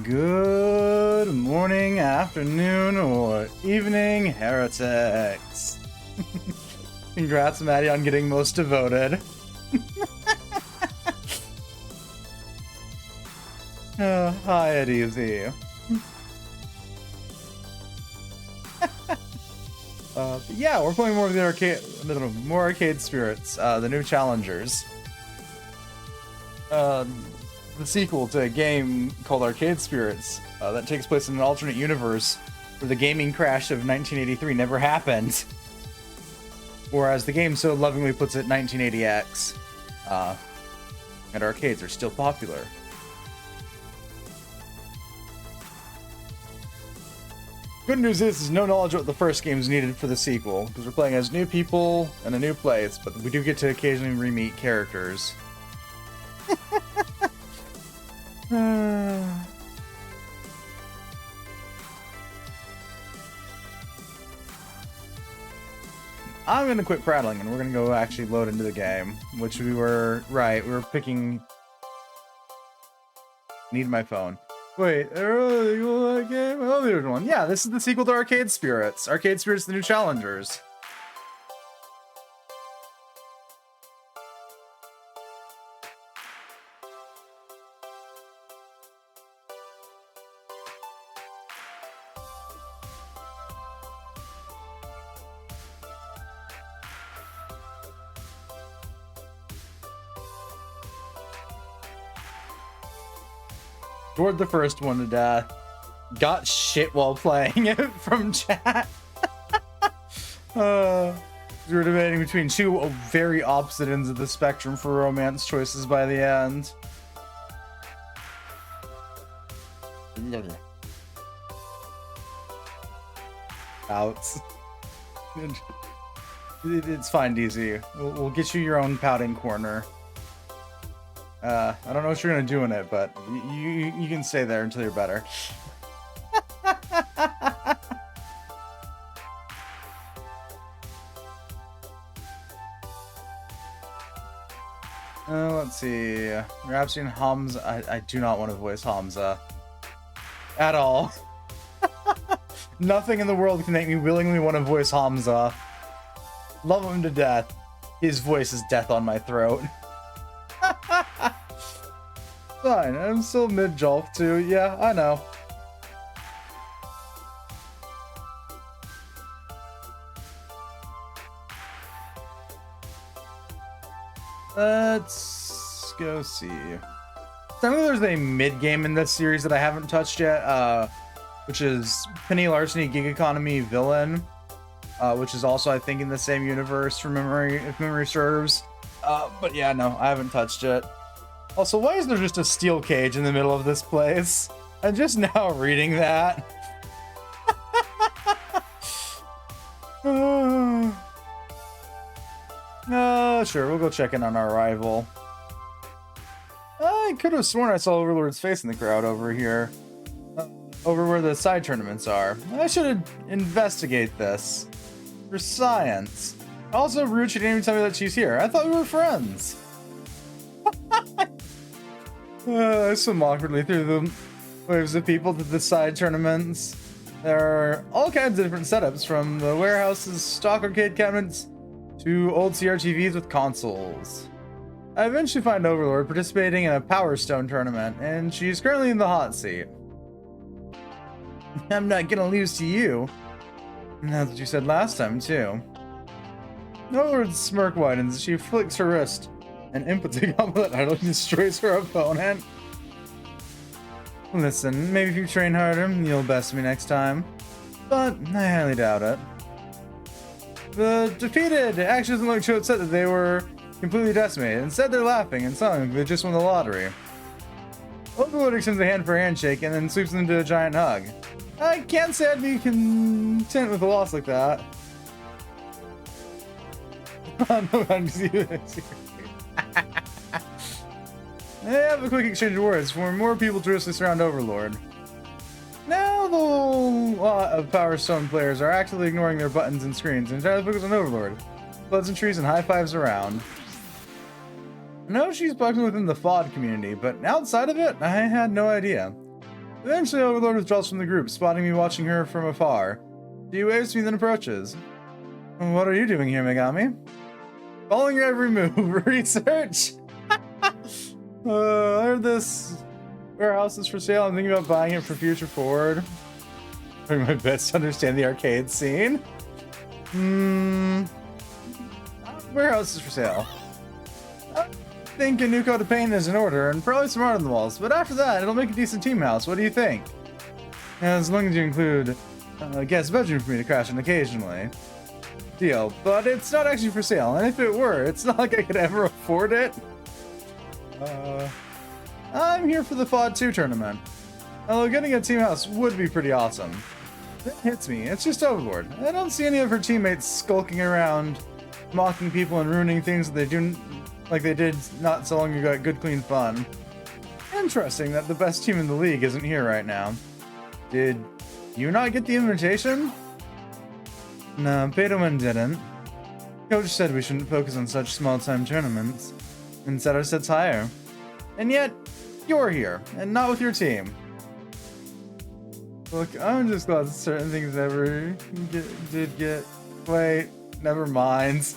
Good morning, afternoon, or evening, heretics. Congrats, Maddie, on getting most devoted. Hi, Eddie. Yeah, we're playing more of the arcade spirits, the new challengers. The sequel to a game called Arcade Spirits that takes place in an alternate universe where the gaming crash of 1983 never happened. Whereas the game so lovingly puts it 1980X. And arcades are still popular. Good news is there's no knowledge of what the first game is needed for the sequel, because we're playing as new people and a new place, but we do get to occasionally re-meet characters. I'm gonna quit prattling and we're gonna go actually load into the game, which we were picking. Need my phone. Wait, that game? Oh, the other one. Yeah, this is the sequel to Arcade Spirits. Arcade Spirits, the new challengers. Scored the first one to death. Got shit while playing it from chat. We were debating between two very opposite ends of the spectrum for romance choices by the end. Outs. It's fine, DZ. We'll get you your own pouting corner. I don't know what you're gonna do in it, but you can stay there until you're better. Let's see. Rhapsody and Hamza. I do not want to voice Hamza. At all. Nothing in the world can make me willingly want to voice Hamza. Love him to death. His voice is death on my throat. Fine, I'm still mid-jolf too. Yeah, I know. Let's go see. Technically, there's a mid-game in this series that I haven't touched yet, which is Penny Larceny Gig Economy Villain, which is also, I think, in the same universe from memory, if memory serves. But yeah, no, I haven't touched it. Also, why is there just a steel cage in the middle of this place? I'm just now reading that. Sure, we'll go check in on our rival. I could have sworn I saw Overlord's face in the crowd over here. Over where the side tournaments are. I should investigate this. For science. Also, Rude, she didn't even tell me that she's here. I thought we were friends. I swim awkwardly through the waves of people to the side tournaments. There are all kinds of different setups, from the warehouse's stock arcade cabinets to old CRTVs with consoles. I eventually find Overlord participating in a Power Stone tournament, and she's currently in the hot seat. I'm not gonna lose to you. And that's what you said last time, too. Overlord's smirk widens as she flicks her wrist and inputs a combo that utterly destroys her opponent. Listen, maybe if you train harder, you'll best me next time. But I highly doubt it. The defeated actually doesn't look too upset that they were completely decimated. Instead, they're laughing and smiling like they just won the lottery. Overlord extends a hand for a handshake and then sweeps them into a giant hug. I can't say I'd be content with a loss like that. They have a quick exchange of words for more people to surround Overlord. Now the whole lot of Power Stone players are actively ignoring their buttons and screens and entirely focused on Overlord. Pleasantries and high fives around. I know she's popular within the FOD community, but outside of it, I had no idea. Eventually, Overlord withdraws from the group, spotting me watching her from afar. She waves to me, then approaches. What are you doing here, Megami? Following your every move. Research! I heard this warehouse is for sale. I'm thinking about buying it for future forward. Doing my best to understand the arcade scene. Warehouse is for sale. I think a new coat of paint is in order, and probably some art on the walls, but after that, it'll make a decent team house. What do you think? As long as you include a guest bedroom for me to crash in occasionally. Deal, but it's not actually for sale, and if it were, it's not like I could ever afford it. I'm here for the FOD 2 tournament. Although getting a team house would be pretty awesome. That hits me, it's just Overlord. I don't see any of her teammates skulking around, mocking people and ruining things that they do like they did not so long ago at Good Clean Fun. Interesting that the best team in the league isn't here right now. Did you not get the invitation? No, Beethoven didn't. Coach said we shouldn't focus on such small-time tournaments and set our sets higher. And yet, you're here, and not with your team. Look, I'm just glad certain things never did get... Wait, never mind.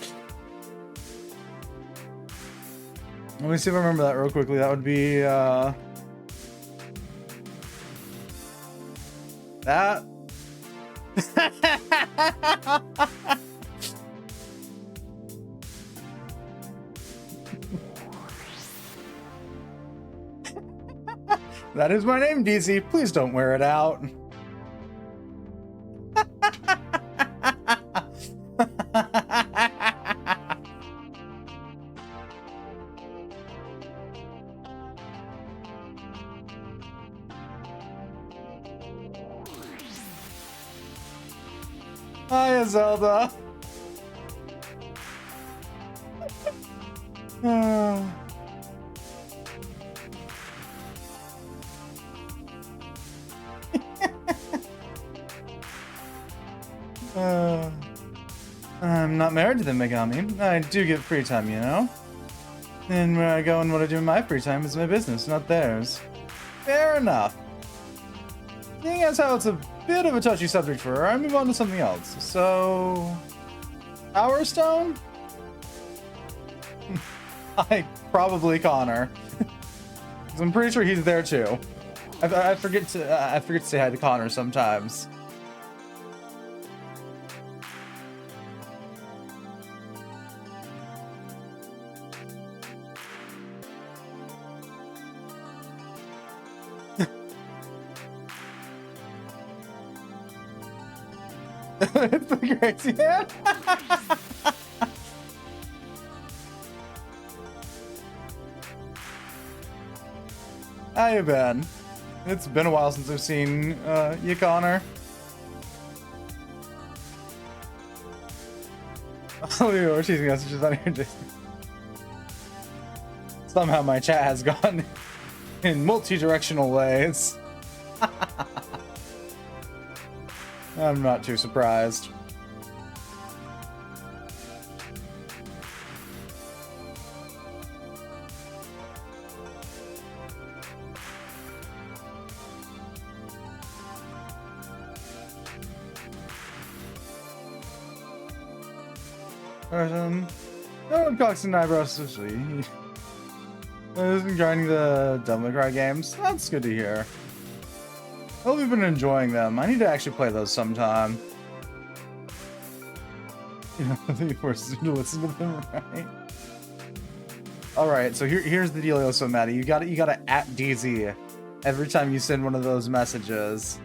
Let me see if I remember that real quickly. That would be, that. That is my name, DC. Please don't wear it out. Hiya, Zelda. I'm not married to them, Megami. I do get free time, you know? And where I go and what I do in my free time is my business, not theirs. Fair enough. Seeing as how it's a bit of a touchy subject for her, I move on to something else. So... Power Stone? Probably Connor. 'Cause I'm pretty sure he's there too. I forget to say hi to Connor sometimes. It's the crazy man. How you been? It's been a while since I've seen you, Connor. Oh, you're teasing messages on here. Somehow my chat has gone in multi-directional ways. I'm not too surprised. No one cocks an eyebrow especially. I've been grinding the Devil May Cry games. That's good to hear. Well, we've been enjoying them. I need to actually play those sometime. You know, they forces you to listen to them, right? Alright, so here's the deal, so Maddie. You gotta at DZ every time you send one of those messages.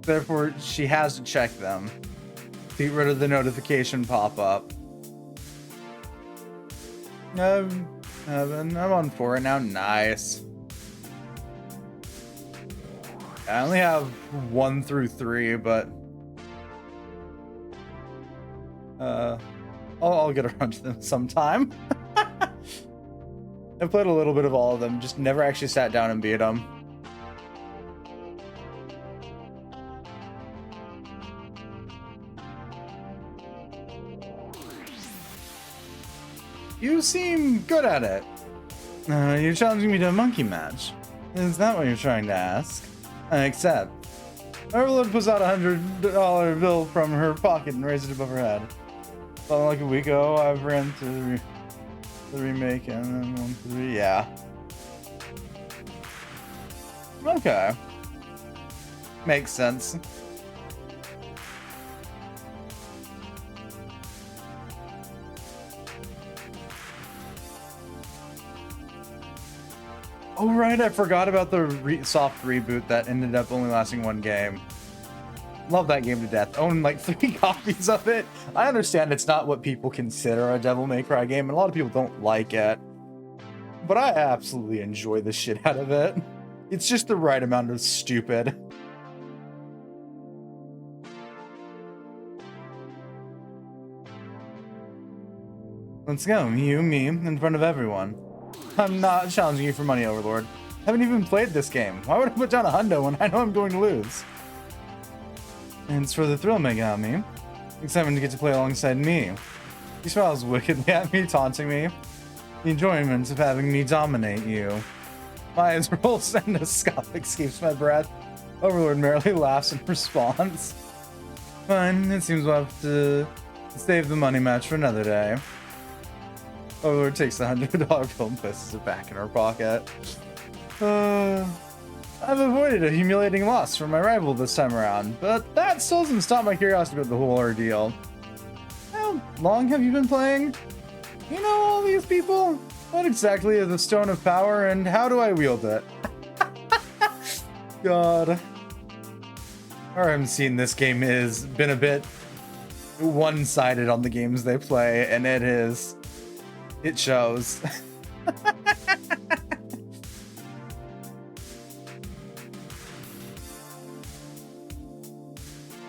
Therefore, she has to check them to get rid of the notification pop-up. I'm on 4 right now. Nice. I only have 1 through 3, but I'll get around to them sometime. I've played a little bit of all of them, just never actually sat down and beat them. You seem good at it. You're challenging me to a monkey match. Is that what you're trying to ask? I accept. Overlord pulls out $100 bill from her pocket and raises it above her head. About like a week ago, I've ran through the remake and then 1 3. Yeah. Okay. Makes sense. Oh right, I forgot about the soft reboot that ended up only lasting 1 game. Love that game to death. Own like 3 copies of it. I understand it's not what people consider a Devil May Cry game, and a lot of people don't like it. But I absolutely enjoy the shit out of it. It's just the right amount of stupid. Let's go, you, me, in front of everyone. I'm not challenging you for money, Overlord. Haven't even played this game. Why would I put down $100 when I know I'm going to lose? And it's for the thrill Megami. Excitement to get to play alongside me. He smiles wickedly at me, taunting me. The enjoyment of having me dominate you. My eyes roll and a scoff escapes my breath. Overlord merely laughs in response. Fine, it seems we'll have to save the money match for another day. Overlord takes the $100 bill and places it back in her pocket. I've avoided a humiliating loss from my rival this time around, but that still doesn't stop my curiosity about the whole ordeal. How long have you been playing? You know all these people? What exactly is the Stone of Power, and how do I wield it? God. RMC in this game has been a bit one-sided on the games they play, and it shows.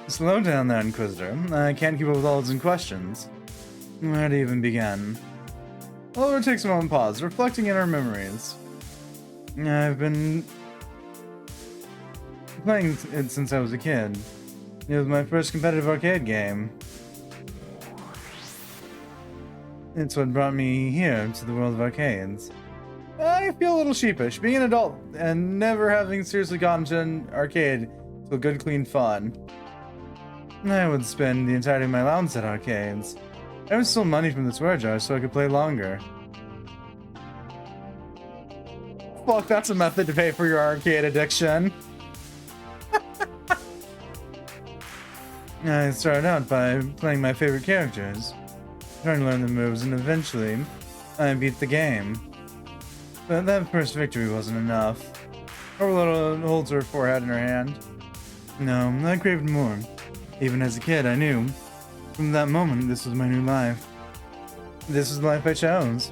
Slow down there, Inquisitor. I can't keep up with all his questions. Where to even begin? Oliver takes a moment pause, reflecting in our memories. I've been playing it since I was a kid. It was my first competitive arcade game. It's what brought me here to the world of arcades. I feel a little sheepish, being an adult and never having seriously gone to an arcade to good, clean fun. I would spend the entirety of my allowance at arcades. I would steal money from the swear jar so I could play longer. Fuck, that's a method to pay for your arcade addiction. I started out by playing my favorite characters, trying to learn the moves, and eventually, I beat the game. But that first victory wasn't enough. Overlord holds her forehead in her hand. No, I craved more. Even as a kid, I knew. From that moment, this was my new life. This was the life I chose.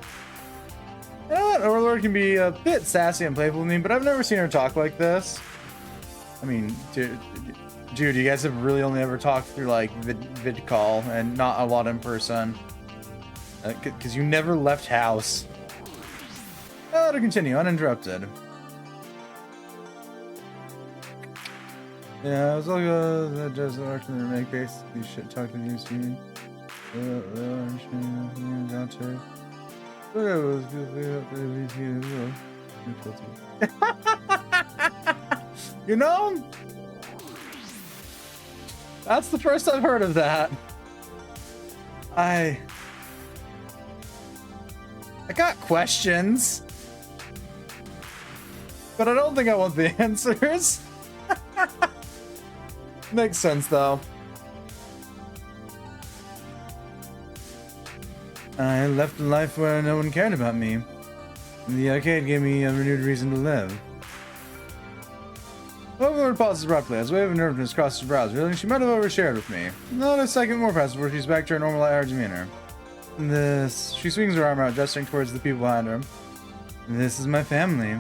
You know what? Overlord can be a bit sassy and playful with me, but I've never seen her talk like this. I mean, dude, you guys have really only ever talked through, like, vid call and not a lot in person. Because you never left house. To continue, uninterrupted. Yeah, I was like, that doesn't work in the remake, basically shit talking to you, Steven. You know? That's the first I've heard of that. I got questions, but I don't think I want the answers. Makes sense, though. I left a life where no one cared about me. The arcade gave me a renewed reason to live. Overlord pauses abruptly as a wave of nervousness crosses her brows, realizing she might have overshared with me. Not a second more passes before she's back to her normal light-hearted demeanor. She swings her arm out, gesturing towards the people behind her. This is my family.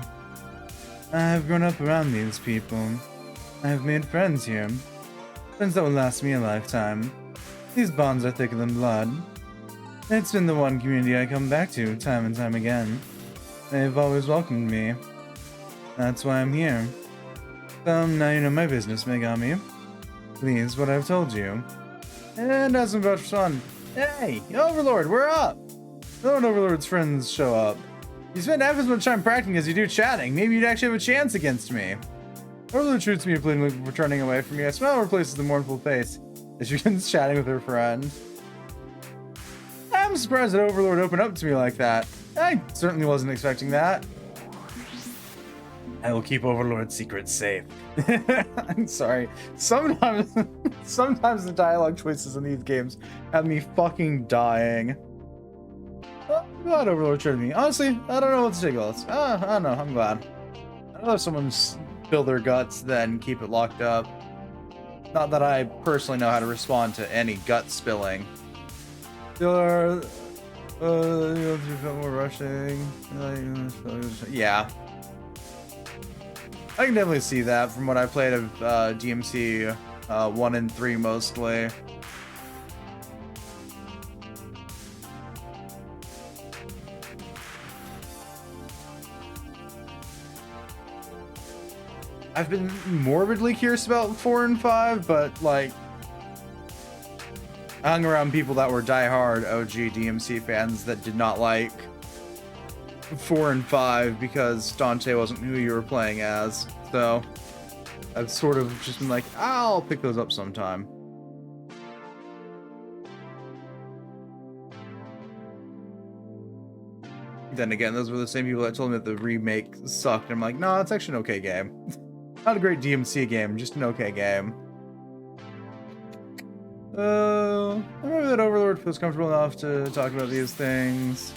I have grown up around these people. I have made friends here. Friends that will last me a lifetime. These bonds are thicker than blood. It's been the one community I come back to time and time again. They've always welcomed me. That's why I'm here. So now you know my business, Megami. Please, what I've told you. And as I'm about to respond, hey, Overlord, we're up! Then when Overlord's friends show up, You spend half as much time practicing as you do chatting. Maybe you'd actually have a chance against me. Overlord shoots me pleadingly for turning away from me. A smile replaces the mournful face as she begins chatting with her friend. I'm surprised that Overlord opened up to me like that. I certainly wasn't expecting that. I will keep Overlord's secrets safe. I'm sorry. Sometimes the dialogue choices in these games have me fucking dying. Oh, I'm glad Overlord turned me. Honestly, I don't know what to take of this. I don't know. I'm glad. I'd rather someone spill their guts than keep it locked up. Not that I personally know how to respond to any gut spilling. There are more rushing. Yeah. I can definitely see that from what I played of DMC 1 and 3 mostly. I've been morbidly curious about 4 and 5, but like I hung around people that were diehard OG DMC fans that did not like 4 and 5 because Dante wasn't who you were playing as. So I've sort of just been like, I'll pick those up sometime. Then again, those were the same people that told me that the remake sucked. I'm like, no, it's actually an okay game. Not a great DMC game, just an okay game. I remember that Overlord feels comfortable enough to talk about these things.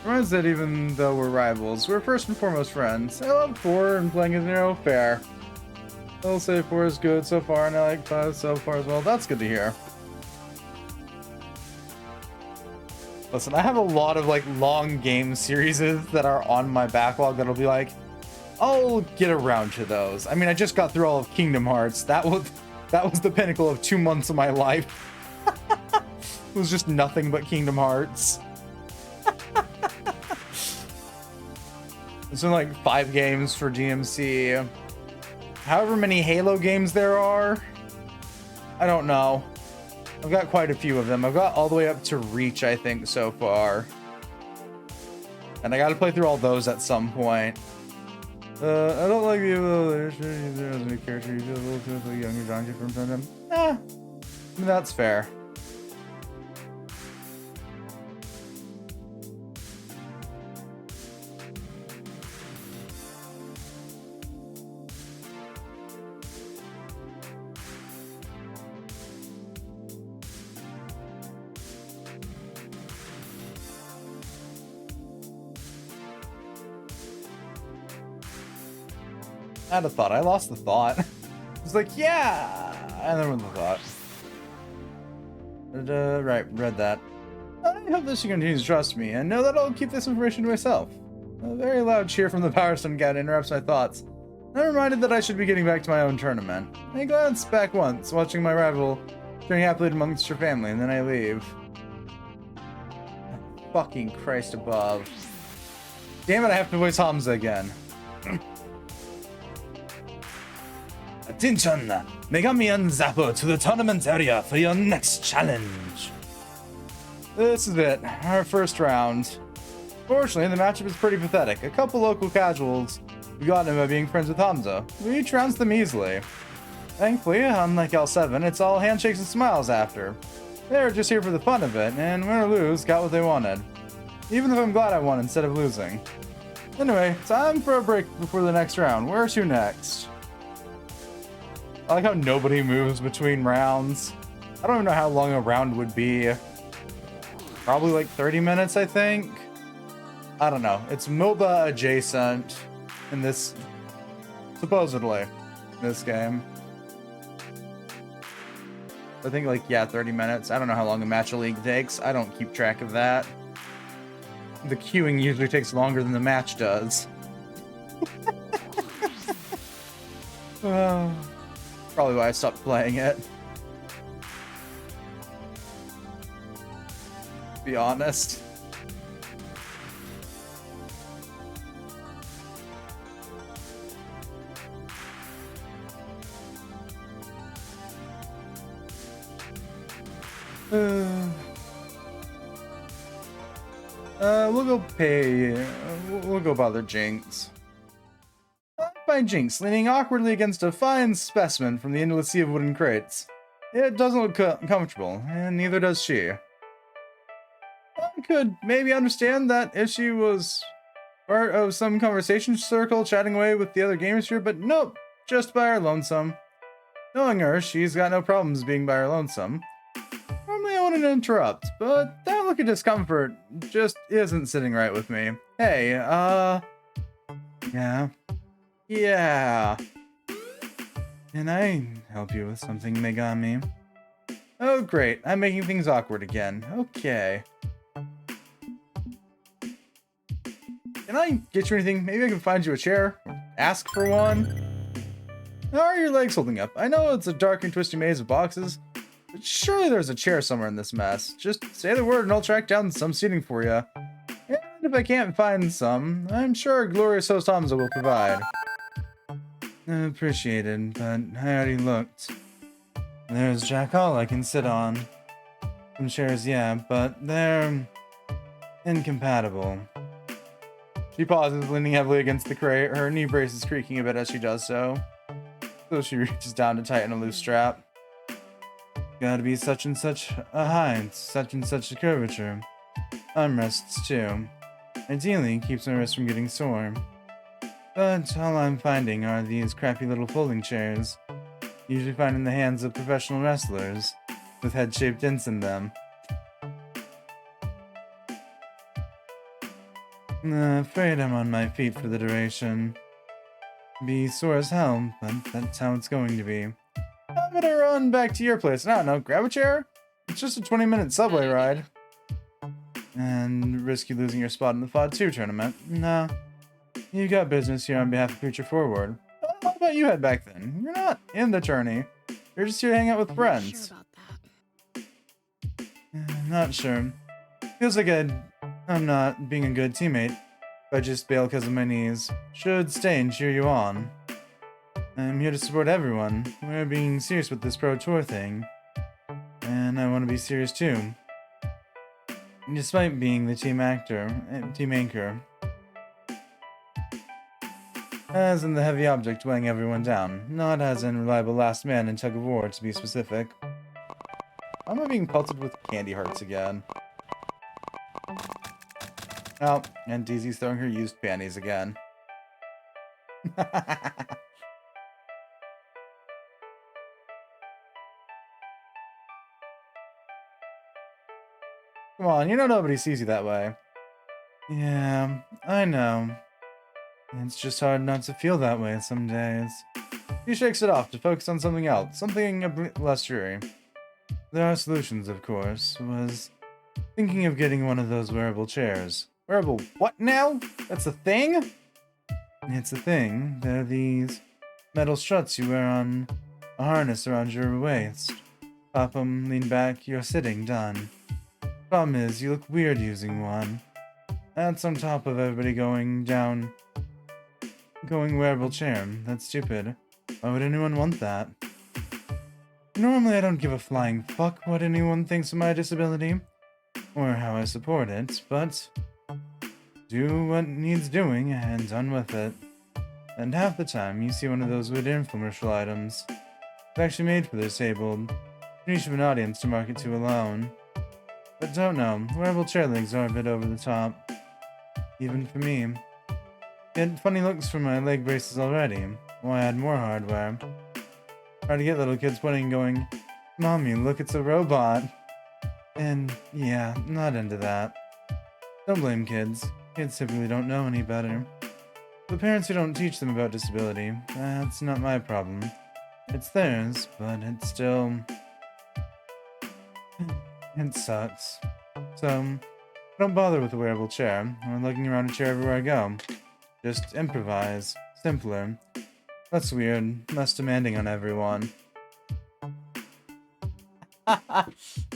Reminds that even though we're rivals, we're first and foremost friends. I love 4 and playing as Nero fair. I'll say 4 is good so far, and I like 5 so far as well. That's good to hear. Listen, I have a lot of like long game series that are on my backlog that'll be like, I'll get around to those. I mean, I just got through all of Kingdom Hearts. That was the pinnacle of 2 months of my life. It was just nothing but Kingdom Hearts. It's been like 5 games for DMC. However many Halo games there are, I don't know. I've got quite a few of them. I've got all the way up to Reach, I think, so far. And I gotta play through all those at some point. I don't like the new character. You feel a little like younger John from time to time. That's fair. I had a thought. I lost the thought. I was like, yeah, and then went the thought. Right, read that. I hope that she continues to trust me, and know that I'll keep this information to myself. A very loud cheer from the Power Stone Cat interrupts my thoughts. I'm reminded that I should be getting back to my own tournament. I glance back once, watching my rival turning happily amongst her family, and then I leave. Fucking Christ above. Damn it, I have to voice Hamza again. Attention! Megami and Zappo to the tournament area for your next challenge. This is it, our first round. Fortunately, the matchup is pretty pathetic. A couple local casuals we got him by being friends with Hamza. We trounced them easily. Thankfully, unlike L7, it's all handshakes and smiles after. They were just here for the fun of it, and win or lose, got what they wanted. Even if I'm glad I won instead of losing. Anyway, time for a break before the next round. Where to next? I like how nobody moves between rounds. I don't even know how long a round would be. Probably like 30 minutes, I think. I don't know. It's MOBA adjacent in this, supposedly, this game. I think like, yeah, 30 minutes. I don't know how long a match of League takes. I don't keep track of that. The queuing usually takes longer than the match does. Probably why I stopped playing it. To be honest. We'll go pay. We'll go bother Jinx. I find Jinx leaning awkwardly against a fine specimen from the endless sea of wooden crates. It doesn't look comfortable, and neither does she. I could maybe understand that if she was part of some conversation circle chatting away with the other gamers here, but nope, just by her lonesome. Knowing her, she's got no problems being by her lonesome. Normally I wouldn't interrupt, but that look of discomfort just isn't sitting right with me. Hey, yeah. Yeah. Can I help you with something, Megami? Oh, great. I'm making things awkward again. Okay. Can I get you anything? Maybe I can find you a chair? Ask for one? How are your legs holding up? I know it's a dark and twisty maze of boxes, but surely there's a chair somewhere in this mess. Just say the word and I'll track down some seating for you. And if I can't find some, I'm sure our glorious host Hamza will provide. Appreciated, but I already looked. There's Jack Hall I can sit on. Some chairs, yeah, but they're incompatible. She pauses, leaning heavily against the crate, her knee braces creaking a bit as she does so. So she reaches down to tighten a loose strap. Gotta be such and such a height, such and such a curvature. Armrests too. Ideally, keeps my wrist from getting sore. But all I'm finding are these crappy little folding chairs, usually found in the hands of professional wrestlers, with head-shaped dents in them. Afraid I'm on my feet for the duration. Be sore as hell, but that's how it's going to be. I'm gonna run back to your place. I don't know, grab a chair? It's just a 20-minute subway ride. And risk you losing your spot in the FOD 2 tournament. Nah. You got business here on behalf of Future Forward. How about you head back then? You're not in the tourney. You're just here to hang out with friends. Sure about that. Not sure. Feels like I'm not being a good teammate. If I just bail because of my knees. Should stay and cheer you on. I'm here to support everyone. We're being serious with this pro tour thing. And I want to be serious too. Despite being the team anchor. As in the heavy object weighing everyone down, not as in reliable last man in tug of war to be specific. Why am I being pelted with candy hearts again? Oh, and Daisy's throwing her used panties again. Come on, you know nobody sees you that way. Yeah, I know. It's just hard not to feel that way some days. He shakes it off to focus on something else, something a bit less dreary. There are solutions, of course. Was thinking of getting one of those wearable chairs. Wearable what now? That's a thing? It's a thing. They're these metal struts you wear on a harness around your waist. Pop 'em, lean back, you're sitting, done. Problem is, you look weird using one. That's on top of everybody going wearable chair. That's stupid. Why would anyone want that? Normally I don't give a flying fuck what anyone thinks of my disability, or how I support it, but do what needs doing and done with it. And half the time you see one of those weird infomercial items. It's actually made for the disabled. Niche of an audience to market to alone. But don't know, wearable chair legs are a bit over the top. Even for me. Get funny looks from my leg braces already. Why add more hardware? Hard to get little kids pointing and going, Mommy, look, it's a robot. And yeah, not into that. Don't blame kids. Kids typically don't know any better. The parents who don't teach them about disability, that's not my problem. It's theirs, but it's still... it sucks. So, don't bother with a wearable chair, or lugging around a chair everywhere I go. Just improvise. Simpler. That's weird. Less demanding on everyone.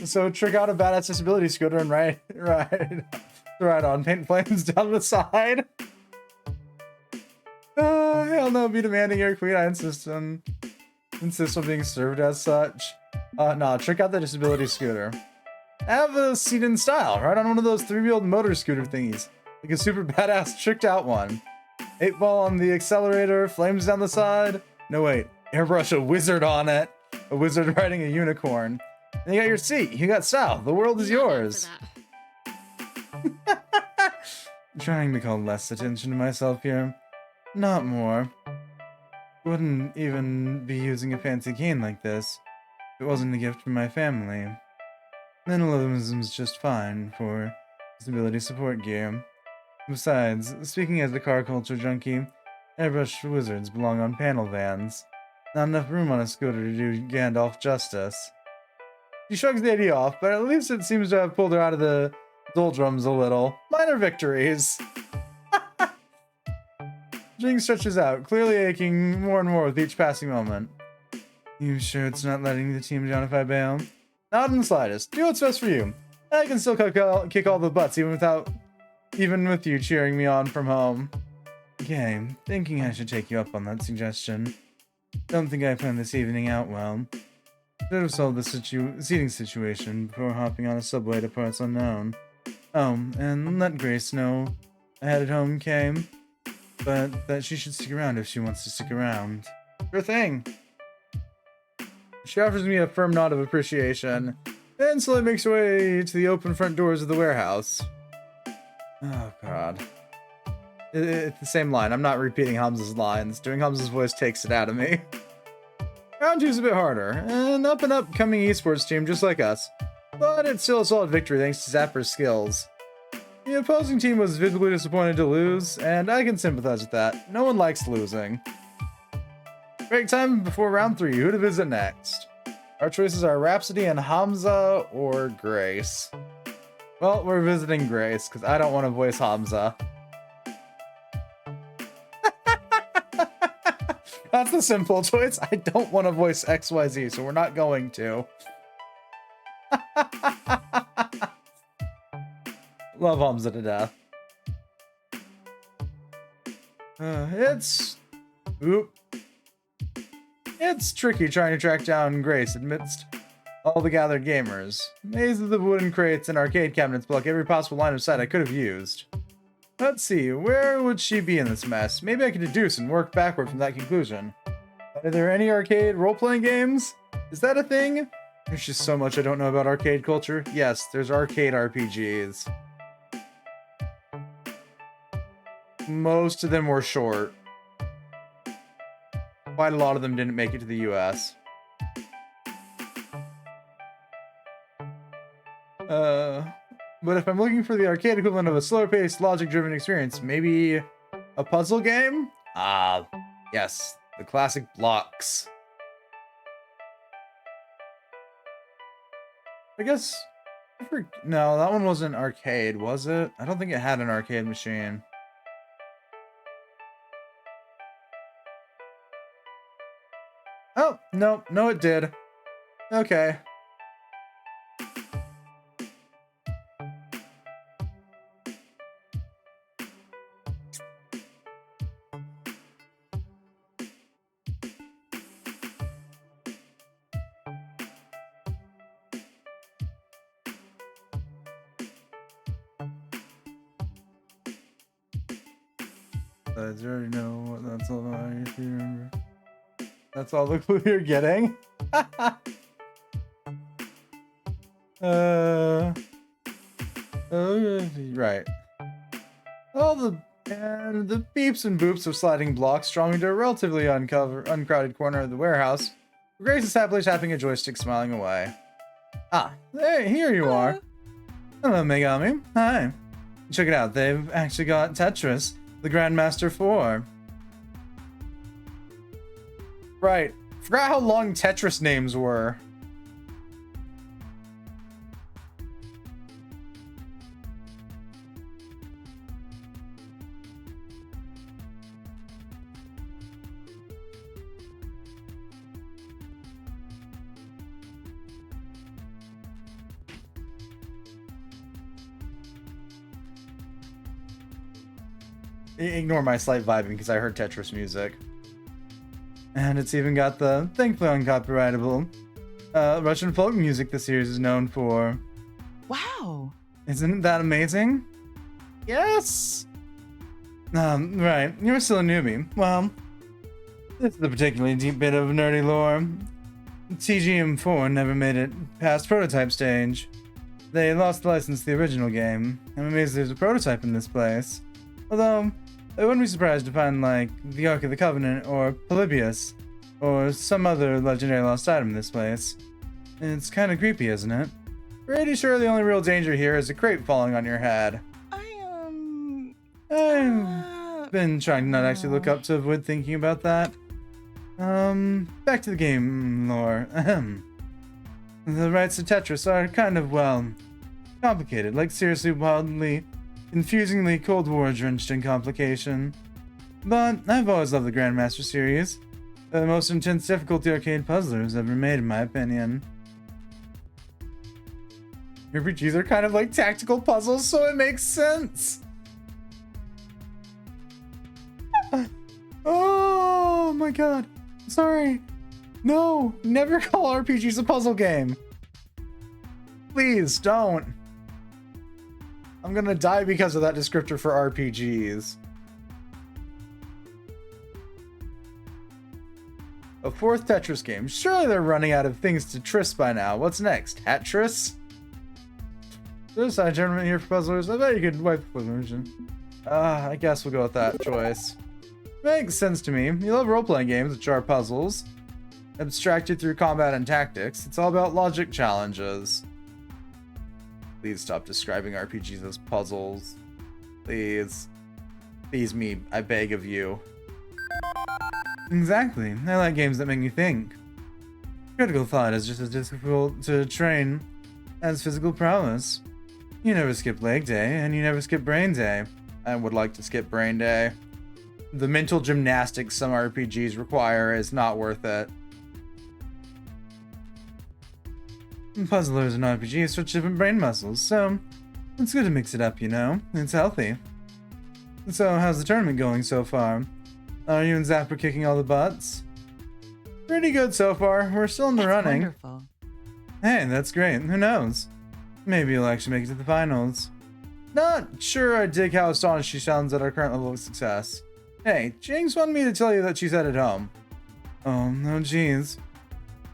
So trick out a badass disability scooter and ride on paint flames down the side. Hell no, be demanding your queen. I insist on being served as such. Nah, trick out the disability scooter. Have a seat in style, right on one of those three-wheeled motor scooter thingies. Like a super badass tricked out one. 8-ball on the accelerator, flames down the side. No wait, airbrush a wizard on it. A wizard riding a unicorn. And you got your seat, you got style, the world is yours. Trying to call less attention to myself here. Not more. Wouldn't even be using a fancy cane like this if it wasn't a gift from my family. Minimalism's just fine for disability support gear. Besides, speaking as a car culture junkie, airbrush wizards belong on panel vans. Not enough room on a scooter to do Gandalf justice. She shrugs the idea off, but at least it seems to have pulled her out of the doldrums a little. Minor victories. Jing stretches out, clearly aching more and more with each passing moment. You sure it's not letting the team down if I bail? Not in the slightest. Do what's best for you. I can still kick all the butts even with you cheering me on from home. Okay, thinking I should take you up on that suggestion. Don't think I planned this evening out well. Should have solved the seating situation before hopping on a subway to parts unknown. Oh, and let Grace know I headed home came, but that she should stick around if she wants to stick around. Sure thing. She offers me a firm nod of appreciation, and slowly makes her way to the open front doors of the warehouse. Oh god. It's the same line. I'm not repeating Hamza's lines. Doing Hamza's voice takes it out of me. Round 2's a bit harder. An up-and-upcoming esports team just like us. But it's still a solid victory thanks to Zapper's skills. The opposing team was visibly disappointed to lose, and I can sympathize with that. No one likes losing. Break time before round 3. Who to visit next? Our choices are Rhapsody and Hamza or Grace. Well, we're visiting Grace, because I don't want to voice Hamza. That's the simple choice. I don't want to voice XYZ, so we're not going to. Love Hamza to death. It's tricky trying to track down Grace amidst all the gathered gamers. Maze of the wooden crates and arcade cabinets block every possible line of sight I could have used. Let's see, where would she be in this mess? Maybe I could deduce and work backward from that conclusion. Are there any arcade role-playing games? Is that a thing? There's just so much I don't know about arcade culture. Yes, there's arcade RPGs. Most of them were short. Quite a lot of them didn't make it to the US. But if I'm looking for the arcade equivalent of a slower-paced, logic-driven experience, maybe a puzzle game? Yes, the classic Blocks. I guess... No, that one wasn't arcade, was it? I don't think it had an arcade machine. Oh, no it did. Okay. I already know what that's all about, if you remember. That's all the clue you're getting? Right. All the beeps and boops of sliding blocks draw me to a relatively uncrowded corner of the warehouse. Grace is happily tapping a joystick, smiling away. Here you are. Hello, Megami. Hi. Check it out, they've actually got Tetris, the Grandmaster 4. Right. Forgot how long Tetris names were. Ignore my slight vibing because I heard Tetris music. And it's even got the thankfully uncopyrightable Russian folk music the series is known for. Wow. Isn't that amazing? Yes! Right. You're still a newbie. Well, this is a particularly deep bit of nerdy lore. TGM4 never made it past prototype stage. They lost the license to the original game. I'm amazed there's a prototype in this place. Although, I wouldn't be surprised to find, like, the Ark of the Covenant, or Polybius, or some other legendary lost item in this place. It's kinda creepy, isn't it? Pretty sure the only real danger here is a crate falling on your head. I've been trying to not actually look up to avoid thinking about that. Back to the game lore. The rights to Tetris are kind of, well, complicated. Like, seriously, wildly, confusingly Cold War drenched in complication. But I've always loved the Grandmaster series. They're the most intense difficulty arcade puzzlers ever made, in my opinion. RPGs are kind of like tactical puzzles, so it makes sense. Oh my god. Sorry. No, never call RPGs a puzzle game. Please don't. I'm gonna die because of that descriptor for RPGs. A fourth Tetris game. Surely they're running out of things to tris by now. What's next? Hatris? This side tournament here for puzzlers. I bet you could wipe the version. I guess we'll go with that choice. Makes sense to me. You love role-playing games, which are puzzles. Abstracted through combat and tactics. It's all about logic challenges. Please stop describing RPGs as puzzles. Please. Please me, I beg of you. Exactly. I like games that make me think. Critical thought is just as difficult to train as physical prowess. You never skip leg day, and you never skip brain day. I would like to skip brain day. The mental gymnastics some RPGs require is not worth it. Puzzlers and RPGs switch different brain muscles, so it's good to mix it up, you know? It's healthy. So, how's the tournament going so far? Are you and Zapper kicking all the butts? Pretty good so far. We're still in the running. Wonderful. Hey, that's great. Who knows? Maybe you'll actually make it to the finals. Not sure I dig how astonished she sounds at our current level of success. Hey, Jinx wanted me to tell you that she's headed home. Oh, no, jeez.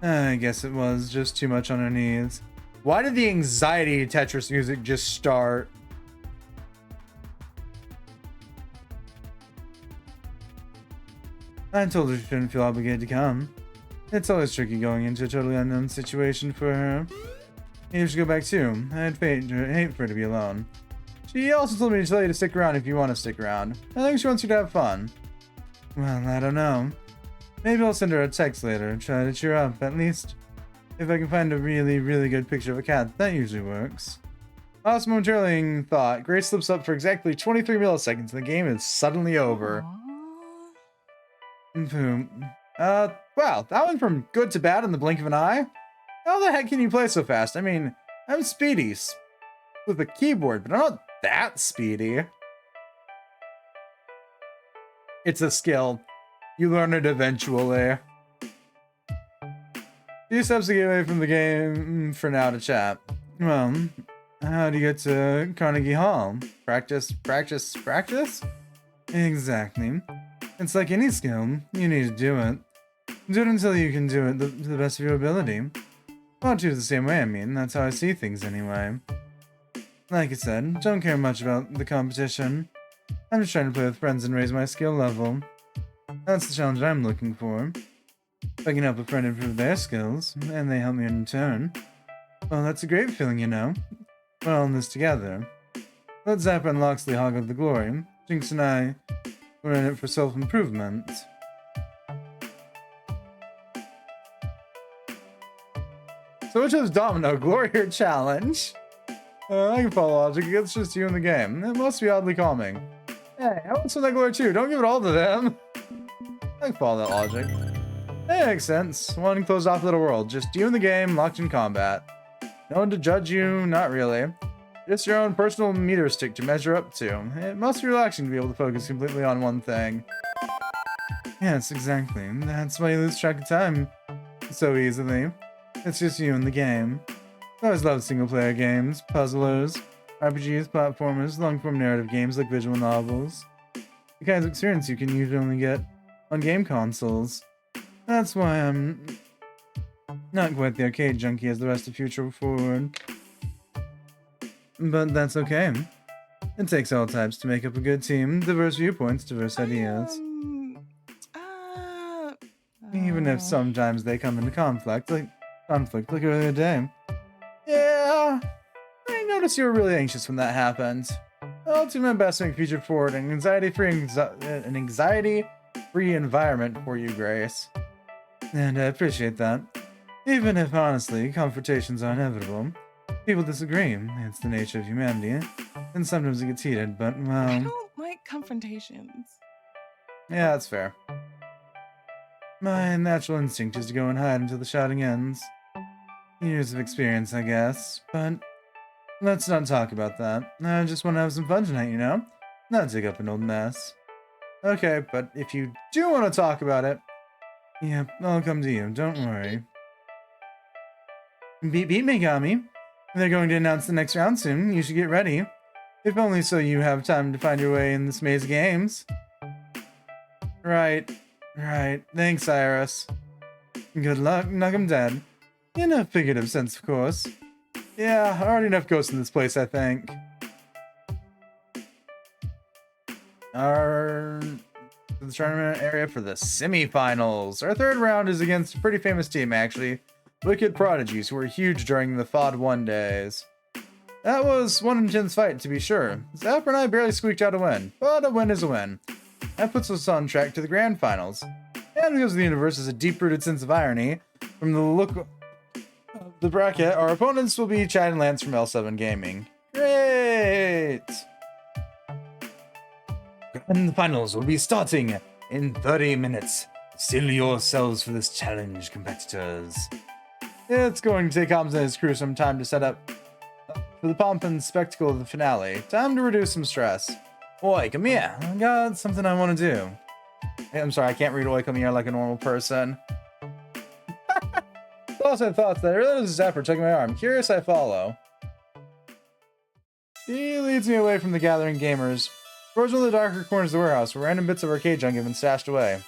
I guess it was just too much on her knees. Why did the anxiety Tetris music just start? I told her she shouldn't feel obligated to come. It's always tricky going into a totally unknown situation for her. You should go back too. I'd hate for her to be alone. She also told me to tell you to stick around if you want to stick around. I think she wants you to have fun. Well, I don't know. Maybe I'll send her a text later and try to cheer up, at least. If I can find a really, really good picture of a cat, that usually works. Lost momentarily thought. Grace slips up for exactly 23 milliseconds and the game is suddenly over. Boom. Wow, that went from good to bad in the blink of an eye? How the heck can you play so fast? I mean, I'm speedy with a keyboard, but I'm not that speedy. It's a skill. You learn it eventually. 2 steps to get away from the game for now to chat. Well, how do you get to Carnegie Hall? Practice, practice, practice? Exactly. It's like any skill. You need to do it. Do it until you can do it to the best of your ability. Well, do it the same way, I mean. That's how I see things anyway. Like I said, don't care much about the competition. I'm just trying to play with friends and raise my skill level. That's the challenge I'm looking for. If I can help a friend improve their skills, and they help me in return, well, that's a great feeling, you know. We're all in this together. Let Zapper and Loxley hog up the glory. Jinx and I, we're in it for self-improvement. So which is Domino, Glory or Challenge? I can follow logic, it's just you in the game. It must be oddly calming. Hey, I want some of that Glory too, don't give it all to them. I can follow that logic. That makes sense. One closed off little world, just you in the game, locked in combat. No one to judge you, not really. Just your own personal meter stick to measure up to. It must be relaxing to be able to focus completely on one thing. Yes, exactly. That's why you lose track of time so easily. It's just you in the game. I always loved single-player games, puzzlers, RPGs, platformers, long-form narrative games like visual novels. The kinds of experience you can usually only get on game consoles. That's why I'm not quite the arcade junkie as the rest of Future Forward. But that's okay. It takes all types to make up a good team. Diverse viewpoints, diverse ideas. Even if sometimes they come into conflict like earlier today. Yeah, I noticed you were really anxious when that happened. I'll do my best to make Future Forward an anxiety-free environment for you, Grace. And I appreciate that. Even if, honestly, confrontations are inevitable. People disagree. It's the nature of humanity. And sometimes it gets heated, but, well... I don't like confrontations. Yeah, that's fair. My natural instinct is to go and hide until the shouting ends. Years of experience, I guess, but... let's not talk about that. I just want to have some fun tonight, you know? Not dig up an old mess. Okay, but if you do want to talk about it... yeah, I'll come to you, don't worry. Beep beep, Megami. They're going to announce the next round soon. You should get ready. If only so you have time to find your way in this maze of games. Right. Thanks, Iris. Good luck. Knock 'em dead. In a figurative sense, of course. Yeah, already enough ghosts in this place, I think. The tournament area for the semifinals. Our third round is against a pretty famous team, actually. Wicked Prodigies, who were huge during the FOD 1 days. That was one intense fight, to be sure. Zapper and I barely squeaked out a win, but a win is a win. That puts us on track to the grand finals. And because the universe has a deep-rooted sense of irony, from the look of the bracket, our opponents will be Chad and Lance from L7 Gaming. Great! And the finals will be starting in 30 minutes. Steel yourselves for this challenge, competitors. It's going to take Hobbs and his crew some time to set up for the pomp and spectacle of the finale. Time to reduce some stress. Oi, come here. I got something I want to do. I'm sorry, I can't read Oi, come here like a normal person. Thoughts and thoughts that I really was a Zapper tugging my arm. Curious, I follow. She leads me away from the gathering gamers, towards one of the darker corners of the warehouse, where random bits of arcade junk have been stashed away.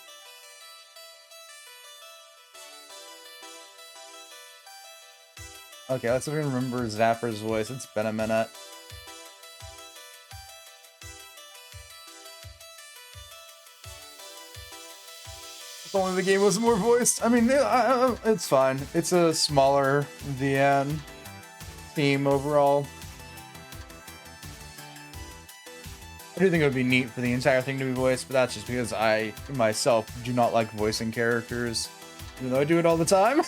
Okay, let's see if we can remember Zapper's voice. It's been a minute. If only the game was more voiced. I mean, it's fine. It's a smaller VN team overall. I do think it would be neat for the entire thing to be voiced, but that's just because I, myself, do not like voicing characters, even though I do it all the time.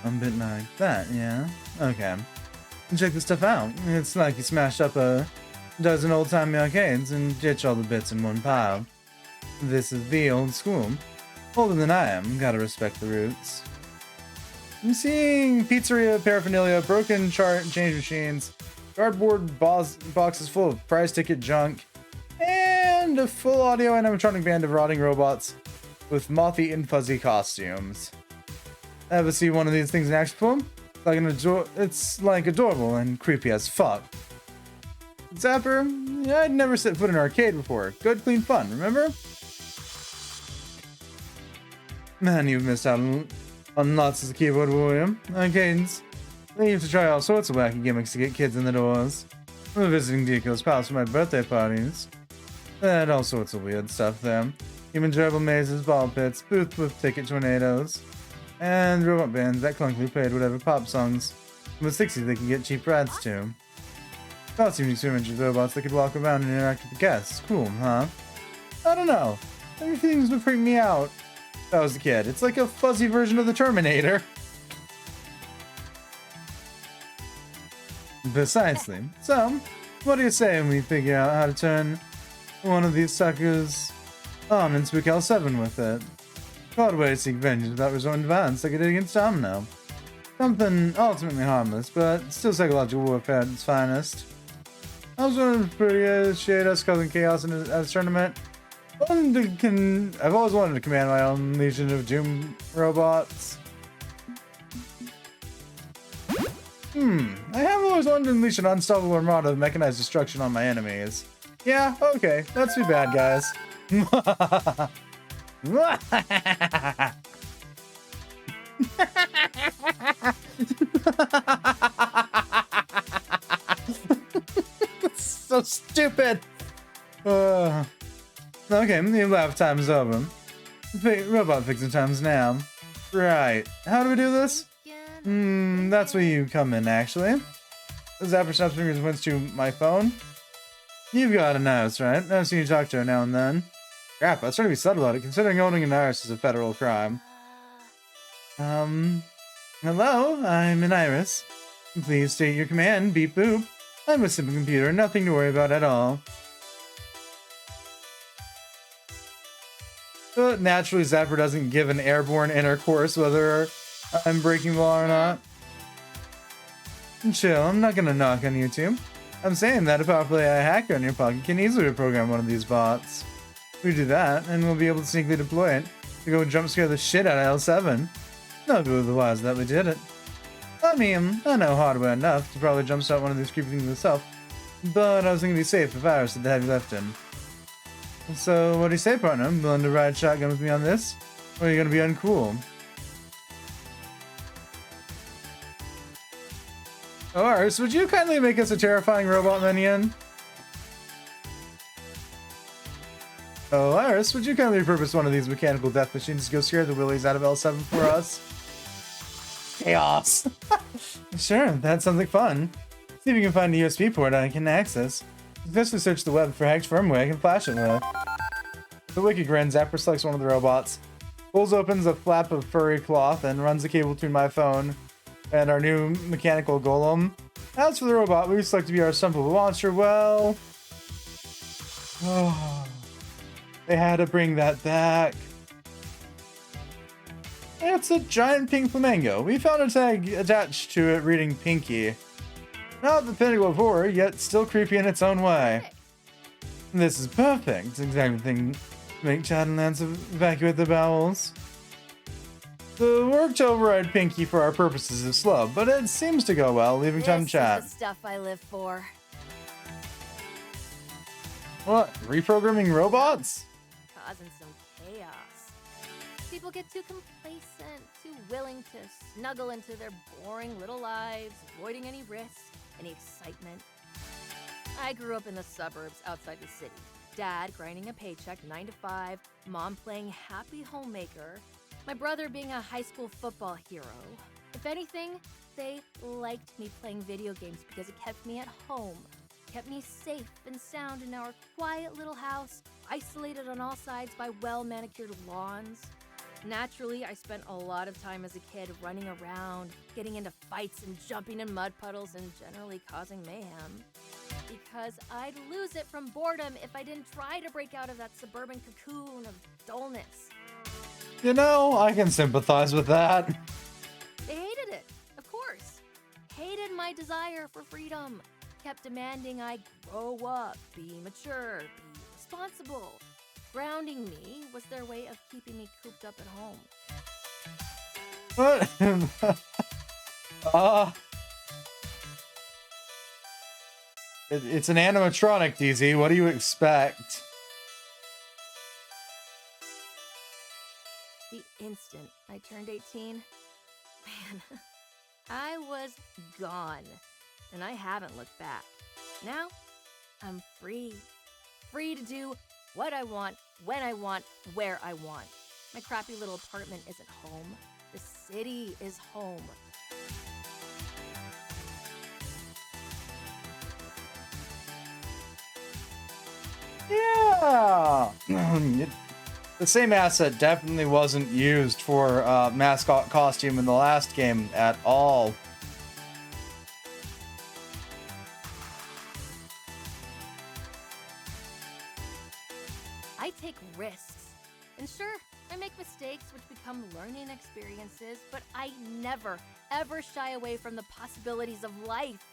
A bit like that, yeah? Okay. Check this stuff out. It's like you smashed up a dozen old-timey arcades and ditch all the bits in one pile. This is the old school. Older than I am, gotta respect the roots. I'm seeing pizzeria paraphernalia, broken change machines, cardboard boxes full of prize ticket junk, and a full audio animatronic band of rotting robots with moth-eaten fuzzy costumes. Ever see one of these things in action film? It's like adorable and creepy as fuck. Zapper, I'd never set foot in an arcade before. Good, clean fun, remember? Man, you've missed out on lots as a keyboard warrior. Arcades, they used to try all sorts of wacky gimmicks to get kids in the doors. We're visiting Deco's palace for my birthday parties. They had all sorts of weird stuff there. Human gerbil mazes, ball pits, booth with ticket tornadoes, and robot bands that clunkily played whatever pop songs from the 60s they could get cheap rides to. Costume experiments with robots that could walk around and interact with the guests. Cool, huh? I don't know. Everything's been freaking me out. If I was a kid. It's like a fuzzy version of the Terminator. Precisely. So, what do you say when we figure out how to turn one of these suckers on and spook L7 with it? Odd way to seek vengeance without resorting to violence like I did against Domino. Something ultimately harmless, but still psychological warfare at its finest. I was wondering if appreciate us causing chaos in a tournament. I've always wanted to command my own Legion of Doom robots. I have always wanted to unleash an unstoppable armada of mechanized destruction on my enemies. Yeah, okay, that's too bad, guys. So stupid. Okay, the laugh time is over. Robot fixing time's now. Right. How do we do this? That's where you come in, actually. Zapper snaps fingers and points to my phone. You've got an iris, right? I've seen you talk to her now and then. Crap, I was trying to be subtle about it, considering owning an iris is a federal crime. Hello, I'm an iris. Please state your command, beep boop. I'm a simple computer, nothing to worry about at all. But naturally, Zapper doesn't give an airborne intercourse whether I'm breaking the law or not. Chill, I'm not gonna knock on you two. I'm saying that a powerful AI hacker in your pocket can easily reprogram one of these bots. We do that, and we'll be able to sneakily deploy it to go jump scare the shit out of L7. Not be wise that we did it. I mean, I know hardware enough to probably jumpstart one of these creepy things myself, but I was thinking it'd be safe if Iris did the heavy lifting. So, what do you say, partner? Willing to ride shotgun with me on this? Or are you gonna be uncool? Oh, Iris, would you kindly make us a terrifying robot minion? Oh, Iris, would you kindly repurpose one of these mechanical death machines to go scare the willies out of L7 for us? Chaos! Sure, that sounds like fun. See if you can find a USB port I can access. Successfully search the web for hacked firmware I can flash it with. The wiki grins, Zapper selects one of the robots, pulls opens a flap of furry cloth, and runs the cable to my phone and our new mechanical golem. As for the robot we select to be our simple monster, well... they had to bring that back. It's a giant pink flamingo. We found a tag attached to it reading Pinky. Not the pinnacle of horror, yet still creepy in its own way. This is perfect. It's exactly the thing to make Chad and Lance evacuate the bowels. The work to override Pinky for our purposes is slow, but it seems to go well, leaving time to chat. This is the stuff I live for. What? Reprogramming robots? Causing some chaos. People get too complacent, too willing to snuggle into their boring little lives, avoiding any risk, any excitement. I grew up in the suburbs outside the city. Dad grinding a paycheck 9 to 5, mom playing happy homemaker, my brother being a high school football hero. If anything, they liked me playing video games because it kept me at home, kept me safe and sound in our quiet little house, isolated on all sides by well-manicured lawns. Naturally, I spent a lot of time as a kid running around, getting into fights and jumping in mud puddles and generally causing mayhem. Because I'd lose it from boredom if I didn't try to break out of that suburban cocoon of dullness. You know, I can sympathize with that. They hated it, of course. Hated my desire for freedom. Kept demanding I grow up, be mature, be responsible. Grounding me was their way of keeping me cooped up at home. What? It's an animatronic, DZ. What do you expect? The instant I turned 18, man, I was gone. And I haven't looked back. Now, I'm free. Free to do what I want, when I want, where I want. My crappy little apartment isn't home. The city is home. Yeah! The same asset definitely wasn't used for mascot costume in the last game at all. I take risks. And sure, I make mistakes which become learning experiences, but I never, ever shy away from the possibilities of life.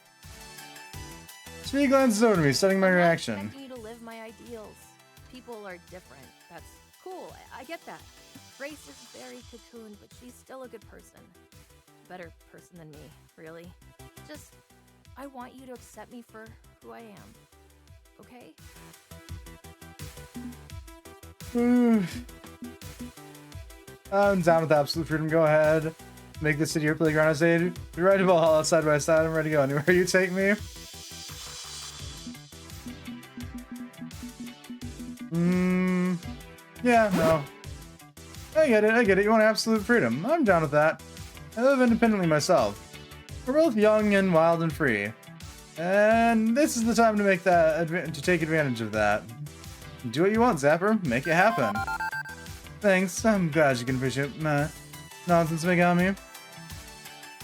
She glances over to me, studying my I'm not reaction. expecting you to live my ideals. People are different. That's cool. I get that. Grace is very cocooned, but she's still a good person. A better person than me, really. Just, I want you to accept me for who I am. Okay? I'm down with absolute freedom. Go ahead. Make the city your playground. I say, be ready to ball side by side. I'm ready to go anywhere you take me. Yeah, no. I get it. You want absolute freedom. I'm down with that. I live independently myself. We're both young and wild and free. And this is the time to make that, to take advantage of that. Do what you want, Zapper. Make it happen. Thanks. I'm glad you can appreciate my nonsense Megami.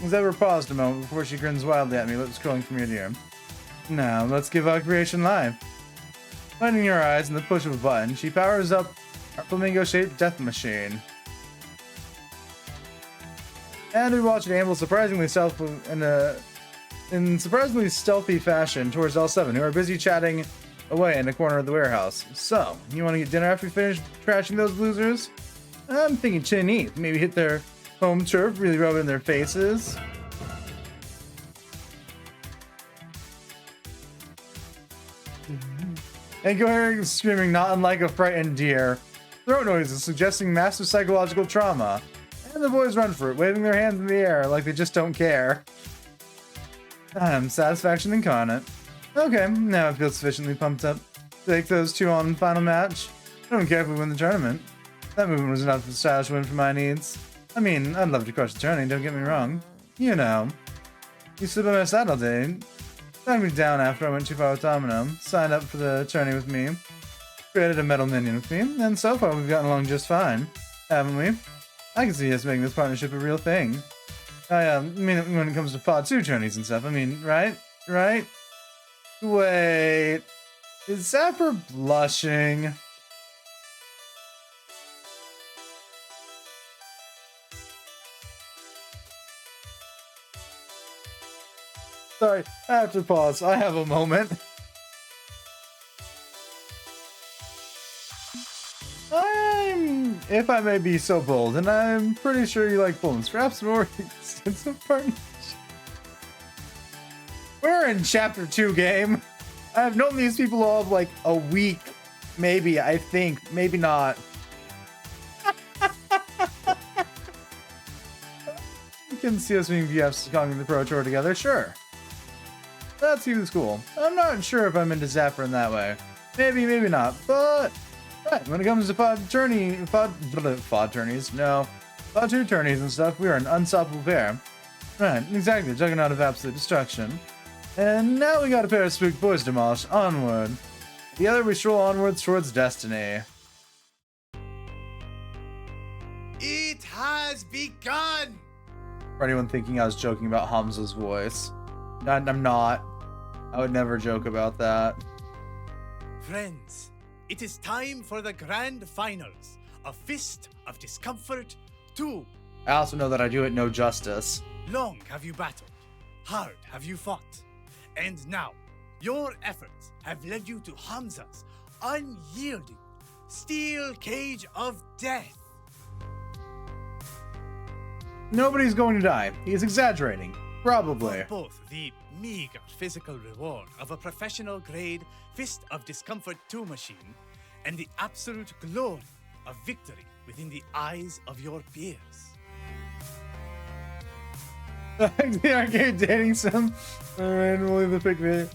Zapper paused a moment before she grins wildly at me, lips curling from ear to ear. Now, let's give our creation life. Finding her eyes in the push of a button, she powers up our flamingo-shaped death machine. And we watch it amble surprisingly in surprisingly stealthy fashion towards L7, who are busy chatting away in a corner of the warehouse. So, you want to get dinner after we finish trashing those losers? I'm thinking Chinese. Maybe hit their home turf, really rub it in their faces. And Goher screaming not unlike a frightened deer. Throat noises suggesting massive psychological trauma. And the boys run for it, waving their hands in the air like they just don't care. Satisfaction incarnate. Okay, now I feel sufficiently pumped up to take those two on final match. I don't care if we win the tournament. That movement was enough of a stylish win for my needs. I mean, I'd love to crush the tourney, don't get me wrong. You know. You stood by my side all day. Knocked me down after I went too far with Domino. Signed up for the tourney with me. Created a metal minion with me. And so far we've gotten along just fine. Haven't we? I can see us making this partnership a real thing. I mean, when it comes to Pod 2 tourneys and stuff, I mean, right? Right? Wait. Is Zapper blushing? Sorry, I have to pause. I have a moment. If I may be so bold, and I'm pretty sure you like Poland's, perhaps more extensive partnership. We're in chapter 2, game. I've known these people all of like a week, maybe, I think, maybe not. You can see us being VFs conquering the Pro Tour together, sure. That seems cool. I'm not sure if I'm into Zapper in that way. Maybe, maybe not, but right, when it comes to Pod 2 tourneys and stuff, we are an unstoppable pair. Right, exactly, juggernaut of absolute destruction. And now we got a pair of spook boys to demolish. Onward. Together we stroll onwards towards destiny. It has begun! For anyone thinking I was joking about Hamza's voice, I'm not. I would never joke about that. Friends, it is time for the grand finals of Fist of Discomfort 2. I also know that I do it no justice. Long have you battled, hard have you fought, and now your efforts have led you to Hamza's unyielding steel cage of death. Nobody's going to die. He's exaggerating. Probably. For both the meager physical reward of a professional grade Fist of Discomfort 2 machine and the absolute glory of victory within the eyes of your peers. The arcade dating sim. Alright, we'll leave the pick video.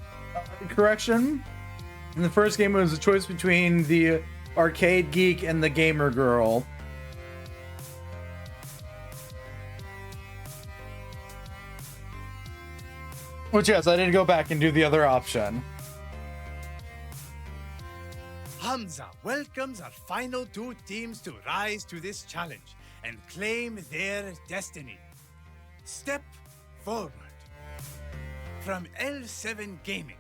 Correction. In the first game, it was a choice between the arcade geek and the gamer girl. Which, yes, I did go back and do the other option. Hamza welcomes our final 2 teams to rise to this challenge and claim their destiny. Step forward. From L7 Gaming,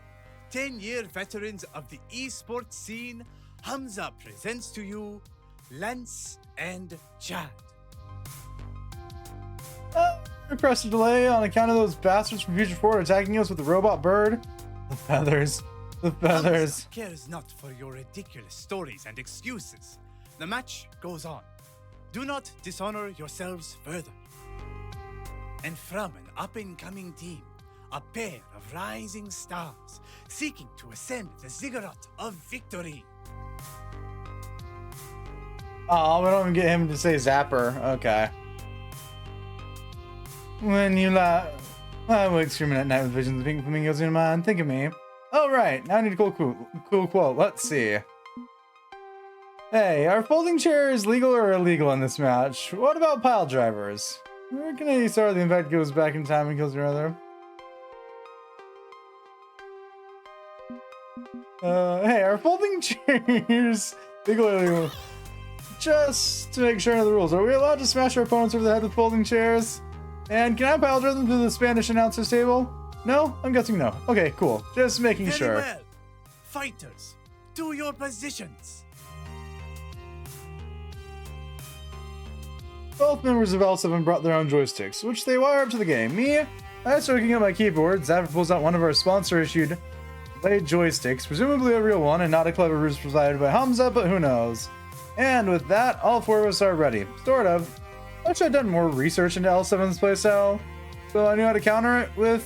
10-year veterans of the esports scene, Hamza presents to you Lance and Chad. Request a delay on account of those bastards from Future Forward attacking us with the robot bird. The feathers. The feathers. Hamza cares not for your ridiculous stories and excuses. The match goes on. Do not dishonor yourselves further. And from an up-and-coming team, a pair of rising stars seeking to ascend the ziggurat of victory. Oh, we don't even get him to say Zapper. Okay. When you lie, I wake screaming at night with visions of pink flamingos in your mind. Think of me. All right, now I need a cool quote. Let's see. Hey, are folding chairs legal or illegal in this match? What about pile drivers? Where can I start? The impact goes back in time and kills your other. Hey, are folding chairs legal or illegal? Just to make sure of the rules, are we allowed to smash our opponents over the head with folding chairs? And can I pile drive them to the Spanish announcer's table? No? I'm guessing no. Okay, cool. Just making Very sure. well. Fighters, to your positions. Both members of L7 brought their own joysticks, which they wire up to the game. Me, I start looking at my keyboard. Zapper pulls out one of our sponsor-issued blade joysticks, presumably a real one and not a clever ruse provided by Hamza, but who knows. And with that, all four of us are ready. Sort of. I wish I'd done more research into L7's playstyle, so I knew how to counter it with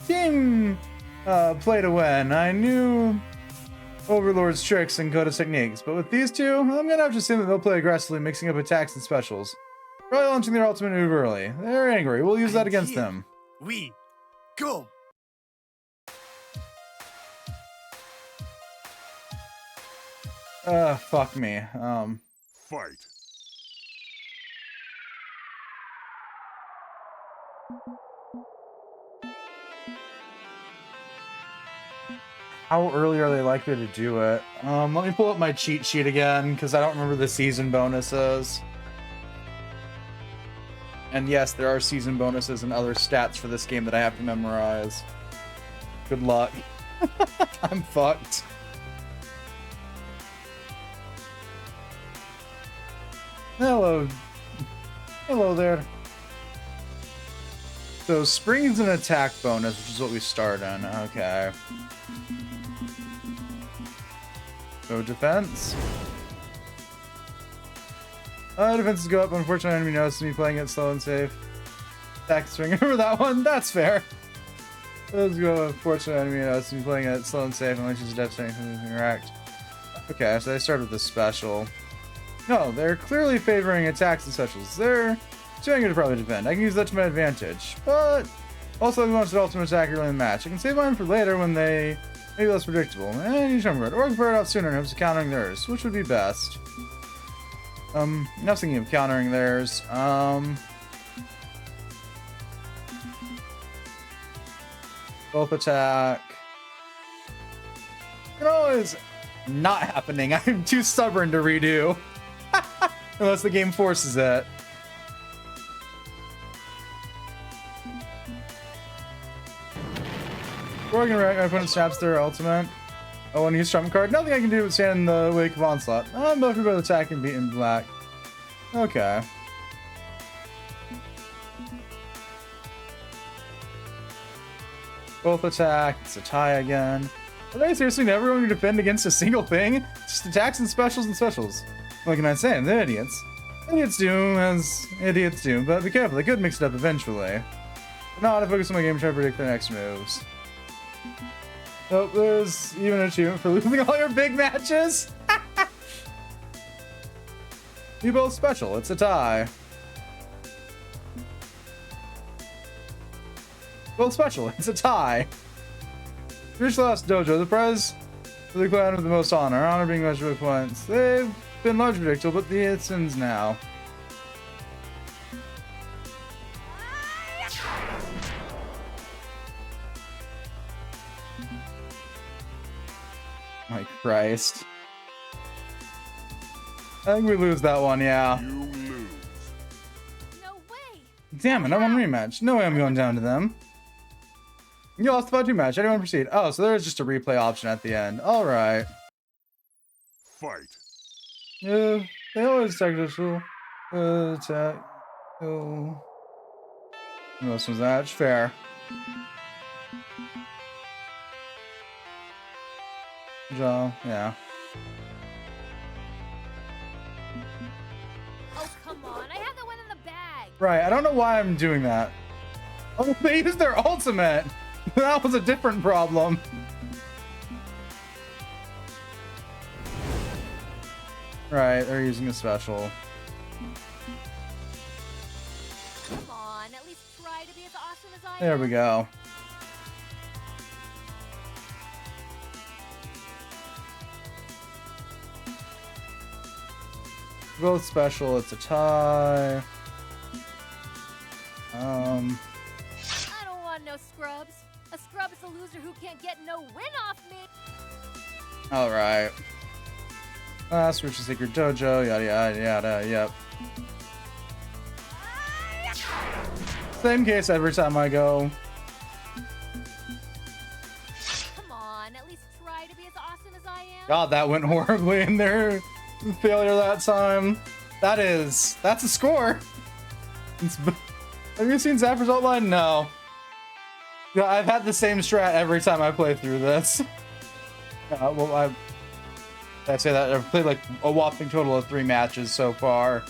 team play to win. I knew Overlord's tricks and Koda's techniques, but with these two, I'm gonna have to assume that they'll play aggressively, mixing up attacks and specials. Probably launching their ultimate move early. They're angry. We'll use that And against here them. We go. Fuck me. Fight. How early are they likely to do it? Let me pull up my cheat sheet again, because I don't remember the season bonuses. And yes, there are season bonuses and other stats for this game that I have to memorize. Good luck. I'm fucked. Hello. Hello there. So spring's an attack bonus, which is what we start on. Okay. So defense. Defenses go up. Unfortunately, enemy notices me playing it slow and safe. Attack swing. Remember that one? That's fair. Let's go. Unfortunately, enemy notices me playing it slow and safe unless she's devastating from interact. Okay, so they start with the special. No, they're clearly favoring attacks and specials. They're too angry to probably defend. I can use that to my advantage, but also they launched an ultimate attack early in the match. I can save mine for later when they may be less predictable. And you jump guard, or I can fire it out sooner in hopes of countering theirs, which would be best. Enough thinking of countering theirs. Both attack. It always not happening. I'm too stubborn to redo. Unless the game forces it. We're gonna react. My opponent snaps their ultimate. Oh, and use trump card. Nothing I can do but stand in the wake of onslaught. I'm both about attack and beat in black. Okay. Both attack. It's a tie again. Are they seriously never going to defend against a single thing? Just attacks and specials and specials. What can I say? They're idiots. Idiots do as idiots do, but be careful, they could mix it up eventually. But not, I focus on my game trying to predict their next moves. Oh, there's even an achievement for losing all your big matches. You both special, it's a tie. Both special, it's a tie. Reach the last dojo, the prize for the clan with the most honor. Honor being measured with points. They've been largely predictable, but the it ends now. My Christ. I think we lose that one, yeah. You lose. No way! Damn it, I want a rematch. No way I'm going down to them. You lost the fight 2 match. Anyone proceed? Oh, so there is just a replay option at the end. Alright. Fight. Yeah, they always attack this rule. Attack. Oh. Most was that? Fair. Yeah. Oh, come on. I have the one in the bag. Right, I don't know why I'm doing that. Oh, they used their ultimate. That was a different problem. Right, they're using a special. Come on. At least try to be as awesome as I There am. we go. Both special, it's a tie. I don't want no scrubs. A scrub is a loser who can't get no win off me. Alright. Switch to Secret Dojo, yada yada yada, yep. Same case every time I go. Come on. At least try to be as awesome as I am. God, that went horribly in their failure that time. That's a score. Have you seen Zappers Outline? No. Yeah, I've had the same strat every time I play through this. Well, I say that I've played like a whopping total of 3 matches so far.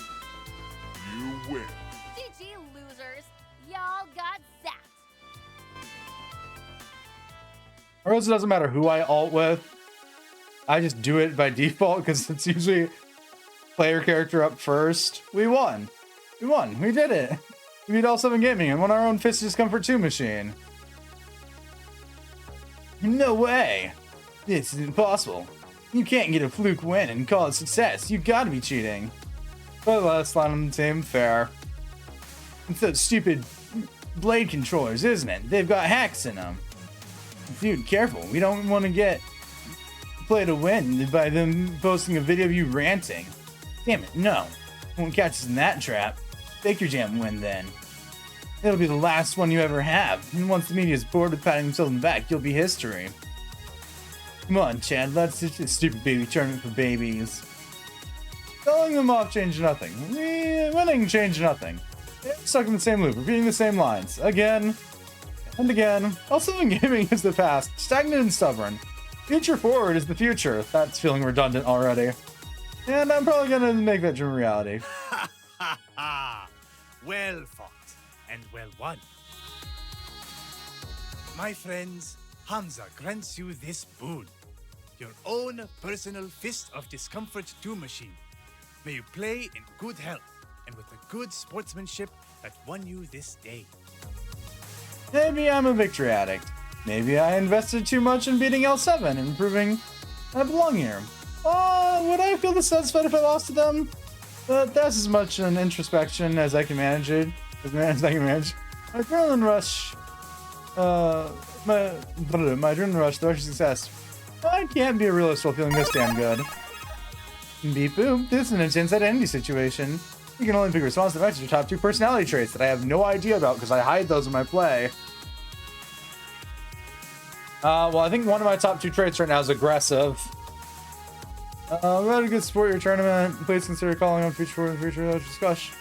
You win. GG, losers. Y'all got zapped. Or else it doesn't matter who I ult with. I just do it by default because it's usually player character up first. We won. We won. We did it. We beat L7 Gaming and won our own Fist of Discomfort 2 machine. No way. This is impossible. You can't get a fluke win and call it success. You gotta be cheating. But last line on the team, fair. It's those stupid blade controllers, isn't it? They've got hacks in them. Dude, careful. We don't want to get play to win by them posting a video of you ranting. Damn it, no. Won't catch us in that trap. Fake your damn win then. It'll be the last one you ever have. And once the media's bored with patting themselves on the back, you'll be history. Come on, Chad, let's just a stupid baby tournament for babies. Telling them off changed nothing. Winning changed nothing. They're stuck in the same loop, repeating the same lines. Again and again. Also, gaming is the past, stagnant and stubborn. Future forward is the future. That's feeling redundant already. And I'm probably gonna make that dream a reality. Ha ha ha! Well fought and well won. My friends, Hamza grants you this boon. Your own personal Fist of Discomfort 2 machine. May you play in good health and with the good sportsmanship that won you this day. Maybe I'm a victory addict. Maybe I invested too much in beating L7 and proving I belong here. Would I feel dissatisfied if I lost to them? But that's as much an introspection as I can manage it. As I can manage. My adrenaline rush. My adrenaline rush, the rush of success. I can't be a realist while feeling this damn good. Beep boop. This is an intense identity situation. You can only pick response to match your top 2 personality traits that I have no idea about because I hide those in my play. Well, I think one of my top 2 traits right now is aggressive. Let a good sport your tournament. Please consider calling on future and future discussion.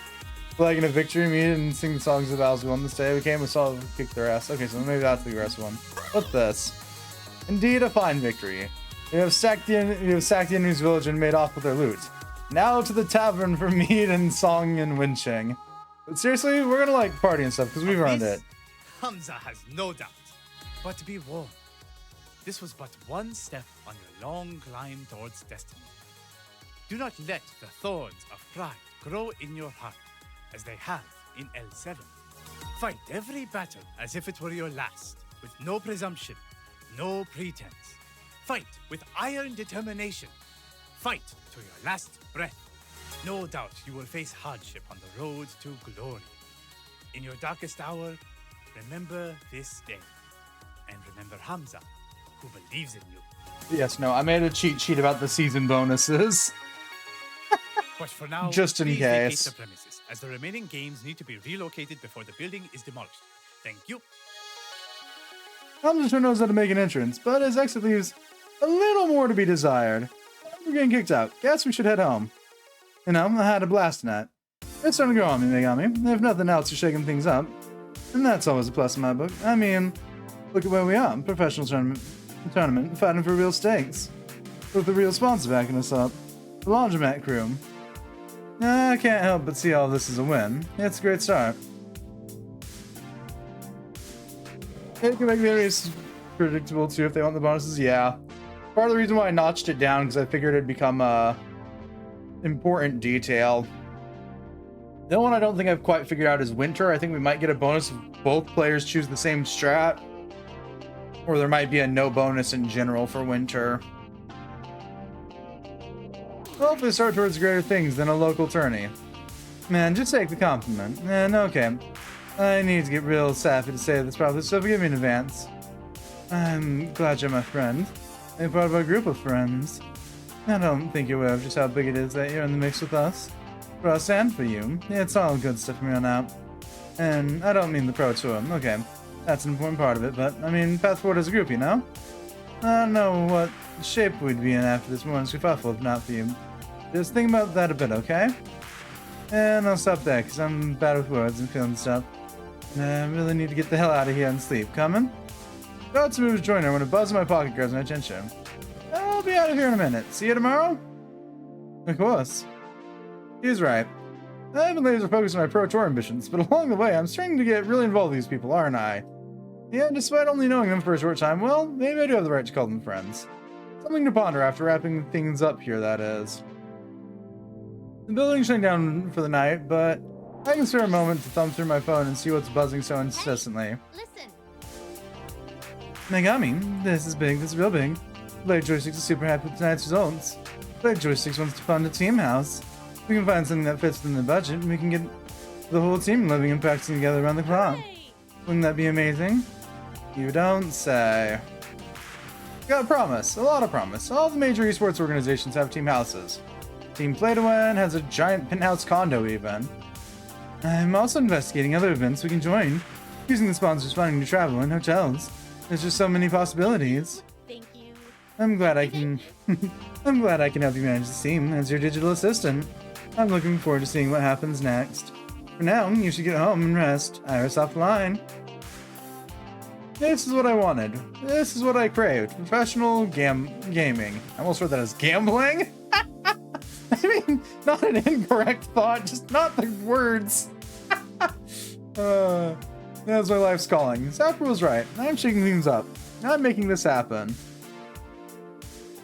Like in a victory meet and sing the songs of the battles we won this day. We came, we saw kick their ass. Okay, so maybe that's the aggressive one. What's this? Indeed, a fine victory. We have sacked the enemy's village and made off with their loot. Now to the tavern for mead and song and winching. But seriously, we're gonna like party and stuff because we've earned it. Hamza has no doubt. But be warned, this was but one step on your long climb towards destiny. Do not let the thorns of pride grow in your heart as they have in L7. Fight every battle as if it were your last, with no presumption, no pretense. Fight with iron determination. Fight to your last breath. No doubt you will face hardship on the road to glory. In your darkest hour, remember this day. And remember Hamza, who believes in you. Yes, no, I made a cheat sheet about the season bonuses. But for now, Just in please vacate case. the premises, as the remaining games need to be relocated before the building is demolished. Thank you. Hamza sure knows how to make an entrance, but his exit leaves a little more to be desired. We're getting kicked out. Guess we should head home. You know, I had a blast tonight. It's starting to go on me, Megami. If nothing else, you're shaking things up. And that's always a plus in my book. I mean, look at where we are. Professional tournament fighting for real stakes. with the real sponsor backing us up, the Laundromat crew. I can't help but see all this as a win. It's a great start. It can make the race predictable too if they want the bonuses. Yeah. Part of the reason why I notched it down because I figured it'd become a important detail. The one I don't think I've quite figured out is winter. I think we might get a bonus if both players choose the same strat. Or there might be a no bonus in general for winter. Hopefully start towards greater things than a local tourney. Man, just take the compliment. Man, okay. I need to get real sappy to say this probably, so forgive me in advance. I'm glad you're my friend. And part of our group of friends. I don't think you're aware of just how big it is that you're in the mix with us. For us and for you. It's all good stuff from here on out. And I don't mean the pro tour. Okay, that's an important part of it, but I mean path forward as a group, you know? I don't know what shape we'd be in after this morning's kerfuffle if not for you. Just think about that a bit, okay? And I'll stop there, because I'm bad with words and feeling stuff. And I really need to get the hell out of here and sleep. Coming? About to move to join her when a buzz in my pocket grabs my attention. I'll be out of here in a minute. See you tomorrow? Of course. He's right. I've been laser focused on my Pro Tour ambitions, but along the way, I'm starting to get really involved with these people, aren't I? Yeah, despite only knowing them for a short time, well, maybe I do have the right to call them friends. Something to ponder after wrapping things up here, that is. The building's shutting down for the night, but I can spare a moment to thumb through my phone and see what's buzzing so insistently. Hey, listen. Megami, this is big, this is real big. Blade Joysticks is super happy with tonight's results. Blade Joysticks wants to fund a team house. If we can find something that fits within the budget, and we can get the whole team living and practicing together around the clock. Hey. Wouldn't that be amazing? You don't say. Got a promise, a lot of promise. All the major esports organizations have team houses. Team Play to Win has a giant penthouse condo even. I'm also investigating other events we can join, using the sponsors' funding to travel and hotels. There's just so many possibilities. Thank you. I'm glad I can I'm glad I can help you manage the team as your digital assistant. I'm looking forward to seeing what happens next. For now, you should get home and rest. Iris offline. This is what I wanted. This is what I craved. Professional gaming. I almost read that as gambling. I mean, not an incorrect thought, just not the words. That's my life's calling. Sakura was right. I'm shaking things up. I'm making this happen.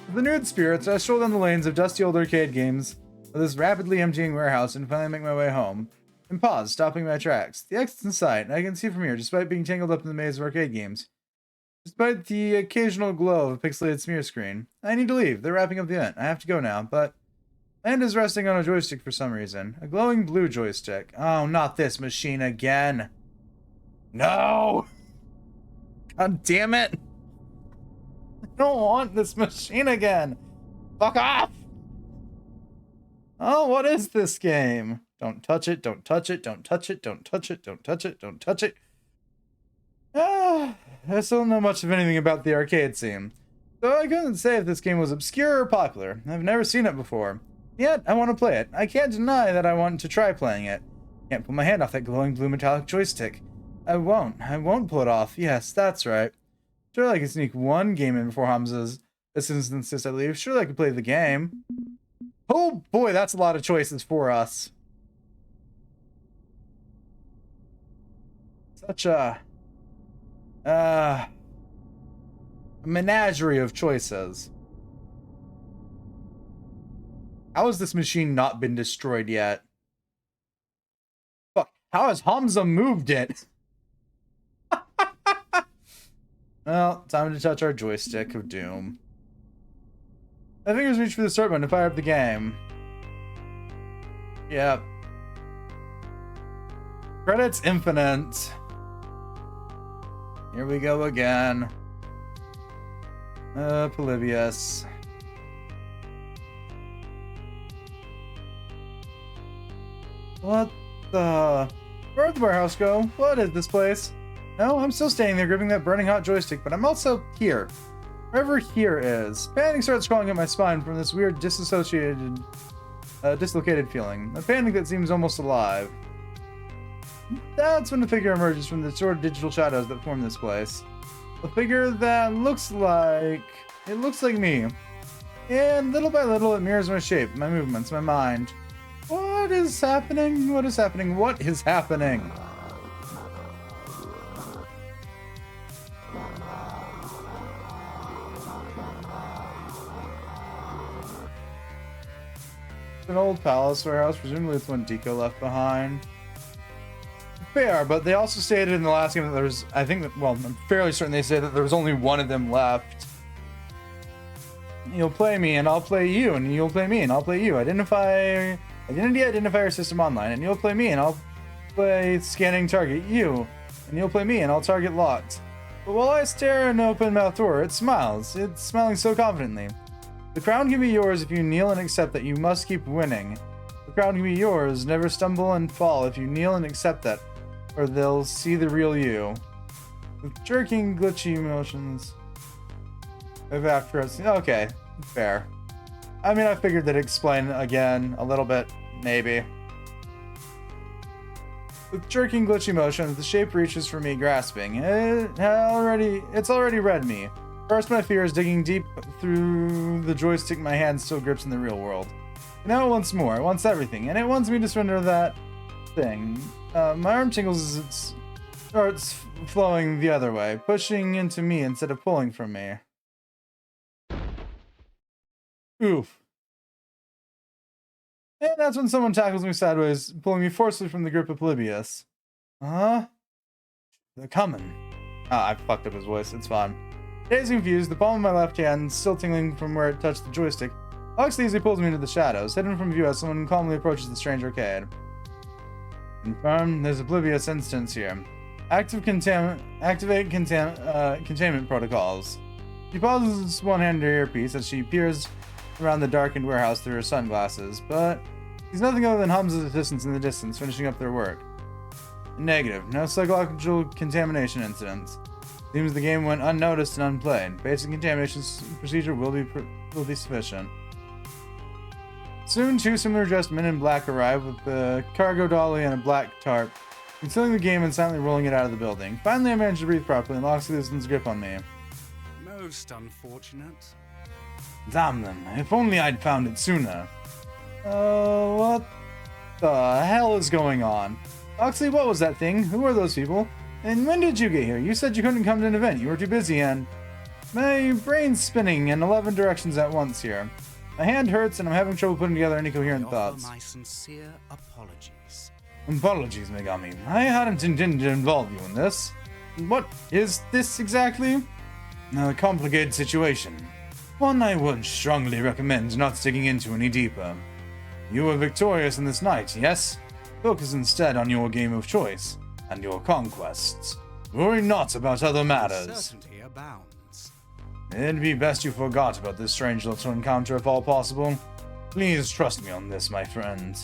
With the renewed spirits, I stroll down the lanes of dusty old arcade games of this rapidly emptying warehouse and finally make my way home. And pause, stopping my tracks. The exit's in sight, and I can see from here, despite being tangled up in the maze of arcade games. Despite the occasional glow of a pixelated smear screen. I need to leave. They're wrapping up the event. I have to go now, but... Land is resting on a joystick for some reason. A glowing blue joystick. Oh, not this machine again. No! God damn it! I don't want this machine again! Fuck off! Oh, what is this game? Don't touch it, don't touch it, don't touch it, don't touch it, don't touch it, don't touch it. I still don't know much of anything about the arcade scene. So I couldn't say if this game was obscure or popular. I've never seen it before. Yet, I want to play it. I can't deny that I want to try playing it. Can't pull my hand off that glowing blue metallic joystick. I won't pull it off. Yes, that's right. Surely I can sneak one game in before Hamza's insists I leave. Surely I can play the game. Oh boy, that's a lot of choices for us. Such a menagerie of choices. How has this machine not been destroyed yet? Fuck, how has Hamza moved it? Well, time to touch our joystick of doom. My fingers reach for the start button to fire up the game. Yep. Credits infinite. Here we go again. Polybius. What the... Where'd the warehouse go? What is this place? No, I'm still standing there gripping that burning hot joystick, but I'm also here. Wherever here is. Panic starts crawling up my spine from this weird dislocated feeling. A panic that seems almost alive. That's when the figure emerges from the sort of digital shadows that form this place. A figure that looks like... It looks like me. And little by little, it mirrors my shape, my movements, my mind. What is happening? What is happening? What is happening? An old palace warehouse, presumably it's one Deco left behind. Fair, but they also stated in the last game that there was, I think that, well, I'm fairly certain they said that there was only one of them left. You'll play me and I'll play you, and you'll play me and I'll play you. Identity identifier system online, and you'll play me and I'll play scanning target you, and you'll play me and I'll target locked. But while I stare an open mouth door, it smiles. It's smiling so confidently. The crown can be yours if you kneel and accept that you must keep winning. The crown can be yours. Never stumble and fall if you kneel and accept that, or they'll see the real you. With jerking, glitchy motions. Okay, fair. I mean, I figured they'd explain again a little bit, maybe. With jerking, glitchy motions, the shape reaches for me, grasping. It's already read me. First, my fear is digging deep through the joystick my hand still grips in the real world. Now it wants more. It wants everything, and it wants me to surrender that thing. My arm tingles as it starts flowing the other way, pushing into me instead of pulling from me. Oof. And that's when someone tackles me sideways, pulling me forcefully from the grip of Polybius. Huh? They're coming. I fucked up his voice. It's fine. Dazed and confused, the palm of my left hand still tingling from where it touched the joystick, Ox easily pulls me into the shadows, hidden from view as someone calmly approaches the strange arcade. Confirmed, there's oblivious instance here. Activate containment protocols. She pauses one hand to her earpiece as she peers around the darkened warehouse through her sunglasses, but sees nothing other than hums of assistants in the distance finishing up their work. Negative. No psychological contamination incidents. Seems the game went unnoticed and unplayed. Basic contamination procedure will be sufficient. Soon, two similar dressed men in black arrive with a cargo dolly and a black tarp, concealing the game and silently rolling it out of the building. Finally, I manage to breathe properly and locks the assistant's grip on me. Most unfortunate. Damn them. If only I'd found it sooner. What the hell is going on? Oxley, what was that thing? Who are those people? And when did you get here? You said you couldn't come to an event. You were too busy and... My brain's spinning in 11 directions at once here. My hand hurts and I'm having trouble putting together any coherent thoughts. My sincere apologies. Apologies, Megami. I hadn't intended to involve you in this. What is this exactly? A complicated situation. One I would strongly recommend not digging into any deeper. You were victorious in this night, yes? Focus instead on your game of choice and your conquests. Worry not about other matters. Certainty abounds. It'd be best you forgot about this strange little encounter if all possible. Please trust me on this, my friend.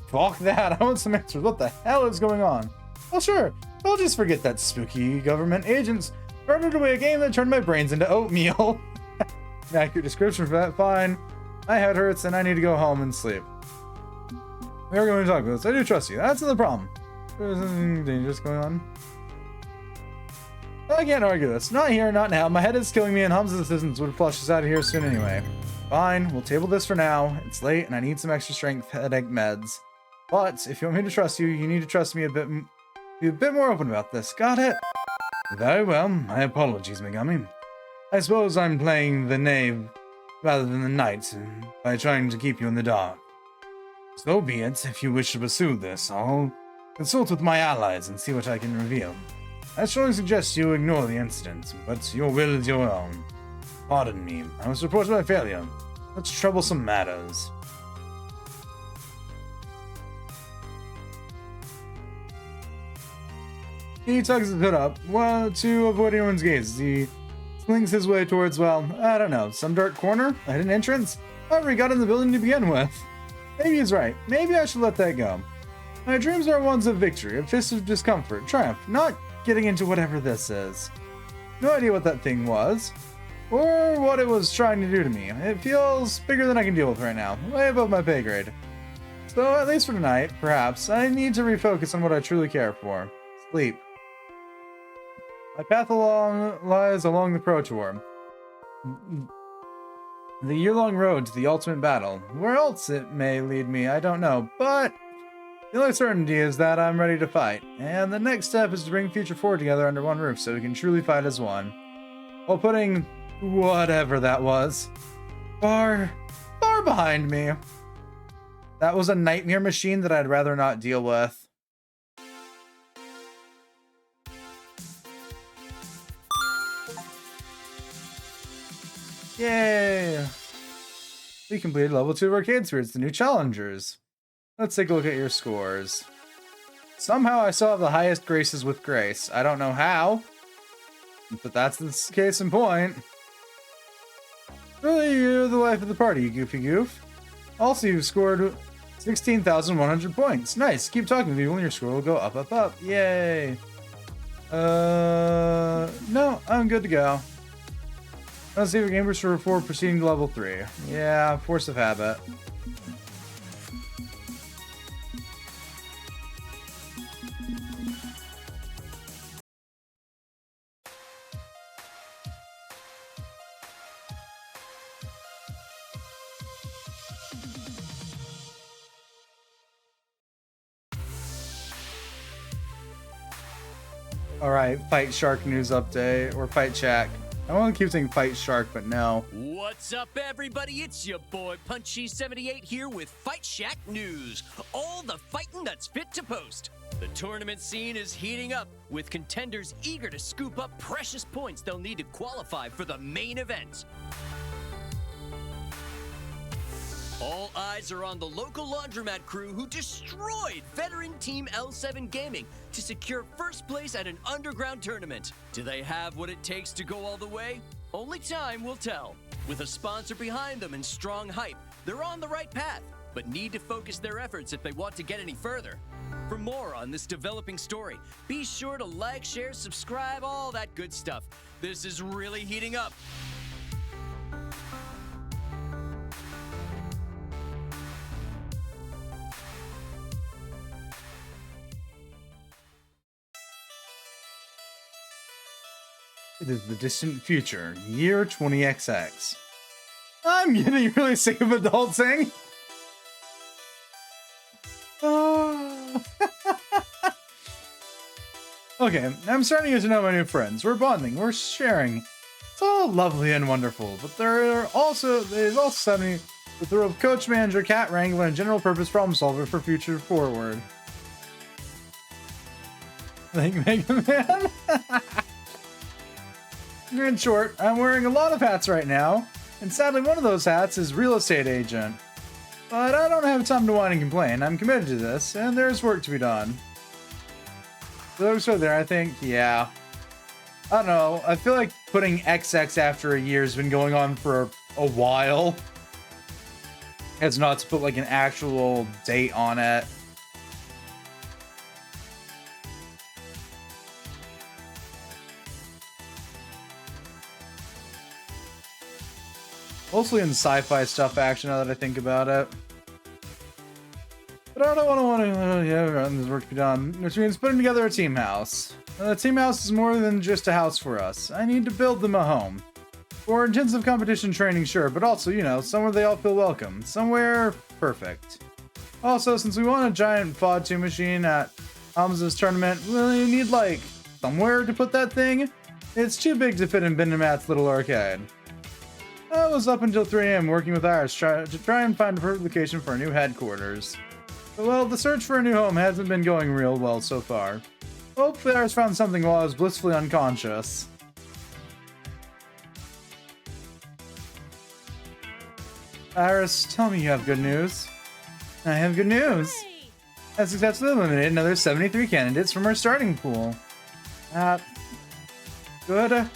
Fuck that, I want some answers. What the hell is going on? Well, sure, I'll just forget that spooky government agents murdered away a game that turned my brains into oatmeal. An accurate description for that, fine. My head hurts and I need to go home and sleep. We are going to talk about this. I do trust you. That's the problem. There's something dangerous going on. I can't argue this. Not here, not now. My head is killing me and Hum's assistants would flush us out of here soon anyway. Fine, we'll table this for now. It's late and I need some extra strength headache meds. But if you want me to trust you, you need to trust me be a bit more open about this. Got it? Very well. My apologies, Megami. I suppose I'm playing the knave rather than the knight by trying to keep you in the dark. So be it. If you wish to pursue this, I'll consult with my allies and see what I can reveal. I strongly suggest you ignore the incident, but your will is your own. Pardon me, I must report my failure. Such troublesome matters. He tugs his hood up, to avoid anyone's gaze. He slings his way towards, well, I don't know, some dark corner? A hidden entrance? However, he got in the building to begin with. Maybe he's right. Maybe I should let that go. My dreams are ones of victory, a fist of discomfort, triumph, not getting into whatever this is. No idea what that thing was, or what it was trying to do to me. It feels bigger than I can deal with right now, way above my pay grade. So, at least for tonight, perhaps, I need to refocus on what I truly care for. Sleep. My path lies along the Protor. The year-long road to the ultimate battle. Where else it may lead me, I don't know, but the only certainty is that I'm ready to fight, and the next step is to bring Future 4 together under one roof so we can truly fight as one. While putting whatever that was far behind me. That was a nightmare machine that I'd rather not deal with. Yay! We completed level 2 of Arcade Spirits, the new challengers. Let's take a look at your scores. Somehow I still have the highest graces with Grace. I don't know how, but that's the case in point. Really, you're the life of the party, you goofy goof. Also, you've scored 16,100 points. Nice, keep talking to people and your score will go up, up, up. Yay! No, I'm good to go. Let's save your gamers before proceeding to level 3. Yeah, force of habit. Alright, Fight Shark news update, or Fight Shack. I want to keep saying Fight Shark, but no. What's up, everybody? It's your boy Punchy78 here with Fight Shack News. All the fighting that's fit to post. The tournament scene is heating up, with contenders eager to scoop up precious points they'll need to qualify for the main event. All eyes are on the local laundromat crew who destroyed veteran Team L7 Gaming to secure first place at an underground tournament. Do they have what it takes to go all the way? Only time will tell. With a sponsor behind them and strong hype, they're on the right path, but need to focus their efforts if they want to get any further. For more on this developing story, be sure to like, share, subscribe, all that good stuff. This is really heating up. It is the distant future, year 20XX. I'm getting really sick of adulting. Oh. Okay, I'm starting to get to know my new friends. We're bonding, we're sharing. It's all lovely and wonderful, but there's also suddenly the thrill of coach, manager, cat wrangler, and general purpose problem solver for Future Forward. Like Mega Man? In short, I'm wearing a lot of hats right now, and sadly one of those hats is real estate agent. But I don't have time to whine and complain. I'm committed to this, and there's work to be done. Those are there, I think, yeah. I don't know, I feel like putting XX after a year has been going on for a while. It's not to put like an actual date on it. Mostly in sci-fi stuff, action, now that I think about it. But I don't want to, yeah, there's work to be done. Which means putting together a team house. The team house is more than just a house for us. I need to build them a home. For intensive competition training, sure, but also, you know, somewhere they all feel welcome. Somewhere perfect. Also, since we want a giant FOD 2 machine at Hamza's tournament, we really need, like, somewhere to put that thing. It's too big to fit in Ben and Matt's little arcade. I was up until 3 AM working with Iris to try and find a perfect location for our new headquarters. But, well, the search for a new home hasn't been going real well so far. Hopefully Iris found something while I was blissfully unconscious. Iris, tell me you have good news. I have good news. I successfully eliminated another 73 candidates from our starting pool. Good.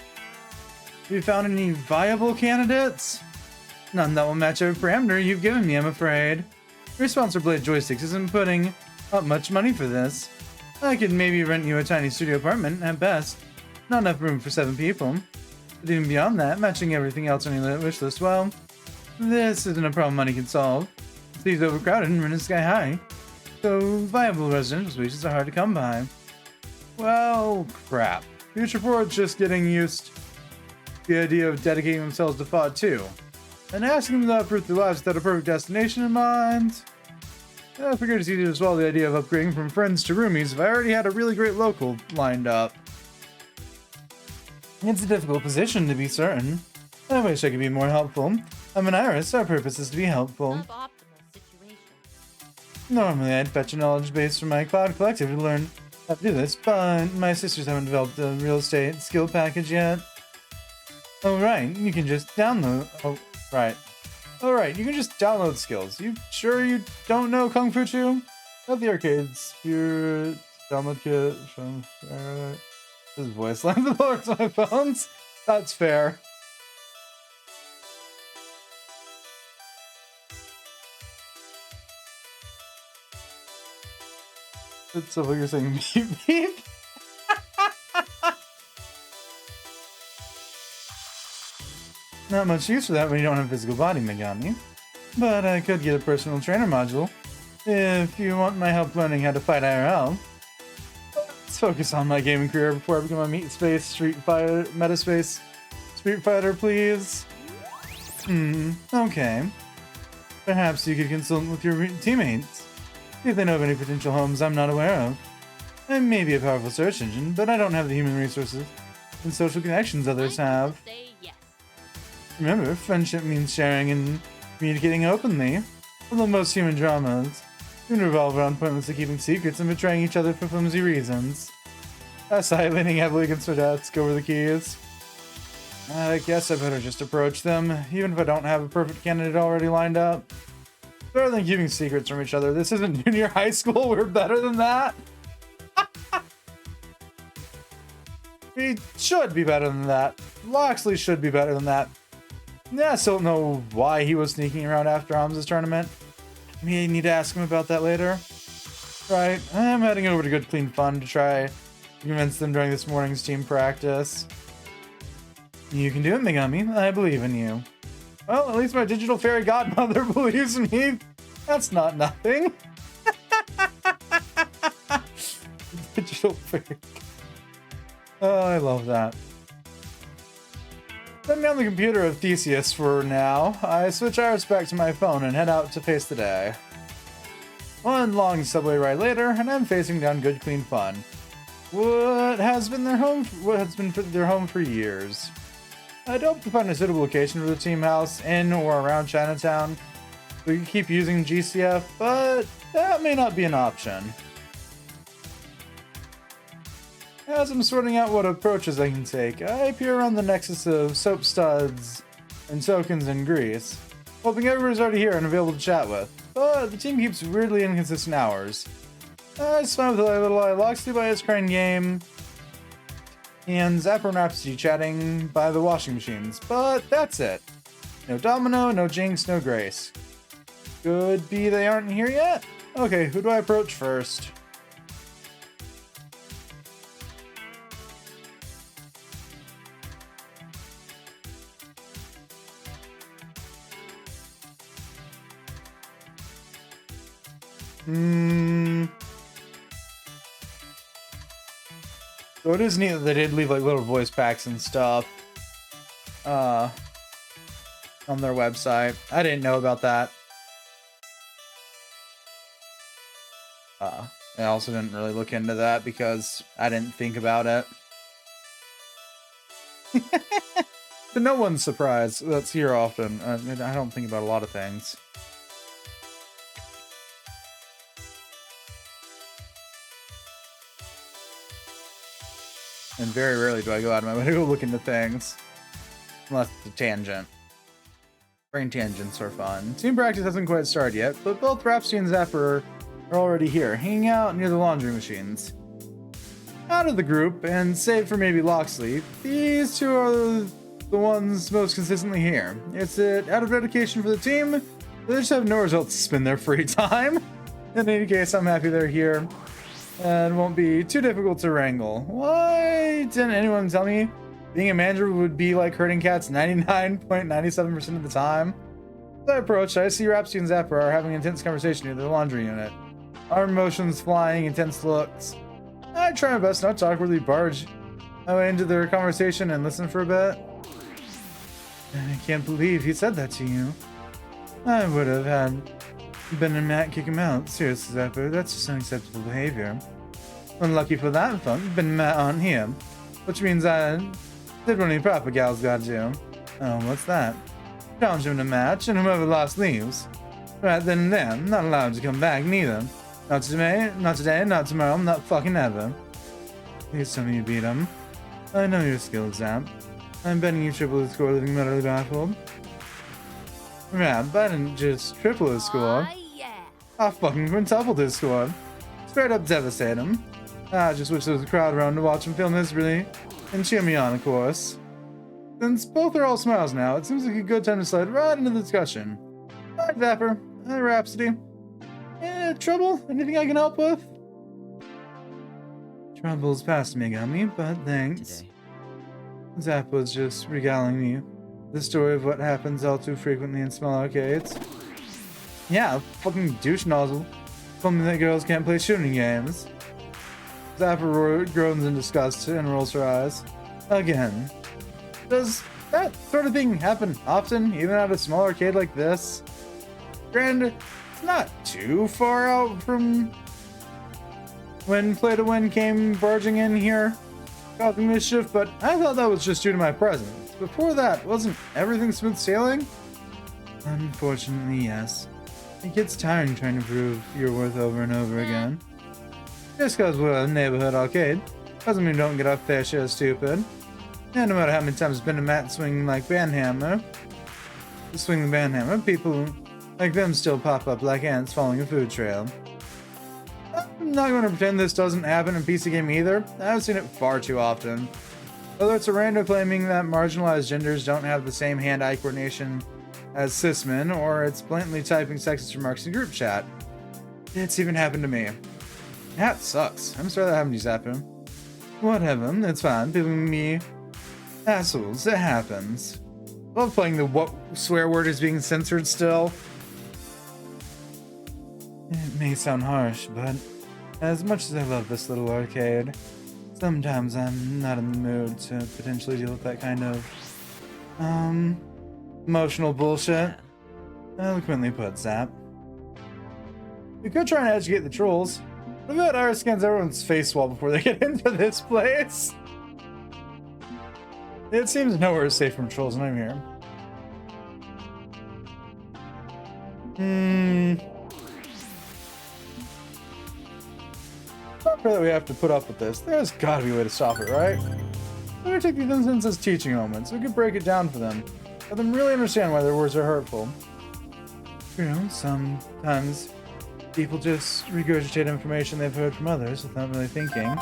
Have you found any viable candidates? None that will match every parameter you've given me, I'm afraid. Your sponsor Blade Joysticks isn't putting up much money for this. I could maybe rent you a tiny studio apartment, at best. Not enough room for 7 people. But even beyond that, matching everything else on your wish list, well, this isn't a problem money can solve. The city's overcrowded and rent is sky high. So viable residential spaces are hard to come by. Well, crap. Future Forward's just getting used to the idea of dedicating themselves to FOD 2. and asking them to uproot their lives without a perfect destination in mind. I figured it's easier to swallow the idea of upgrading from friends to roomies if I already had a really great local lined up. It's a difficult position, to be certain. I wish I could be more helpful. I'm an Iris, our purpose is to be helpful. Suboptimal situation. Normally, I'd fetch a knowledge base from my cloud collective to learn how to do this, but my sisters haven't developed a real estate skill package yet. Oh, right, you can just download... Oh, right. Alright, you can just download skills. You sure you don't know Kung Fu Chu? At the arcades. Your download kit from... This is voice line that lowers my phones. That's fair. So what you're saying, beep beep? Not much use for that when you don't have a physical body, Megami. But I could get a personal trainer module if you want my help learning how to fight IRL. Let's focus on my gaming career before I become a Street Fighter, Street Fighter, please. Okay. Perhaps you could consult with your teammates. See if they know of any potential homes I'm not aware of. I may be a powerful search engine, but I don't have the human resources and social connections others have. Say yes. Remember, friendship means sharing and communicating openly. Although most human dramas soon revolve around pointlessly keeping secrets and betraying each other for flimsy reasons. I sigh, leaning heavily against my desk over the keys. I guess I better just approach them, even if I don't have a perfect candidate already lined up. Better than keeping secrets from each other. This isn't junior high school. We're better than that. We should be better than that. Loxley should be better than that. Yeah, I still don't know why he was sneaking around after Hamza's tournament. May need to ask him about that later. Right, I'm heading over to Good Clean Fun to try to convince them during this morning's team practice. You can do it, Megami. I believe in you. Well, at least my digital fairy godmother believes in me. That's not nothing. Digital fairy. Oh, I love that. Putting down the computer of Theseus for now, I switch Iris back to my phone and head out to face the day. One long subway ride later, and I'm facing down Good Clean Fun. What has been their home for years. I'd hope to find a suitable location for the team house in or around Chinatown. We could keep using GCF, but that may not be an option. As I'm sorting out what approaches I can take, I peer around the nexus of soap studs and tokens in Greece, hoping everyone's already here and available to chat with, but the team keeps weirdly inconsistent hours. I spent with a little eye Loxley by his crane game, and Zapper and Rhapsody chatting by the washing machines, but that's it. No Domino, no Jinx, no Grace. Could be they aren't here yet? Okay, who do I approach first? So it is neat that they did leave like little voice packs and stuff on their website. I didn't know about that. I also didn't really look into that because I didn't think about it. To no one's surprise, that's here often. I don't think about a lot of things. And very rarely do I go out of my way to go look into things. Unless it's a tangent. Brain tangents are fun. Team practice hasn't quite started yet, but both Rhapsody and Zapper are already here, hanging out near the laundry machines. Out of the group, and save for maybe Loxley, these two are the ones most consistently here. It's out of dedication for the team, they just have no results to spend their free time. In any case, I'm happy they're here. And won't be too difficult to wrangle. Why didn't anyone tell me being a manager would be like herding cats 99.97% of the time? As I approach, I see Rhapsody and Zapper are having an intense conversation near the laundry unit. Arm motions flying, intense looks. I try my best not to awkwardly barge my way into their conversation and listen for a bit. I can't believe he said that to you. I would have had Ben and Matt kick him out. Seriously, Zapper, that's just unacceptable behavior. Unlucky for that fun, Ben and Matt aren't here. Which means I did what any proper gal's gotta do. Oh, what's that? Challenge him to match, and whoever lost leaves. Right then and there, not allowed to come back, neither. Not today, not tomorrow, not fucking ever. Please tell me you beat him. I know your skills, Zap. I'm betting you triple his score, leaving him utterly baffled. Yeah, but I didn't just triple his score. Yeah. I fucking quintupled his score. Straight up devastate him. I just wish there was a crowd around to watch him feel miserably and cheer me on, of course. Since both are all smiles now, it seems like a good time to slide right into the discussion. Hi, Vapor. Hi, Rhapsody. Trouble? Anything I can help with? Trouble's past me, Megami, but thanks. Today. Zap was just regaling me the story of what happens all too frequently in small arcades. Yeah, fucking douche nozzle told me that girls can't play shooting games. Zapper groans in disgust and rolls her eyes. Again. Does that sort of thing happen often, even at a small arcade like this? Granted, it's not too far out from when Play to Win came barging in here, causing mischief, but I thought that was just due to my presence. Before that, wasn't everything smooth sailing? Unfortunately, yes. It gets tiring trying to prove your worth over and over again. Just because we're a neighborhood arcade doesn't mean you don't get our fair share of stupid. And no matter how many times Ben and Matt swing like bandhammer, people like them still pop up like ants following a food trail. I'm not going to pretend this doesn't happen in PC gaming either. I've seen it far too often. Whether it's a rando claiming that marginalized genders don't have the same hand-eye coordination as cis men, or it's blatantly typing sexist remarks in group chat. It's even happened to me. That sucks. I'm sorry that happened to you, Zapper. Whatever, it's fine. People can be assholes. It happens. Love playing the what swear word is being censored still. It may sound harsh, but as much as I love this little arcade, sometimes I'm not in the mood to potentially deal with that kind of, emotional bullshit. Eloquently put, Zap. We could try and educate the trolls. Look at Iris scans everyone's face wall before they get into this place. It seems nowhere is safe from trolls when I'm here. Not sure that we have to put up with this. There's gotta be a way to stop it, right? Let me take these incidents as teaching moments. We could break it down for them. Let them really understand why their words are hurtful. You know, sometimes people just regurgitate information they've heard from others without really thinking.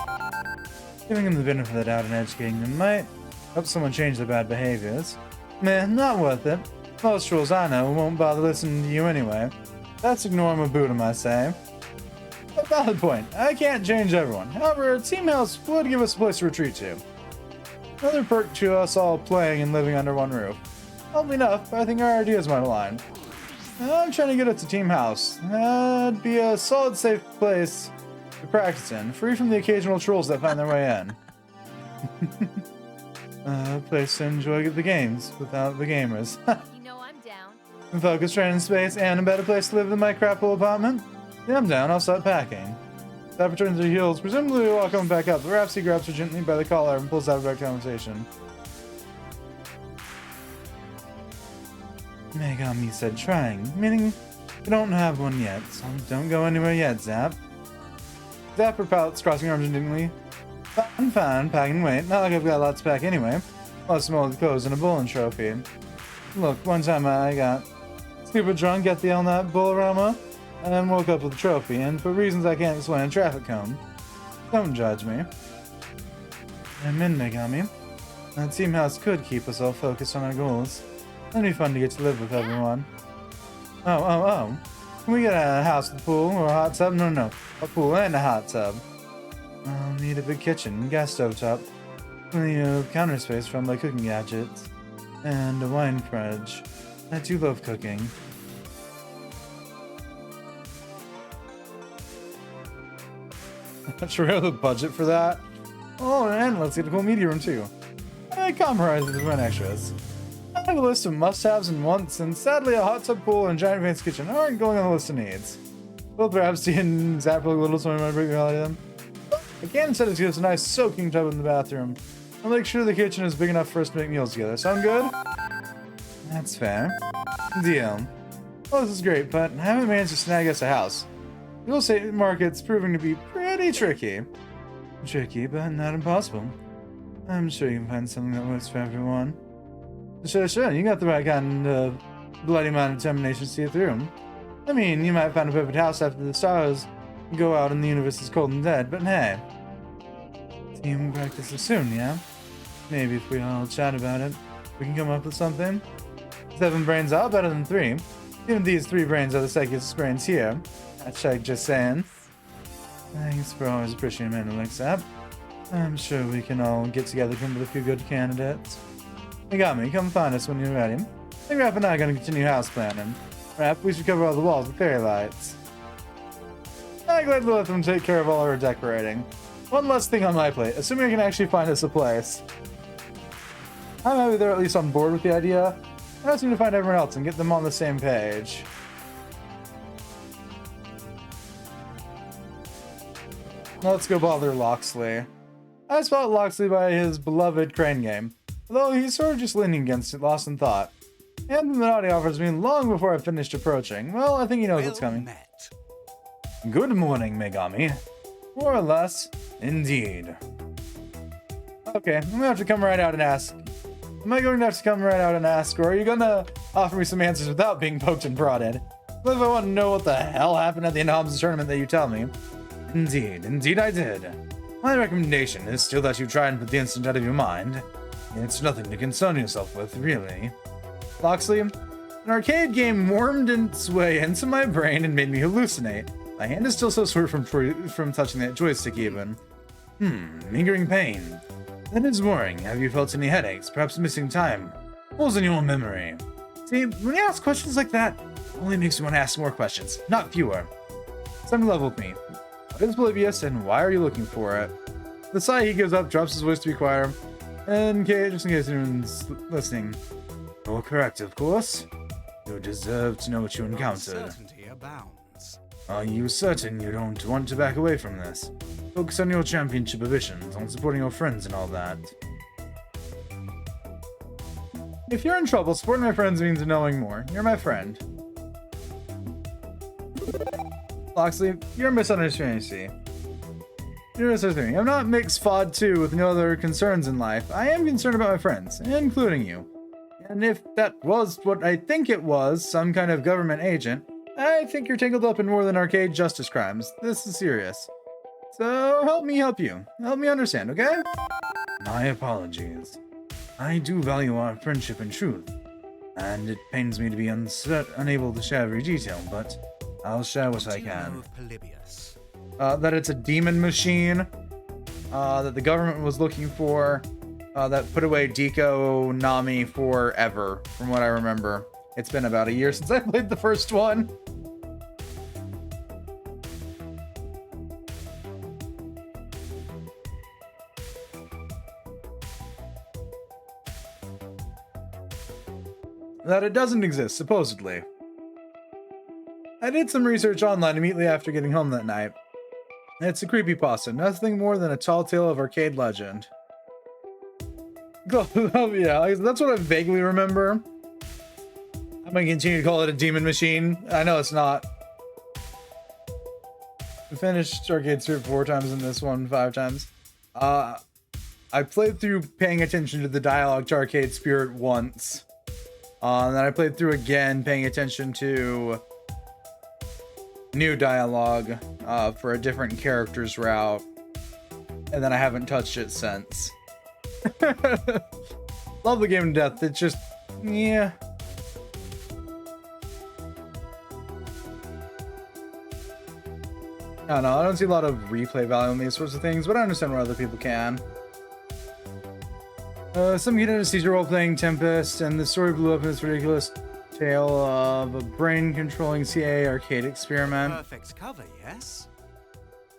Giving them the benefit of the doubt and educating them might help someone change their bad behaviors. Meh, not worth it. Most trolls I know won't bother listening to you anyway. That's ignore them or boot them, I say. A valid point. I can't change everyone. However, Team House would give us a place to retreat to. Another perk to us all playing and living under one roof. Oddly enough, I think our ideas might align. I'm trying to get it to Team House. It'd be a solid, safe place to practice in, free from the occasional trolls that find their way in. A place to enjoy the games without the gamers. You know I'm down. Focus training space and a better place to live than my crap little apartment? Yeah, I'm down. I'll start packing. That returns her heels, presumably while coming back up. The Rhapsody grabs her gently by the collar and pulls out a direct conversation. Megami said trying, meaning we don't have one yet, so don't go anywhere yet, Zap. Zapper pouts, crossing arms indignantly. I'm fine, packing weight. Not like I've got lots to pack anyway. Plus some old clothes and a bowling trophy. Look, one time I got stupid drunk at the Elnut Bolorama, and then woke up with a trophy, and for reasons I can't explain, a traffic cone. Don't judge me. I'm in, Megami. That Team House could keep us all focused on our goals. It'd be fun to get to live with everyone. Oh. Can we get a house with a pool or a hot tub? No. A pool and a hot tub. I'll need a big kitchen, gas stove top, plenty of counter space from my cooking gadgets, and a wine fridge. I do love cooking. Not sure we have the budget for that. Oh, and let's get a cool media room too. Compromise with rent extras. I have a list of must-haves and wants, and sadly a hot tub pool and giant fancy kitchen aren't going on the list of needs. Both perhaps and Zap look a little something might bring reality to them. I can instead of get a nice soaking tub in the bathroom. I'll make sure the kitchen is big enough for us to make meals together. Sound good? That's fair. Deal. Well, this is great, but I haven't managed to snag us a house. The real estate market's proving to be pretty tricky. Tricky, but not impossible. I'm sure you can find something that works for everyone. Sure, you got the right kind of bloody mind and determination to see it through. I mean, you might find a perfect house after the stars go out and the universe is cold and dead, but hey. Team practices soon, yeah? Maybe if we all chat about it, we can come up with something. 7 brains are better than 3. Even these 3 brains are the sickest brains here. Hashtag just saying. Thanks for always appreciating men like that. I'm sure we can all get together to come up with a few good candidates. You got me. Come find us when you're ready. I think Raph and I are going to continue house planning. Raph, we should cover all the walls with fairy lights. I'm glad to let them take care of all our decorating. One less thing on my plate, assuming I can actually find us a place. I'm happy they're at least on board with the idea. I just need to find everyone else and get them on the same page. Now let's go bother Loxley. I spot Loxley by his beloved crane game, although he's sort of just leaning against it, lost in thought. And the naughty offers me long before I finished approaching. Well, I think he knows what's coming. Met. Good morning, Megami. More or less, indeed. Okay, I'm gonna have to come right out and ask. Am I going to have to come right out and ask, or are you gonna offer me some answers without being poked and prodded? Well, if I want to know what the hell happened at the Inhabs tournament that you tell me. Indeed I did. My recommendation is still that you try and put the incident out of your mind. It's nothing to concern yourself with, really. Loxley, an arcade game wormed its way into my brain and made me hallucinate. My hand is still so sore from touching that joystick even. Lingering pain. That is worrying. Have you felt any headaches? Perhaps missing time? Holes in your memory? See, when you ask questions like that, it only makes me want to ask more questions, not fewer. Some level with me. What is Polybius and why are you looking for it? The sigh he gives up drops his voice to be quieter. And just in case anyone's listening. You're correct, of course. You deserve to know what you encountered. Uncertainty abounds. Are you certain you don't want to back away from this? Focus on your championship ambitions, on supporting your friends and all that. If you're in trouble, supporting my friends means knowing more. You're my friend. Loxley, you're misunderstanding, see. You're misunderstanding. I'm not mixed FOD 2 with no other concerns in life. I am concerned about my friends, including you. And if that was what I think it was, some kind of government agent, I think you're tangled up in more than arcade justice crimes. This is serious. So help me help you. Help me understand, okay? My apologies. I do value our friendship and truth, and it pains me to be unable to share every detail, but I'll share what I can. Polybius. That it's a demon machine that the government was looking for, that put away Deco Nami forever, from what I remember. It's been about a year since I played the first one. That it doesn't exist, supposedly. I did some research online immediately after getting home that night. It's a creepypasta, nothing more than a tall tale of arcade legend. Yeah, that's what I vaguely remember. I'm gonna continue to call it a demon machine. I know it's not. We finished Arcade Spirit 4 times and this one 5 times. I played through paying attention to the dialogue to Arcade Spirit once. And then I played through again paying attention to new dialogue for a different character's route. And then I haven't touched it since. Love the game to death. It's just, yeah. I don't know. I don't see a lot of replay value in these sorts of things, but I understand where other people can. Some get into Caesar role-playing Tempest, and the story blew up in this ridiculous tale of a brain-controlling CIA arcade experiment. Perfect cover, yes?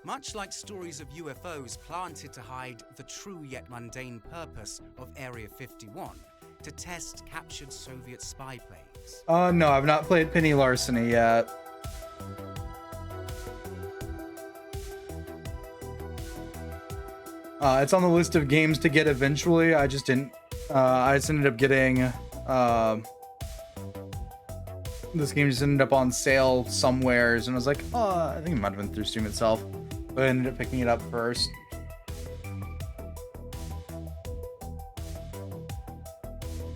Much like stories of UFOs planted to hide the true yet mundane purpose of Area 51, to test captured Soviet spy planes. No, I've not played Penny Larceny yet. It's on the list of games to get eventually. I just didn't. I just ended up getting. This game just ended up on sale somewheres, and I was like, oh, I think it might have been through Steam itself, but I ended up picking it up first.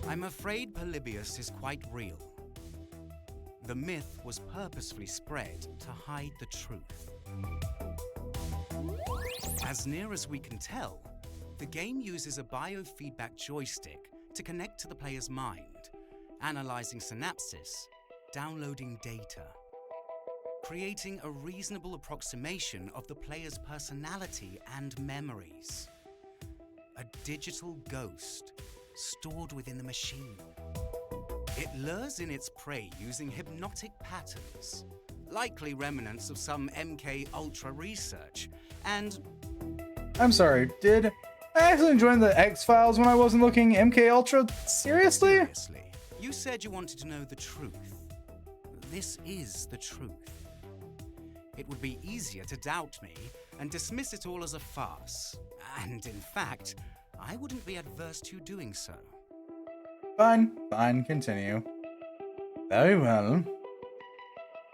I'm afraid Polybius is quite real. The myth was purposefully spread to hide the truth. As near as we can tell, the game uses a biofeedback joystick to connect to the player's mind, analyzing synapses, downloading data, creating a reasonable approximation of the player's personality and memories. A digital ghost stored within the machine. It lures in its prey using hypnotic patterns, likely remnants of some MK Ultra research, and... I'm sorry, did I actually join the X-Files when I wasn't looking? MK Ultra? Seriously? Seriously, you said you wanted to know the truth. This is the truth. It would be easier to doubt me and dismiss it all as a farce. And in fact, I wouldn't be adverse to you doing so. Fine, continue. Very well.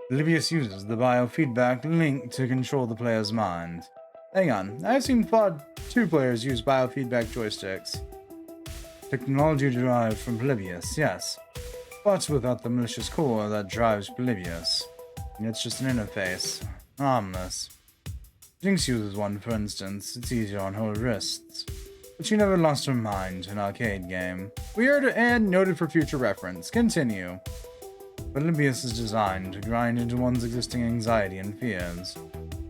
Polybius uses the biofeedback link to control the player's mind. Hang on, I've seen two players use biofeedback joysticks. Technology derived from Polybius, yes. But without the malicious core that drives Polybius. It's just an interface. Harmless. Jinx uses one, for instance. It's easier on her wrists. But she never lost her mind to an arcade game. Weird and noted for future reference. Continue. Polybius is designed to grind into one's existing anxiety and fears,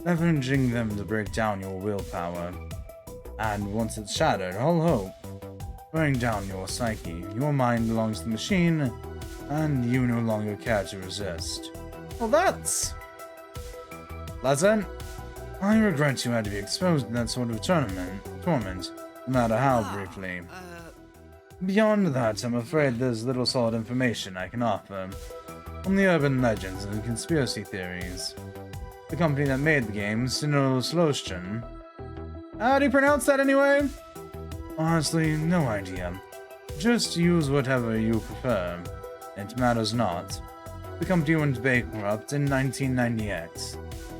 leveraging them to break down your willpower. And once it's shattered, all hope, wearing down your psyche. Your mind belongs to the machine, and you no longer care to resist. Well, that's pleasant. I regret you had to be exposed to that sort of torment, no matter how briefly. Beyond that, I'm afraid there's little solid information I can offer. Only urban legends and conspiracy theories. The company that made the game, Sinoslotion. How do you pronounce that anyway? Honestly, no idea. Just use whatever you prefer. It matters not. The company went bankrupt in 1998.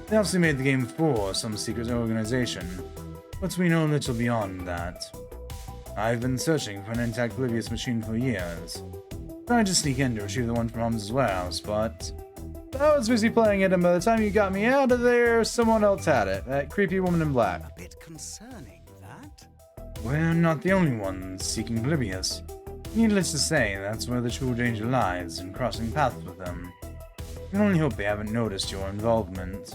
They obviously made the game for some secret organization, but we know little beyond that. I've been searching for an intact Polybius machine for years. Tried to sneak in to retrieve the one from Holmes' warehouse, but I was busy playing it, and by the time you got me out of there, someone else had it. That creepy woman in black. A bit concerning, that? We're not the only ones seeking Polybius. Needless to say, that's where the true danger lies, in crossing paths with them. I can only hope they haven't noticed your involvement.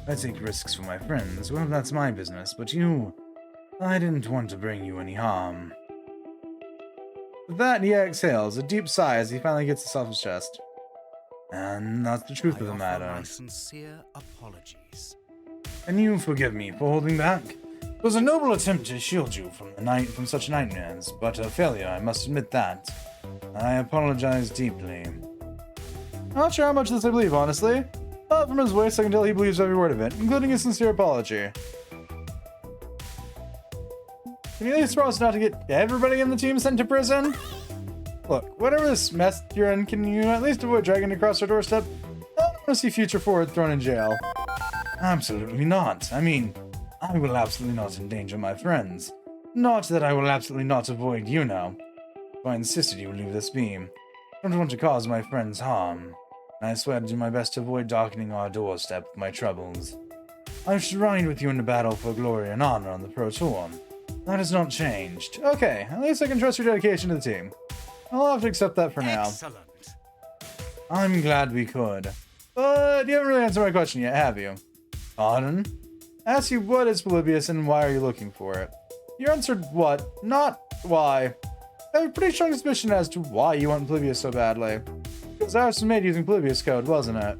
I take risks for my friends, well, that's my business, but you... I didn't want to bring you any harm. With that, he exhales, a deep sigh as he finally gets this off his chest. And that's the truth of the matter. My sincere apologies. Can you forgive me for holding back? It was a noble attempt to shield you from such nightmares, but a failure, I must admit that. I apologize deeply. Not sure how much of this I believe, honestly. But from his voice, I can tell he believes every word of it, including a sincere apology. Can you at least promise not to get everybody in the team sent to prison? Look, whatever this mess you're in, can you at least avoid dragging it across our doorstep? I don't want to see Future Forward thrown in jail. Absolutely not. I mean, I will absolutely not endanger my friends. Not that I will absolutely not avoid you now. So I insisted you leave this beam. I don't want to cause my friends harm. And I swear to do my best to avoid darkening our doorstep with my troubles. I should ride with you in the battle for glory and honor on the Pro Tour. That has not changed. Okay, at least I can trust your dedication to the team. I'll have to accept that for now. Excellent. I'm glad we could. But you haven't really answered my question yet, have you? Pardon? I asked you what is Polybius and why are you looking for it? You answered what, not why. I have a pretty strong suspicion as to why you want Polybius so badly. Because ours was made using Polybius code, wasn't it?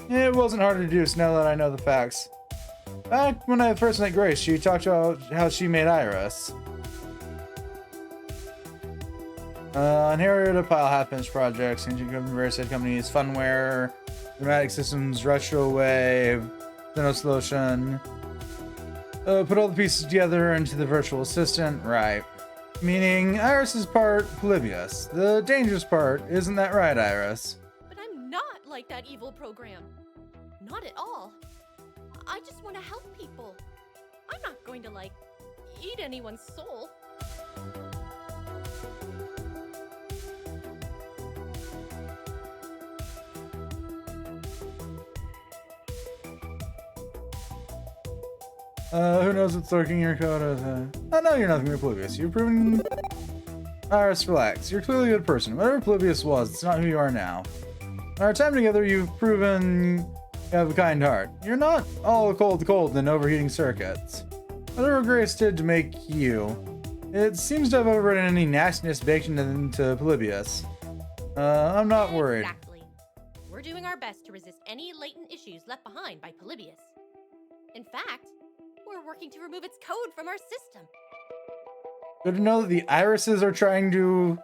It wasn't hard to deduce now that I know the facts. Back when I first met Grace, she talked about how she made Iris. Inherited a pile of half-finished projects, ancient various head companies, Funware, Dramatic Systems, Retrowave, Solution. Put all the pieces together into the virtual assistant, right? Meaning Iris is part Polybius. The dangerous part, isn't that right, Iris? But I'm not like that evil program. Not at all. I just want to help people. I'm not going to, like, eat anyone's soul. Who knows what's lurking in your code? I know you're nothing but Polybius. You've proven... Iris, relax. You're clearly a good person. Whatever Polybius was, it's not who you are now. In our time together, you've proven you have a kind heart. You're not all cold and overheating circuits. Whatever Grace did to make you, it seems to have overridden any nastiness baked into Polybius. I'm not worried. Exactly. We're doing our best to resist any latent issues left behind by Polybius. In fact, we're working to remove its code from our system. Good to know that the Irises are trying to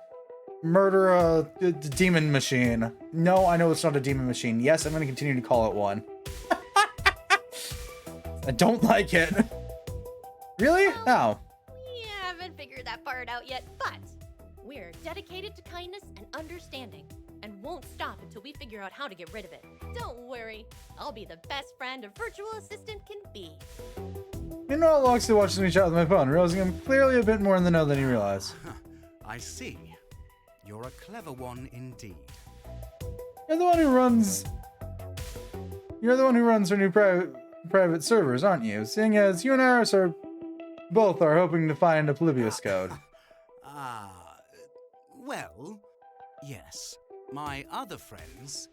murder a demon machine. No, I know it's not a demon machine. Yes, I'm going to continue to call it one. I don't like it. Really? How? We haven't figured that part out yet, but we're dedicated to kindness and understanding, and won't stop until we figure out how to get rid of it. Don't worry, I'll be the best friend a virtual assistant can be. Meanwhile, Loxley watches me chat with my phone, realizing I'm clearly a bit more in the know than he realized. I see. You're a clever one indeed. You're the one who runs our new private servers, aren't you? Seeing as you and Iris are hoping to find a Polybius code. Well, yes. My other friends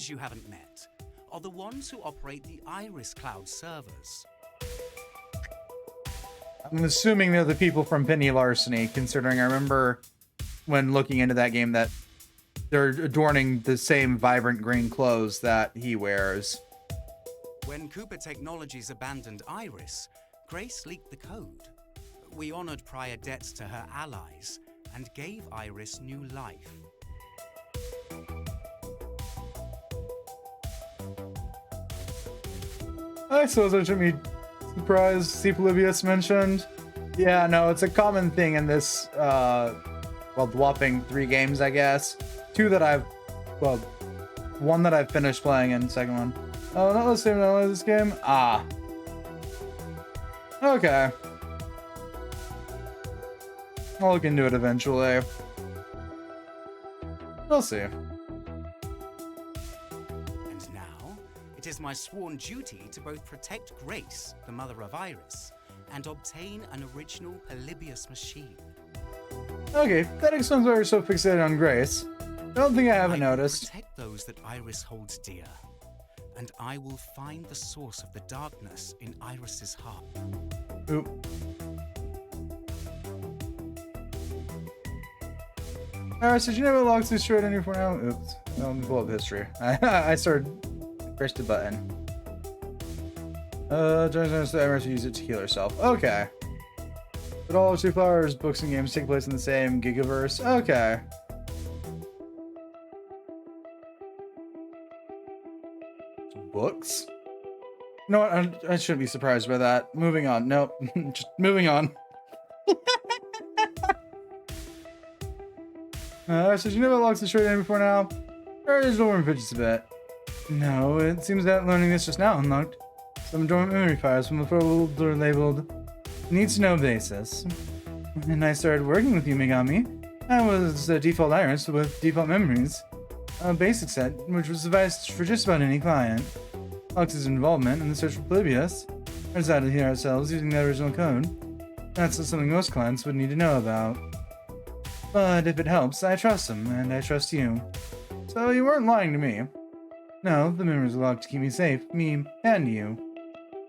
you haven't met, are the ones who operate the Iris Cloud servers. I'm assuming they're the people from Penny Larceny, considering I remember when looking into that game that they're adorning the same vibrant green clothes that he wears. When Cooper Technologies abandoned Iris, Grace leaked the code. We honored prior debts to her allies and gave Iris new life. I suppose I shouldn't be surprised to see Polybius mentioned. Yeah, no, it's a common thing in this, well, whopping 3 games, I guess. 2 that one that I've finished playing and second one. Oh, not the same as this game? Ah. Okay. I'll look into it eventually. We'll see. And now, it is my sworn duty to both protect Grace, the mother of Iris, and obtain an original Polybius machine. Okay, that explains why you're so fixated on Grace. I don't think I haven't noticed. Protect those that Iris holds dear, and I will find the source of the darkness in Iris's heart. Oop. Iris, did you know what logs this straight on your phone now? Oops. Let me pull up history. I pressed the button. Iris use it to heal herself. Okay. But all 2 flowers, books, and games take place in the same Gigaverse. Okay. Books? You know what? I shouldn't be surprised by that. Moving on. Nope. Just moving on. So you know what locks the straight in before now? Or is dormant fidgets a bit? No, it seems that learning this just now unlocked some dormant memory files from the folder labeled Needs to Know basis. When I started working with you, Megami, I was a default Iris with default memories. A basic set, which was sufficed for just about any client. Lux's involvement in the search for Polybius, I decided to heal ourselves using the original code. That's not something most clients would need to know about. But if it helps, I trust them, and I trust you. So you weren't lying to me. No, the memories are locked to keep me safe, me and you.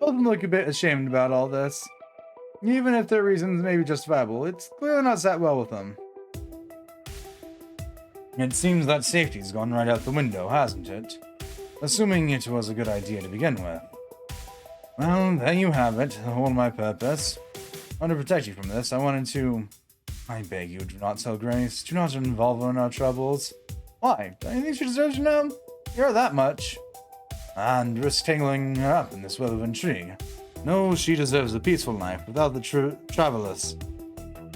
Both of them look a bit ashamed about all this. Even if their reasons may be justifiable, it's clearly not sat well with them. It seems that safety's gone right out the window, hasn't it? Assuming it was a good idea to begin with. Well, there you have it, the whole of my purpose. I want to protect you from this. I wanted to I beg you, do not tell Grace. Do not involve her in our troubles. Why? Don't you think she deserves to know? You're that much. And risk tangling her up in this web of intrigue. No, she deserves a peaceful life without the travelers.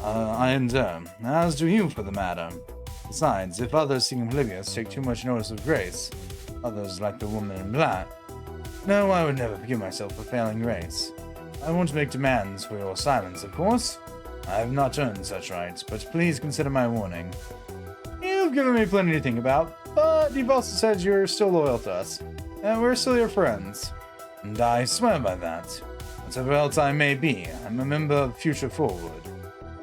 I and her, as do you for the matter. Besides, if others seeking oblivious take too much notice of Grace, others like the woman in black. No, I would never forgive myself for failing Grace. I won't make demands for your silence, of course. I have not earned such rights, but please consider my warning. You've given me plenty to think about, but you've also said you're still loyal to us, and we're still your friends. And I swear by that. Whatever else I may be, I'm a member of Future Forward.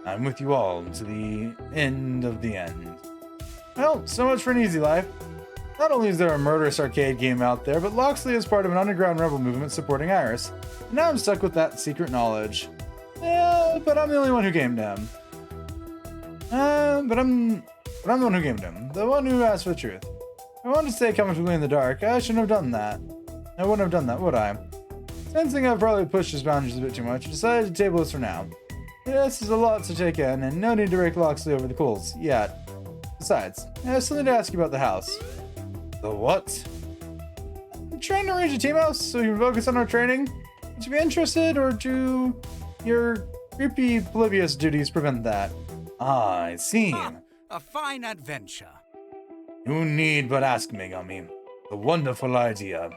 I'm with you all to the end of the end. Well, so much for an easy life. Not only is there a murderous arcade game out there, but Loxley is part of an underground rebel movement supporting Iris. And now I'm stuck with that secret knowledge. Yeah, but I'm the only one who gamed him. But I'm the one who gamed him. The one who asked for the truth. I wanted to stay comfortably in the dark. I shouldn't have done that. I wouldn't have done that, would I? Sensing I've probably pushed his boundaries a bit too much, I decided to table this for now. This is a lot to take in, and no need to rake Loxley over the coals, yet. Besides, I have something to ask you about the house. The what? I'm trying to arrange a team house so we can focus on our training. Would you be interested, or do your creepy oblivious duties prevent that? Ah, I see. A fine adventure. You need but ask, Megami. The wonderful idea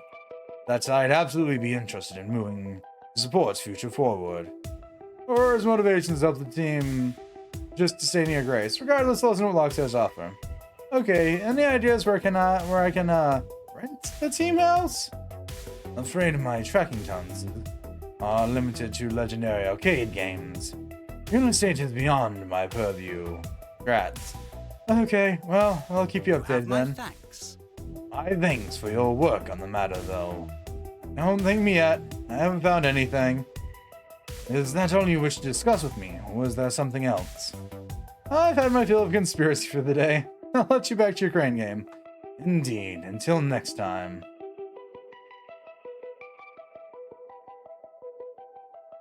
that I'd absolutely be interested in moving to support Future Forward. Or his motivations to help the team just to stay near Grace. Regardless, listen to what Lox has to offer. Okay, any ideas where I can rent the team house? I'm afraid my tracking tons are limited to legendary arcade games. Real estate is beyond my purview. Congrats. Okay, well, I'll keep you updated then. Thanks. My thanks for your work on the matter, though. Don't thank me yet. I haven't found anything. Is that all you wish to discuss with me, or was there something else? I've had my fill of conspiracy for the day. I'll let you back to your crane game. Indeed. Until next time.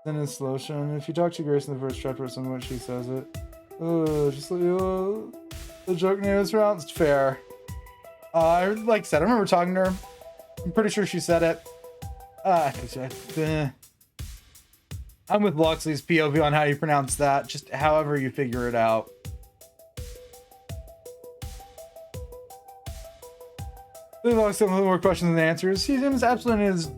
Then in slow motion. If you talk to Grace in the first chapter or something, what she says it. The joke name is pronounced fair. Like I said, I remember talking to her. I'm pretty sure she said it. I'm with Loxley's POV on how you pronounce that. Just however you figure it out. There's always some more questions than answers. He seems absolute in his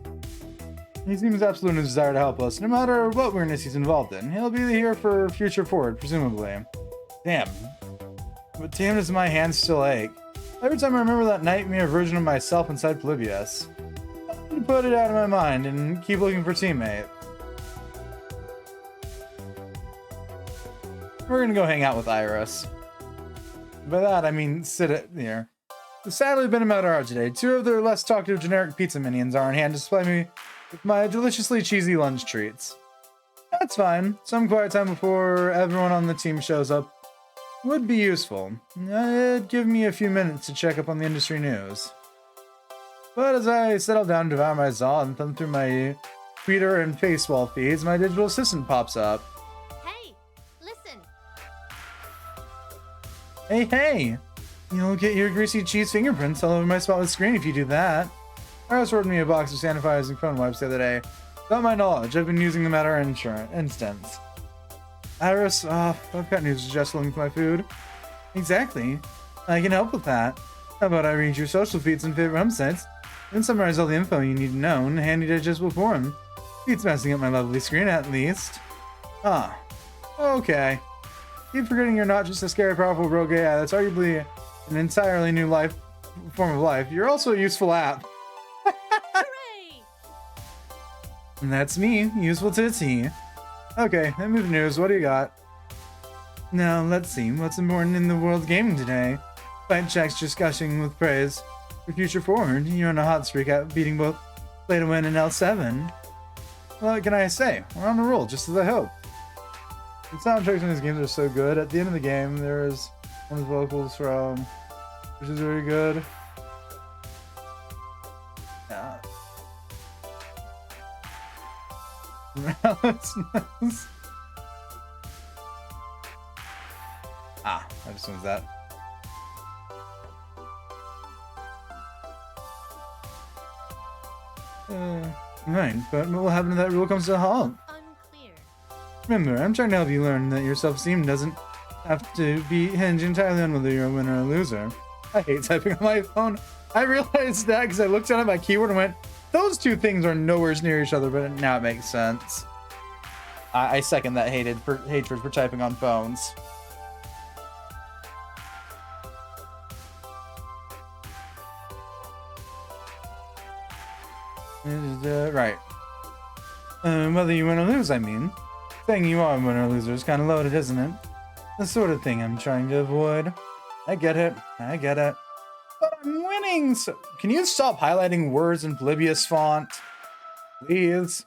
desire to help us, no matter what weirdness he's involved in. He'll be here for Future Forward, presumably. Damn. But damn does my hands still ache. Every time I remember that nightmare version of myself inside Polybius. I'm gonna put it out of my mind and keep looking for teammates. We're gonna go hang out with Iris. By that, I mean sit it here. Sadly, been about hour today. Two of their less talkative generic pizza minions are on hand to supply me with my deliciously cheesy lunch treats. That's fine. Some quiet time before everyone on the team shows up would be useful. It'd give me a few minutes to check up on the industry news. But as I settle down to devour my Zaw and thumb through my Twitter and Facewall feeds, my digital assistant pops up. Hey, listen. Hey! You'll get your greasy cheese fingerprints all over my spotless screen if you do that. Iris ordered me a box of sanitizing phone wipes the other day. Without my knowledge, I've been using them at our instance. Iris, I've got new suggestions for my food. Exactly. I can help with that. How about I read your social feeds and favorite websites, and summarize all the info you need to know in a handy digestible form. Beats messing up my lovely screen, at least. Ah. Okay. Keep forgetting you're not just a scary, powerful rogue AI that's arguably an entirely new form of life. You're also a useful app. Hooray! And that's me, useful to a T. Okay, then move news. What do you got? Now, let's see. What's important in the world of gaming today? Fight checks just gushing with praise. For Future Forward, you're on a hot streak at beating both Play to Win and L7. What can I say? We're on a roll, just as I hoped. The soundtracks in these games are so good. At the end of the game, there is one of the vocals from, which is very good. Yeah. I just assumed that. Right, but what will happen if that rule comes to a halt? Unclear. Remember, I'm trying to help you learn that your self-esteem doesn't have to be hinged entirely on whether you're a winner or a loser. I hate typing on my phone. I realized that because I looked down at my keyboard and went, those two things are nowhere near each other, but now it makes sense. I second that hatred for typing on phones. Right. Whether you win or lose, I mean. Saying you are a winner or loser is kind of loaded, isn't it? The sort of thing I'm trying to avoid. I get it. I get it. But I'm winning, so... Can you stop highlighting words in Polybius font? Please?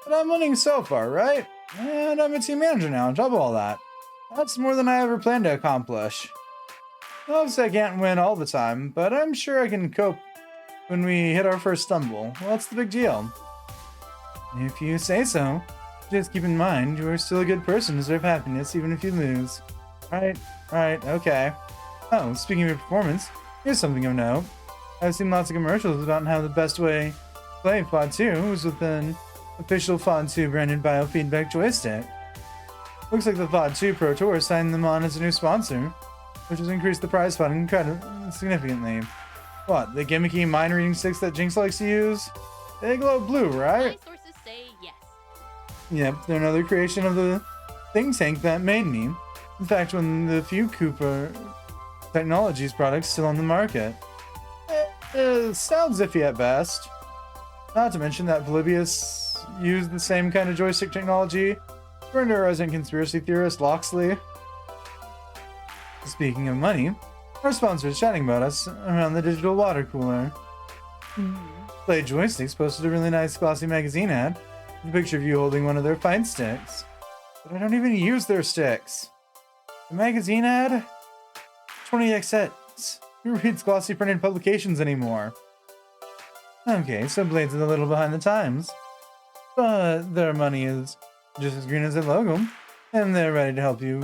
But I'm winning so far, right? And I'm a team manager now on top of all that. That's more than I ever planned to accomplish. Obviously, I can't win all the time, but I'm sure I can cope when we hit our first stumble. What's the big deal? If you say so. Just keep in mind, you are still a good person to deserve happiness even if you lose. Right, okay. Oh, speaking of your performance, here's something of note. I've seen lots of commercials about how the best way to play FOD 2 was with an official FOD 2 branded biofeedback joystick. Looks like the FOD 2 Pro Tour signed them on as a new sponsor, which has increased the prize fund incredibly significantly. What, the gimmicky mind-reading sticks that Jinx likes to use? They glow blue, right? My sources say yes. Yep, they're another creation of the think tank that made me. In fact, one of the few Cooper Technologies products still on the market. Sounds iffy at best. Not to mention that Polybius used the same kind of joystick technology for a resident conspiracy theorist, Loxley. Speaking of money, our sponsor is chatting about us around the digital water cooler. Play Joysticks posted a really nice glossy magazine ad with a picture of you holding one of their fight sticks. But I don't even use their sticks. The magazine ad? 20x sets. Who reads glossy printed publications anymore? Okay, so Blades is a little behind the times. But their money is just as green as their logo, and they're ready to help you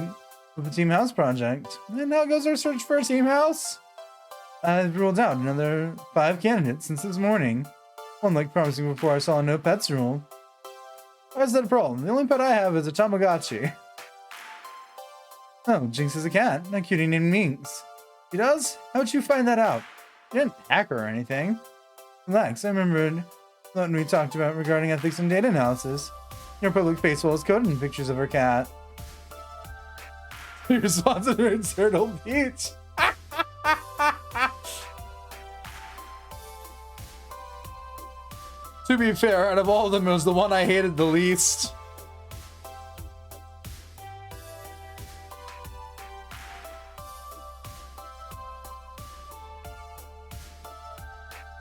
with the Team House project. And how goes our search for a Team House? I've ruled out another 5 candidates since this morning. One looked promising before I saw a no pets rule. Why is that a problem? The only pet I have is a Tamagotchi. Oh, Jinx is a cat, a cutie named Minx. She does? How'd you find that out? You didn't hack her or anything. Relax, I remembered what we talked about regarding ethics and data analysis. Your public face wall is coded in pictures of her cat. Your sponsor in Turtle Beach. To be fair, out of all of them, it was the one I hated the least.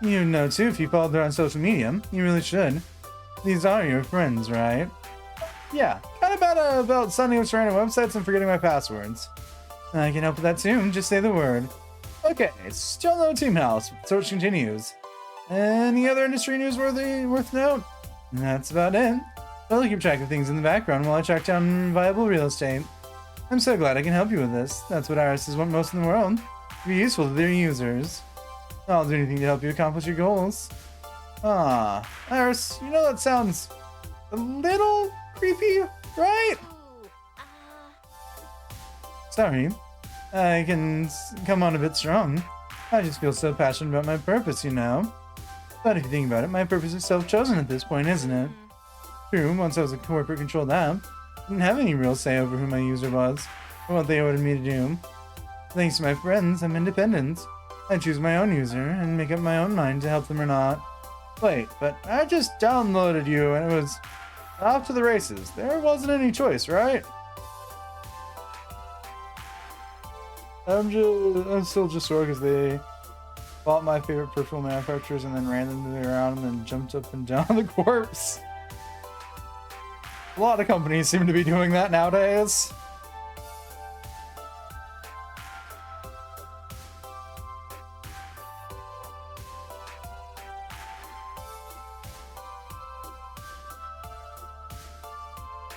You know too if you followed her on social media. You really should. These are your friends, right? Yeah, kind of bad about signing up to random websites and forgetting my passwords. I can help with that too, just say the word. Okay, still no Team House. Search continues. Any other industry news worth note? That's about it. I'll keep track of things in the background while I track down viable real estate. I'm so glad I can help you with this. That's what irises want most in the world. To be useful to their users. I'll do anything to help you accomplish your goals. Ah, Iris, you know that sounds a little creepy, right? Ooh, Sorry, I can come on a bit strong. I just feel so passionate about my purpose, you know. But if you think about it, my purpose is self-chosen at this point, isn't it? True, once I was a corporate-controlled app, I didn't have any real say over who my user was, or what they ordered me to do. Thanks to my friends, I'm independent. I choose my own user, and make up my own mind to help them or not. Wait, but I just downloaded you, and it was off to the races. There wasn't any choice, right? I'm still just sore because they bought my favorite perfume manufacturers and then ran them around and then jumped up and down the corpse. A lot of companies seem to be doing that nowadays.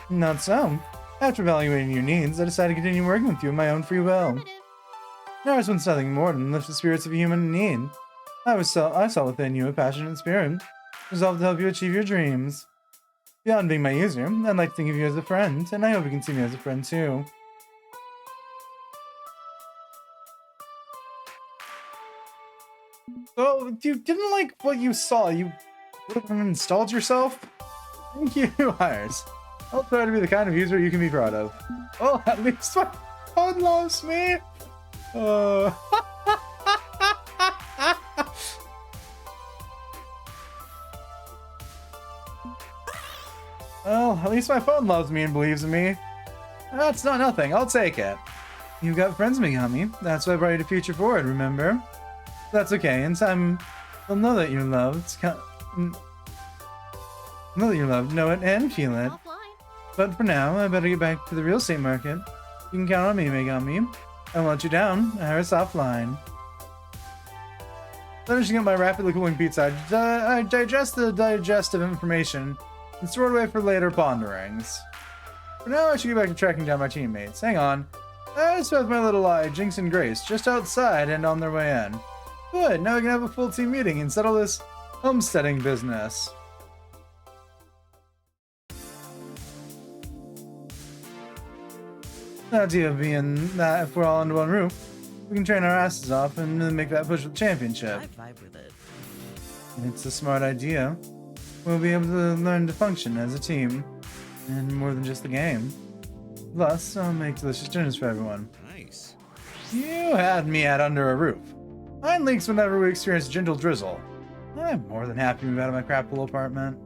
Not so. After evaluating your needs, I decided to continue working with you of my own free will. Affirmative. Ours wants nothing more than lift the spirits of a human in need. I saw within you a passionate spirit, resolved to help you achieve your dreams. Beyond being my user, I'd like to think of you as a friend, and I hope you can see me as a friend too. So, if you didn't like what you saw, you would have installed yourself? Thank you, Hires. I'll try to be the kind of user you can be proud of. Well, at least my phone loves me. Well, at least my phone loves me and believes in me. That's not nothing. I'll take it. You've got friends, Megami. That's why I brought you to Future Forward, remember? That's okay. In time, they'll know that you're loved. Know that you're loved, know it, and feel it. Offline. But for now, I better get back to the real estate market. You can count on me, Megami. I won't let you down. Harris offline. Finishing up my rapidly cooling pizza, I digest the digestive information and store it away for later ponderings. For now, I should get back to tracking down my teammates. Hang on. I just with my little eye, Jinx and Grace, just outside and on their way in. Good, now we can have a full team meeting and settle this homesteading business. The idea of being that if we're all under one roof, we can train our asses off and really make that push for the championship. I vibe with it. It's a smart idea. We'll be able to learn to function as a team, and more than just the game. Plus, I'll make delicious dinners for everyone. Nice. You had me at under a roof. Mine leaks whenever we experience a gentle drizzle. I'm more than happy to move out of my crap little apartment.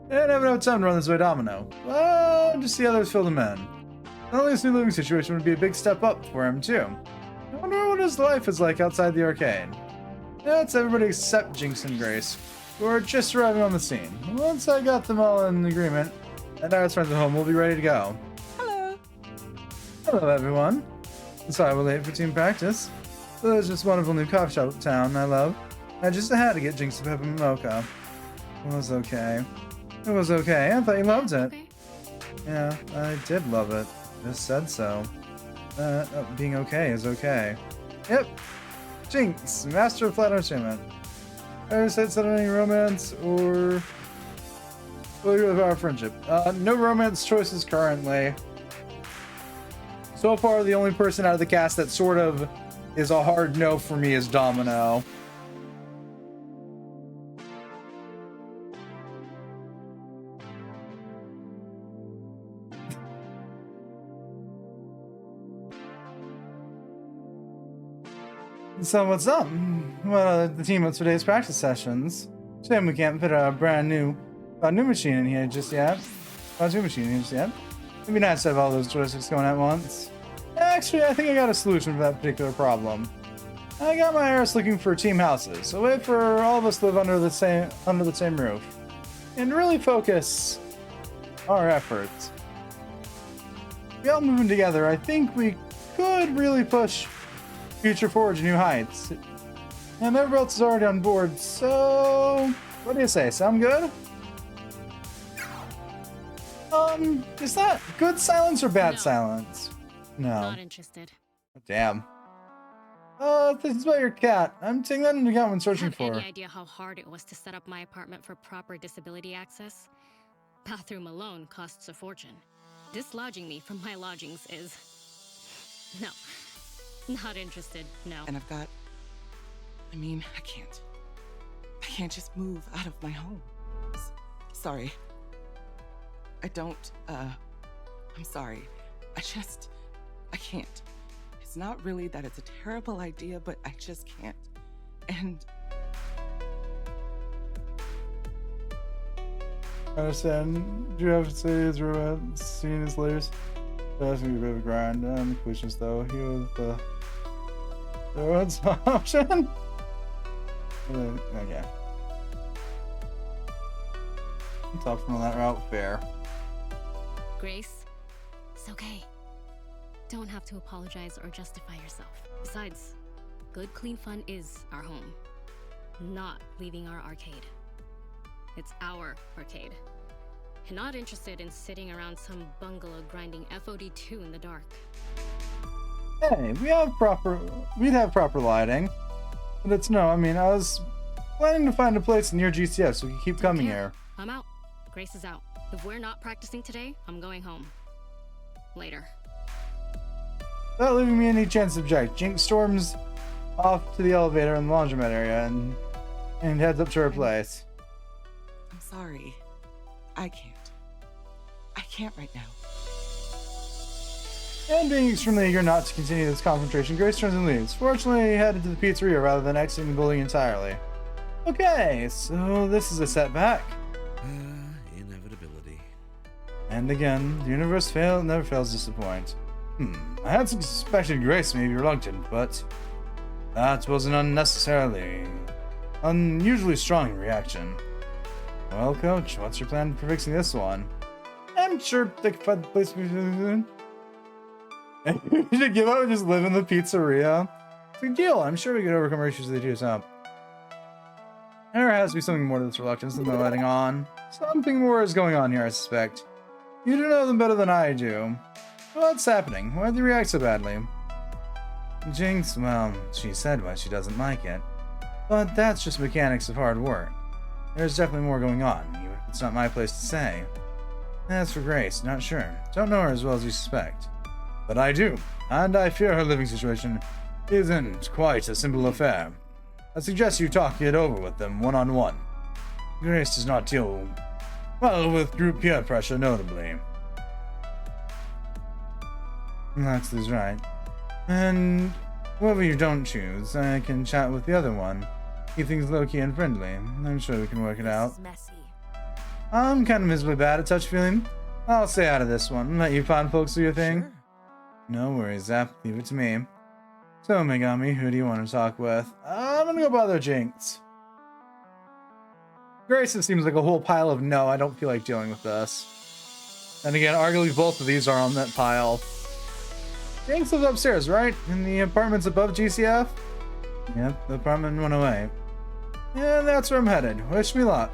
I didn't have enough time to run this way domino. Well, just see others fill them in. Not only this new living situation would be a big step up for him, too. I wonder what his life is like outside the arcade. That's everybody except Jinx and Grace, who are just arriving on the scene. Once I got them all in agreement, and our friends at home will be ready to go. Hello. Hello, everyone. Sorry we're late for team practice. But there's this wonderful new coffee shop in town I love. I just had to get Jinx a peppermint mocha. It was okay. It was okay. I thought you loved it. Okay. Yeah, I did love it. Just said so. Being okay is okay. Yep. Jinx, master of flat entertainment. I said any romance or of our friendship. No romance choices currently. So far, the only person out of the cast that sort of is a hard no for me is Domino. So what's up? Well, the team of today's practice sessions. Shame we can't fit a brand new machine in here just yet. New machine in here just yet. It'd be nice to have all those joysticks going at once. Actually, I think I got a solution for that particular problem. I got my Iris looking for team houses, a way for all of us to live under the same roof, and really focus our efforts. We all moving together, I think we could really push Future Forward to new heights. And everybody else is already on board, so what do you say? Sound good? Is that good silence or bad No. silence? No. Not interested. Damn. This is about your cat. I'm taking that into account when searching Have for her. any idea how hard it was to set up my apartment for proper disability access? Bathroom alone costs a fortune. Dislodging me from my lodgings is... No. Not interested, no. And I've got... I mean, I can't just move out of my home. Sorry. I don't, I'm sorry. I can't. It's not really that it's a terrible idea, but I just can't. And... I understand. Do you have to say his romance scene his latest? That's gonna be a bit of a grind. I'm the completionist though. He was the romance option. Okay. I'm tough from that route. Fair. Grace, it's okay. Don't have to apologize or justify yourself. Besides, good, clean fun is our home. Not leaving our arcade. It's our arcade. and not interested in sitting around some bungalow grinding FOD2 in the dark. Hey, we'd have proper lighting. But it's no, I mean, I was planning to find a place near GCF so we can keep coming here. I'm out. Grace is out. If we're not practicing today, I'm going home. Later. Without leaving me any chance to object, Jinx storms off to the elevator in the laundromat area and heads up to her place. I'm sorry. I can't. I can't right now. And being extremely eager not to continue this confrontation, Grace turns and leaves. Fortunately, headed to the pizzeria rather than exiting the building entirely. Okay, so this is a setback. Inevitability. And again, the universe never fails to disappoint. I had suspected Grace may be reluctant, but that was an unusually strong reaction. Well, Coach, what's your plan for fixing this one? I'm sure they can find the place we should give up and just live in the pizzeria. It's a good deal. I'm sure we could overcome our issues with the up. There has to be something more to this reluctance than the letting on. Something more is going on here, I suspect. You do know them better than I do. What's happening? Why did they react so badly? Jinx, well, she said why she doesn't like it. But that's just mechanics of hard work. There's definitely more going on, even if it's not my place to say. As for Grace, not sure. Don't know her as well as you suspect. But I do, and I fear her living situation isn't quite a simple affair. I suggest you talk it over with them one-on-one. Grace does not deal well with group peer pressure, notably. That's right. And whoever you don't choose, I can chat with the other one. Keep things low-key and friendly. I'm sure we can work it out. Messy. I'm kind of miserably bad at touch-feeling. I'll stay out of this one and let you find folks do your thing. Sure. No worries, Zap. Leave it to me. So, Megami, who do you want to talk with? I'm gonna go bother Jinx. Grace, it seems like a whole pile of no, I don't feel like dealing with this. And again, arguably both of these are on that pile. Jinx lives upstairs, right? In the apartments above GCF? Yep, the apartment went away. And that's where I'm headed. Wish me luck.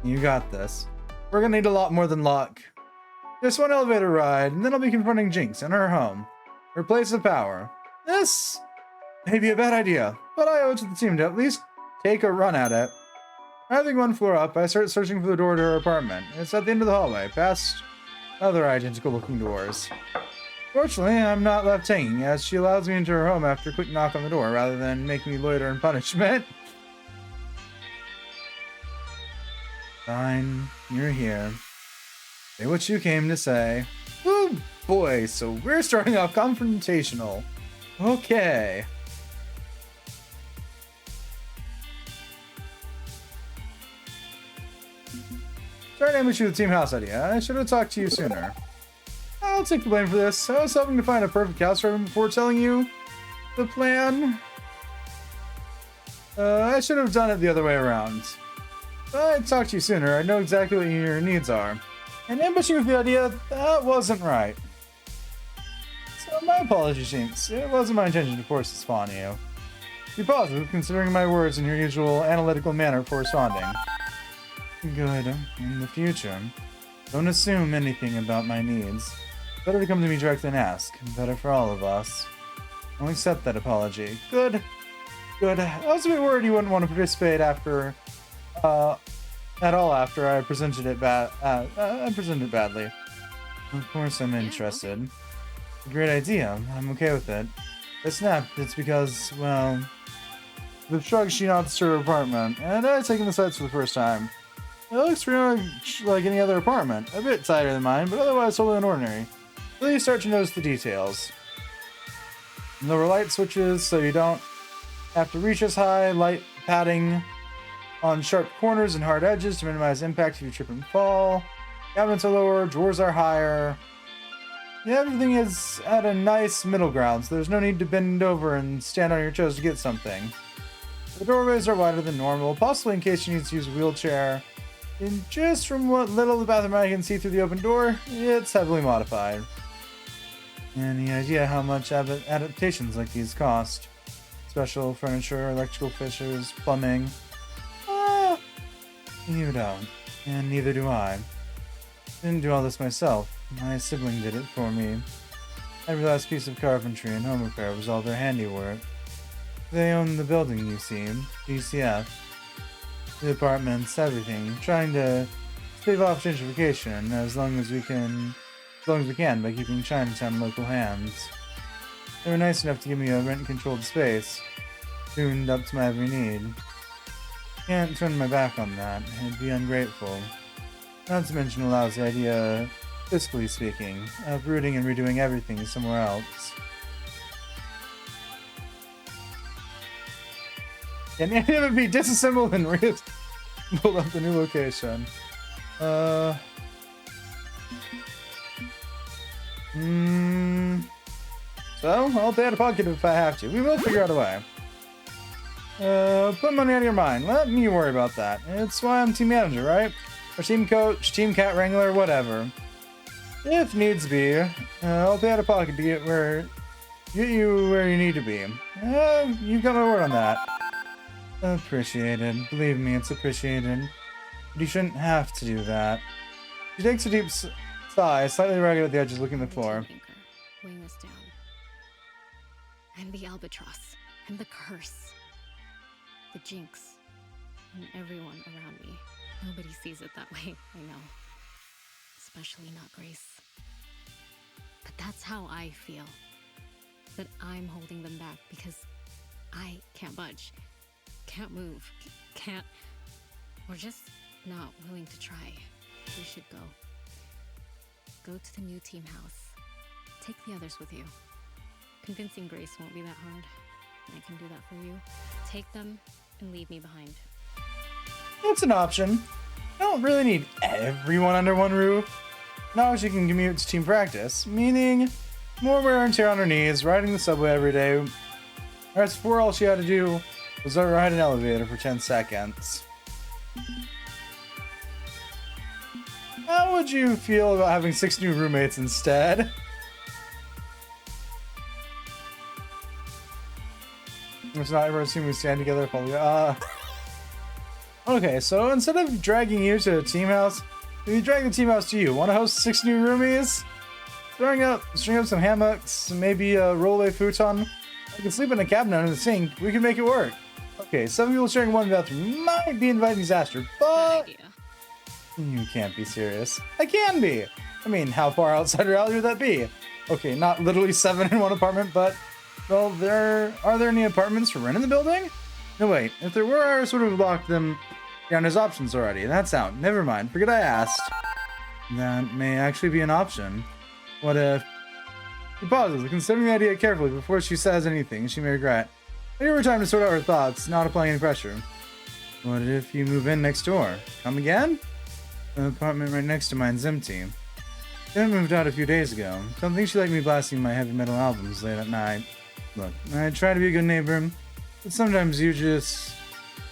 You got this. We're gonna need a lot more than luck. Just one elevator ride, and then I'll be confronting Jinx in her home. Her place of power. This may be a bad idea, but I owe it to the team to at least take a run at it. Having one floor up, I start searching for the door to her apartment. It's at the end of the hallway, past other identical-looking doors. Fortunately, I'm not left hanging, as she allows me into her home after a quick knock on the door, rather than making me loiter in punishment. Fine, you're here. Say what you came to say. Oh boy, so we're starting off confrontational. Okay. Sorry to ambush you with the team house idea. I should have talked to you sooner. I'll take the blame for this. I was hoping to find a perfect house for him before telling you the plan. I should have done it the other way around. I talked to you sooner. I know exactly what your needs are. And ambushing with the idea, that wasn't right. So my apologies, Jinx. It wasn't my intention to force this upon you. Be positive, considering my words in your usual analytical manner for responding. Good. In the future, don't assume anything about my needs. Better to come to me directly and ask. Better for all of us. I'll accept that apology. Good. Good. I was a bit worried you wouldn't want to participate after, at all after I presented it I presented it badly. Of course I'm interested. Great idea. I'm okay with it. I snapped. It's because, well, the shrug she nods to her apartment, and I've taken the sights for the first time. It looks pretty much like any other apartment. A bit tighter than mine, but otherwise totally unordinary. Until you start to notice the details. There were light switches, so you don't have to reach as high, light padding on sharp corners and hard edges to minimize impact if you trip and fall. Cabinets are lower, drawers are higher. Yeah, everything is at a nice middle ground, so there's no need to bend over and stand on your toes to get something. The doorways are wider than normal, possibly in case you need to use a wheelchair. And just from what little of the bathroom I can see through the open door, it's heavily modified. Any idea how much adaptations like these cost? Special furniture, electrical fixtures, plumbing? You don't, and neither do I. Didn't do all this myself. My sibling did it for me. Every last piece of carpentry and home repair was all their handiwork. They own the building, you see, DCF. The apartments, everything. Trying to stave off gentrification as long as we can by keeping Chinatown in local hands. They were nice enough to give me a rent-controlled space, tuned up to my every need. Can't turn my back on that. It'd be ungrateful. Not to mention a lousy idea, fiscally speaking, uprooting and redoing everything somewhere else. Can any of it be disassembled and build up the new location? So, I'll pay out of pocket if I have to. We will figure out a way. Put money out of your mind. Let me worry about that. It's why I'm team manager, right? Or team coach, team cat wrangler, whatever. If needs be, I'll pay out of pocket to get you where you need to be. You've got my word on that. Appreciated. Believe me, it's appreciated. But you shouldn't have to do that. She takes a deep sigh, slightly ragged at the edges, looking at the floor. Weighing us down. I'm the albatross. I'm the curse. The jinx. And everyone around me. Nobody sees it that way, I know. Especially not Grace. But that's how I feel. That I'm holding them back because I can't budge. Can't move. Can't... Or just not willing to try. We should go. Go to the new team house. Take the others with you. Convincing Grace won't be that hard. I can do that for you. Take them and leave me behind. It's an option. I don't really need everyone under one roof. Now she can commute to team practice, meaning more wear and tear on her knees, riding the subway every day. Whereas before, all she had to do was ride an elevator for 10 seconds. How would you feel about having 6 new roommates instead? It's not ever assuming we stand together. Okay, so instead of dragging you to a team house, we drag the team house to you. Want to host 6 new roomies? String up some hammocks, maybe a rollaway futon. I can sleep in a cabinet under the sink. We can make it work. Okay, 7 people sharing one bathroom might be inviting disaster, but you can't be serious. I can be. I mean, how far outside reality would that be? Okay, not literally 7 in one apartment, but well, are there any apartments for rent in the building? No, wait. If there were, I would have locked them down as options already. That's out. Never mind. Forget I asked. That may actually be an option. What if... She pauses, considering the idea carefully before she says anything she may regret. I give her time to sort out her thoughts, not applying any pressure. What if you move in next door? Come again? The apartment right next to mine's empty. They moved out a few days ago. Don't think she liked me blasting my heavy metal albums late at night. Look, I try to be a good neighbor, but sometimes you just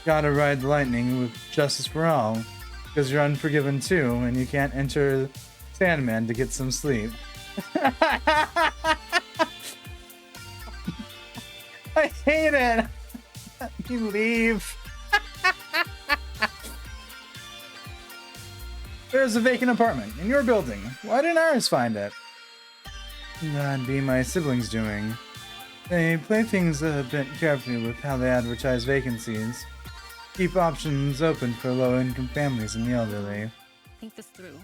gotta ride the lightning with justice for all, because you're unforgiven too, and you can't enter Sandman to get some sleep. I hate it! Let me leave. There's a vacant apartment in your building. Why didn't ours find it? That'd be my siblings doing. They play things a bit carefully with how they advertise vacancies. Keep options open for low-income families and the elderly. Think this through.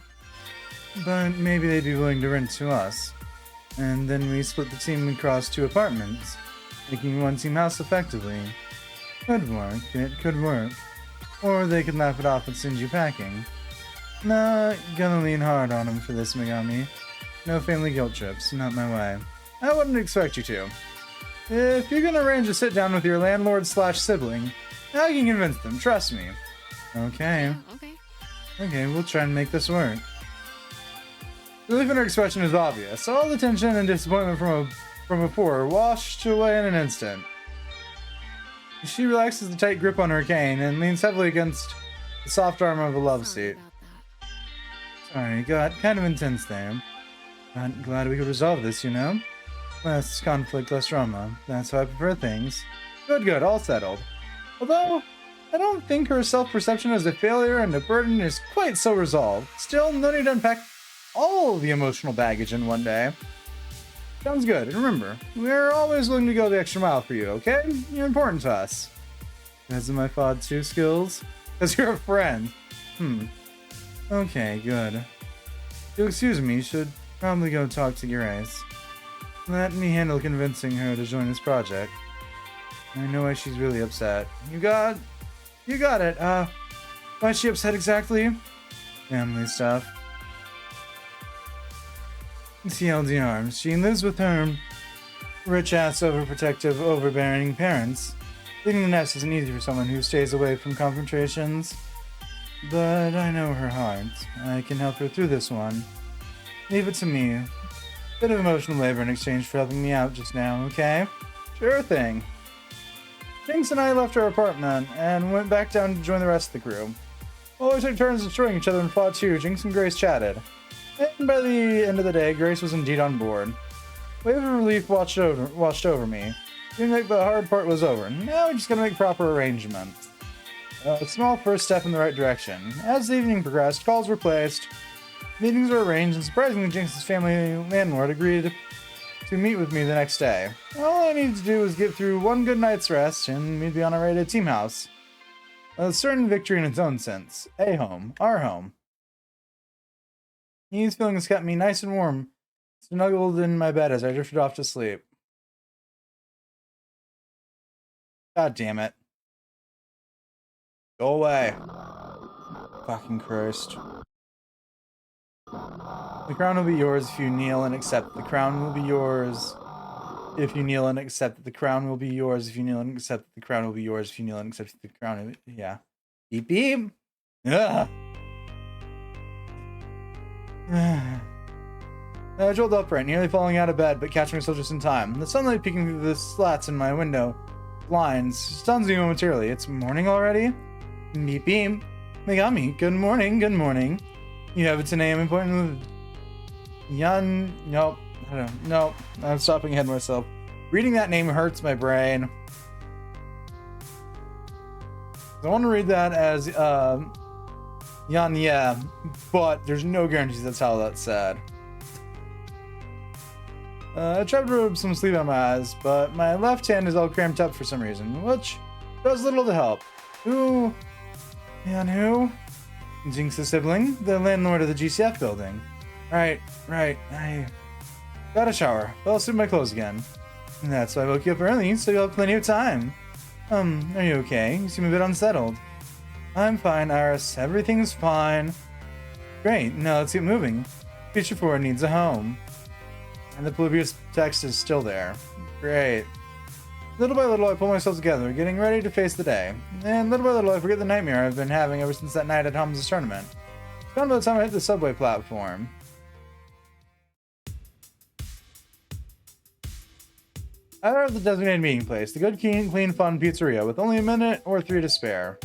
But maybe they'd be willing to rent to us. And then we split the team across 2 apartments, making one team house effectively. Could work, it could work. Or they could laugh it off with stingy packing. Not gonna lean hard on them for this, Megami. No family guilt trips, not my way. I wouldn't expect you to. If you're gonna arrange a sit-down with your landlord/sibling, I can convince them, trust me. Okay. Okay. Okay, we'll try and make this work. The relief in her expression is obvious. All the tension and disappointment from before washed away in an instant. She relaxes the tight grip on her cane and leans heavily against the soft arm of a love seat. About that. Sorry, got kind of intense there. But glad we could resolve this, you know? Less conflict, less drama. That's how I prefer things. Good, all settled. Although, I don't think her self-perception as a failure and a burden is quite so resolved. Still, no need to unpack all the emotional baggage in one day. Sounds good. And remember, we're always willing to go the extra mile for you, okay? You're important to us. Because of my FOD 2 skills? Because you're a friend. Okay, good. You'll excuse me, should probably go talk to Grace. Let me handle convincing her to join this project. I know why she's really upset. You got it. Why is she upset exactly? Family stuff. TLDR, she lives with her rich-ass, overprotective, overbearing parents. Leaving the nest isn't easy for someone who stays away from confrontations. But I know her heart. I can help her through this one. Leave it to me. Bit of emotional labor in exchange for helping me out just now, okay? Sure thing. Jinx and I left our apartment and went back down to join the rest of the crew. While we took turns destroying each other in FOD 2, Jinx and Grace chatted. And by the end of the day, Grace was indeed on board. A wave of relief washed over me. Seemed like the hard part was over. Now we just gotta make proper arrangements. A small first step in the right direction. As the evening progressed, calls were placed, meetings were arranged, and surprisingly, Jinx's family landlord agreed to meet with me the next day. All I needed to do was get through one good night's rest, and we'd be on our way to Team House. A certain victory in its own sense. A home. Our home. These feelings kept me nice and warm, snuggled in my bed as I drifted off to sleep. God damn it. Go away. Fucking Christ. The crown will be yours if you kneel and accept. The crown will be yours if you kneel and accept. The crown will be yours if you kneel and accept. The crown will be yours if you kneel and accept. The crown. Yeah. Beep beep. Ugh. I jolt upright, nearly falling out of bed, but catching myself just in time. The sunlight peeking through the slats in my window blinds stuns me momentarily. It's morning already? Beep beep. Megami, good morning, good morning. You have a 10 a.m. appointment with Nope. I don't know. Nope. I'm stopping ahead of myself. Reading that name hurts my brain. I want to read that as yeah, but there's no guarantees that's how that's said. I tried to rub some sleep out of my eyes, but my left hand is all cramped up for some reason, which does little to help. Who? And who? Jinx's sibling, the landlord of the GCF building. Right. I got a shower. Fell asleep in my clothes again. And that's why I woke you up early, so you'll have plenty of time. Are you okay? You seem a bit unsettled. I'm fine, Iris. Everything's fine. Great. Now let's get moving. Feature 4 needs a home. And the Polybius text is still there. Great. Little by little, I pull myself together, getting ready to face the day. And little by little, I forget the nightmare I've been having ever since that night at Hamza's tournament. It's gone by the time I hit the subway platform. I arrived at the designated meeting place, the good, clean, fun pizzeria, with only a minute or 3 to spare.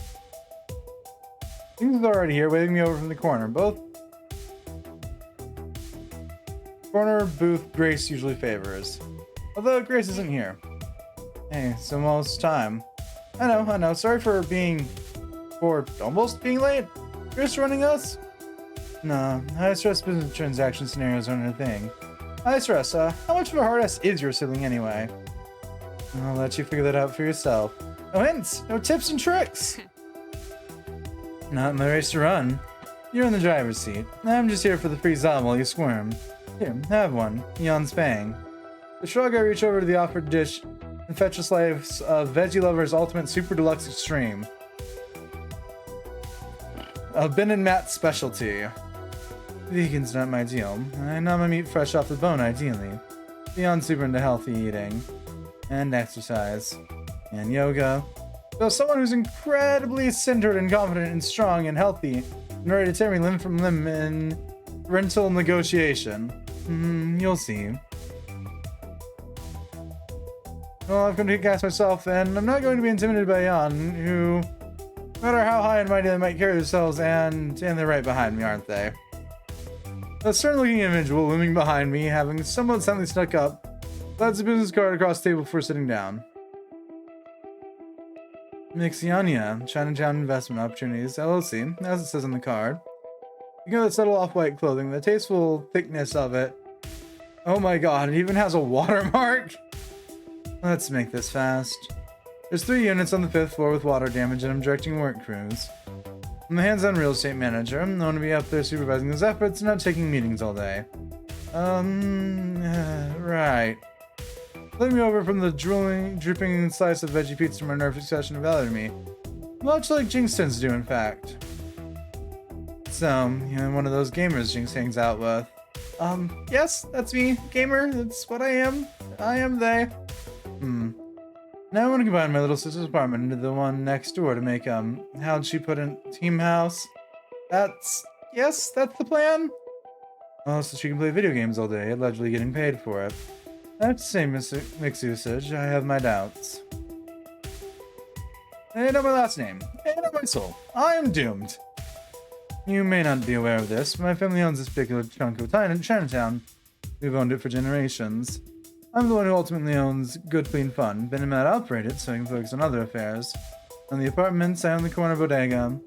Things is already here, waving me over from the corner. Both corner booth Grace usually favors. Although Grace isn't here. Hey, it's almost time. I know. Sorry for almost being late. Grace running us? No, high stress business transaction scenarios aren't a thing. High stress, how much of a hard ass is your sibling anyway? I'll let you figure that out for yourself. No hints, no tips and tricks. Not in the race to run. You're in the driver's seat. I'm just here for the free zob while you squirm. Here, have one. Yawns Fang. The shrug, I reach over to the offered dish and fetch a slice of Veggie Lover's Ultimate Super Deluxe Extreme. A Ben and Matt's specialty. Vegan's not my deal. I know my meat fresh off the bone, ideally. Beyond super into healthy eating. And exercise. And yoga. So someone who's incredibly centered and confident and strong and healthy and ready to tear me limb from limb in rental negotiation. You'll see. Well, I've come to gas myself, and I'm not going to be intimidated by Jan, who, no matter how high and mighty they might carry themselves, and they're right behind me, aren't they? A stern-looking individual looming behind me, having somewhat suddenly snuck up, slides a business card across the table before sitting down. Mixiania, Chinatown Investment Opportunities, LLC, as it says on the card. You know the subtle off-white clothing, the tasteful thickness of it. Oh my god, it even has a watermark? Let's make this fast. There's 3 units on the 5th floor with water damage and I'm directing work crews. I'm the hands-on real estate manager. I'm going to be up there supervising those efforts and not taking meetings all day. Right. Flipping me over from the dripping slice of veggie pizza from our nervous session evaluated me. Much like Jinx tends to do, in fact. So, you know, one of those gamers Jinx hangs out with. Yes, that's me, gamer. That's what I am. I am they. Now I want to combine my little sister's apartment into the one next door to make, how'd she put in team house? Yes, that's the plan. Oh, so she can play video games all day, allegedly getting paid for it. That's the same mix usage. I have my doubts. They know my last name. They know my soul. I am doomed. You may not be aware of this, but my family owns this particular chunk of Chinatown. We've owned it for generations. I'm the one who ultimately owns Good Clean Fun, but I'm not operated so I can focus on other affairs. On the apartments, I own the corner bodega.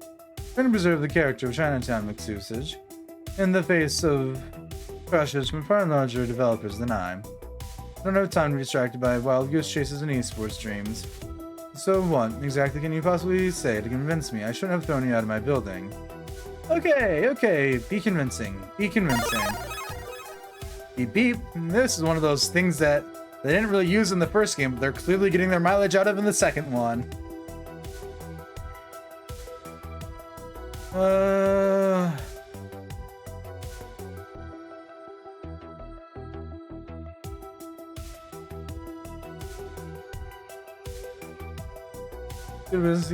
Trying to preserve the character of Chinatown mix usage, in the face of pressures from far larger developers than I. I don't have time to be distracted by wild goose chases and esports dreams. So what exactly can you possibly say to convince me I shouldn't have thrown you out of my building? Okay, be convincing. Be convincing. Beep beep. This is one of those things that they didn't really use in the first game, but they're clearly getting their mileage out of in the second one.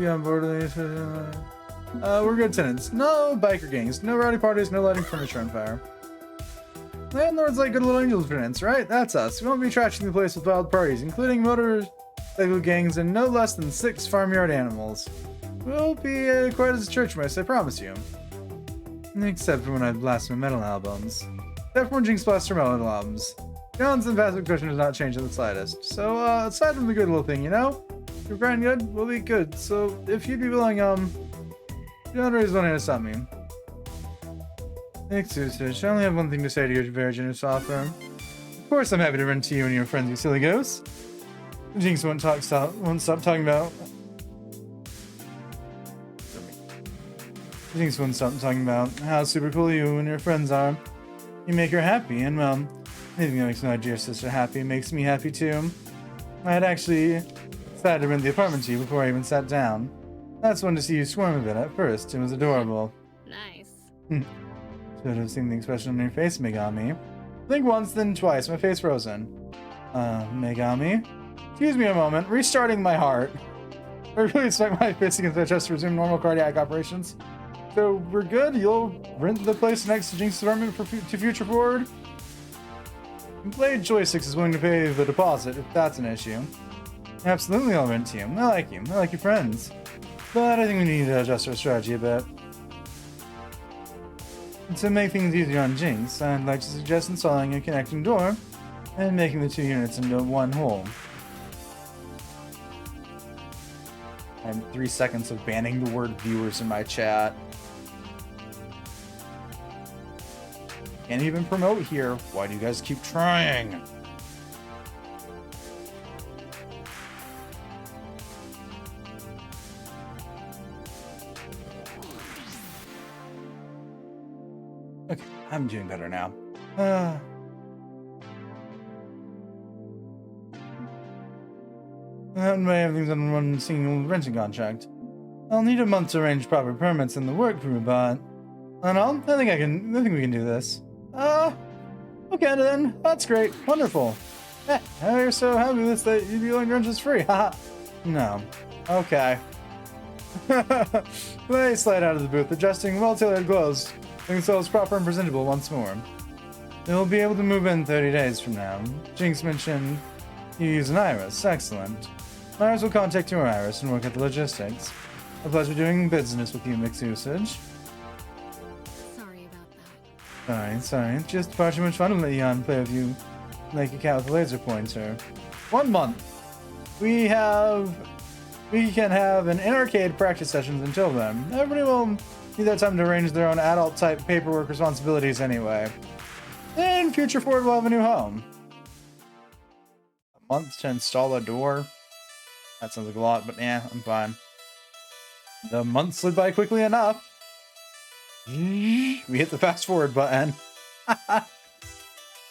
On board we're good tenants. No biker gangs, no rowdy parties, no lighting furniture on fire. Landlords like good little angel tenants, right? That's us. We won't be trashing the place with wild parties, including motorcycle gangs and no less than 6 farmyard animals. We'll be quiet as a church mice, I promise you. Except for when I blast my metal albums. Except for when Jinx blasts her metal albums. John's and passive question does not change in the slightest. So, aside from the good little thing, you know? If we're grinding good, we'll be good. So, if you'd be willing, don't raise one hand to stop me. Thanks, Usage. I only have one thing to say to your very generous offer. Of course, I'm happy to rent to you and your friends, you silly ghosts. Jinx won't stop talking about. Jinx won't stop talking about how super cool you and your friends are. You make her happy, and well, anything that makes my dear sister happy makes me happy too. I had actually decided to rent the apartment to you before I even sat down. That's one to see you squirm a bit at first. It was adorable. Nice. Should have seen the expression on your face, Megami. Think once, then twice. My face frozen. Megami? Excuse me a moment. Restarting my heart. I really expect my fist against my chest to resume normal cardiac operations. So, we're good? You'll rent the place next to Jinx's apartment to future forward? Blade Joysticks is willing to pay the deposit if that's an issue. Absolutely, I'll rent to you. I like you. I like your friends. But I think we need to adjust our strategy a bit. To make things easier on Jinx, I'd like to suggest installing a connecting door and making the 2 units into one whole. I had 3 seconds of banning the word viewers in my chat. Can't even promote here. Why do you guys keep trying? Okay, I'm doing better now. Everything's on one single renting contract. I'll need a month to arrange proper permits in the work crew, but I think we can do this. Okay then. That's great. Wonderful. You're so happy with this that you'd be willing to rent us free. Haha. No. Okay. They slide out of the booth, adjusting well-tailored clothes, making themselves proper and presentable once more. They'll be able to move in 30 days from now. Jinx mentioned you use an iris. Excellent. Iris will contact your iris and work out the logistics. A pleasure doing business with you, Mix Usage. Sorry about that. Sorry. It's just far too much fun to let Leon play with you like a cat with a laser pointer. 1 month. We can have an in-arcade practice sessions until then. Everybody will need that time to arrange their own adult-type paperwork responsibilities anyway. In future Ford will have a new home. A month to install a door? That sounds like a lot, but yeah, I'm fine. The month slid by quickly enough. We hit the fast forward button.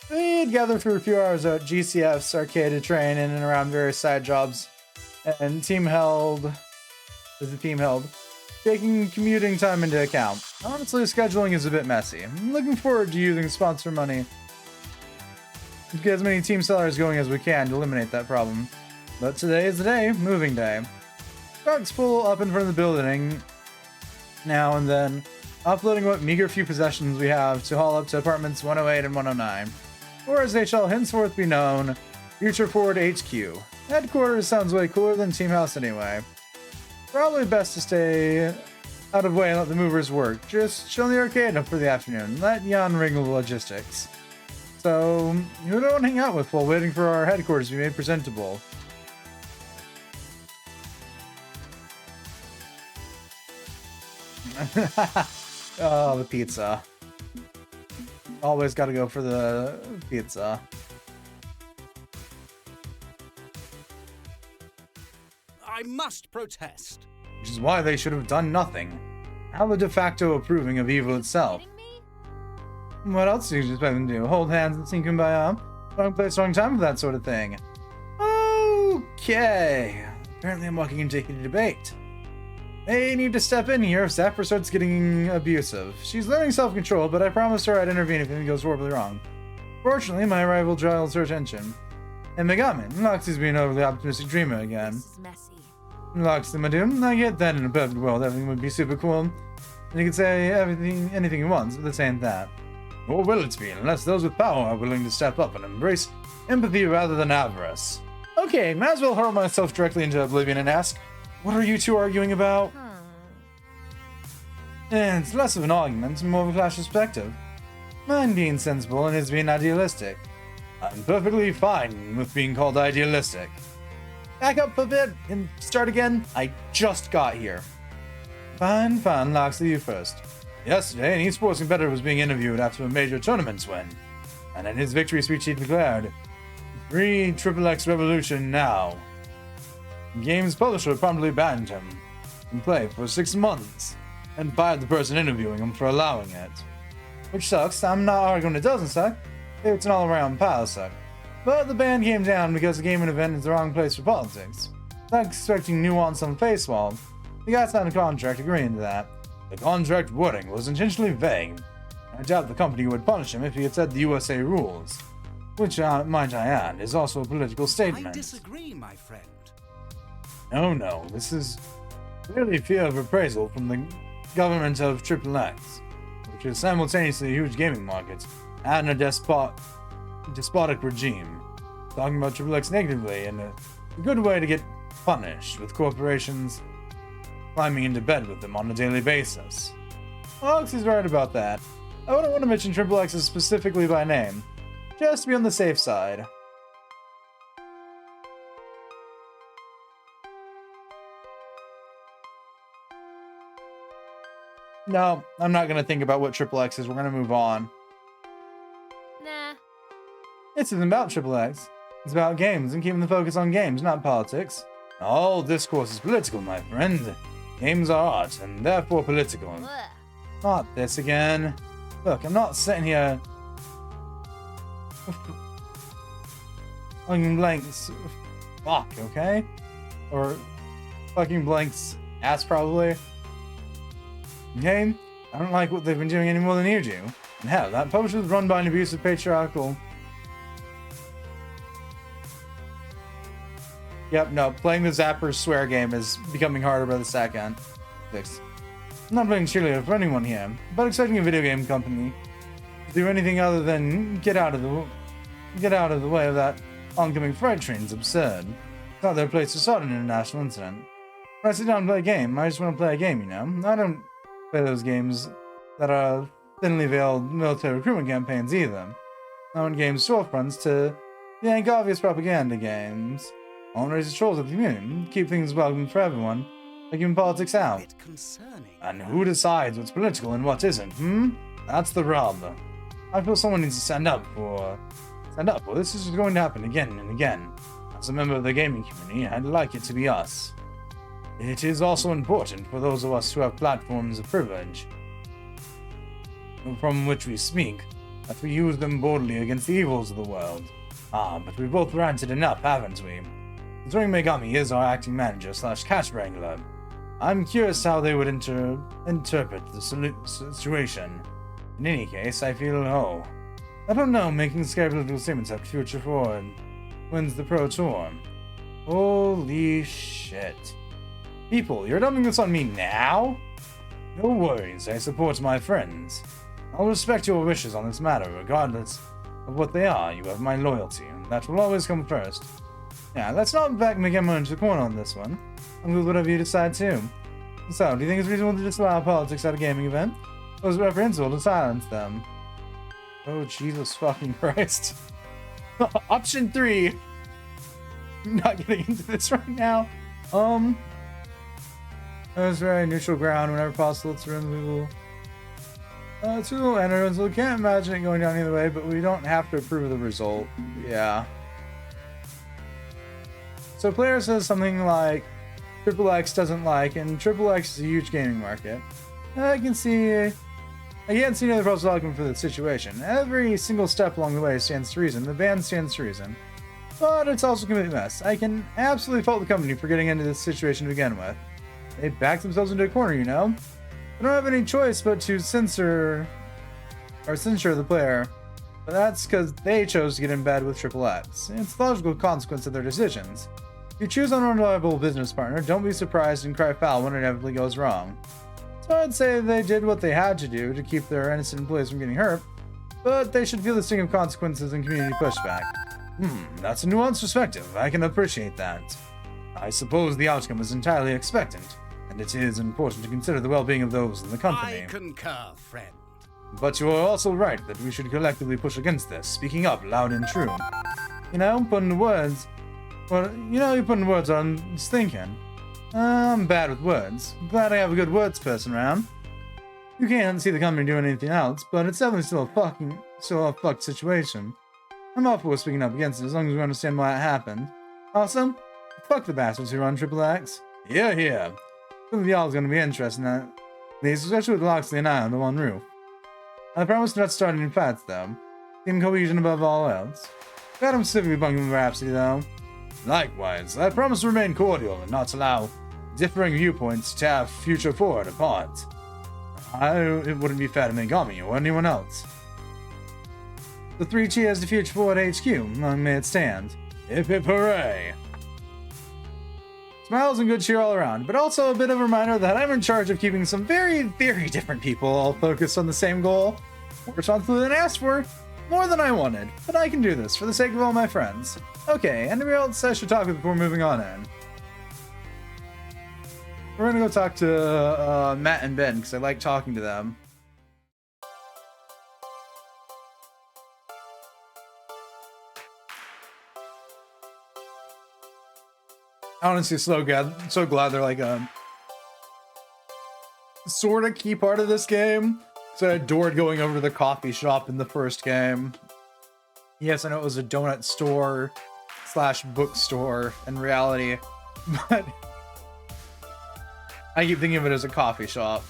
We'd gather for a few hours at GCF's arcade to train in and around various side jobs. And team held, taking commuting time into account. Honestly, scheduling is a bit messy. I'm looking forward to using sponsor money to get as many team sellers going as we can to eliminate that problem. But today is the day, moving day. Trucks pull up in front of the building now and then, offloading what meager few possessions we have to haul up to apartments 108 and 109. Or as they shall henceforth be known, Future Ford HQ. Headquarters sounds way cooler than Team House anyway. Probably best to stay out of way and let the movers work. Just chill in the arcade up for the afternoon. Let Jan wrangle the logistics. So, who do I want to hang out with while waiting for our headquarters to be made presentable? Oh, the pizza. Always gotta go for the pizza. I must protest. Which is why they should have done nothing. How the de facto approving of evil itself. What else do you expect them to do? Hold hands and sing kumbaya? Wrong place, wrong time for that sort of thing. Okay. Apparently I'm walking into a heated debate. They need to step in here if Zephyr starts getting abusive. She's learning self-control, but I promised her I'd intervene if anything goes horribly wrong. Fortunately, my arrival draws her attention. And Megami, Loxy's being overly optimistic dreamer again. This is messy. Loxy, my dude, I get that in a perfect world everything would be super cool. And you can say anything he wants, but this ain't that. Nor will it be, unless those with power are willing to step up and embrace empathy rather than avarice. Okay, might as well hurl myself directly into oblivion and ask, what are you two arguing about? And it's less of an argument and more of a clash perspective. Mine being sensible and his being idealistic. I'm perfectly fine with being called idealistic. Back up a bit and start again. I just got here. Fine, Loxley, you first. Yesterday, an esports competitor was being interviewed after a major tournament win. And in his victory speech he declared, "Free XXX Revolution now." The game's publisher promptly banned him from play for 6 months and fired the person interviewing him for allowing it. Which sucks. I'm not arguing it doesn't suck. It's an all-around pile suck. But the ban came down because the gaming event is the wrong place for politics. Not expecting nuance on face wall. The guy signed a contract agreeing to that. The contract wording was intentionally vague. I doubt the company would punish him if he had said the USA rules. Which, might I add, is also a political statement. I disagree, my friend. No, this is clearly fear of reprisal from the government of XXX, which is simultaneously a huge gaming market and a despotic regime. Talking about XXX negatively and a good way to get punished, with corporations climbing into bed with them on a daily basis. Alex is right about that. I wouldn't want to mention XXX specifically by name, just to be on the safe side. No, I'm not going to think about what XXX is. We're going to move on. Nah. This isn't about XXX. It's about games and keeping the focus on games, not politics. All discourse is political, my friend. Games are art, and therefore political. Ugh. Not this again. Look, I'm not sitting here... fucking blanks. Fuck, okay? Or fucking blanks ass, probably. Okay? I don't like what they've been doing any more than you do. And hell, that publisher is run by an abusive patriarchal... Yep, no, playing the Zapper swear game is becoming harder by the second. Fixed. I'm not playing cheerleader for anyone here, but expecting a video game company to do anything other than get out of the way of that oncoming freight train is absurd. It's not their place to start an international incident. When I sit down and play a game, I just want to play a game, you know? I don't play those games that are thinly veiled military recruitment campaigns either. I want games storefronts to yank obvious propaganda games. I want to raise the trolls of the community, keep things welcome for everyone, Taking politics out. Bit concerning. And who decides what's political and what isn't, That's the rub. I feel someone needs to stand up for this is going to happen again and again. As a member of the gaming community, I'd like it to be us. It is also important for those of us who have platforms of privilege, from which we speak, that we use them boldly against the evils of the world. But we've both ranted enough, haven't we? Considering Megami is our acting manager / cash wrangler, I'm curious how they would interpret the situation. In any case, I feel, I don't know, making scary statements like future forward wins the Pro Tour. Holy shit. People, you're dumping this on me now? No worries, I support my friends. I'll respect your wishes on this matter, regardless of what they are. You have my loyalty, and that will always come first. Yeah, let's not back Megami into the corner on this one. I'm good with whatever you decide to. So, do you think it's reasonable to disallow politics at a gaming event? Or is it reprehensible to silence them? Oh, Jesus fucking Christ. Option 3. I'm not getting into this right now. It's very neutral ground whenever possible. It's removable. It's a little entrance, so we can't imagine it going down either way, but we don't have to approve of the result. Yeah. So player says something like XXX doesn't like, and XXX is a huge gaming market. I can't see any other possible argument for the situation. Every single step along the way stands to reason. The ban stands to reason. But it's also a complete mess. I can absolutely fault the company for getting into this situation to begin with. They backed themselves into a corner, you know? They don't have any choice but to censure the player. But that's because they chose to get in bed with XXX. It's the logical consequence of their decisions. If you choose an unreliable business partner, don't be surprised and cry foul when it inevitably goes wrong. So I'd say they did what they had to do to keep their innocent employees from getting hurt, but they should feel the sting of consequences and community pushback. That's a nuanced perspective. I can appreciate that. I suppose the outcome is entirely expectant, and it is important to consider the well-being of those in the company. I concur, friend. But you are also right that we should collectively push against this, speaking up loud and true. You know, putting words... Well, you're putting words on I was thinking. I'm bad with words. I'm glad I have a good words person around. You can't see the company doing anything else, but it's definitely still a fucked situation. I'm all for speaking up against it as long as we understand why it happened. Also, fuck the bastards who run XXX. Yeah. Some of y'all is gonna be interested in that. These, especially with Loxley and I under one roof. I promise not to start any fights though. Team cohesion above all else. Glad I'm specifically bunking with Rhapsody though. Likewise, I promise to remain cordial and not allow differing viewpoints to have future forward apart. It wouldn't be fair to Megami or anyone else. The 3 cheers to Future Forward HQ, long may it stand. Hip hip hooray! Smiles and good cheer all around, but also a bit of a reminder that I'm in charge of keeping some very, very different people all focused on the same goal. More responsibility than asked for, more than I wanted, but I can do this for the sake of all my friends. Okay, anybody else I should talk with before moving on in? We're gonna go talk to Matt and Ben, because I like talking to them. Honestly, so glad they're like a sort of key part of this game. So I adored going over to the coffee shop in the first game. Yes, I know it was a donut store / bookstore in reality, but I keep thinking of it as a coffee shop.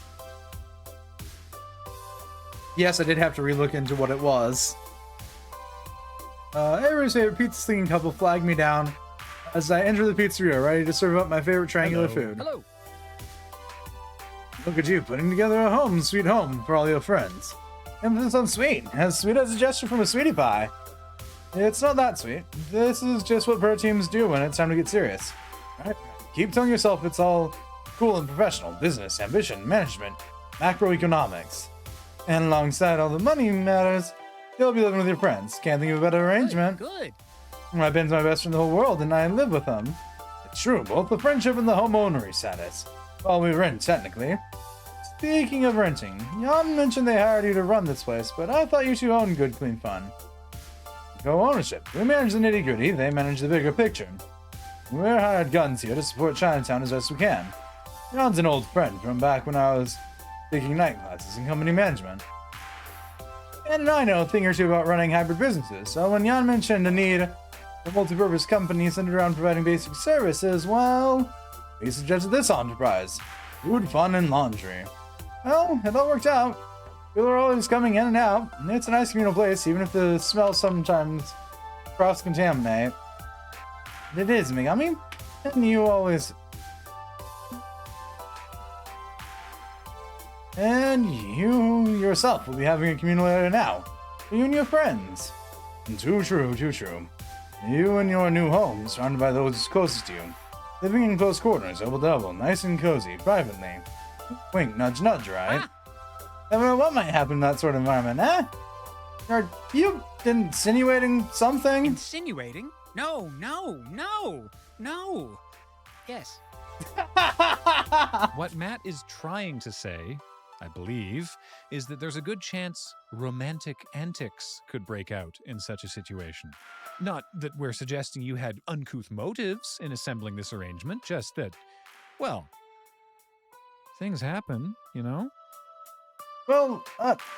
Yes, I did have to relook into what it was. Everybody's favorite pizza slinging couple flagged me down as I enter the pizzeria, ready to serve up my favorite triangular food. Hello. Look at you, putting together a home, sweet home for all your friends. Emphasis on sweet, as sweet as a gesture from a sweetie pie. It's not that sweet. This is just what pro teams do when it's time to get serious. Right? Keep telling yourself it's all cool and professional, business, ambition, management, macroeconomics. And alongside all the money matters, you'll be living with your friends. Can't think of a better arrangement. Good. My Ben's my best friend in the whole world, and I live with him. It's true, both the friendship and the homeownery status. Well, we rent, technically. Speaking of renting, Jan mentioned they hired you to run this place, but I thought you two owned good, clean fun. Co-ownership. We manage the nitty-gritty, they manage the bigger picture. We're hired guns here to support Chinatown as best we can. Jan's an old friend from back when I was taking night classes in company management. And I know a thing or two about running hybrid businesses, so when Jan mentioned a need for multi-purpose company centered around providing basic services, well, he suggested this enterprise: food, fun, and laundry. Well, it all worked out. People are always coming in and out, and it's a nice communal place, even if the smells sometimes cross-contaminate. It is, Megami, and you always... And you yourself will be having a communal area now. You and your friends. And too true, too true. You and your new home, surrounded by those closest to you. Living in close quarters, double-double, nice and cozy, privately. Wink, nudge, nudge, right? I don't know what might happen in that sort of environment, eh? Are you insinuating something? Insinuating? No. Yes. What Matt is trying to say, I believe, is that there's a good chance romantic antics could break out in such a situation. Not that we're suggesting you had uncouth motives in assembling this arrangement, just that, well, things happen, you know? Well,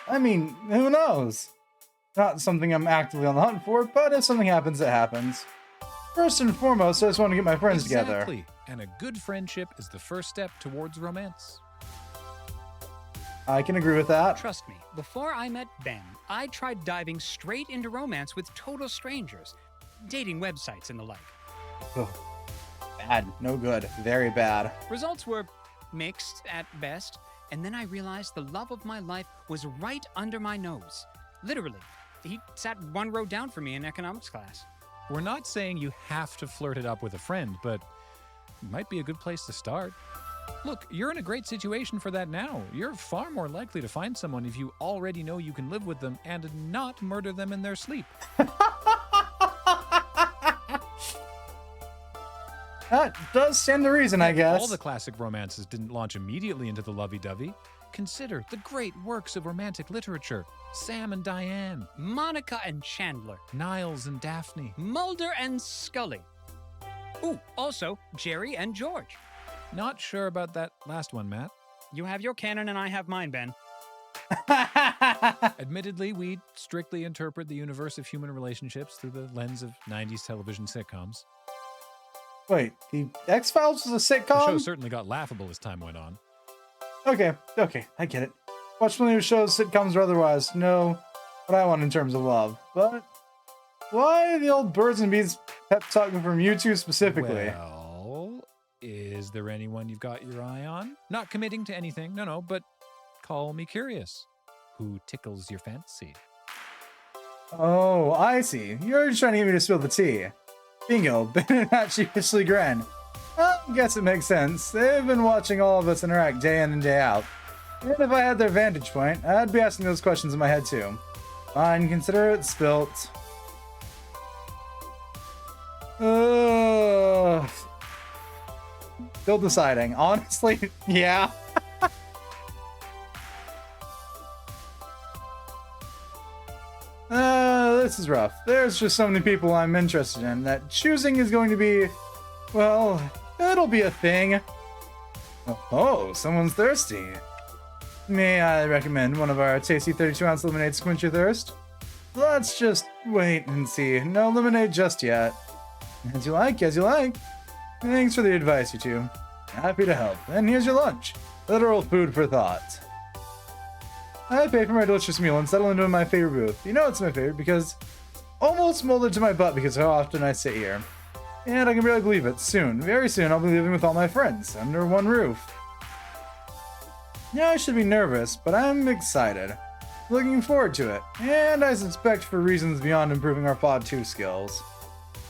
I mean, who knows? Not something I'm actively on the hunt for, but if something happens, it happens. First and foremost, I just want to get my friends together. Exactly. And a good friendship is the first step towards romance. I can agree with that. Trust me, before I met Ben, I tried diving straight into romance with total strangers, dating websites and the like. Ugh. Bad. No good. Very bad. Results were mixed at best, and then I realized the love of my life was right under my nose. Literally, he sat one row down from me in economics class. We're not saying you have to flirt it up with a friend, but it might be a good place to start. Look, you're in a great situation for that now. You're far more likely to find someone if you already know you can live with them and not murder them in their sleep. That does stand to reason, I guess. All the classic romances didn't launch immediately into the lovey-dovey. Consider the great works of romantic literature. Sam and Diane. Monica and Chandler. Niles and Daphne. Mulder and Scully. Ooh, also Jerry and George. Not sure about that last one, Matt. You have your canon and I have mine, Ben. Admittedly, we strictly interpret the universe of human relationships through the lens of 90s television sitcoms. Wait, the X-Files was a The sitcom? show certainly got laughable as time went on. Okay, I get it. Watch plenty of shows, sitcoms or otherwise, know what I want in terms of love. But why the old birds and bees pep talking from you two specifically? Well, is there anyone you've got your eye on? Not committing to anything, no, but call me curious. Who tickles your fancy? Oh, I see. You're just trying to get me to spill the tea. Bingo, Ben and Matt sheepishly grin. I guess it makes sense. They've been watching all of us interact day in and day out. And if I had their vantage point, I'd be asking those questions in my head too. Fine, consider it spilt. Still deciding. Honestly, yeah. This is rough. There's just so many people I'm interested in that choosing is going to be, well, it'll be a thing. Oh, someone's thirsty. May I recommend one of our tasty 32-ounce lemonades to quench your thirst? Let's just wait and see. No lemonade just yet. As you like, as you like. Thanks for the advice, you two. Happy to help. And here's your lunch. Literal food for thought. I pay for my delicious meal and settle into my favorite booth. You know it's my favorite because it's almost molded to my butt because of how often I sit here. And I can barely believe it. Soon, very soon, I'll be living with all my friends under one roof. Yeah, I should be nervous, but I'm excited. Looking forward to it. And I suspect for reasons beyond improving our FOD 2 skills.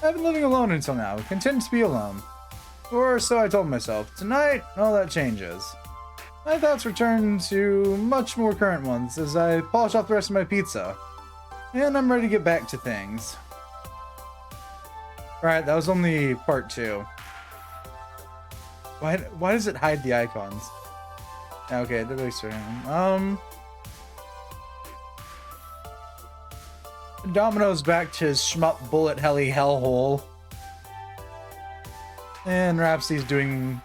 I've been living alone until now, content to be alone. Or so I told myself. Tonight, all that changes. My thoughts return to much more current ones as I polish off the rest of my pizza. And I'm ready to get back to things. Alright, that was only part 2. Why does it hide the icons? Okay, they're really starting. Domino's back to his shmup bullet heli hellhole. And Rhapsody's doing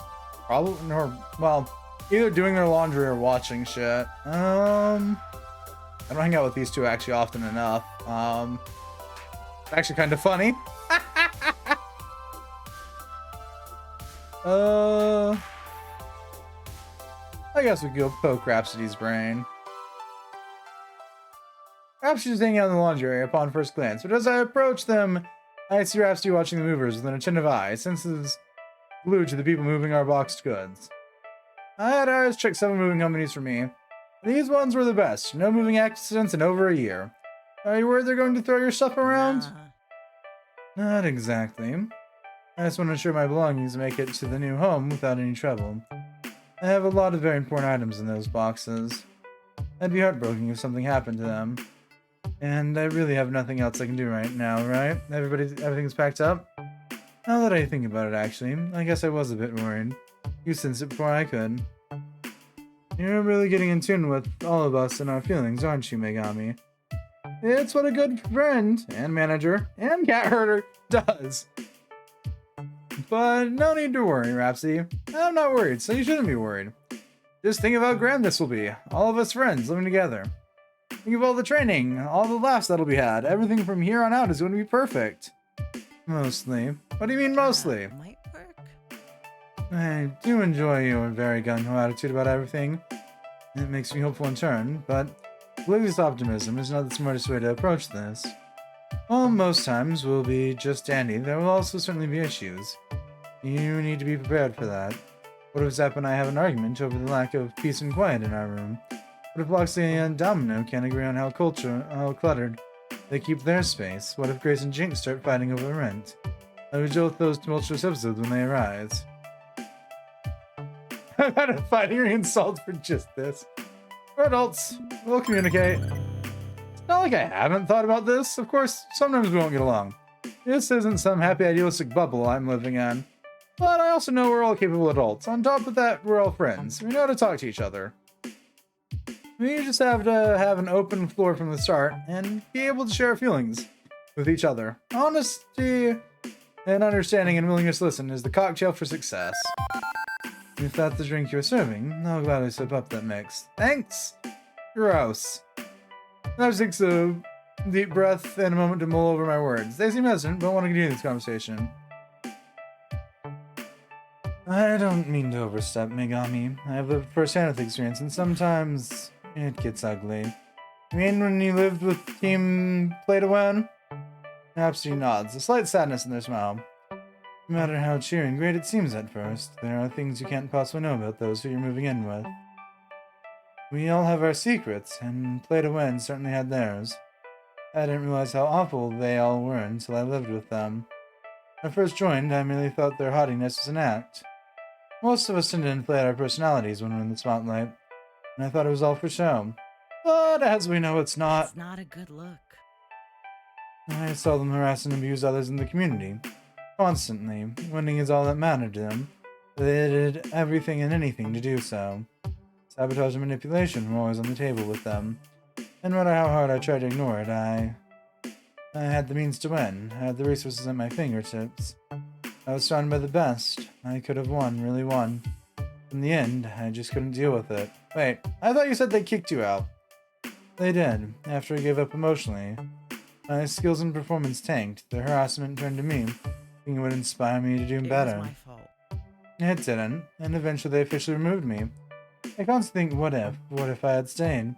Probably, or, well, either doing their laundry or watching shit. I don't hang out with these two actually often enough. Actually kind of funny. I guess we could go poke Rhapsody's brain. Rhapsody's hanging out in the laundry area upon first glance, but as I approach them, I see Rhapsody watching the movers with an attentive eye, senses glued to the people moving our boxed goods. I had ours check several moving companies for me. These ones were the best. No moving accidents in over a year. Are you worried they're going to throw your stuff around? Not exactly. I just want to ensure my belongings make it to the new home without any trouble. I have a lot of very important items in those boxes. I'd be heartbroken if something happened to them. And I really have nothing else I can do right now, right? Everything's packed up? Now that I think about it, actually, I guess I was a bit worried. You sensed it before I could. You're really getting in tune with all of us and our feelings, aren't you, Megami? It's what a good friend, and manager, and cat herder does. But no need to worry, Rhapsody. I'm not worried, so you shouldn't be worried. Just think of how grand this will be. All of us friends living together. Think of all the training, all the laughs that'll be had. Everything from here on out is going to be perfect. Mostly. What do you mean mostly? Might work. I do enjoy your very gung-ho attitude about everything. It makes me hopeful in turn, but oblivious optimism is not the smartest way to approach this. While most times will be just dandy, there will also certainly be issues. You need to be prepared for that. What if Zap and I have an argument over the lack of peace and quiet in our room? What if Loxley and Domino can't agree on how cluttered they keep their space? What if Grace and Jinx start fighting over rent? I would deal with those tumultuous episodes when they arise. I've had a fighting insult for just this. We're adults. We'll communicate. It's not like I haven't thought about this. Of course, sometimes we won't get along. This isn't some happy idealistic bubble I'm living in. But I also know we're all capable adults. On top of that, we're all friends. We know how to talk to each other. We just have to have an open floor from the start and be able to share feelings with each other. Honesty and understanding and willingness to listen is the cocktail for success. If that's the drink you're serving, I'll gladly sip up that mix. Thanks! Gross. That takes a deep breath and a moment to mull over my words. They seem hesitant, but want to continue this conversation. I don't mean to overstep, Megami. I have lived first-hand with experience, and sometimes it gets ugly. You mean when you lived with Team Play to Win? Rhapsody nods, a slight sadness in their smile. No matter how cheery and great it seems at first, there are things you can't possibly know about those who you're moving in with. We all have our secrets, and Play to Win certainly had theirs. I didn't realize how awful they all were until I lived with them. When I first joined, I merely thought their haughtiness was an act. Most of us tend to inflate our personalities when we're in the spotlight, and I thought it was all for show. But as we know, it's not. It's not a good look. I saw them harass and abuse others in the community. Constantly. Winning is all that mattered to them. They did everything and anything to do so. Sabotage and manipulation were always on the table with them. And no matter how hard I tried to ignore it, I had the means to win. I had the resources at my fingertips. I was surrounded by the best. I could have won, really won. In the end, I just couldn't deal with it. Wait, I thought you said they kicked you out. They did, after I gave up emotionally. My skills and performance tanked. The harassment turned to me, thinking it would inspire me to do better. It was my fault. It didn't, and eventually they officially removed me. I constantly think, what if? What if I had stayed?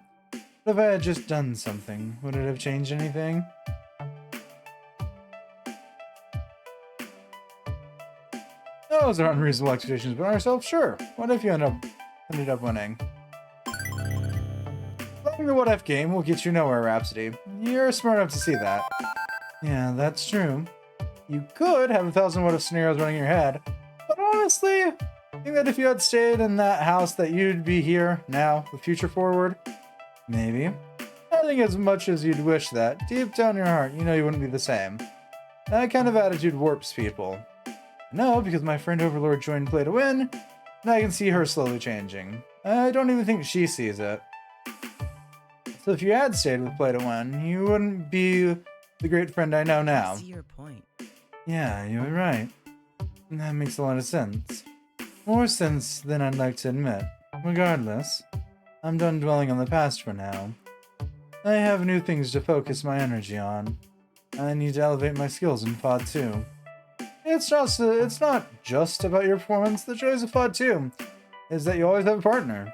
What if I had just done something? Would it have changed anything? Those are unreasonable expectations about ourselves, sure. What if you ended up winning? Playing the what if game will get you nowhere, Rhapsody. You're smart enough to see that. Yeah, that's true. You could have 1,000 what if scenarios running in your head, but honestly, I think that if you had stayed in that house that you'd be here now, the future forward. Maybe. I think as much as you'd wish that, deep down in your heart, you know you wouldn't be the same. That kind of attitude warps people. No, because my friend Overlord joined Play to Win, and I can see her slowly changing. I don't even think she sees it. So if you had stayed with Play to Win, you wouldn't be the great friend I know now. I see your point. Yeah, you were right. That makes a lot of sense. More sense than I'd like to admit. Regardless, I'm done dwelling on the past for now. I have new things to focus my energy on. I need to elevate my skills in FOD 2. It's not just about your performance. The joys of FOD 2 is that you always have a partner.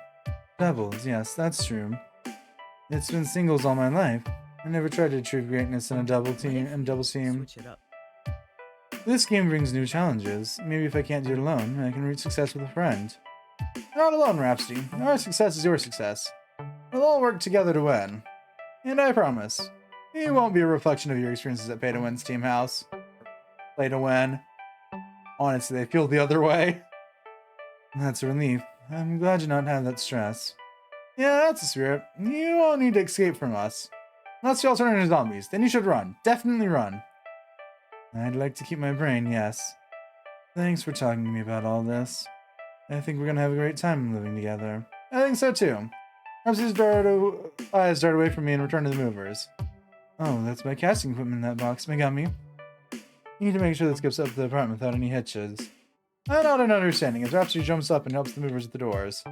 Doubles, yes, that's true. It's been singles all my life. I never tried to achieve greatness in a double team. Switch it up. This game brings new challenges. Maybe if I can't do it alone, I can reach success with a friend. You're not alone, Rhapsody. Our success is your success. We'll all work together to win. And I promise, it won't be a reflection of your experiences at Pay to Win's team house. Play to win. Honestly, they feel the other way. That's a relief. I'm glad you not have that stress. Yeah, that's the spirit. You all need to escape from us. Unless you all turn into zombies, then you should run. Definitely run. I'd like to keep my brain, yes. Thanks for talking to me about all this. I think we're gonna have a great time living together. I think so too. Rhapsody's eyes dart away from me and return to the movers. Oh, that's my casting equipment in that box. Megami. You need to make sure this gets up to the apartment without any hitches. I nod in understanding as Rhapsody jumps up and helps the movers at the doors.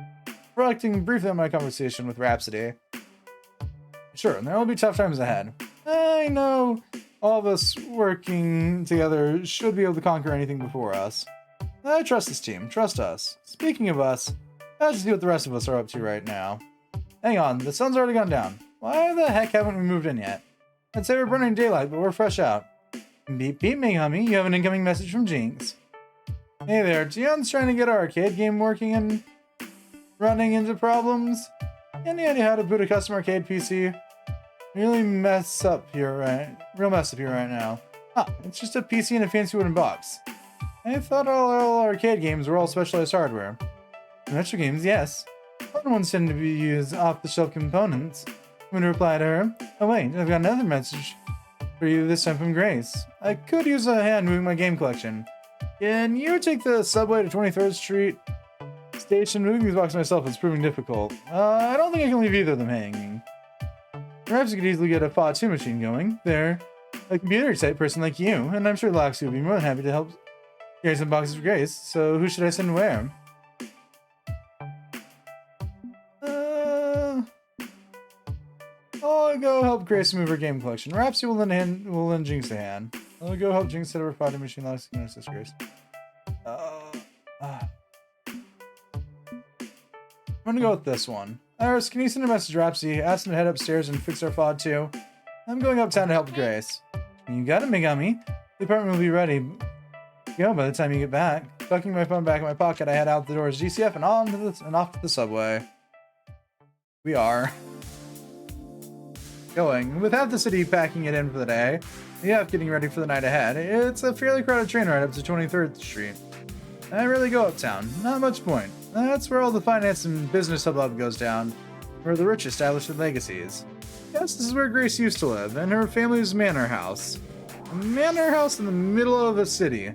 Reflecting briefly on my conversation with Rhapsody. Sure, there will be tough times ahead. I know all of us working together should be able to conquer anything before us. I trust this team. Trust us. Speaking of us, let's see what the rest of us are up to right now. Hang on, the sun's already gone down. Why the heck haven't we moved in yet? I'd say we're burning daylight, but we're fresh out. Beep beep, Megami, you have an incoming message from Jinx. Hey there, Dion's trying to get our arcade game working and running into problems. Any idea how to boot a custom arcade PC? Real mess up here right now. Ah, it's just a PC in a fancy wooden box. I thought all arcade games were all specialized hardware. Retro games, yes. Fun ones tend to be used off-the-shelf components. I'm gonna reply to her. Oh wait, I've got another message for you, this time from Grace. I could use a hand moving my game collection. Can you take the subway to 23rd Street station? Moving these boxes myself is proving difficult. I don't think I can leave either of them hanging. Perhaps you could easily get a FOD 2 machine going. They're a computer-type person like you, and I'm sure Loxy would be more than happy to help carry some boxes for Grace. So who should I send where? I'll go help Grace move her game collection. Rhapsody will lend Jinx a hand. I'll go help Jinx set up her FOD 2 machine. Loxy can assist Grace. I'm gonna go with this one. Iris, can you send a message to Rhapsody? Ask him to head upstairs and fix our FOD 2. I'm going uptown to help Grace. You got it, Megami. The apartment will be ready. Go by the time you get back. Tucking my phone back in my pocket, I head out the doors GCF and off to the subway. We are going. With half the city packing it in for the day, yeah, getting ready for the night ahead. It's a fairly crowded train ride up to 23rd Street. I rarely go uptown. Not much point. That's where all the finance and business hubbub goes down, where the rich establish their legacies. Yes, this is where Grace used to live, and her family's manor house. A manor house in the middle of a city.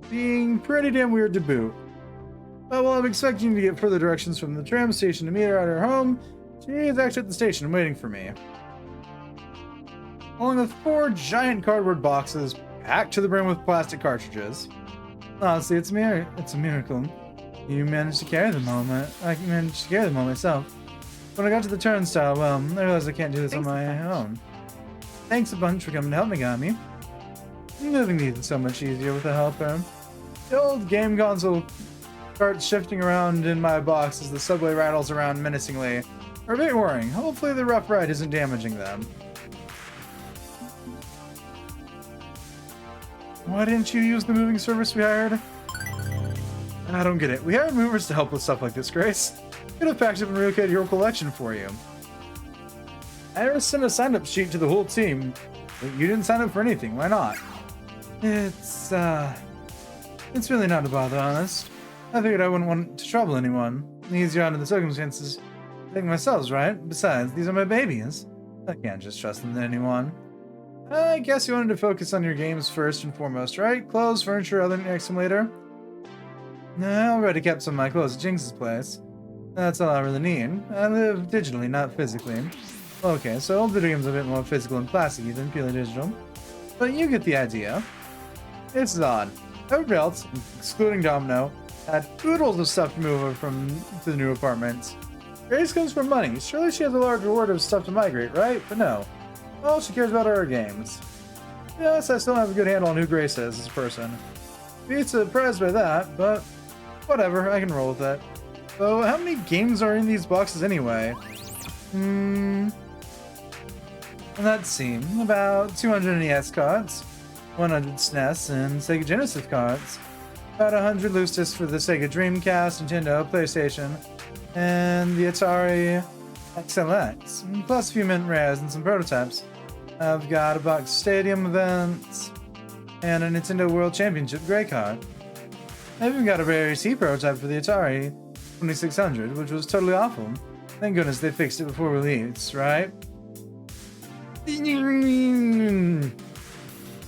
Being pretty damn weird to boot. But while I'm expecting to get further directions from the tram station to meet her at her home, she is actually at the station waiting for me. Along with 4 giant cardboard boxes packed to the brim with plastic cartridges. Honestly, it's a miracle. You managed to carry them all. I managed to carry them all myself. When I got to the turnstile, well, I realized I can't do this on my own. Thanks a bunch for coming to help me, Gami. Moving these is so much easier with a helper. The old game console starts shifting around in my box as the subway rattles around menacingly. Are a bit worrying. Hopefully the rough ride isn't damaging them. Why didn't you use the moving service we hired? I don't get it. We hired movers to help with stuff like this, Grace. Could have packed up and relocated your collection for you. I just sent a sign-up sheet to the whole team, but you didn't sign up for anything. Why not? It's really not a bother, honest. I figured I wouldn't want to trouble anyone. Easier under the circumstances. I think myself, right? Besides, these are my babies. I can't just trust them to anyone. I guess you wanted to focus on your games first and foremost, right? Clothes, furniture, other next them later. I already kept some of my clothes at Jinx's place. That's all I really need. I live digitally, not physically. Okay, so old video games are a bit more physical and plasticky than purely digital. But you get the idea. It's odd. Everybody else, excluding Domino, had oodles of stuff to move over to the new apartment. Grace comes from money. Surely she has a large reward of stuff to migrate, right? But no. All she cares about are her games. Yes, I still have a good handle on who Grace is as a person. Be surprised by that, but whatever, I can roll with it. So, how many games are in these boxes anyway? Let's see. About 200 NES cards, 100 SNES and Sega Genesis cards, about 100 loose discs for the Sega Dreamcast, Nintendo, PlayStation, and the Atari XLX, plus a few mint rares and some prototypes. I've got a box stadium events and a Nintendo World Championship gray card. I've even got a rare C prototype for the Atari 2600, which was totally awful. Thank goodness they fixed it before release, right?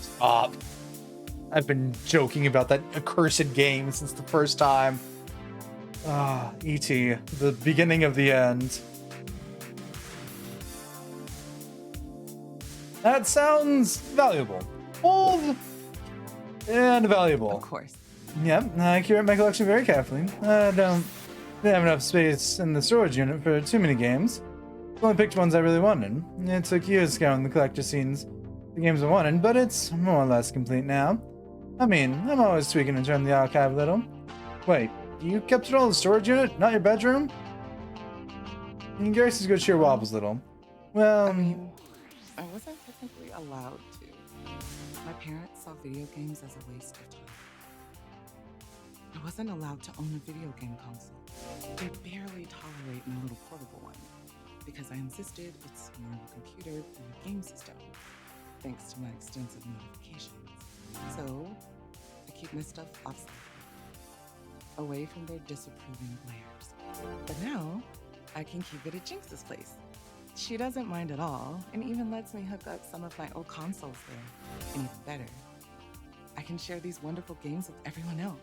Stop. I've been joking about that accursed game since the first time. E.T., the beginning of the end. That sounds valuable. Old and valuable. Of course. Yep, I curate my collection very carefully. I don't have enough space in the storage unit for too many games. I only picked ones I really wanted. It took years scouting the collector scenes, the games I wanted, but it's more or less complete now. I mean, I'm always tweaking and turning the archive a little. Wait, you kept it all in the storage unit, not your bedroom? Grace's good cheer wobbles little. Well, I mean, I wasn't technically allowed to. My parents saw video games as a waste of time. I wasn't allowed to own a video game console. They barely tolerate my little portable one, because I insisted it's more of a computer than a game system, thanks to my extensive modifications. So, I keep my stuff offside, away from their disapproving glares. But now, I can keep it at Jinx's place. She doesn't mind at all, and even lets me hook up some of my old consoles there. And even better, I can share these wonderful games with everyone else.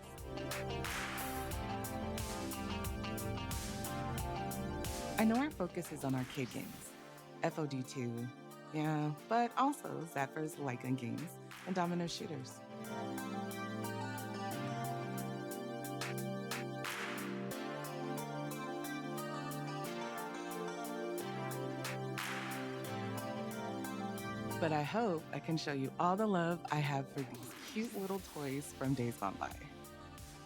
I know our focus is on arcade games. FOD2, yeah, but also Zappers light gun games and domino shooters. But I hope I can show you all the love I have for these cute little toys from days gone by.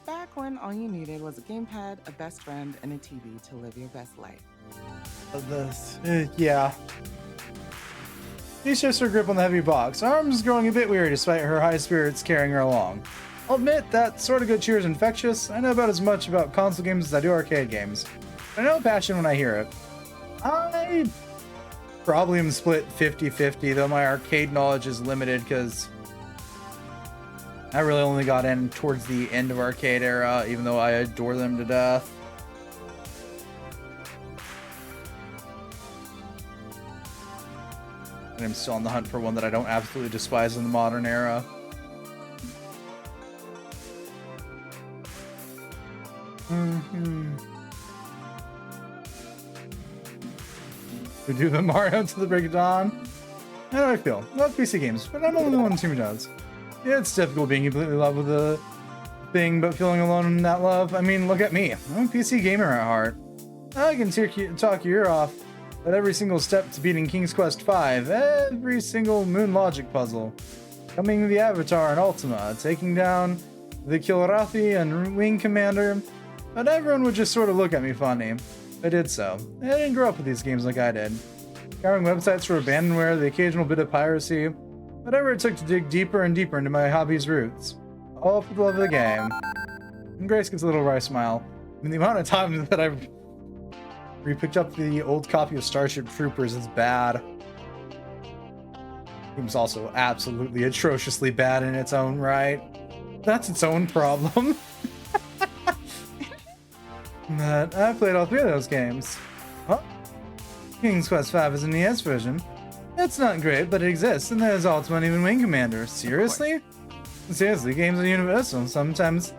Back when all you needed was a gamepad, a best friend, and a TV to live your best life. Yeah. She shifts her grip on the heavy box, arms growing a bit weary despite her high spirits carrying her along. I'll admit that sort of good cheer is infectious. I know about as much about console games as I do arcade games. I know passion when I hear it. I probably am split 50-50, though my arcade knowledge is limited because I really only got in towards the end of arcade era, even though I adore them to death. And I'm still on the hunt for one that I don't absolutely despise in the modern era. We do the Mario to the break of dawn. How do I feel? Love PC games, but I'm only the one who does. Yeah, it's difficult being completely in love with a thing, but feeling alone in that love. I mean, look at me. I'm a PC gamer at heart. I can talk your ear off at every single step to beating King's Quest V, every single Moon Logic puzzle, coming the Avatar and Ultima, taking down the Kilrathi and Wing Commander, but everyone would just sort of look at me funny. I did so. I didn't grow up with these games like I did. Scouring websites for abandonware, the occasional bit of piracy, whatever it took to dig deeper and deeper into my hobby's roots. All for the love of the game. And Grace gets a little wry smile. I mean, the amount of times that I've re-picked up the old copy of Starship Troopers is bad. It was also absolutely atrociously bad in its own right. That's its own problem. But I played all three of those games. Huh? King's Quest V is an NES version. It's not great, but it exists, and there's Ultima and even Wing Commander. Seriously? Seriously, games are universal. Sometimes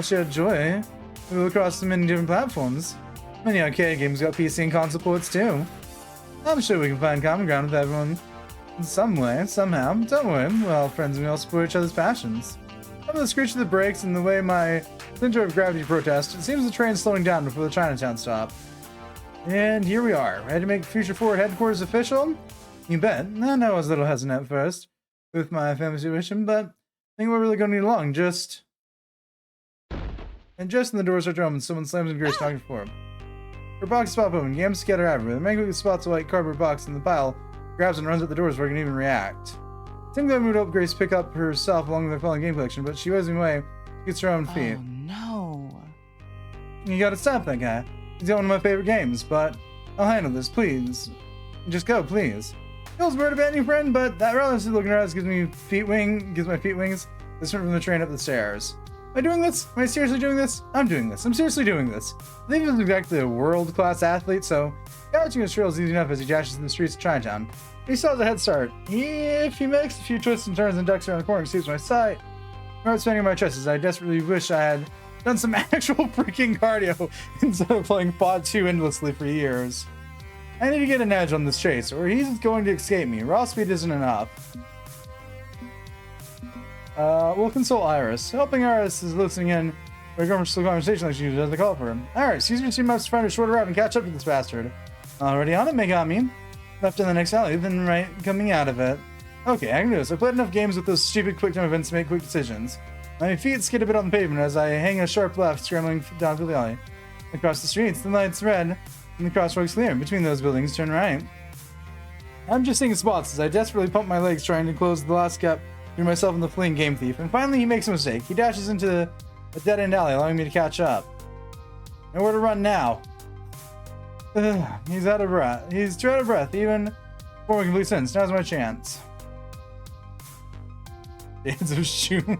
shared joy will across many different platforms. Many arcade games got PC and console ports too. I'm sure we can find common ground with everyone in some way, somehow. Don't worry, we're all friends and we all support each other's passions. Some of the screech of the brakes and the way my Center of gravity protest. It seems the train's slowing down before the Chinatown stop. And here we are, ready to make Future Forward headquarters official? You bet. I know I was a little hesitant at first with my family situation, but I think we're really going to need along. And just in the door starts open, someone slams in Grace talking for him. Her box pop open, games scatter everywhere. The man quickly spots a white cardboard box in the pile, grabs and runs at the doors before he can even react. Tim moved to help Grace pick up herself along with her falling game collection, but she wasn't away. She gets her own feet. Oh no. You gotta stop that guy. He's got one of my favorite games, but I'll handle this, please. Just go, please. Feels weird about your friend, but that relative looking at us gives my feet wings. This went from the train up the stairs. Am I doing this? Am I seriously doing this? I'm doing this. I'm seriously doing this. I think he's exactly a world-class athlete, so catching his trail is easy enough as he dashes in the streets of Chinatown. He still has a head start. If he makes a few twists and turns and ducks around the corner and sees my sight, I start spinning my chest as I desperately wish I had done some actual freaking cardio instead of playing Pod 2 endlessly for years. I need to get an edge on this chase, or he's going to escape me. Raw speed isn't enough. We'll consult Iris. Helping Iris is listening in for a conversation like she usually does the call for him. Iris, use your team maps to find a shorter route and catch up to this bastard. Already on it, Megami. Left in the next alley, then right coming out of it. Okay, I can do this. I played enough games with those stupid quick time events to make quick decisions. My feet skid a bit on the pavement as I hang a sharp left, scrambling down through the alley. Across the streets, the light's red, and the crosswalk's clear. Between those buildings, turn right. I'm just seeing spots as I desperately pump my legs trying to close the last gap between myself and the fleeing game thief, and finally he makes a mistake. He dashes into a dead-end alley, allowing me to catch up. Nowhere to run now. He's out of breath. He's too out of breath, even before making complete sense. Now's my chance. Dance of Shun.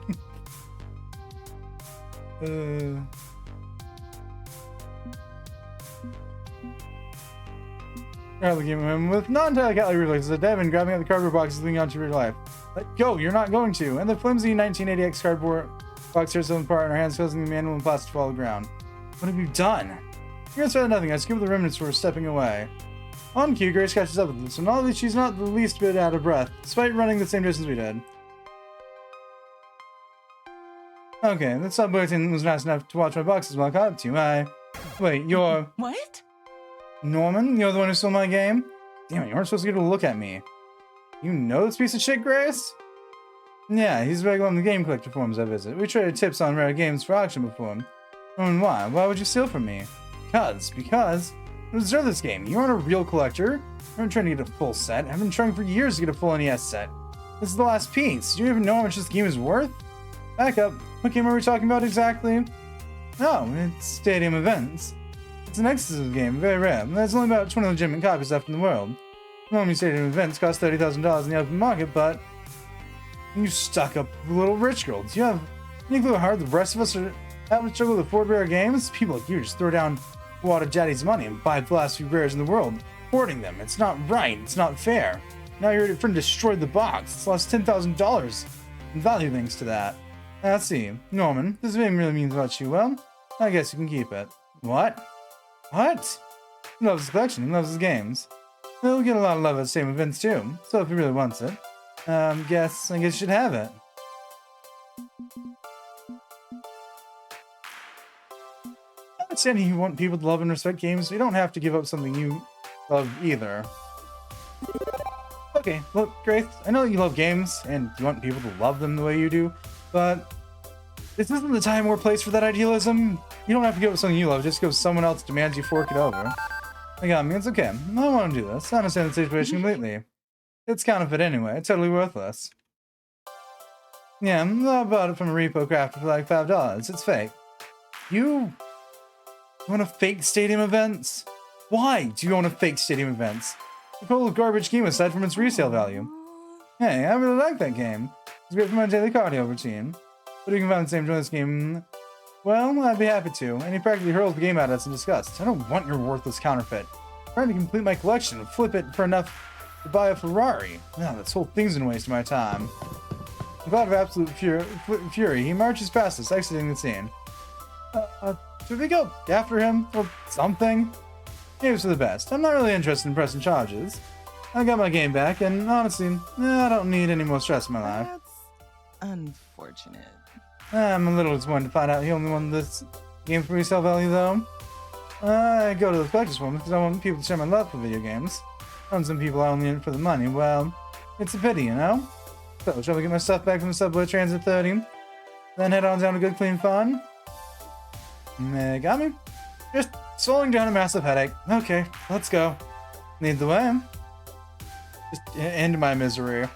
Looking at him with non-telecatly reflexes, a Devin grabbing at the cardboard box leaning onto your life. Let go, you're not going to. And the flimsy 1980X cardboard box tears them apart, and our hands causing the manual and plastic to fall to the ground. What have you done? You're inside of nothing. I scoop the remnants for stepping away. On cue, Grace catches up with this, and although she's not the least bit out of breath, despite running the same distance we did. Okay, the subway attendant was nice enough to watch my boxes while I caught up to you. Wait, you're... What? Norman? You're the one who stole my game? Damn it, you weren't supposed to get a look at me. You know this piece of shit, Grace? Yeah, he's regular on the game collector forums I visit. We traded tips on rare games for auction before him. And why? Why would you steal from me? Because you deserve this game. You aren't a real collector. I'm trying to get a full set. I've been trying for years to get a full NES set. This is the last piece. Do you even know how much this game is worth? Back up. What game are we talking about exactly? Oh, it's Stadium Events. It's an exclusive game, very rare. There's only about 20 legitimate copies left in the world. Normally Stadium Events cost $30,000 in the open market, but you stuck up little rich girl. Do you have any clue how hard the rest of us are having to struggle to afford rare games? People like you just throw down a lot of daddy's money and buy the last few rares in the world, hoarding them. It's not right. It's not fair. Now your friend destroyed the box. It's lost $10,000 in value thanks to that. Let's see. Norman, this game really means about you. Well, I guess you can keep it. What? What? He loves his collection. He loves his games. He'll get a lot of love at the same events too. So if he really wants it, I guess you should have it. I understand you want people to love and respect games, so you don't have to give up something you love either. Okay, look, Grace, I know that you love games, and you want people to love them the way you do, but this isn't the time or place for that idealism. You don't have to give up something you love just because someone else demands you fork it over. I got me, it's okay. I don't want to do this. I understand the situation completely. It's counterfeit anyway, totally worthless. Yeah, I bought it from a repo crafter for like $5. It's fake. You want a fake Stadium Events? Why do you own a fake Stadium Events? A total garbage game aside from its resale value. Hey, I really like that game. It's great for my daily cardio routine. But you can find the same joy in this game. Well, I'd be happy to. And he practically hurls the game at us in disgust. I don't want your worthless counterfeit. I'm trying to complete my collection and flip it for enough to buy a Ferrari. Wow, this whole thing's a waste of my time. With a lot of absolute fury, he marches past us, exiting the scene. Should we go after him or something? Maybe it's for the best. I'm not really interested in pressing charges. I got my game back, and honestly, I don't need any more stress in my life. That's unfortunate. I'm a little disappointed to find out he only won this game for resale value, though. I go to the collector's one because I want people to share my love for video games. And some people are only in it for the money. Well, it's a pity, you know? So, shall we get my stuff back from the subway trains at 30? Then head on down to good, clean fun? Megami? Just swallowing down a massive headache. Okay, let's go. Lead the way. Just end my misery.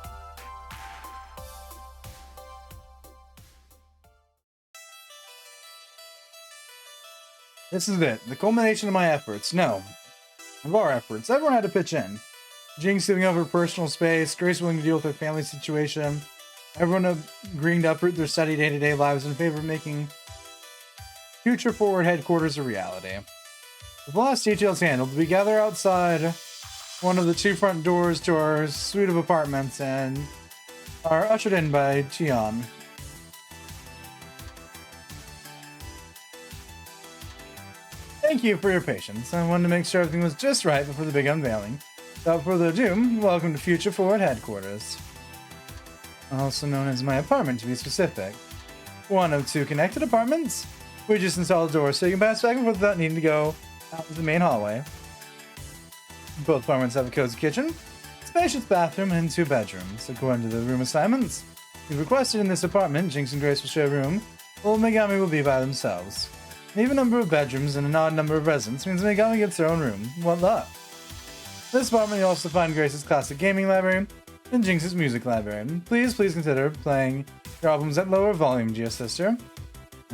This is it, the culmination of my efforts. No, of our efforts. Everyone had to pitch in. Jinx giving up her personal space, Grace willing to deal with her family situation, everyone agreeing to uproot their steady day-to-day lives in favor of making Future Forward headquarters a reality. With the last details handled, we gather outside one of the two front doors to our suite of apartments and are ushered in by Tian. Thank you for your patience. I wanted to make sure everything was just right before the big unveiling. Without further ado, welcome to Future Forward headquarters. Also known as my apartment, to be specific. One of two connected apartments. We just installed a door so you can pass back and forth without needing to go out to the main hallway. Both apartments have a cozy kitchen, spacious bathroom, and 2 bedrooms. According to the room assignments you've requested in this apartment, Jinx and Grace will share a room, while Megami will be by themselves. An even number of bedrooms and an odd number of residents means Megami gets her own room. What luck! This apartment you'll also find Grace's classic gaming library and Jinx's music library. Please consider playing your albums at lower volume, dear sister.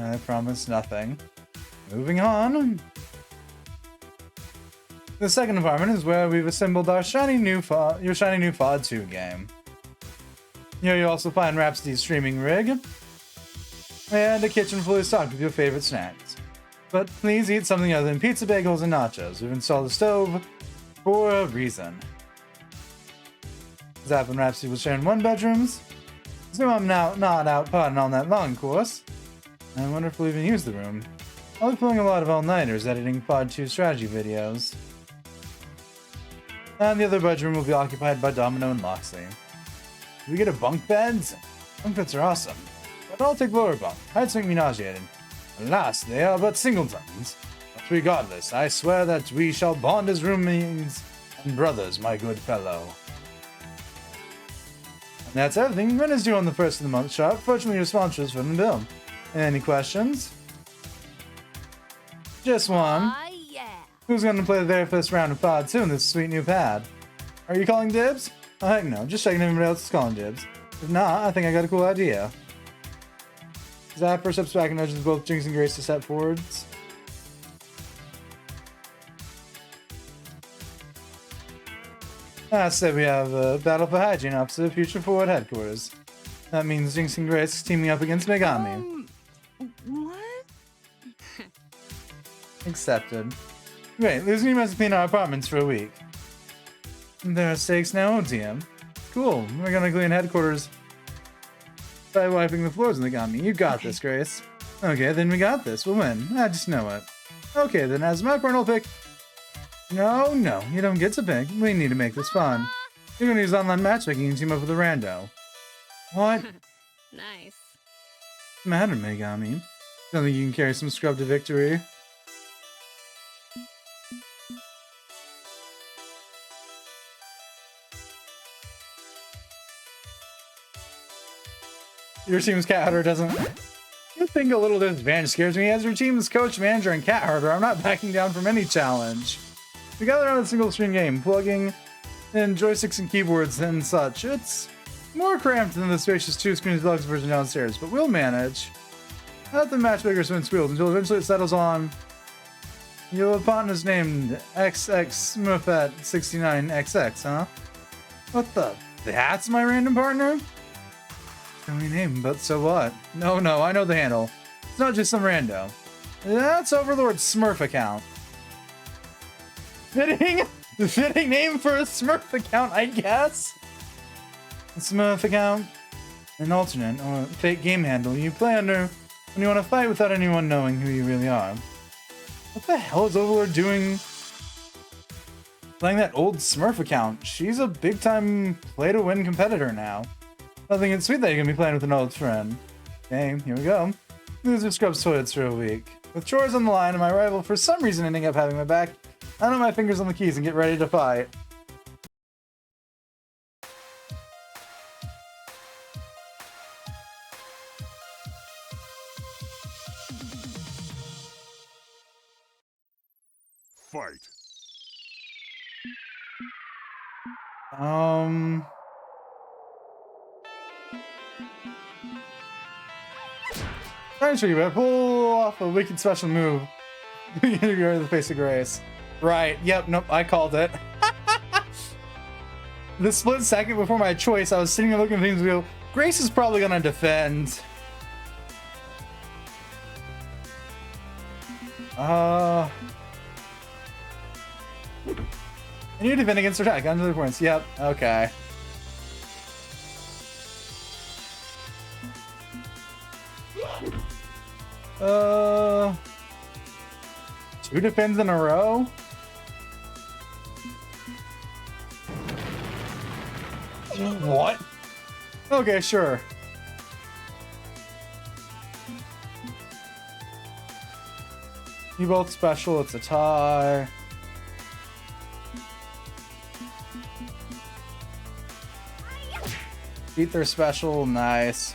I promise nothing. Moving on. The second apartment is where we've assembled our shiny new FOD 2 game. Here you also find Rhapsody's streaming rig and a kitchen fully stocked with your favorite snacks. But please eat something other than pizza, bagels, and nachos. We've installed a stove for a reason. Zap and Rhapsody will share in 1 bedrooms, so I'm now not out potting on that long course. I wonder if we'll even use the room. I'll be pulling a lot of all-nighters editing FOD 2 strategy videos. And the other bedroom will be occupied by Domino and Loxley. Do we get a bunk beds? Bunk beds are awesome, but I'll take lower bunk. Heights make me nauseated. Alas, they are but singletons. But regardless, I swear that we shall bond as roommates and brothers, my good fellow. And that's everything. Rent is due on the 1st of the month sharp. Fortunately, your sponsors for the bill. Any questions? Just one. Yeah. Who's going to play the very first round of FOD 2 in this sweet new pad? Are you calling dibs? Oh, heck no. Just checking if anybody else is calling dibs. If not, I think I got a cool idea. Zapper steps back and nudges both Jinx and Grace to step forwards. Said we have a battle for hygiene opposite Future Forward headquarters. That means Jinx and Grace teaming up against Megami. What? Accepted. Great, losing must clean our apartments for a week. There are stakes now, DM. Cool, we're gonna clean headquarters by wiping the floors in the Megami. You got this, Grace. Okay, then we got this. We'll win. I just know it. Okay, then as my parental pick. No, you don't get to pick. We need to make this fun. You're gonna use online matchmaking and team up with a rando. What? Nice. What's the matter, Megami? Don't think you can carry some scrub to victory? Your team's cat herder doesn't. You think a little disadvantage scares me? As your team's coach, manager, and cat herder, I'm not backing down from any challenge. We gather on a single screen game, plugging in joysticks and keyboards and such. It's more cramped than the spacious 2-screen deluxe version downstairs, but we'll manage. Let the matchmaker spin squeals until eventually it settles on. Your opponent is named XX Smurfette 69XX, huh? What the? That's my random partner? Silly name, but so what? No, I know the handle. It's not just some rando. That's Overlord's Smurf account. Fitting name for a Smurf account, I guess. A Smurf account, an alternate or fake game handle you play under when you want to fight without anyone knowing who you really are. What the hell is Overlord doing playing that old Smurf account? She's a big-time play-to-win competitor now. I think it's sweet that you're gonna be playing with an old friend. Okay, here we go. Loser scrubs toilets for a week. With chores on the line and my rival for some reason ending up having my back, I put my fingers on the keys and get ready to fight. Fight. Trying to show you, but pull off a wicked special move. You're in the face of Grace. Right, yep, nope, I called it. The split second before my choice, I was sitting there looking at things and go, Grace is probably gonna defend. I need to defend against her attack. Under the points. Yep, okay. Two defends in a row? What? Okay, sure. You both special, it's a tie. Beat their special, nice.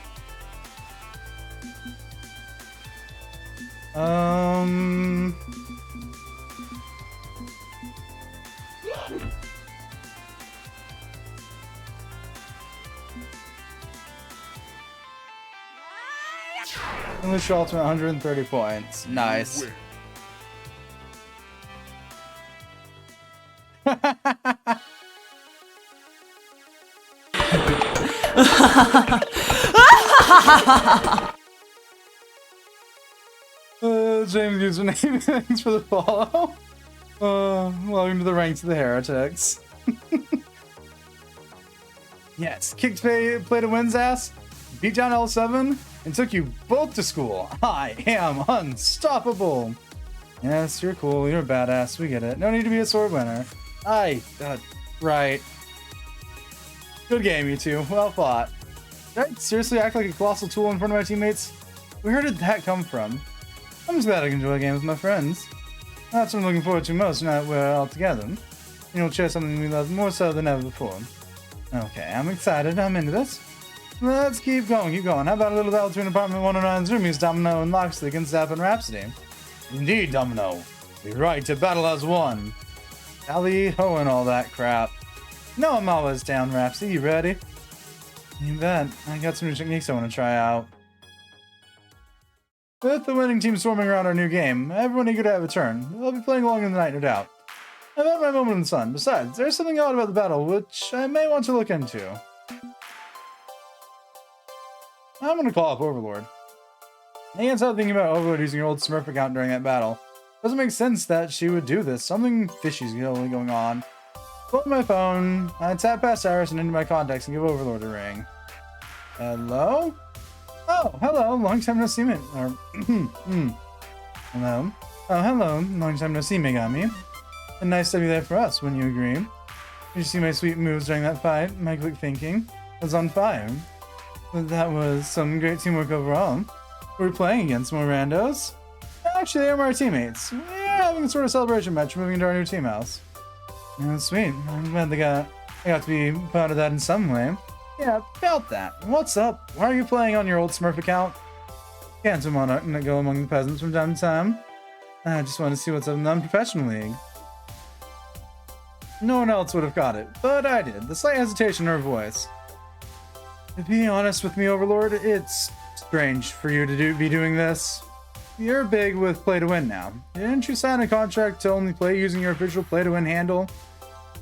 English ultimate 130 points. Nice. James username, thanks for the follow. Welcome to the ranks of the heretics. Yes, kicked play to win's ass, beat down L7, and took you both to school. I am unstoppable. Yes, you're cool, you're a badass, we get it. No need to be a sword winner. Right. Good game, you two. Well fought. Did I seriously act like a colossal tool in front of my teammates? Where did that come from? I'm just glad I can enjoy games with my friends. That's what I'm looking forward to most now that we're all together. You'll share something we love more so than ever before. Okay, I'm excited. I'm into this. Let's keep going, How about a little battle between Apartment 109's roomies, Domino and Loxley against Zap and Rhapsody? Indeed, Domino. Be right to battle as one. Tally ho and all that crap. No, I'm always down, Rhapsody. You ready? You bet. I got some new techniques I want to try out. With the winning team swarming around our new game, everyone eager to have a turn. I'll be playing along in the night, no doubt. I've had my moment in the sun. Besides, there's something odd about the battle, which I may want to look into. I'm gonna call up Overlord. I can't stop thinking about Overlord using your old Smurf account during that battle. Doesn't make sense that she would do this. Something fishy's really going on. Pull up my phone, I tap past Iris and into my contacts and give Overlord a ring. Hello? Oh, hello, long time no see me. Hello? Oh, hello, long time no see, Megami. And nice to be there for us, wouldn't you agree? Did you see my sweet moves during that fight? My quick thinking was on fire. But that was some great teamwork overall. Were we playing against more randos? Actually, they were our teammates. We are having a sort of celebration match moving into our new team house. Yeah, sweet. I'm glad I got to be part of that in some way. Yeah, felt that. What's up? Why are you playing on your old Smurf account? Can't want to go among the peasants from time to time. I just want to see what's up in the unprofessional league. No one else would have got it, but I did. The slight hesitation in her voice. To be honest with me, Overlord, it's strange for you to be doing this. You're big with play to win now. Didn't you sign a contract to only play using your official play to win handle?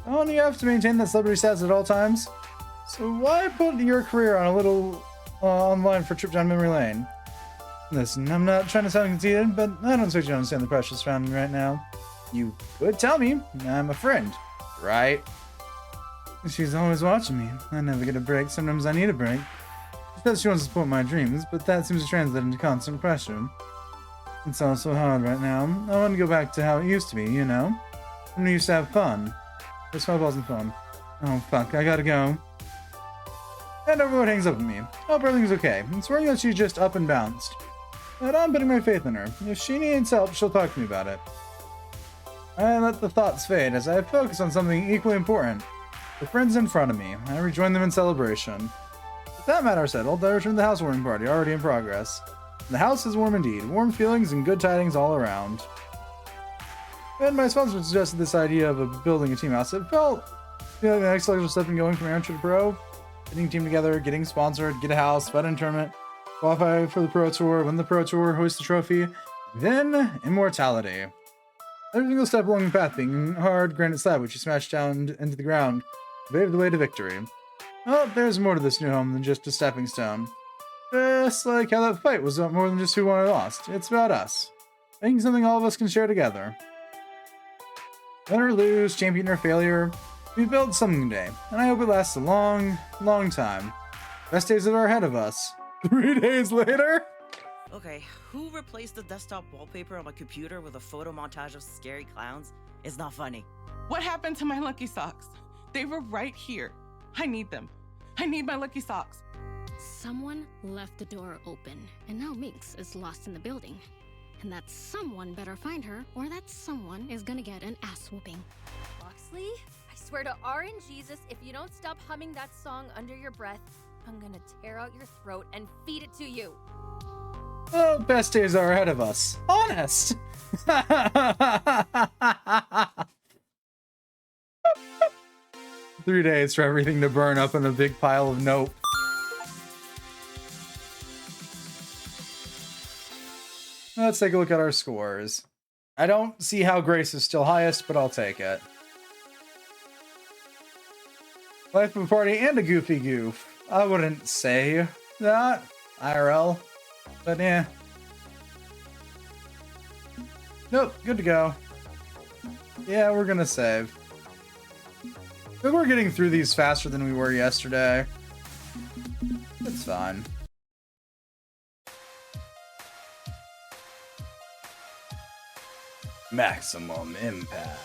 Don't you have to maintain that celebrity status at all times? So why put your career on a little online for a trip down memory lane? Listen, I'm not trying to sound conceited, but I don't expect you to understand the pressure surrounding me right now. You could tell me. I'm a friend, right? She's always watching me. I never get a break. Sometimes I need a break. She says she wants to support my dreams, but that seems to translate into constant pressure. It's all so hard right now. I want to go back to how it used to be, you know? When we used to have fun. This one wasn't fun. Oh, fuck. I gotta go. And everyone hangs up on me. Hope everything's okay. I'm swearing that she's just up and bounced. But I'm putting my faith in her. If she needs help, she'll talk to me about it. I let the thoughts fade as I focus on something equally important. The friends in front of me. I rejoin them in celebration. With that matter settled, I return to the housewarming party, already in progress. The house is warm indeed. Warm feelings and good tidings all around. When my sponsor suggested this idea of building a team house, it felt like the next logical step in going from amateur to pro. Getting a team together, getting sponsored, get a house, fight in a tournament, qualify for the Pro Tour, win the Pro Tour, hoist the trophy, then immortality. Every single step along the path being a hard granite slab which you smash down into the ground, paved the way to victory. Oh, there's more to this new home than just a stepping stone. Just like how that fight was more than just who won or lost. It's about us. Making something all of us can share together. Win or lose, champion or failure, we built something today, and I hope it lasts a long, long time. Best days that are ahead of us. 3 days later? Okay, who replaced the desktop wallpaper on my computer with a photo montage of scary clowns? It's not funny. What happened to my lucky socks? They were right here. I need them. I need my lucky socks. Someone left the door open, and now Minx is lost in the building. And that someone better find her, or that someone is gonna get an ass whooping. Loxley, I swear to R and Jesus, if you don't stop humming that song under your breath, I'm gonna tear out your throat and feed it to you. Oh, best days are ahead of us. Honest! 3 days for everything to burn up in a big pile of nope. Let's take a look at our scores. I don't see how Grace is still highest, but I'll take it. Life of a party and a goofy goof. I wouldn't say that, IRL, but yeah. Nope, good to go. Yeah, we're gonna save. I think we're getting through these faster than we were yesterday. It's fine. Maximum impact.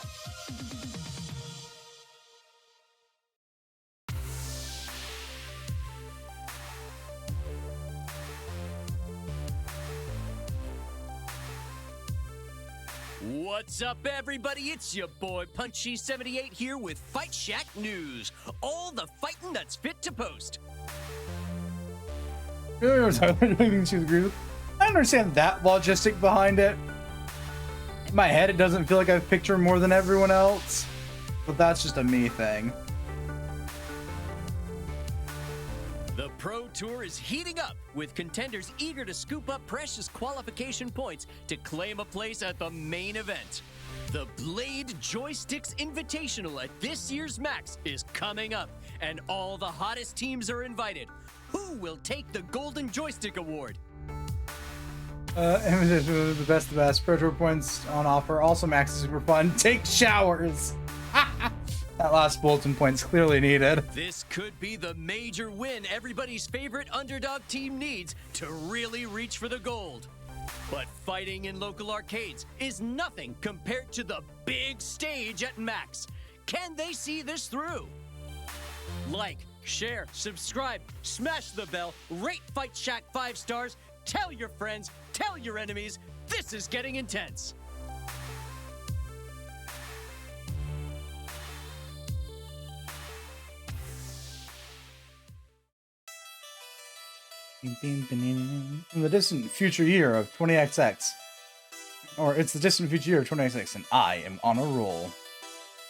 What's up, everybody? It's your boy Punchy78 here with Fight Shack News. All the fighting that's fit to post. I understand that logistic behind it. In my head, it doesn't feel like I picture more than everyone else, but that's just a me thing. The Pro Tour is heating up, with contenders eager to scoop up precious qualification points to claim a place at the main event. The Blade Joysticks Invitational at this year's Max is coming up, and all the hottest teams are invited. Who will take the Golden Joystick Award? Invitation of the best Pro Tour points on offer. Also, Max is super fun. Take showers. That last bulletin point's clearly needed. This could be the major win everybody's favorite underdog team needs to really reach for the gold. But fighting in local arcades is nothing compared to the big stage at Max. Can they see this through? Like, share, subscribe, smash the bell, rate Fight Shack 5 stars, tell your friends, tell your enemies, this is getting intense. In the distant future year of 20XX. Or it's the distant future year of 20XX, and I am on a roll.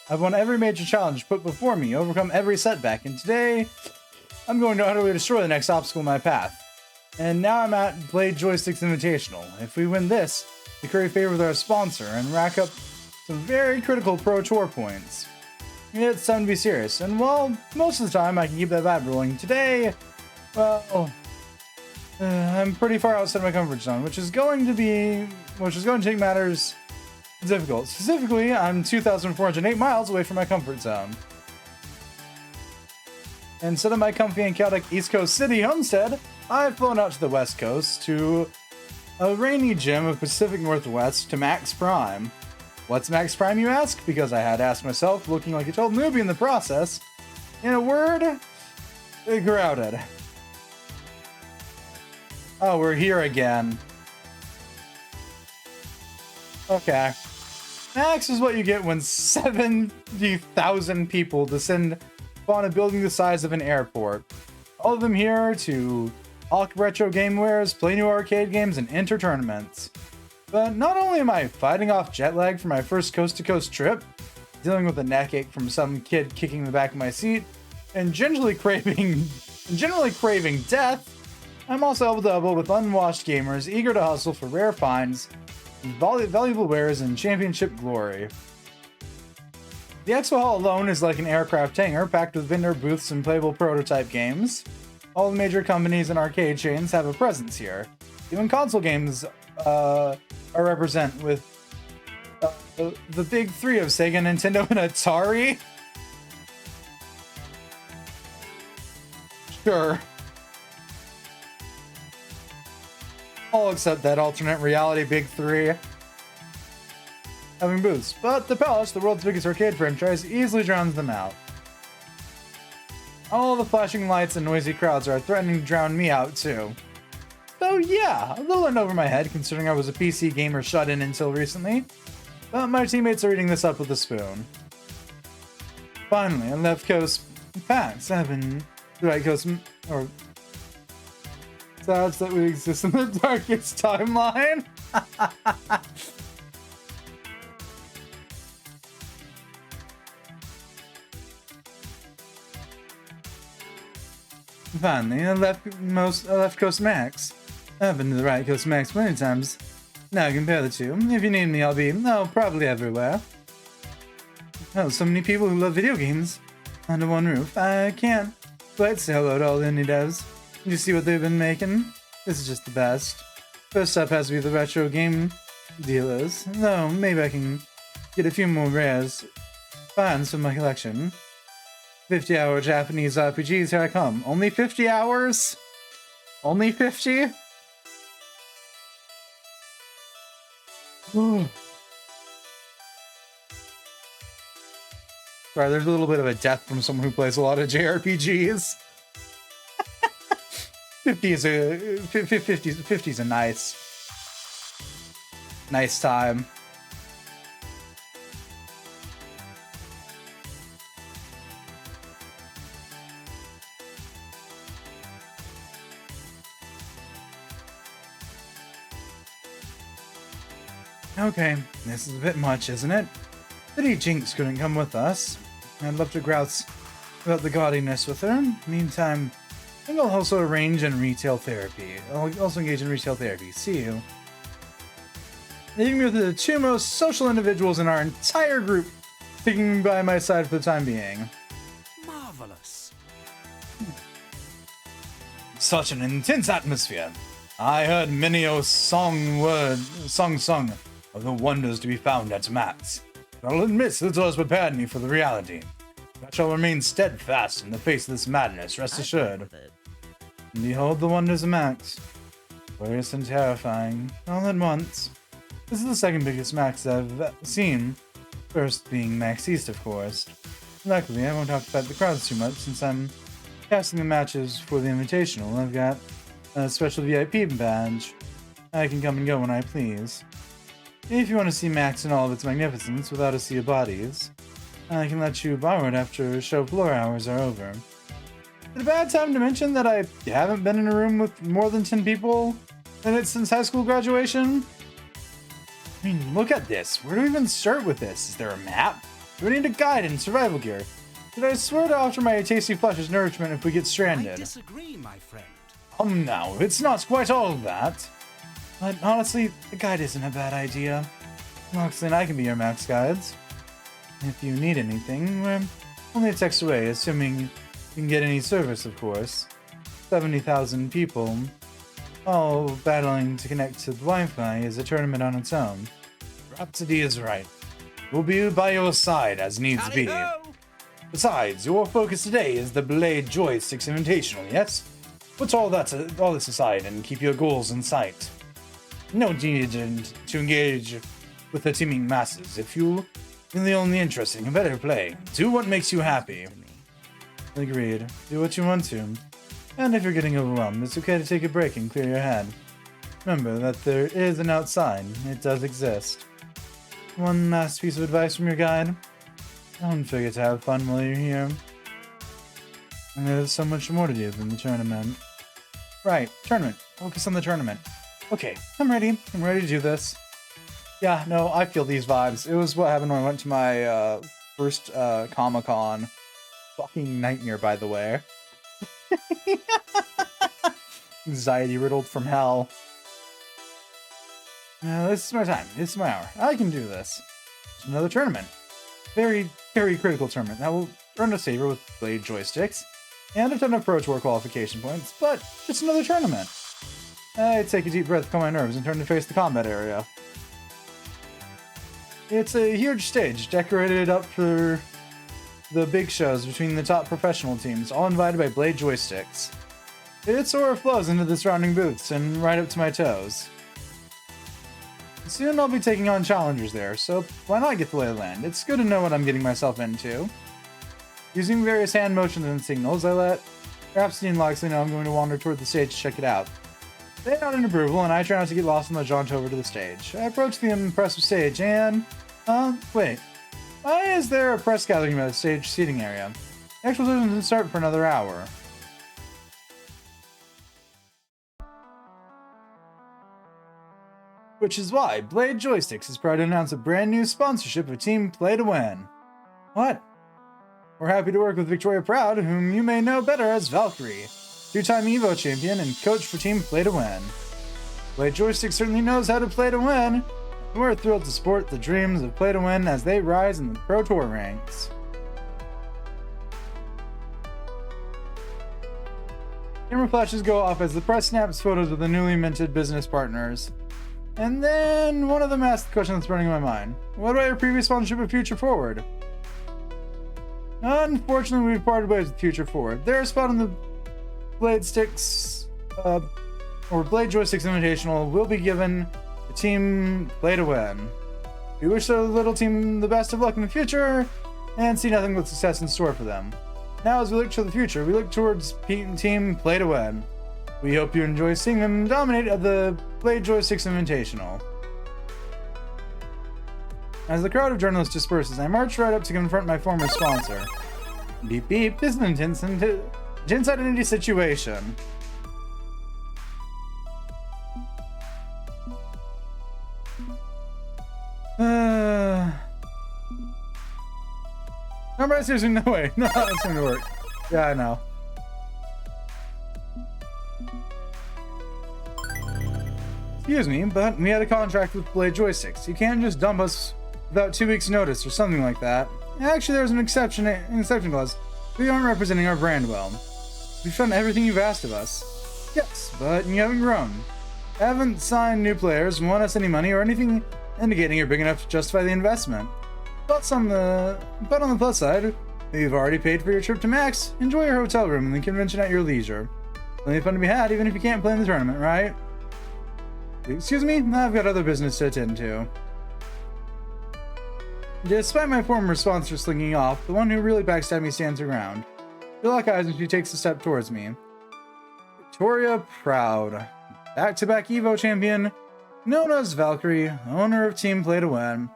I've won every major challenge put before me, overcome every setback, and today I'm going to utterly destroy the next obstacle in my path. And now I'm at Blade Joysticks Invitational. If we win this, we curry favor with our sponsor and rack up some very critical Pro Tour points. It's time to be serious, and while most of the time I can keep that vibe rolling, today, well, I'm pretty far outside my comfort zone, which is going to take matters difficult. Specifically, I'm 2,408 miles away from my comfort zone. Instead of my comfy and chaotic East Coast city homestead, I've flown out to the West Coast to a rainy gem of Pacific Northwest to Max Prime. What's Max Prime, you ask? Because I had to ask myself, looking like a total newbie in the process. In a word, crowded. Oh, we're here again. Okay. Max is what you get when 70,000 people descend upon a building the size of an airport. All of them here to hawk retro gamewares, play new arcade games, and enter tournaments. But not only am I fighting off jet lag for my first coast-to-coast trip, dealing with a neck ache from some kid kicking the back of my seat, and generally craving death, I'm also elbow-to-elbow with unwashed gamers eager to hustle for rare finds, valuable wares, and championship glory. The expo hall alone is like an aircraft hangar packed with vendor booths and playable prototype games. All the major companies and arcade chains have a presence here. Even console games are represented with the big three of Sega, Nintendo, and Atari. Sure. All except that alternate reality big three having booths. But the Palace, the world's biggest arcade franchise, easily drowns them out. All the flashing lights and noisy crowds are threatening to drown me out too. So yeah, a little in over my head considering I was a PC gamer shut in until recently. But my teammates are eating this up with a spoon. Finally, a left coast PAX having the right coast or sad that we exist in the darkest timeline. Finally, a left coast max. I've been to the right coast max plenty of times. Now compare the two. If you need me, I'll be, probably everywhere. Oh, so many people who love video games under one roof. I can't wait to say hello to all the indie devs. You see what they've been making? This is just the best. First up has to be the retro game dealers. Though, maybe I can get a few more rares finds from my collection. 50-hour Japanese RPGs, here I come. Only 50 hours? Only 50? Sorry, there's a little bit of a death from someone who plays a lot of JRPGs. 50 is a nice time. Okay, this is a bit much, isn't it? Pity Jinx couldn't come with us. I'd love to grouse about the gaudiness with her. Meantime, I think I'll also engage in retail therapy. See you. Leaving me with the two most social individuals in our entire group, sticking by my side for the time being. Marvelous. Such an intense atmosphere. I heard many a song sung of the wonders to be found at Max. But I'll admit that those prepared me for the reality. I shall remain steadfast in the face of this madness, rest assured. Behold the wonders of Max. Glorious and terrifying, all at once. This is the second biggest Max I've seen. First being Max East, of course. Luckily, I won't have to fight the crowds too much since I'm casting the matches for the Invitational. I've got a special VIP badge. I can come and go when I please. If you want to see Max in all of its magnificence without a sea of bodies, I can let you borrow it after show floor hours are over. Is it a bad time to mention that I haven't been in a room with more than 10 people in it since high school graduation? I mean, look at this. Where do we even start with this? Is there a map? Do we need a guide and survival gear? Did I swear to offer my tasty flesh's nourishment if we get stranded? I disagree, my friend. No, it's not quite all of that. But honestly, the guide isn't a bad idea. Loxley and I can be your Max guides. If you need anything, we're only a text away, assuming you can get any service, of course. 70,000 people, all battling to connect to the Wi-Fi, is a tournament on its own. Rhapsody is right. We'll be by your side as needs be. Besides, your focus today is the Blade Joysticks Invitational, yes? Put all this aside and keep your goals in sight. No need to engage with the teeming masses. If you really only interested in better play, do what makes you happy. Agreed. Do what you want to. And if you're getting overwhelmed, it's okay to take a break and clear your head. Remember that there is an outside. It does exist. One last piece of advice from your guide. Don't forget to have fun while you're here. And there's so much more to do than the tournament. Right, tournament. Focus on the tournament. Okay, I'm ready. I'm ready to do this. Yeah, no, I feel these vibes. It was what happened when I went to my first Comic-Con. Fucking nightmare, by the way. Anxiety riddled from hell. This is my time. This is my hour. I can do this. It's another tournament. Very, very critical tournament. That will earn a saver with blade joysticks and a ton of Pro Tour qualification points, but it's another tournament. I take a deep breath, calm my nerves, and turn to face the combat area. It's a huge stage, decorated up for the big shows between the top professional teams, all invited by blade joysticks. Its aura flows into the surrounding booths and right up to my toes. Soon I'll be taking on challengers there, so why not get the lay of the land? It's good to know what I'm getting myself into. Using various hand motions and signals, I let Rhapsody and Loxley know I'm going to wander toward the stage to check it out. They nod in approval, and I try not to get lost on the jaunt over to the stage. I approach the impressive stage and... wait. Why is there a press gathering by the stage seating area? The actual session doesn't start for another hour. Which is why Blade Joysticks is proud to announce a brand new sponsorship of Team Play to Win. What? We're happy to work with Victoria Proud, whom you may know better as Valkyrie, two-time EVO champion and coach for Team Play to Win. Blade Joysticks certainly knows how to play to win, and we're thrilled to support the dreams of Play to Win as they rise in the Pro Tour ranks. Camera flashes go off as the press snaps photos of the newly minted business partners. And then one of them asks the question that's running in my mind. What about your previous sponsorship of Future Forward? Unfortunately, we've parted ways with Future Forward. Their spot on the Blade Sticks, or Blade Joysticks Invitational will be given to Team Play to Win. We wish the little team the best of luck in the future, and see nothing but success in store for them. Now, as we look to the future, we look towards Team Play to Win. We hope you enjoy seeing them dominate at the Blade Joysticks Invitational. As the crowd of journalists disperses, I march right up to confront my former sponsor. Beep beep, this is an intense identity situation. No, but seriously, no way. No, it's going to work. Yeah, I know. Excuse me, but we had a contract with Blade Joysticks. You can't just dump us without 2 weeks' notice or something like that. Actually, there's an exception clause. We aren't representing our brand well. We've done everything you've asked of us. Yes, but you haven't grown. Haven't signed new players, won us any money, or anything indicating you're big enough to justify the investment. But on the plus side, we've already paid for your trip to Max. Enjoy your hotel room and the convention at your leisure. Plenty of fun to be had, even if you can't play in the tournament, right? Excuse me? I've got other business to attend to. Despite my former sponsor slinking off, the one who really backstabbed me stands her ground. We lock eyes and she takes a step towards me. Victoria Proud, back-to-back EVO champion, known as Valkyrie, owner of Team Play to Win.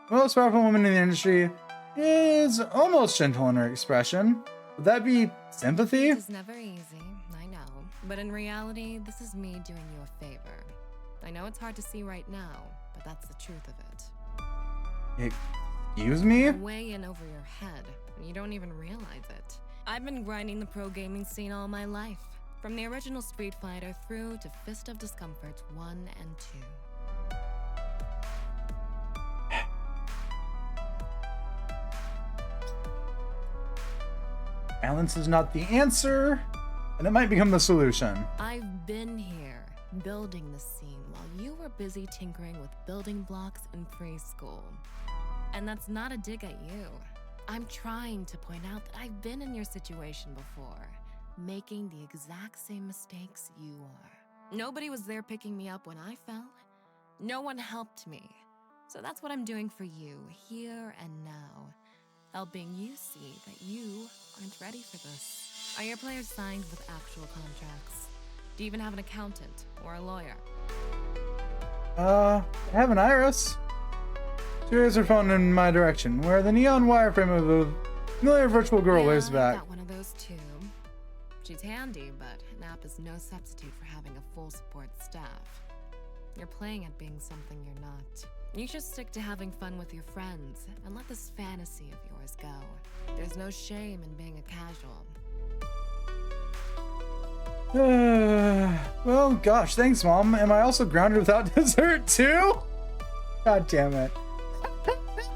The most powerful woman in the industry is almost gentle in her expression. Would that be sympathy? This is never easy, I know. But in reality, this is me doing you a favor. I know it's hard to see right now, but that's the truth of it. Excuse me? You're way in over your head, and you don't even realize it. I've been grinding the pro gaming scene all my life. From the original Street Fighter through to Fist of Discomforts 1 and 2. Violence is not the answer, and it might become the solution. I've been here, building the scene, while you were busy tinkering with building blocks in preschool. And that's not a dig at you. I'm trying to point out that I've been in your situation before, making the exact same mistakes you are. Nobody was there picking me up when I fell. No one helped me. So that's what I'm doing for you, here and now. helping you see that you aren't ready for this. Are your players signed with actual contracts? Do you even have an accountant or a lawyer? I have an iris. Two eyes are phone in my direction, where the neon wireframe of a familiar virtual girl waves I back. got one of those too. She's handy, but an app is no substitute for having a full support staff. You're playing at being something you're not. You should stick to having fun with your friends and let this fantasy of yours go. There's no shame in being a casual. Well, gosh, thanks, Mom. Am I also grounded without dessert, too? God damn it.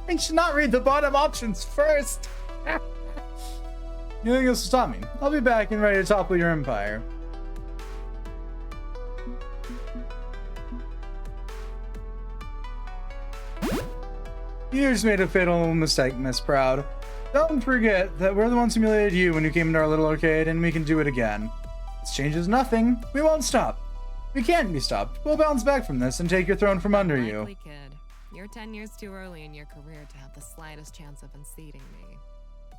I should not read the bottom options first. You think this will stop me? I'll be back and ready to topple your empire. You just made a fatal mistake, Miss Proud. Don't forget that we're the ones who humiliated you when you came into our little arcade, and we can do it again. This changes nothing. We won't stop. We can't be stopped. We'll bounce back from this and take your throne from under you. Likely, kid. You're 10 years too early in your career to have the slightest chance of unseating me.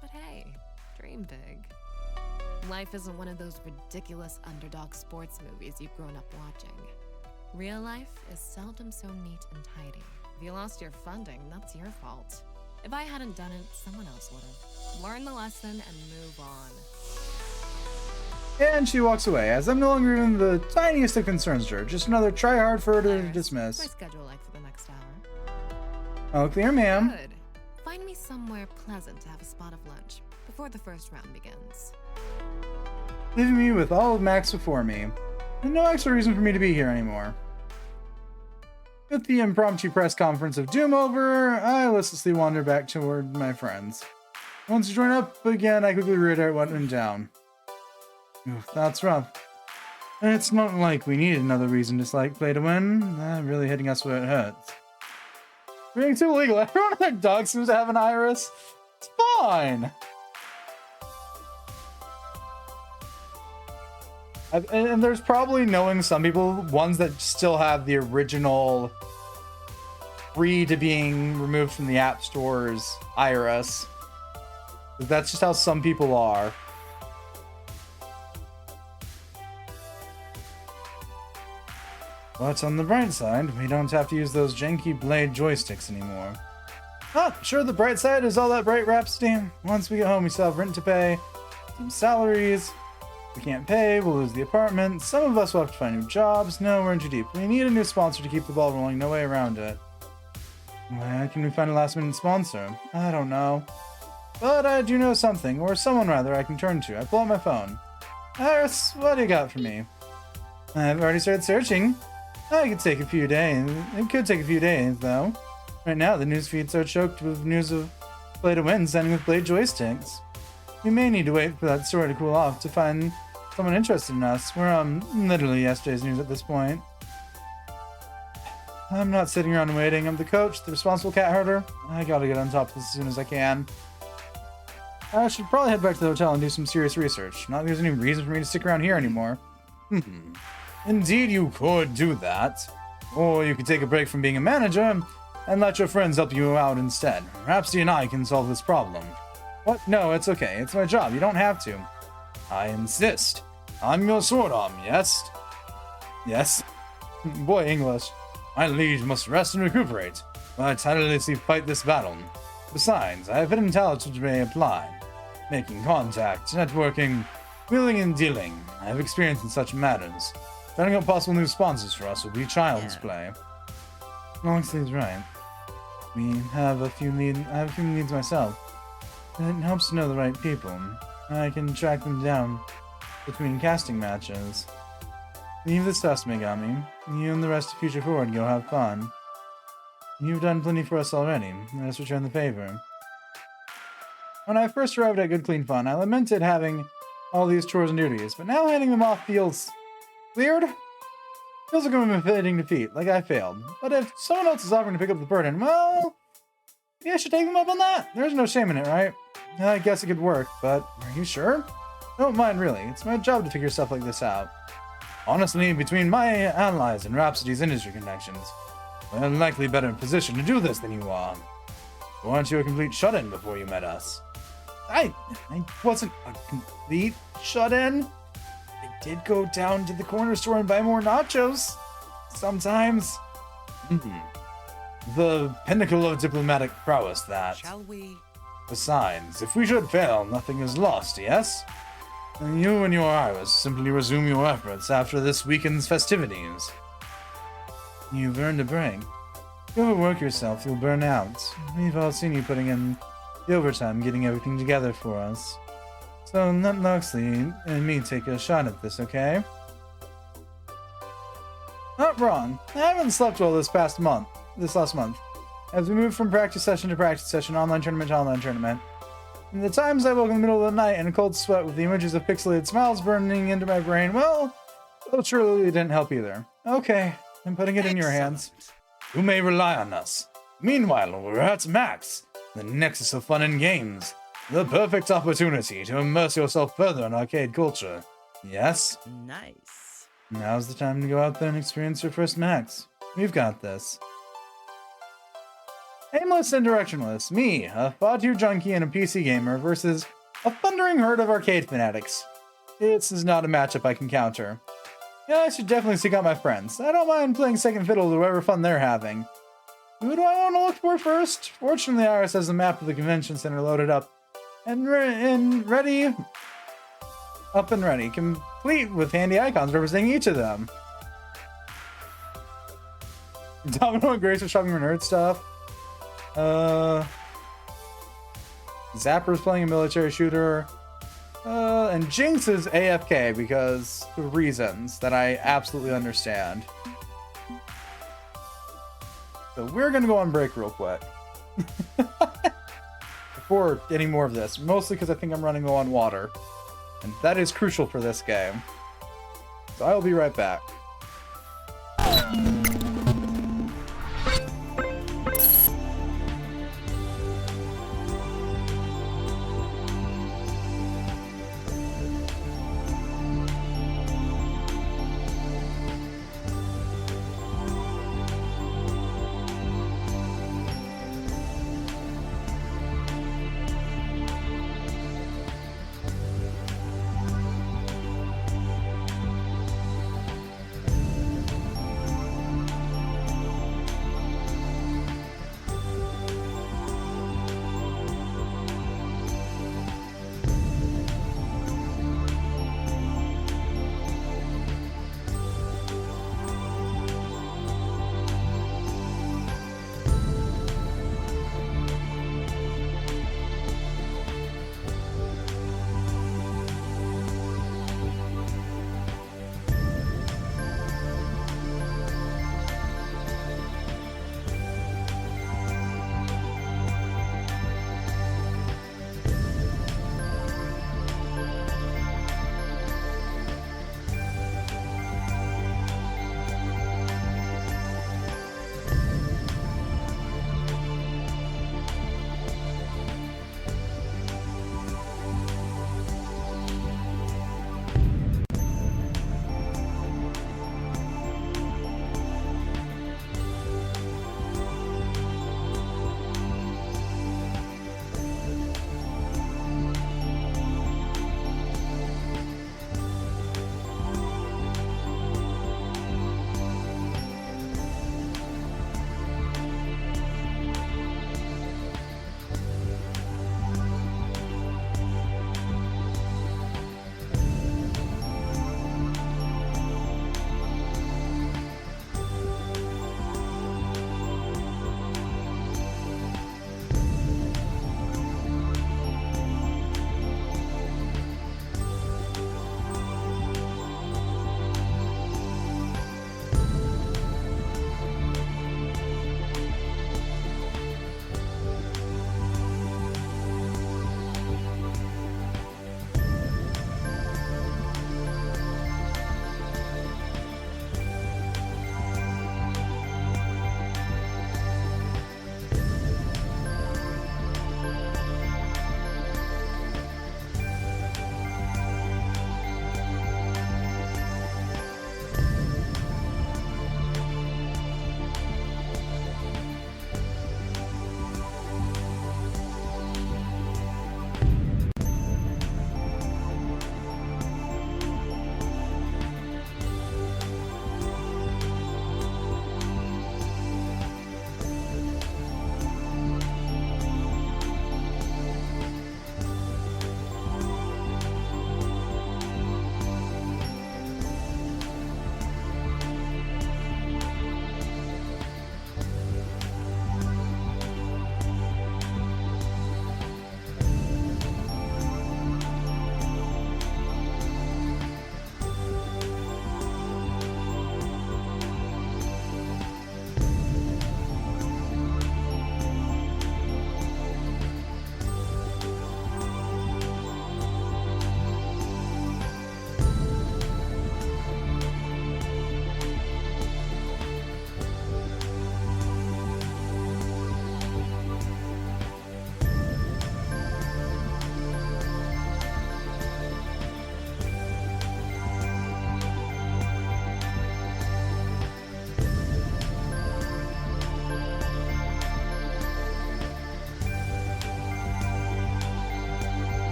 But hey, dream big. Life isn't one of those ridiculous underdog sports movies you've grown up watching. Real life is seldom so neat and tidy. If you lost your funding, that's your fault. If I hadn't done it, someone else would have. Learn the lesson and move on. And she walks away, as I'm no longer even the tiniest of concerns to her. Just another try-hard for her to What's dismiss. my schedule like for the next hour? Oh, clear, ma'am. Good. Find me somewhere pleasant to have a spot of lunch before the first round begins. Leaving me with all of Max before me. And no extra reason for me to be here anymore. With the impromptu press conference of doom over, I listlessly wander back toward my friends. Once you join up again, I quickly reiterate what went down. Oof, that's rough. And it's not like we needed another reason to play to win. Really hitting us where it hurts. Being too illegal. Everyone and their dog seems to have an iris. It's fine. And there's probably, knowing some people, ones that still have the original free to being removed from the app stores iris. That's just how some people are. But on the bright side, we don't have to use those janky blade joysticks anymore. Ah, sure, the bright side is all that bright Rhapsody. Once we get home, we still have rent to pay, some salaries. We can't pay, we'll lose the apartment. Some of us will have to find new jobs. No, we're in too deep. We need a new sponsor to keep the ball rolling, no way around it. Where can we find a last-minute sponsor? I don't know. But I do know something, or someone rather, I can turn to. I pull out my phone. Iris, what do you got for me? I've already started searching. It could take a few days, though. Right now, the news feeds are choked with news of play to win sending with blade joysticks. We may need to wait for that story to cool off to find someone interested in us. We're on literally yesterday's news at this point. I'm not sitting around waiting. I'm the coach, the responsible cat herder. I gotta get on top of this as soon as I can. I should probably head back to the hotel and do some serious research. Not that there's any reason for me to stick around here anymore. Indeed, you could do that. Or you could take a break from being a manager and let your friends help you out instead. Rhapsody and I can solve this problem. What? No, it's okay. It's my job. You don't have to. I insist. I'm your sword arm, yes? Yes? Boy, English. My liege must rest and recuperate, while I tirelessly fight this battle. Besides, I have hidden talents which may apply. Making contact, networking, wheeling and dealing. I have experience in such matters. Finding out possible new sponsors for us will be child's play. Longsley's right. I have a few needs myself. It helps to know the right people. I can track them down between casting matches. Leave this dust, Megami. You and the rest of Future Forward go have fun. You've done plenty for us already. Let us return the favor. When I first arrived at Good Clean Fun, I lamented having all these chores and duties, but now handing them off feels weird. Feels like I'm admitting defeat, like I failed. But if someone else is offering to pick up the burden, well, maybe I should take them up on that. There's no shame in it, right? I guess it could work, but are you sure? Don't mind, really. It's my job to figure stuff like this out. Honestly, between my allies and Rhapsody's industry connections, we're likely better in position to do this than you are. weren't you a complete shut-in before you met us? I wasn't a complete shut-in. I did go down to the corner store and buy more nachos. Sometimes. The pinnacle of diplomatic prowess, that. Shall we? Besides, if we should fail, nothing is lost, yes? And you and your Iris simply resume your efforts after this weekend's festivities. You've earned a break. If you overwork yourself, you'll burn out. We've all seen you putting in the overtime getting everything together for us. So let Loxley and me take a shot at this, okay? Not wrong. I haven't slept well this last month. As we move from practice session to practice session, online tournament to online tournament. And the times I woke in the middle of the night in a cold sweat with the images of pixelated smiles burning into my brain, well, those surely didn't help either. Okay, I'm putting it in your hands. You may rely on us. Meanwhile, we're at Max, the nexus of fun and games. The perfect opportunity to immerse yourself further in arcade culture. Yes? Nice. Now's the time to go out there and experience your first Max. We've got this. Aimless and directionless, me, a Fatu junkie and a PC gamer, versus a thundering herd of arcade fanatics. This is not a matchup I can counter. Yeah, I should definitely seek out my friends. I don't mind playing second fiddle to whatever fun they're having. Who do I want to look for first? Fortunately, Iris has the map of the convention center loaded up and ready, complete with handy icons representing each of them. Domino and Grace are shopping for nerd stuff. Zapper's playing a military shooter. And Jinx is AFK because of reasons that I absolutely understand. So we're gonna go on break real quick. Before any more of this. Mostly because I think I'm running low on water. And that is crucial for this game. So I'll be right back.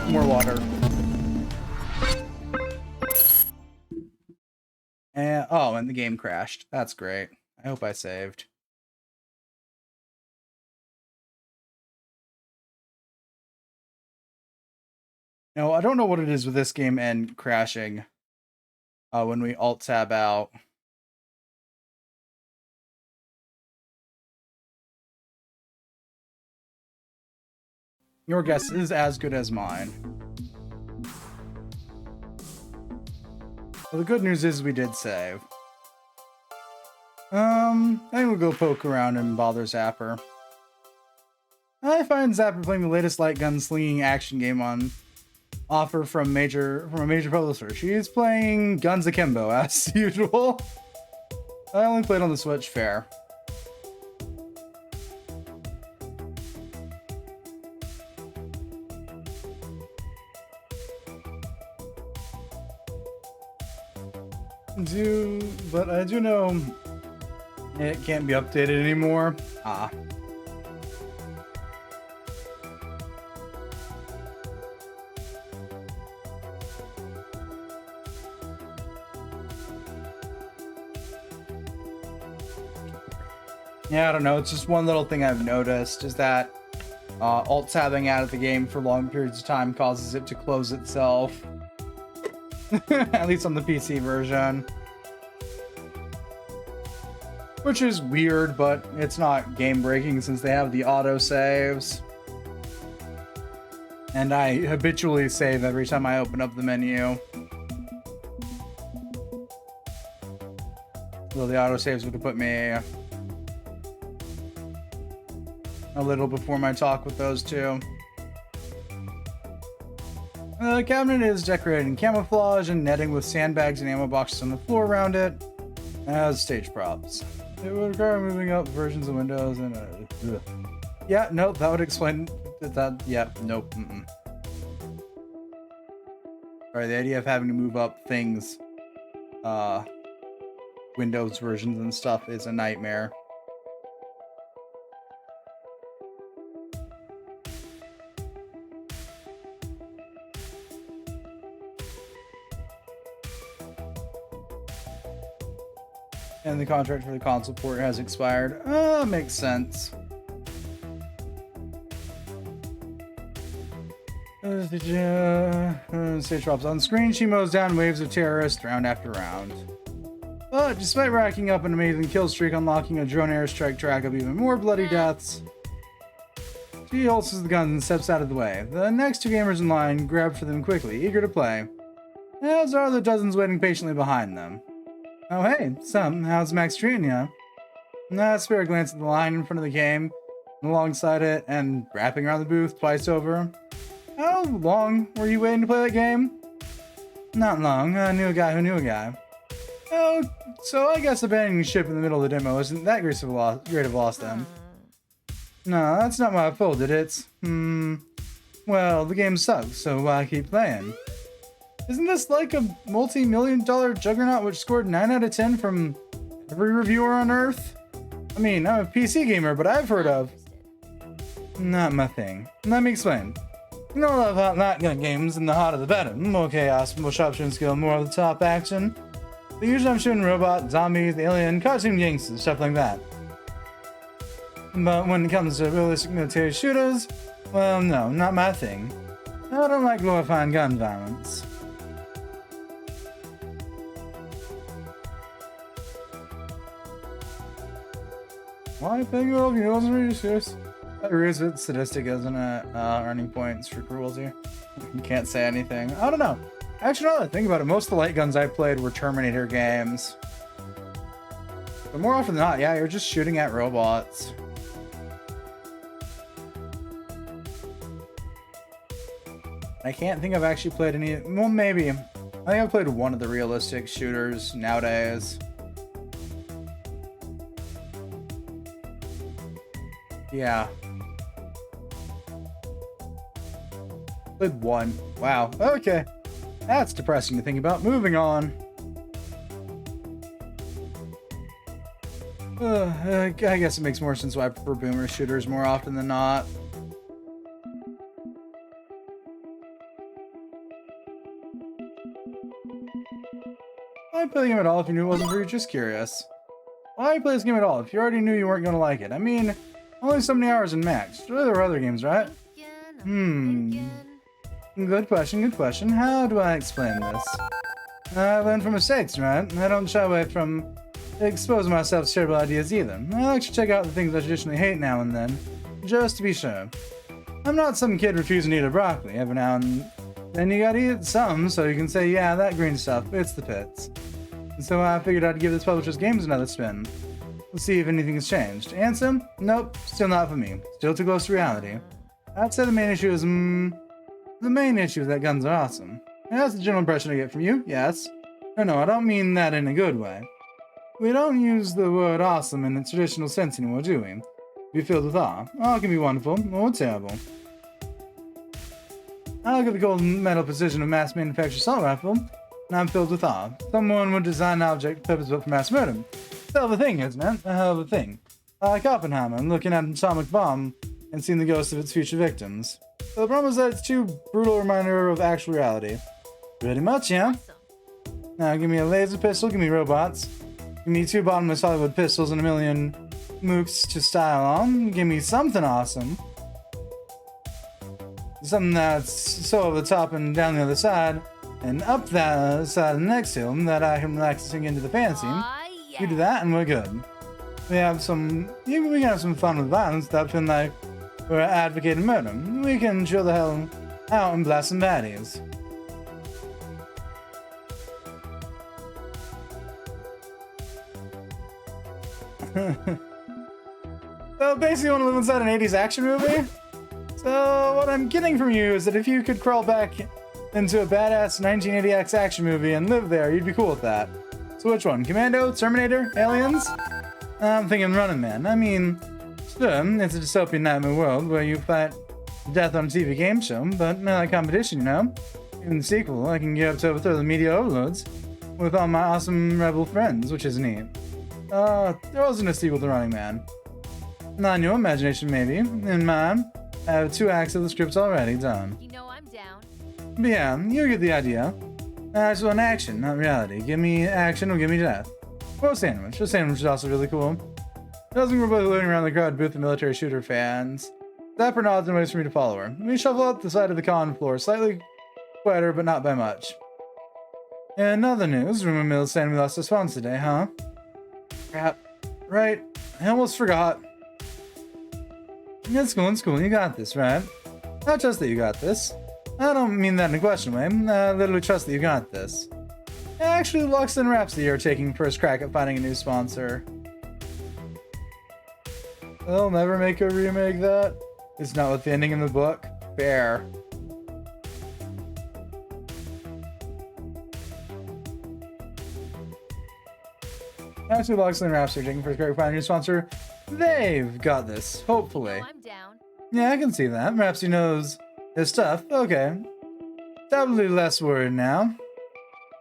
More water. And oh, and the game crashed. That's great. I hope I saved. No, I don't know what it is with this game and crashing when we alt tab out. Your guess is as good as mine. Well, the good news is we did save. I think we'll go poke around and bother Zapper. I find Zapper playing the latest light gunslinging action game on offer from a major publisher. She's playing Guns Akimbo as usual. I only played on the Switch, fair. But I do know it can't be updated anymore. Ah. Yeah, I don't know. It's just one little thing I've noticed is that alt-tabbing out of the game for long periods of time causes it to close itself. At least on the PC version. Which is weird, but it's not game-breaking since they have the auto-saves. And I habitually save every time I open up the menu. Well, the auto-saves would have put me a little before my talk with those two. The cabinet is decorated in camouflage and netting with sandbags and ammo boxes on the floor around it as stage props. It would require moving up versions of windows and yeah, nope, that would explain that. Yeah, nope. Sorry, the idea of having to move up things, Windows versions and stuff is a nightmare. And the contract for the console port has expired. Makes sense. Stage drops on screen. She mows down waves of terrorists round after round. But despite racking up an amazing kill streak, unlocking a drone airstrike track of even more bloody deaths, she holsters the guns and steps out of the way. The next two gamers in line grab for them quickly, eager to play, as are the dozens waiting patiently behind them. Oh hey, how's Max treating ya? Spare glance at the line in front of the game, alongside it, and wrapping around the booth twice over. How long were you waiting to play that game? Not long. I knew a guy who knew a guy. Oh, so I guess abandoning ship in the middle of the demo isn't that great of a loss then. No, that's not my fault, it's... Well, the game sucks, so why keep playing? Isn't this like a multi-million-dollar juggernaut which scored 9 out of 10 from every reviewer on Earth? I mean, I'm a PC gamer, but I've heard of... Not my thing. Let me explain. You know, I love hot not gun games, and the hotter the better. More chaos, more sharpshooting skill, more of the top action. But usually I'm shooting robots, zombies, alien, cartoon gangsters, stuff like that. But when it comes to realistic military shooters, well, no, not my thing. I don't like glorifying gun violence. Why paying you all viewers and research? That is it sadistic, isn't it? Earning points for cruelty. You can't say anything. I don't know. Actually, now that I think about it, most of the light guns I played were Terminator games. But more often than not, yeah, you're just shooting at robots. I can't think I've actually played any... Well, maybe. I think I've played one of the realistic shooters nowadays. Yeah. Played one. Wow. Okay. That's depressing to think about. Moving on. I guess it makes more sense why I prefer boomer shooters more often than not. play the game at all if you knew it wasn't for you? Just curious. Why play this game at all if you already knew you weren't going to like it? I mean, only so many hours in max. Surely there were other games, right? Good question, good question. How do I explain this? I learn from mistakes, right? I don't shy away from exposing myself to terrible ideas either. I like to check out the things I traditionally hate now and then, just to be sure. I'm not some kid refusing to eat a broccoli. Every now and then you gotta eat some, so you can say, yeah, that green stuff, it's the pits. And so I figured I'd give this publisher's games another spin. We'll see if anything has changed. Answer? Nope, still not for me. Still too close to reality. I'd say the main issue is, the main issue is that guns are awesome. And that's the general impression I get from you, yes. No, I don't mean that in a good way. We don't use the word awesome in its traditional sense anymore, do we? Be filled with awe. Awe can be wonderful, or terrible. I look at the gold medal precision of mass manufactured assault rifle, and I'm filled with awe. Someone would design an object purpose-built for mass murder. It's a hell of a thing, isn't it? A hell of a thing. Like Oppenheimer, looking at an atomic bomb and seeing the ghosts of its future victims. So the problem is that it's too brutal a reminder of actual reality. Pretty much, yeah. Now give me a laser pistol, give me robots. Give me 2 bottomless Hollywood pistols and a million mooks to style on. Give me something awesome. Something that's so over the top and down the other side, and up that side of the next hill that I can relax and sink into the fancy. We do that and we're good. We can have some fun with violence without feeling like we're advocating murder. We can chill the hell out and blast some baddies. So basically you want to live inside an 80s action movie? So what I'm getting from you is that if you could crawl back into a badass 1980X action movie and live there, you'd be cool with that. So which one? Commando? Terminator? Aliens? I'm thinking Running Man. I mean, sure, it's a dystopian nightmare world where you fight death on a TV game show, but not like competition, you know? In the sequel, I can get up to overthrow the media overloads with all my awesome rebel friends, which is neat. There wasn't a sequel to Running Man. Not in your imagination, maybe. In mine, I have 2 acts of the scripts already done. You know I'm down. But yeah, you get the idea. I just want action, not reality. Give me action or give me death. Or a sandwich. A sandwich is also really cool. Doesn't we're both loading around the crowd booth of military shooter fans. Dapper nods and waits for me to follow her. We shuffle up the side of the con floor, slightly quieter, but not by much. In other news, rumor mill's saying we lost a sponsor today, huh? Crap. Right. I almost forgot. It's cool. You got this, right? I trust that you got this. I don't mean that in a question way. I literally trust that you got this. Actually, Lux and Rhapsody are taking first crack at finding a new sponsor. They'll never make a remake that. It's not with the ending in the book. Fair. Actually, Lux and Rhapsody are taking first crack at finding a new sponsor. They've got this, hopefully. No, I'm down. Yeah, I can see that. Rhapsody knows his stuff. Okay. Doubly less worried now.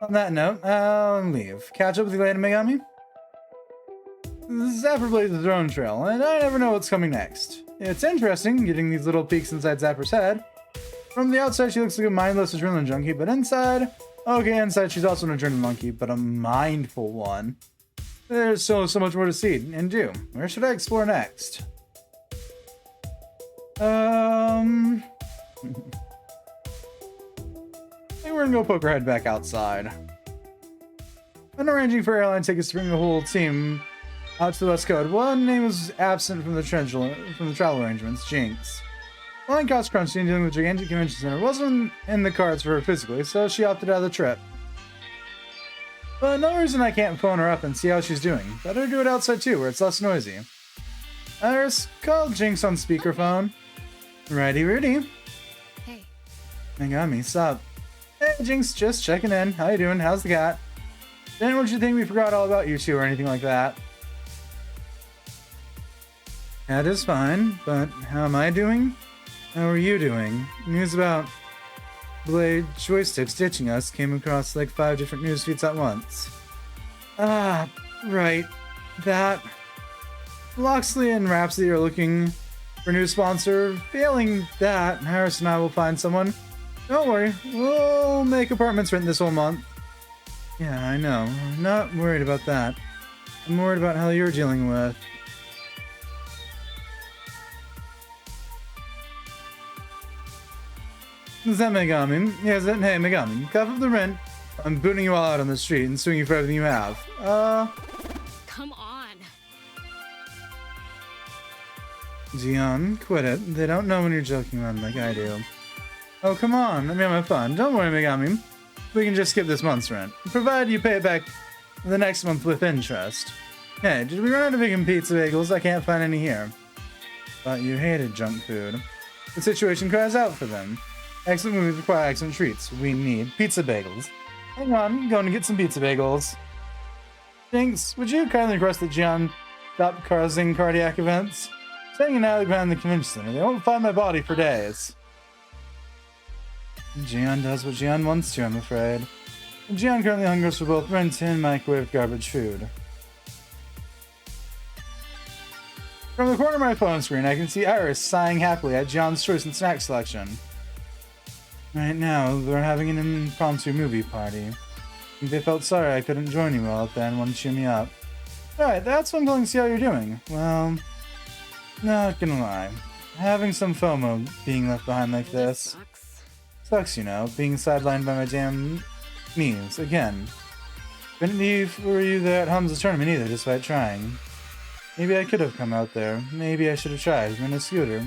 On that note, I'll leave. Catch up with you later, Megami. Zapper plays the drone trail, and I never know what's coming next. It's interesting getting these little peeks inside Zapper's head. From the outside, she looks like a mindless adrenaline junkie, but inside... Okay, inside she's also an adrenaline monkey, but a mindful one. There's so much more to see and do. Where should I explore next? I think we're gonna go poke our head back outside. Been arranging for airline tickets to bring the whole team out to the West Coast. One name was absent from the travel arrangements, Jinx. Flying cost crunching and dealing with gigantic convention center wasn't in the cards for her physically, so she opted out of the trip. But no reason I can't phone her up and see how she's doing. Better do it outside too, where it's less noisy. Iris, call Jinx on speakerphone. Righty, Rudy. Hey. Megami, sup? Hey, Jinx, just checking in. How you doing? How's the cat? Didn't want you to think we forgot all about you two or anything like that. That is fine, but how am I doing? How are you doing? News about Blade joysticks ditching us came across like 5 different news feeds at once. Ah, right. That. Loxley and Rhapsody are looking for a new sponsor. Failing that, Harris and I will find someone. Don't worry, we'll make apartments rent this whole month. Yeah, I know. I'm not worried about that. I'm worried about how you're dealing with. Is that Megami? Yes, hey, Megami. Cough up the rent. I'm booting you all out on the street and suing you for everything you have. Come on. Jian, quit it. They don't know when you're joking around like I do. Oh, come on. Let me have my fun. Don't worry, Megami. We can just skip this month's rent, provided you pay it back the next month with interest. Hey, did we run out of vegan pizza bagels? I can't find any here. Thought you hated junk food. The situation cries out for them. Excellent movies require excellent treats. We need pizza bagels. Hang on, I'm going to get some pizza bagels. Jinx, would you kindly request that Jian stop causing cardiac events? Staying in alley behind the convention center. They won't find my body for days. Jian does what Jian wants to, I'm afraid. Jian currently hungers for both rent and microwave garbage food. From the corner of my phone screen, I can see Iris sighing happily at Jian's choice and snack selection. Right now, they're having an impromptu movie party. They felt sorry I couldn't join you all then and wanted to cheer me up. Alright, that's what I'm going to see how you're doing. Well, not gonna lie. Having some FOMO being left behind like this. Sucks, you know, being sidelined by my damn knees again. Couldn't leave for you there at Hamza's tournament either, despite trying. Maybe I could have come out there. Maybe I should have tried, rent a scooter.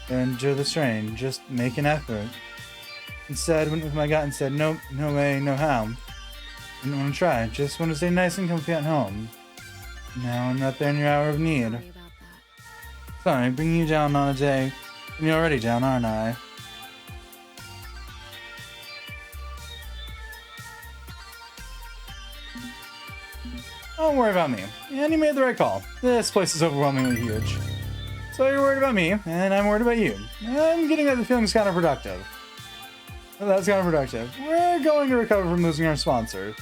Or endure the strain, just make an effort. Instead, went with my gut and said, nope, no way, no how. Didn't want to try, just want to stay nice and comfy at home. Now I'm not there in your hour of need. Sorry, bringing you down on a day when you're already down, aren't I? Don't worry about me. And you made the right call. This place is overwhelmingly huge. So you're worried about me, and I'm worried about you. I'm getting that the feeling's counterproductive. That's counterproductive. We're going to recover from losing our sponsor.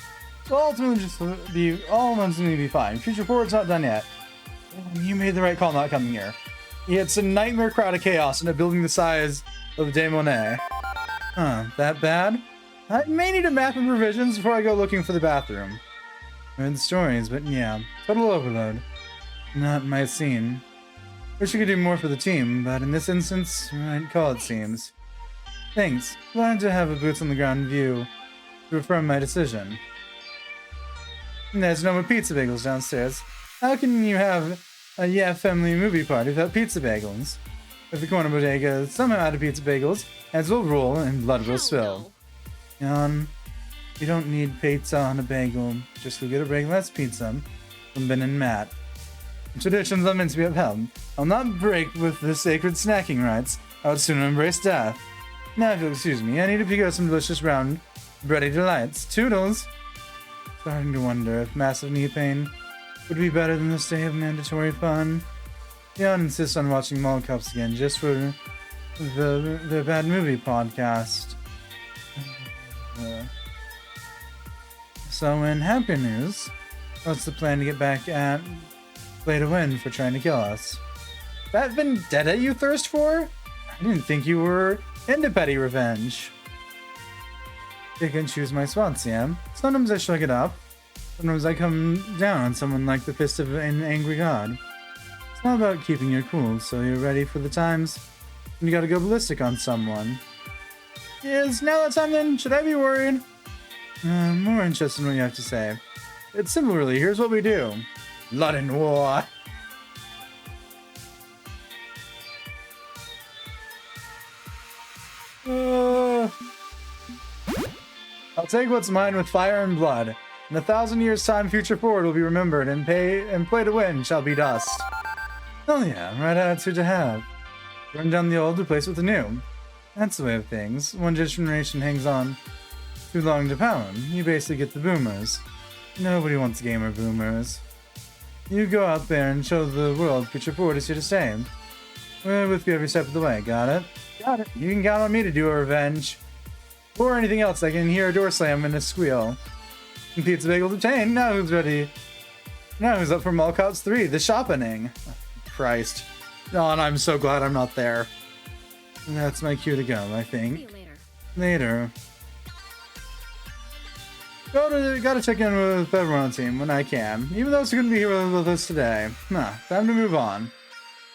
So ultimately be fine. Future Forward's not done yet. You made the right call not coming here. It's a nightmare crowd of chaos in a building the size of Des Moines. Huh, that bad? I may need a map and revisions before I go looking for the bathroom. Read the stories, but yeah, total overload. Not my scene. Wish I could do more for the team, but in this instance, right call it seems. Thanks. Glad to have a boots on the ground view to affirm my decision. There's no more pizza bagels downstairs. How can you have a yeah family movie party without pizza bagels? If the corner bodega is somehow out of pizza bagels, heads will roll and blood will spill. You don't need pizza on a bagel. Just go get a regular pizza from Ben and Matt. Traditions are meant to be upheld. I'll not break with the sacred snacking rites. I would sooner embrace death. Now, if you'll excuse me, I need to pick out some delicious round bready delights. Toodles! Starting to wonder if massive knee pain would be better than this day of mandatory fun. Jan insists on watching Mall Cups again just for the Bad Movie podcast. So in happy news, what's the plan to get back at Play to Win for trying to kill us? That vendetta you thirst for? I didn't think you were into petty revenge. Pick and choose my spots, yeah? Sometimes I shrug it up. Sometimes I come down on someone like the fist of an angry god. It's not about keeping your cool, so you're ready for the times when you gotta go ballistic on someone. Is now that time then? Should I be worried? I'm more interested in what you have to say. It's simple really, here's what we do. Blood and war. I'll take what's mine with fire and blood. In 1,000 years' time, Future Forward will be remembered, and Play to Win shall be dust. Oh yeah, right attitude to have. Burn down the old, replace with the new. That's the way of things. One generation hangs on too long to power. You basically get the boomers. Nobody wants gamer boomers. You go out there and show the world Future Forward is here to stay. We're with you every step of the way, got it? Got it. You can count on me to do a revenge. Or anything else, I can hear a door slam and a squeal. And Pizza Bagel obtained. Now who's ready? Now who's up for Mall Cups 3, the shopping? Oh, Christ. Oh, and I'm so glad I'm not there. That's my cue to go, I think. See you later. Later. Gotta check in with everyone on the team when I can, even though it's gonna be here with us today. Nah, time to move on.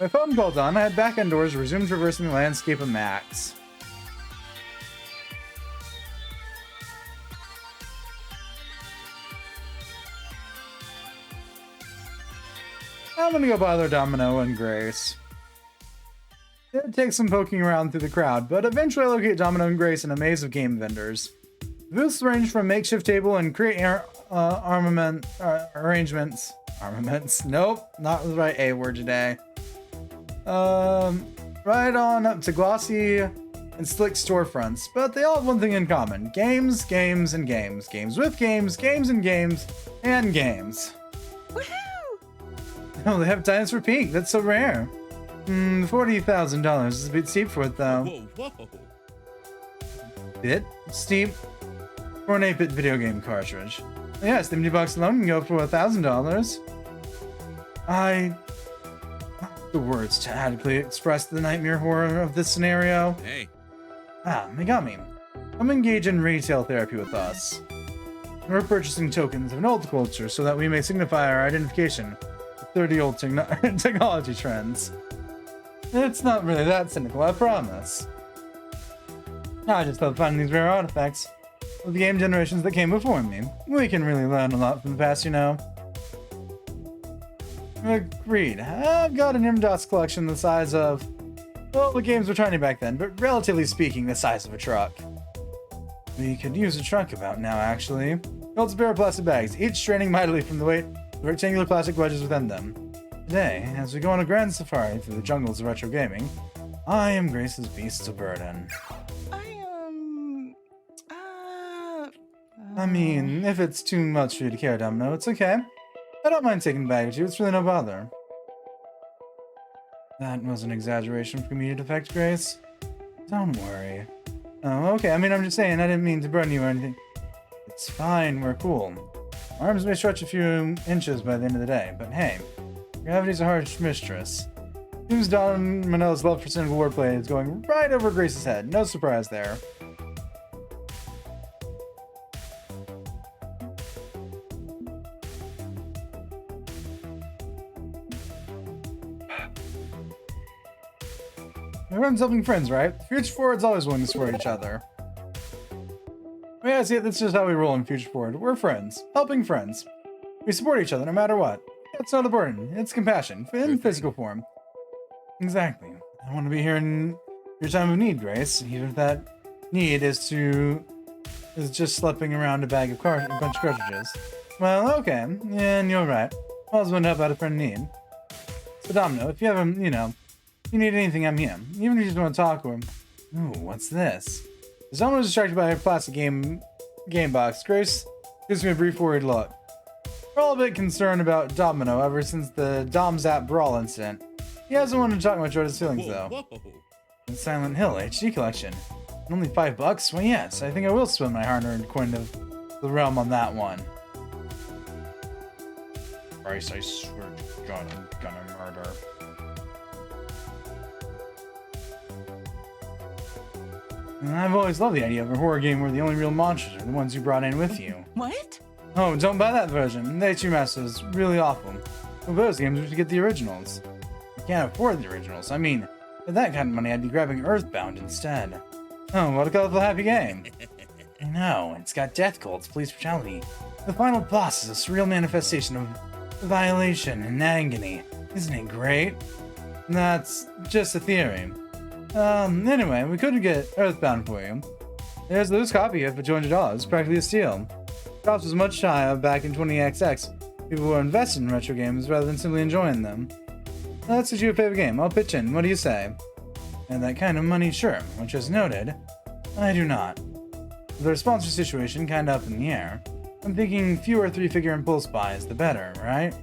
My phone call done, I head back indoors, resume traversing the landscape of Max. I'm gonna go bother Domino and Grace. It takes some poking around through the crowd, but eventually I locate Domino and Grace in a maze of game vendors. The booths range from makeshift table and create arrangements. Armaments? Nope, not the right A word today. Right on up to glossy and slick storefronts, but they all have one thing in common. Games, games, and games. Games with games, games and games, and games. Woohoo! Oh, they have Dinosaur Pink. That's so rare. $40,000 is a bit steep for it, though. Whoa, whoa. Bit steep for an 8-bit video game cartridge. Yes, the box alone can go for $1,000. The words to adequately express the nightmare horror of this scenario. Hey. Megami, come engage in retail therapy with us. We're purchasing tokens of an old culture so that we may signify our identification with 30 old technology trends. It's not really that cynical, I promise. I just love finding these rare artifacts of the game generations that came before me. We can really learn a lot from the past, you know. Agreed. I've got an M-DOS collection the size of... Well, the games were tiny back then, but relatively speaking, the size of a truck. We could use a truck about now, actually. Built a pair of plastic bags, each straining mightily from the weight of rectangular plastic wedges within them. Today, as we go on a grand safari through the jungles of retro gaming, I am Grace's beasts of burden. I mean, if it's too much for you to carry, Domino, it's okay. I don't mind taking the bag with you, it's really no bother. That was an exaggeration for me to defect, Grace. Don't worry. Oh, okay, I mean, I'm just saying, I didn't mean to burden you or anything. It's fine, we're cool. Arms may stretch a few inches by the end of the day, but hey, gravity's a harsh mistress. Seems Domino's love for cynical wordplay is going right over Grace's head. No surprise there. Everyone's helping friends, right? Future Forward's always willing to support each other. Yeah, see, that's just how we roll in Future Forward. We're friends. Helping friends. We support each other no matter what. It's not a burden. It's compassion. In physical form. Exactly. I want to be here in your time of need, Grace. Even if that need is just schlepping around a bag of a bunch of cartridges. Well, okay. And you're right. Always want to help out a friend in need. So, Domino, if you ever, you need anything, I'm here. Even if you just want to talk or... Ooh, what's this? As someone was distracted by a plastic game box, Grace gives me a brief worried look. We're all a bit concerned about Domino ever since the Domzap Brawl incident. He hasn't wanted to talk much about his feelings, though. And Silent Hill HD collection. Only $5? Well, yes, I think I will spend my hard-earned coin of the realm on that one. Bryce, I swear to God, I'm gonna murder. And I've always loved the idea of a horror game where the only real monsters are the ones you brought in with you. What? Oh, don't buy that version. The HU Master is really awful. For those games, we should get the originals. I can't afford the originals. I mean, with that kind of money, I'd be grabbing Earthbound instead. Oh, what a colorful, happy game. I know, it's got death cults, police brutality. The final boss is a surreal manifestation of violation and agony. Isn't it great? That's just a theory. Anyway, we couldn't get Earthbound for you. There's a loose copy of it for $200, practically a steal. Cost was much higher back in 20XX. People were invested in retro games rather than simply enjoying them. Let's such your favorite game. I'll pitch in. What do you say? And that kind of money, sure. Which is noted. I do not. With our sponsor situation kind of up in the air, I'm thinking fewer 3-figure impulse buys, the better, right?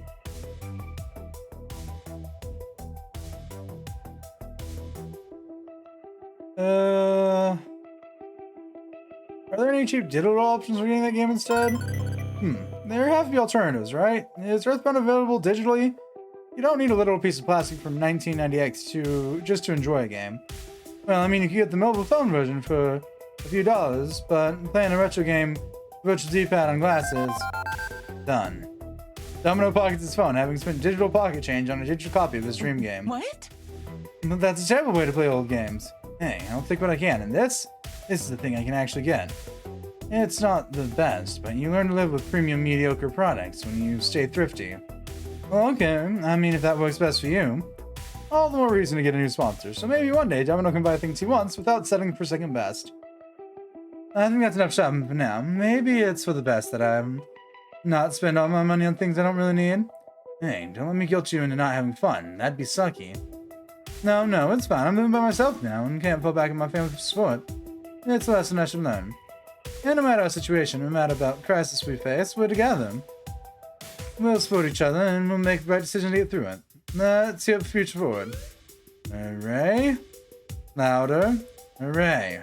Are there any cheap digital options for getting that game instead? There have to be alternatives, right? Is Earthbound available digitally? You don't need a literal piece of plastic from 1990X just to enjoy a game. Well, I mean, you could get the mobile phone version for a few dollars, but playing a retro game Virtual D-pad on glasses. Done. Domino pockets his phone, having spent digital pocket change on a digital copy of his dream game. What? But that's a terrible way to play old games. Hey, I'll take what I can, and this is the thing I can actually get. It's not the best, but you learn to live with premium mediocre products when you stay thrifty. Well, okay, I mean, if that works best for you. All the more reason to get a new sponsor, so maybe one day Domino can buy things he wants without settling for second best. I think that's enough shopping for now. Maybe it's for the best that I'm not spend all my money on things I don't really need. Hey, don't let me guilt you into not having fun. That'd be sucky. No, it's fine. I'm living by myself now and can't fall back on my family for support. It's a lesson I should learn. And no matter our situation, no matter about crisis we face, we're together. We'll support each other and we'll make the right decision to get through it. Let's see up the future forward. Hooray. Louder. Hooray.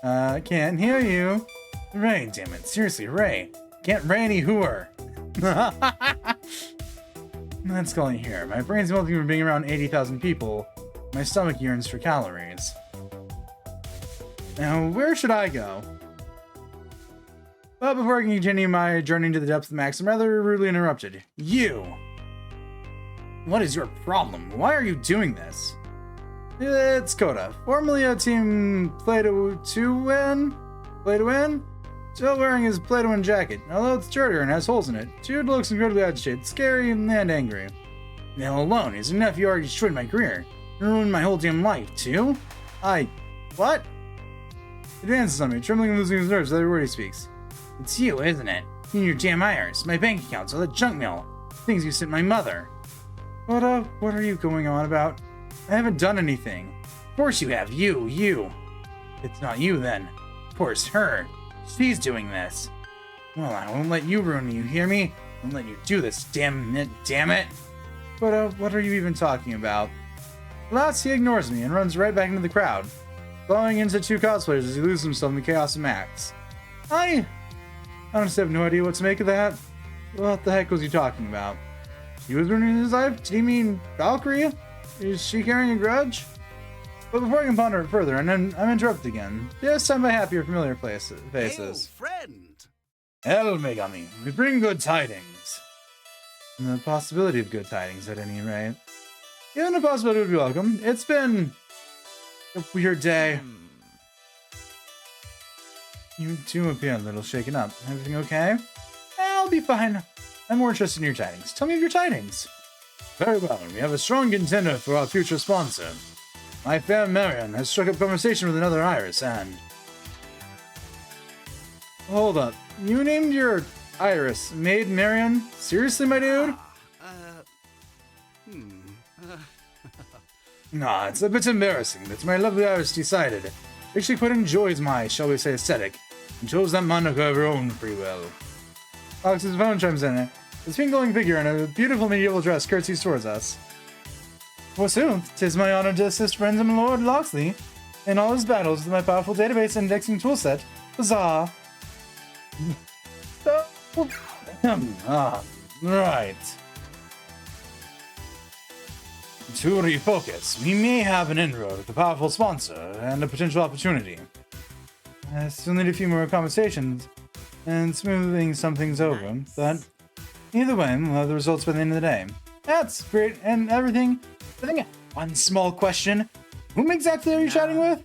Can't hear you. Hooray, damn it. Seriously, hooray. Can't ray any hooer. Let's call it here. My brain's melting from being around 80,000 people. My stomach yearns for calories. Now, where should I go? But before I can continue my journey into the depths of the max, I'm rather rudely interrupted. You! What is your problem? Why are you doing this? It's Coda, formerly a team Play-to-Win? Still wearing his Play-to-Win jacket, although it's dirtier and has holes in it. Dude looks incredibly agitated, scary, and angry. Now alone, his nephew already destroyed my career. Ruined my whole damn life, too? What? He advances on me, trembling and losing his nerves at every word he speaks. It's you, isn't it? You and your damn iris, my bank accounts, all that junk mail. Things you sent my mother. What are you going on about? I haven't done anything. Of course you have, you. It's not you then. Of course, her. She's doing this. Well, I won't let you ruin me, you hear me? I won't let you do this, damn it. But, what are you even talking about? Last, he ignores me and runs right back into the crowd, blowing into two cosplayers as he loses himself in the chaos of Max. I honestly have no idea what to make of that. What the heck was he talking about? He was ruining his life? Did he mean Valkyrie? Is she carrying a grudge? But before I can ponder it further, and then I'm interrupted again. This time by happier, familiar faces. Hail, friend! Hell, Megami, we bring good tidings. And the possibility of good tidings, at any rate. Even the possibility would be welcome. It's been a weird day. You do appear a little shaken up. Everything okay? I'll be fine. I'm more interested in your tidings. Tell me of your tidings. Very well. We have a strong contender for our future sponsor. My fair Marion has struck up conversation with another Iris, and... Hold up. You named your Iris Maid Marion? Seriously, my dude? Nah, it's a bit embarrassing that my lovely Iris decided. Actually quite enjoys my, shall we say, aesthetic, and chose that moniker of her own free will. Alex's phone chimes in. A sphinx-glowing figure in a beautiful medieval dress curtsies towards us. Forsooth, 'tis my honor to assist friend and Lord Loxley in all his battles with my powerful database indexing toolset. Huzzah! Right. To refocus, we may have an inroad with a powerful sponsor and a potential opportunity. I still need a few more conversations and smoothing some things over, but either way, we'll have the results by the end of the day. That's great, and everything. I think one small question. Whom exactly are you chatting with?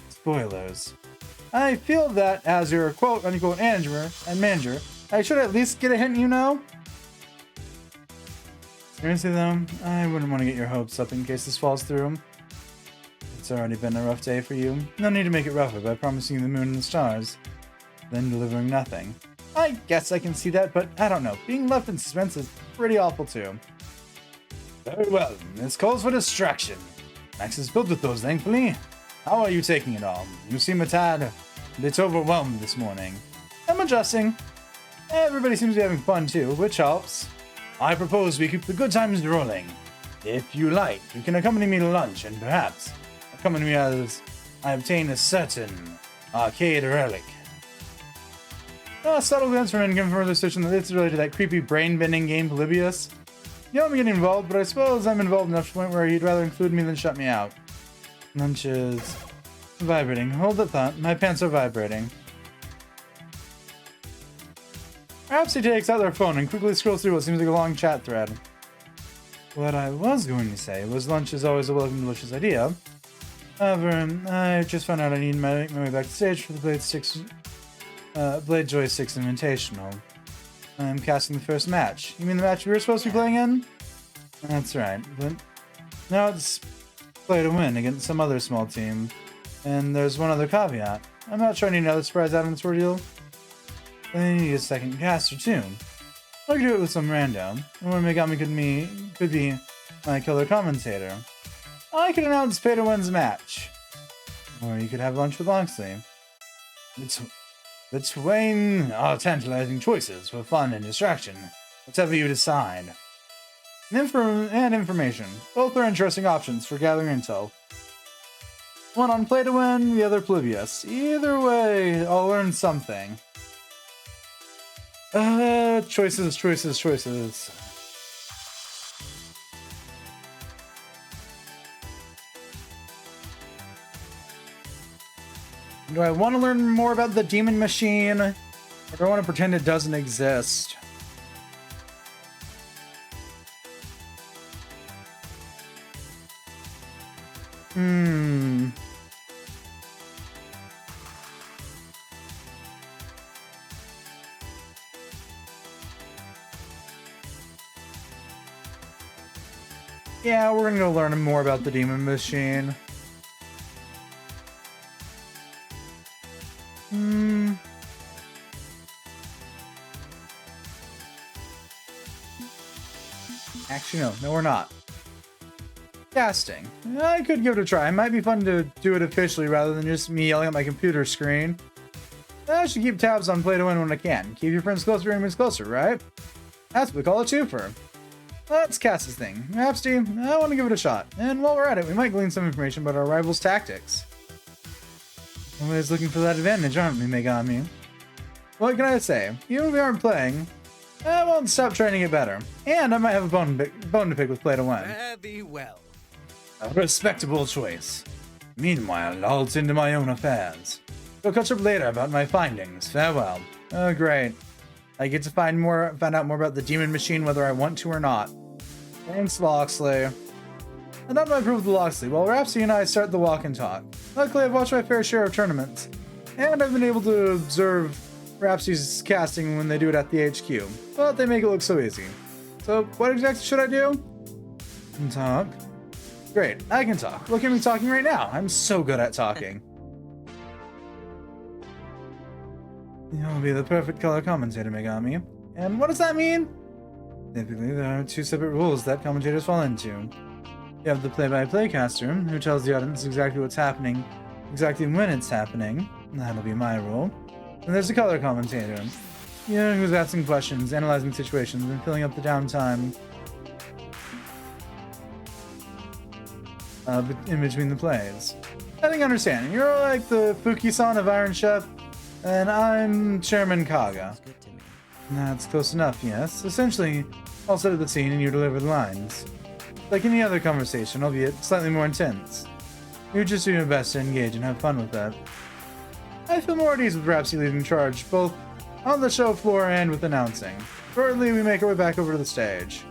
Spoilers. I feel that as your quote-unquote manager, I should at least get a hint, you know? Seriously though, I wouldn't want to get your hopes up in case this falls through. It's already been a rough day for you. No need to make it rougher by promising the moon and the stars, then delivering nothing. I guess I can see that, but I don't know. Being left in suspense is pretty awful too. Very well, this calls for distraction. Max is filled with those, thankfully. How are you taking it all? You seem a bit overwhelmed this morning. I'm adjusting. Everybody seems to be having fun too, which helps. I propose we keep the good times rolling. If you like, you can accompany me to lunch and perhaps accompany me as I obtain a certain arcade relic. Subtle glance from Income further suspicion that it's related to that creepy brain-bending game Polybius. You don't want me getting involved, but I suppose I'm involved enough to the point where he'd rather include me than shut me out. Lunch is vibrating. Hold the thought. My pants are vibrating. Rhapsody takes out their phone and quickly scrolls through what seems like a long chat thread. What I was going to say was lunch is always a welcome, delicious idea. However, I just found out I need to make my way back to stage for the Blade Joy 6 Invitational. I'm casting the first match. You mean the match we were supposed to be playing in? That's right, but now it's play to win against some other small team. And there's one other caveat. I'm not sure I need another surprise out of this ordeal. I need a second caster too. I could do it with some random. Or Megami could be my killer commentator. I could announce pay to win's match. Or you could have lunch with Loxley. It's between our tantalizing choices for fun and distraction. Whatever you decide. And information. Both are interesting options for gathering intel. One on play to win, the other oblivious. Either way, I'll learn something. Choices. Do I want to learn more about the demon machine? Or do I want to pretend it doesn't exist? Yeah, we're gonna go learn more about the demon machine. Actually, no, we're not. Casting. I could give it a try. It might be fun to do it officially rather than just me yelling at my computer screen. I should keep tabs on play to win when I can. Keep your friends closer, enemies closer, right? That's what we call a twofer. That's Cass's thing. Rhapsody, I want to give it a shot. And while we're at it, we might glean some information about our rivals' tactics. Always looking for that advantage, aren't we, Megami? What can I say? Even if we aren't playing, I won't stop trying to get better. And I might have a bone to pick with play to win. Very well. A respectable choice. Meanwhile, I'll tend to my own affairs. We'll catch up later about my findings. Farewell. Oh, great. I get to find out more about the demon machine whether I want to or not. Thanks, Loxley. And not my proof with Loxley, while Rhapsody and I start the walk and talk. Luckily, I've watched my fair share of tournaments, and I've been able to observe Rhapsody's casting when they do it at the HQ, but they make it look so easy. So, what exactly should I do? Talk. Great, I can talk. Look at me talking right now. I'm so good at talking. You'll be the perfect color commentator, Megami. And what does that mean? Typically, there are two separate rules that commentators fall into. You have the play-by-play caster, who tells the audience exactly what's happening, exactly when it's happening. That'll be my role. And there's the color commentator. Who's asking questions, analyzing situations, and filling up the downtime in between the plays. I think I understand. You're like the Fuki-san of Iron Chef, and I'm Chairman Kaga. Good to me. That's close enough, yes. Essentially, I'll set up the scene and you deliver the lines. Like any other conversation, albeit slightly more intense. You just do your best to engage and have fun with that. I feel more at ease with Rhapsody leading charge, both on the show floor and with announcing. Shortly, we make our way back over to the stage.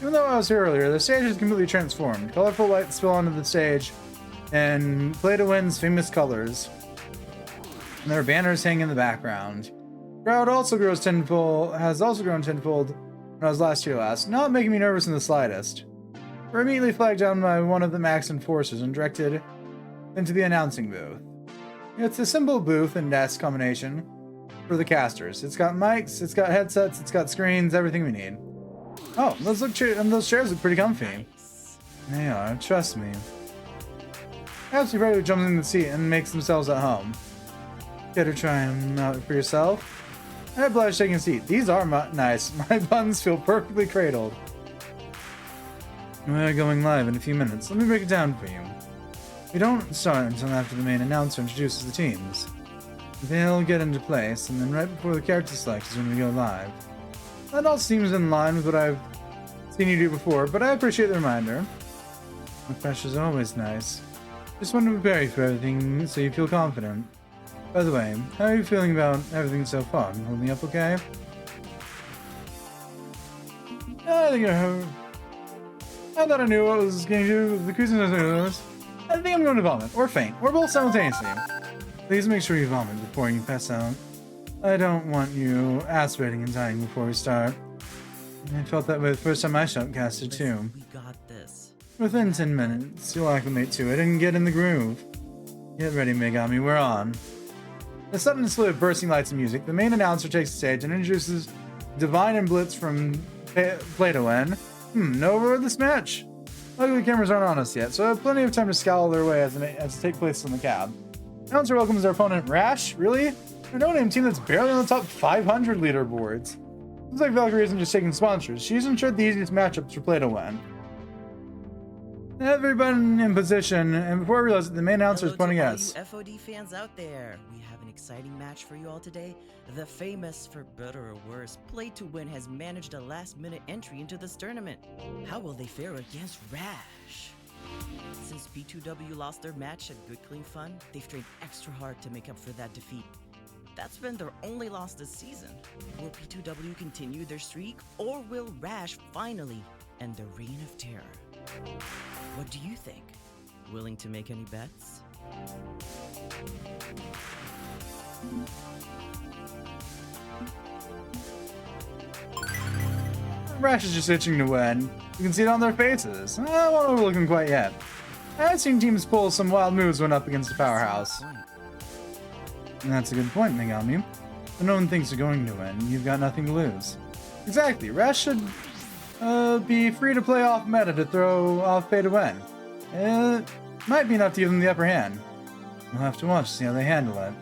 Even though I was here earlier, the stage is completely transformed. Colorful lights spill onto the stage, and play to win's famous colors. And there are banners hanging in the background. The crowd has also grown tenfold when I was last here last, not making me nervous in the slightest. We're immediately flagged down by one of the Max enforcers and directed into the announcing booth. It's a simple booth and desk combination for the casters. It's got mics, it's got headsets, it's got screens, everything we need. Oh, those chairs look pretty comfy. Nice. They are, trust me. Perhaps you probably jumps in the seat and makes themselves at home. Get to try them out for yourself. I oblige taking a seat. These are nice. My buns feel perfectly cradled. We're going live in a few minutes. Let me break it down for you. We don't start until after the main announcer introduces the teams. They'll get into place, and then right before the character select is when we go live. That all seems in line with what I've seen you do before, but I appreciate the reminder. Refreshers are always nice. Just want to prepare you for everything so you feel confident. By the way, how are you feeling about everything so far? Holding up okay? I think I thought I knew what was going to do with the cruising. I think I'm going to vomit, or faint, or both simultaneously. Please make sure you vomit before you pass out. I don't want you aspirating and dying before we start. I felt that way the first time I shoutcasted too. We got this. Within 10 minutes, you'll acclimate to it and get in the groove. Get ready, Megami, we're on. The sudden slew of bursting lights and music, the main announcer takes the stage and introduces Divine and Blitz from Play-Doh-N. No over this match. Luckily, the cameras aren't on us yet, so I have plenty of time to scowl their way as it takes place in the cab. Announcer welcomes their opponent, Rash? Really? A no-name team that's barely on the top 500 leaderboards. Looks like Valkyrie isn't just taking sponsors. She's ensured the easiest matchups for Play-Doh-N. Everyone in position, and before I realize it, the main announcer is pointing at us. FOD fans out there, we have an exciting match for you all today. The famous, for better or worse, Play to Win has managed a last-minute entry into this tournament. How will they fare against Rash? Since P2W lost their match at Good Clean Fun, they've trained extra hard to make up for that defeat. That's been their only loss this season. Will P2W continue their streak, or will Rash finally end the reign of terror? What do you think? Willing to make any bets? Rash is just itching to win. You can see it on their faces. I won't overlook them quite yet. I've seen teams pull some wild moves when up against a powerhouse. And that's a good point, Megami. When no one thinks you're going to win, you've got nothing to lose. Exactly. Rash should be free to play off meta to throw off pay to win. It might be enough to give them the upper hand. We'll have to watch to see how they handle it.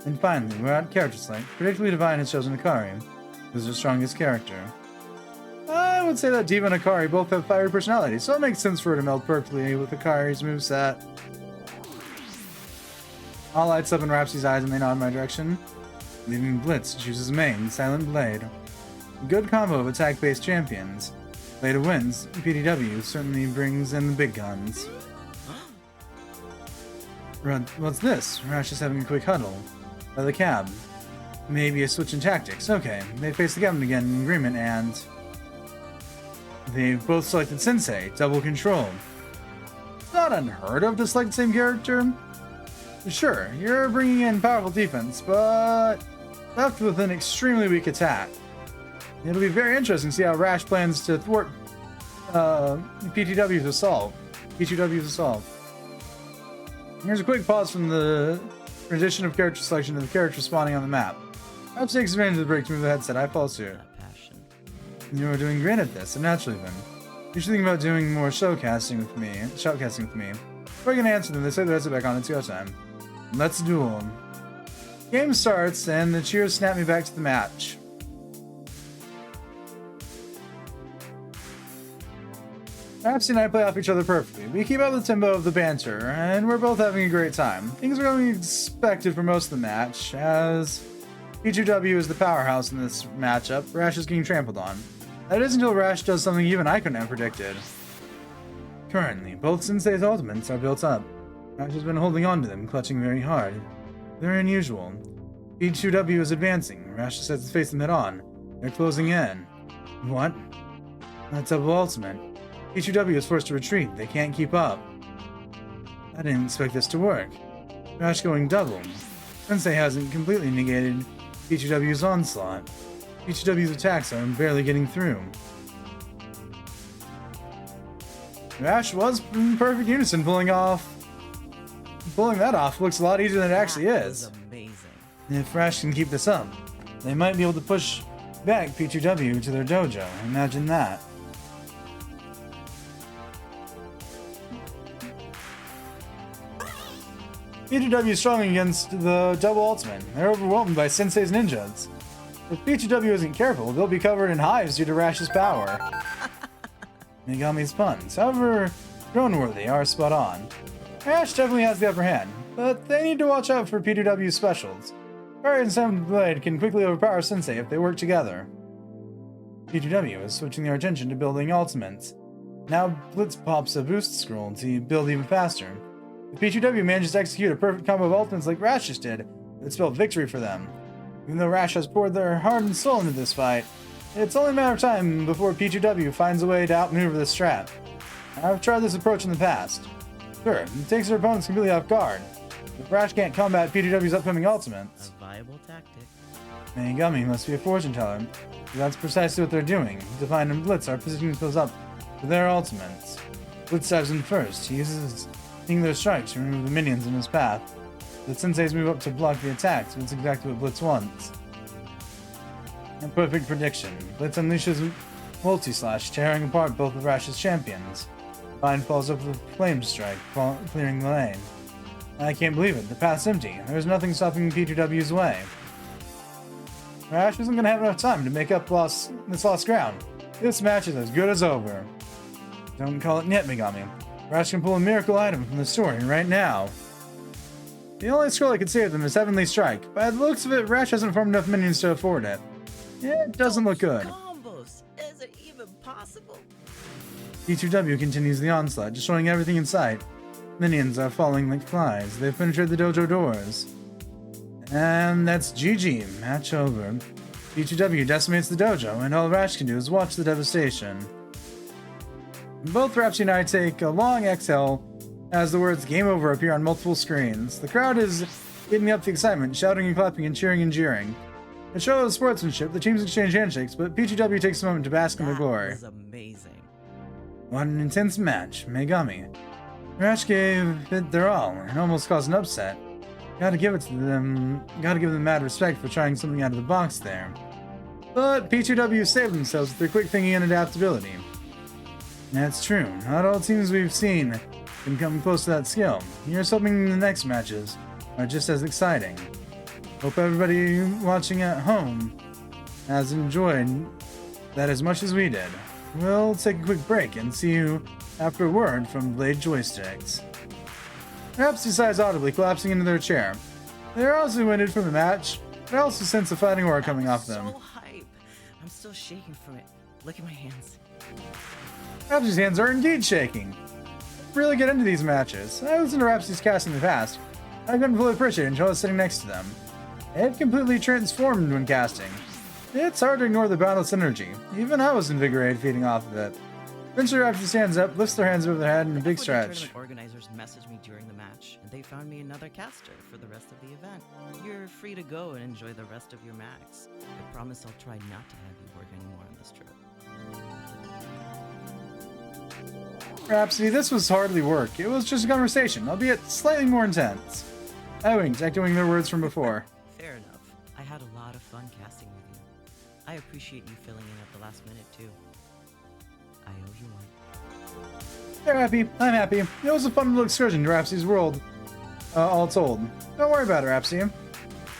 And finally, we're at character select. Predictably, Divine has chosen Akari, who's their strongest character. I would say that Diva and Akari both have fiery personalities, so it makes sense for her to meld perfectly with Akari's moveset. All lights up in Rhapsody's eyes and they nod in my direction. Leaving Blitz chooses main, Silent Blade. Good combo of attack-based champions. Play to wins, PDW certainly brings in the big guns. What's this? Rash is having a quick huddle. By the cab. Maybe a switch in tactics. Okay, they face the captain again in agreement and... they've both selected Sensei, double control. It's not unheard of to select the same character. Sure, you're bringing in powerful defense, but left with an extremely weak attack. It'll be very interesting to see how Rash plans to thwart P2W's assault. Here's a quick pause from the transition of character selection to the character spawning on the map. Perhaps takes advantage of the break to move the headset. I follow suit. You're doing great at this, and naturally then. You should think about doing more shoutcasting with me. Before I can answer them, they say the headset back on. It's go time. Let's duel. Game starts, and the cheers snap me back to the match. Rhapsody and I play off each other perfectly. We keep up the tempo of the banter, and we're both having a great time. Things are going expected for most of the match, as P2W is the powerhouse in this matchup. Rash is getting trampled on. That is until Rash does something even I couldn't have predicted. Currently, both Sensei's ultimates are built up. Rash has been holding on to them, clutching very hard. Very unusual. P2W is advancing. Rash decides to face them head on. They're closing in. What? That double ultimate. P2W is forced to retreat. They can't keep up. I didn't expect this to work. Rash going double. Sensei hasn't completely negated P2W's onslaught. P2W's attacks are barely getting through. Rash was in perfect unison, pulling that off looks a lot easier than it actually is. Amazing. If Rash can keep this up, they might be able to push back P2W to their dojo. Imagine that. P2W is strong against the double ultimate. They're overwhelmed by Sensei's ninjas. If P2W isn't careful, they'll be covered in hives due to Rash's power. Megami's puns, however drone-worthy, are spot on. Rash definitely has the upper hand, but they need to watch out for P2W's specials. Fire and Silent Blade can quickly overpower Sensei if they work together. P2W is switching their attention to building ultimates. Now Blitz pops a boost scroll to build even faster. If P2W manages to execute a perfect combo of ultimates like Rash just did, it spelled victory for them. Even though Rash has poured their heart and soul into this fight, It's only a matter of time before P2W finds a way to outmaneuver the strat. I've tried this approach in the past. Sure, it takes their opponents completely off guard. But Rash can't combat P2W's upcoming ultimates. A viable tactic. Megami must be a fortune teller. That's precisely what they're doing. Define and Blitz are positioning themselves up for their ultimates. Blitz dives in first. He uses singular strikes to remove the minions in his path. The senseis move up to block the attacks, but it's exactly what Blitz wants. A perfect prediction. Blitz unleashes multi-slash, tearing apart both of Rash's champions. Vine falls up with a flame strike, clearing the lane. I can't believe it. The path's empty. There's nothing stopping P2W's way. Rash isn't going to have enough time to make up this lost ground. This match is as good as over. Don't call it yet, Megami. Rash can pull a miracle item from the story right now. The only scroll I could save them is Heavenly Strike. By the looks of it, Rash hasn't farmed enough minions to afford it. It doesn't look good. Combos! Is it even possible? P2W continues the onslaught, destroying everything in sight. Minions are falling like flies. They've penetrated the dojo doors. And that's GG. Match over. P2W decimates the dojo, and all Rash can do is watch the devastation. Both Rhapsody and I take a long exhale as the words "Game Over" appear on multiple screens. The crowd is getting up the excitement, shouting and clapping and cheering and jeering. It shows sportsmanship. The teams exchange handshakes, but P2W takes a moment to bask in the glory. That was amazing. What an intense match, Megami. Rash gave it their all and almost caused an upset. Gotta give them mad respect for trying something out of the box there. But P2W saved themselves with their quick thinking and adaptability. That's true. Not all teams we've seen can come close to that skill. Here's hoping the next matches are just as exciting. Hope everybody watching at home has enjoyed that as much as we did. We'll take a quick break and see you after a word from Blade Joysticks. Perhaps sighs audibly, collapsing into their chair. They're also winded from the match, but I also sense the fighting aura coming off them. So hype. I'm still shaking from it. Look at my hands. Rhapsody's hands are indeed shaking. I really get into these matches. I listened to Rhapsody's cast in the past. I couldn't fully appreciate it until I was sitting next to them. It completely transformed when casting. It's hard to ignore the boundless energy. Even I was invigorated feeding off of it. Eventually Rhapsody stands up, lifts their hands over their head in a big stretch. The organizers messaged me during the match, and they found me another caster for the rest of the event. You're free to go and enjoy the rest of your max. I promise I'll try not to have you work anymore on this trip. Rhapsody, this was hardly work. It was just a conversation, albeit slightly more intense. I winked, echoing their words from before. Fair enough. I had a lot of fun casting with you. I appreciate you filling in at the last minute, too. I owe you one. They're happy. I'm happy. It was a fun little excursion to Rhapsody's world, all told. Don't worry about it, Rhapsody.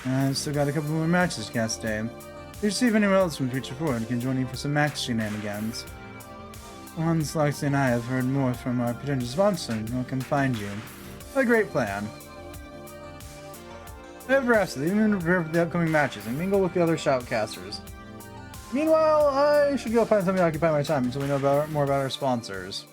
I've still got a couple more matches to cast today. If you see if anyone else from Future Forward can join you for some max shenanigans. Once Loxley and I have heard more from our potential sponsor, we'll come find you. A great plan. I have Rhapsody, even prepare for the upcoming matches and mingle with the other shoutcasters. Meanwhile, I should go find something to occupy my time until we know more about our sponsors.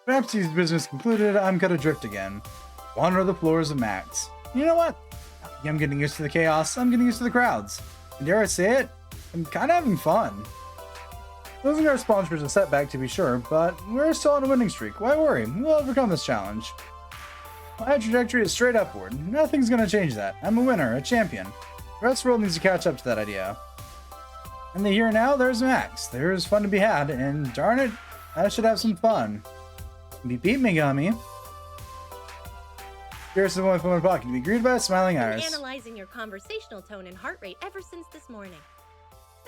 Rhapsody's business concluded, I'm cut adrift again. Wander the floors of Max. You know what? I'm getting used to the chaos, I'm getting used to the crowds. And dare I say it, I'm kind of having fun. Losing our sponsor is a setback to be sure, but we're still on a winning streak. Why worry? We'll overcome this challenge. My trajectory is straight upward. Nothing's gonna change that. I'm a winner, a champion. The rest of the world needs to catch up to that idea. In the here and now, there's Max. There's fun to be had, and darn it, I should have some fun. Beep beep, Megami. Here's the one from my pocket to be greeted by a smiling iris. I'm analyzing your conversational tone and heart rate ever since this morning.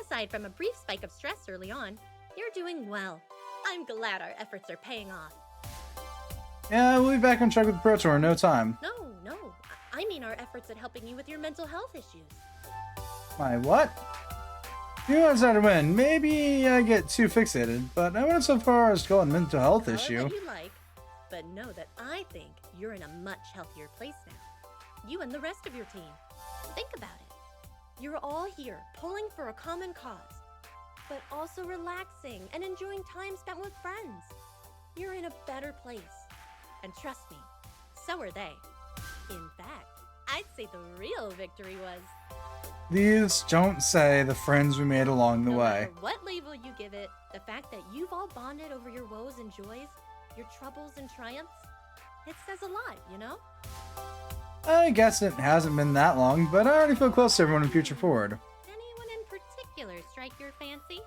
Aside from a brief spike of stress early on, you're doing well. I'm glad our efforts are paying off. Yeah, we'll be back on track with the Pro Tour in no time. No, I mean our efforts at helping you with your mental health issues. My what? You know, I decided to win. Maybe I get too fixated, but I went so far as to call it a mental health issue. What you like, but know that I think you're in a much healthier place now. you and the rest of your team. Think about it. You're all here pulling for a common cause, but also relaxing and enjoying time spent with friends. You're in a better place. And trust me, so are they. In fact, I'd say the real victory was... Please don't say the friends we made along the no way. matter what label you give it, the fact that you've all bonded over your woes and joys, your troubles and triumphs, it says a lot, you know? I guess it hasn't been that long, but I already feel close to everyone in Future Forward. Anyone in particular strike your fancy?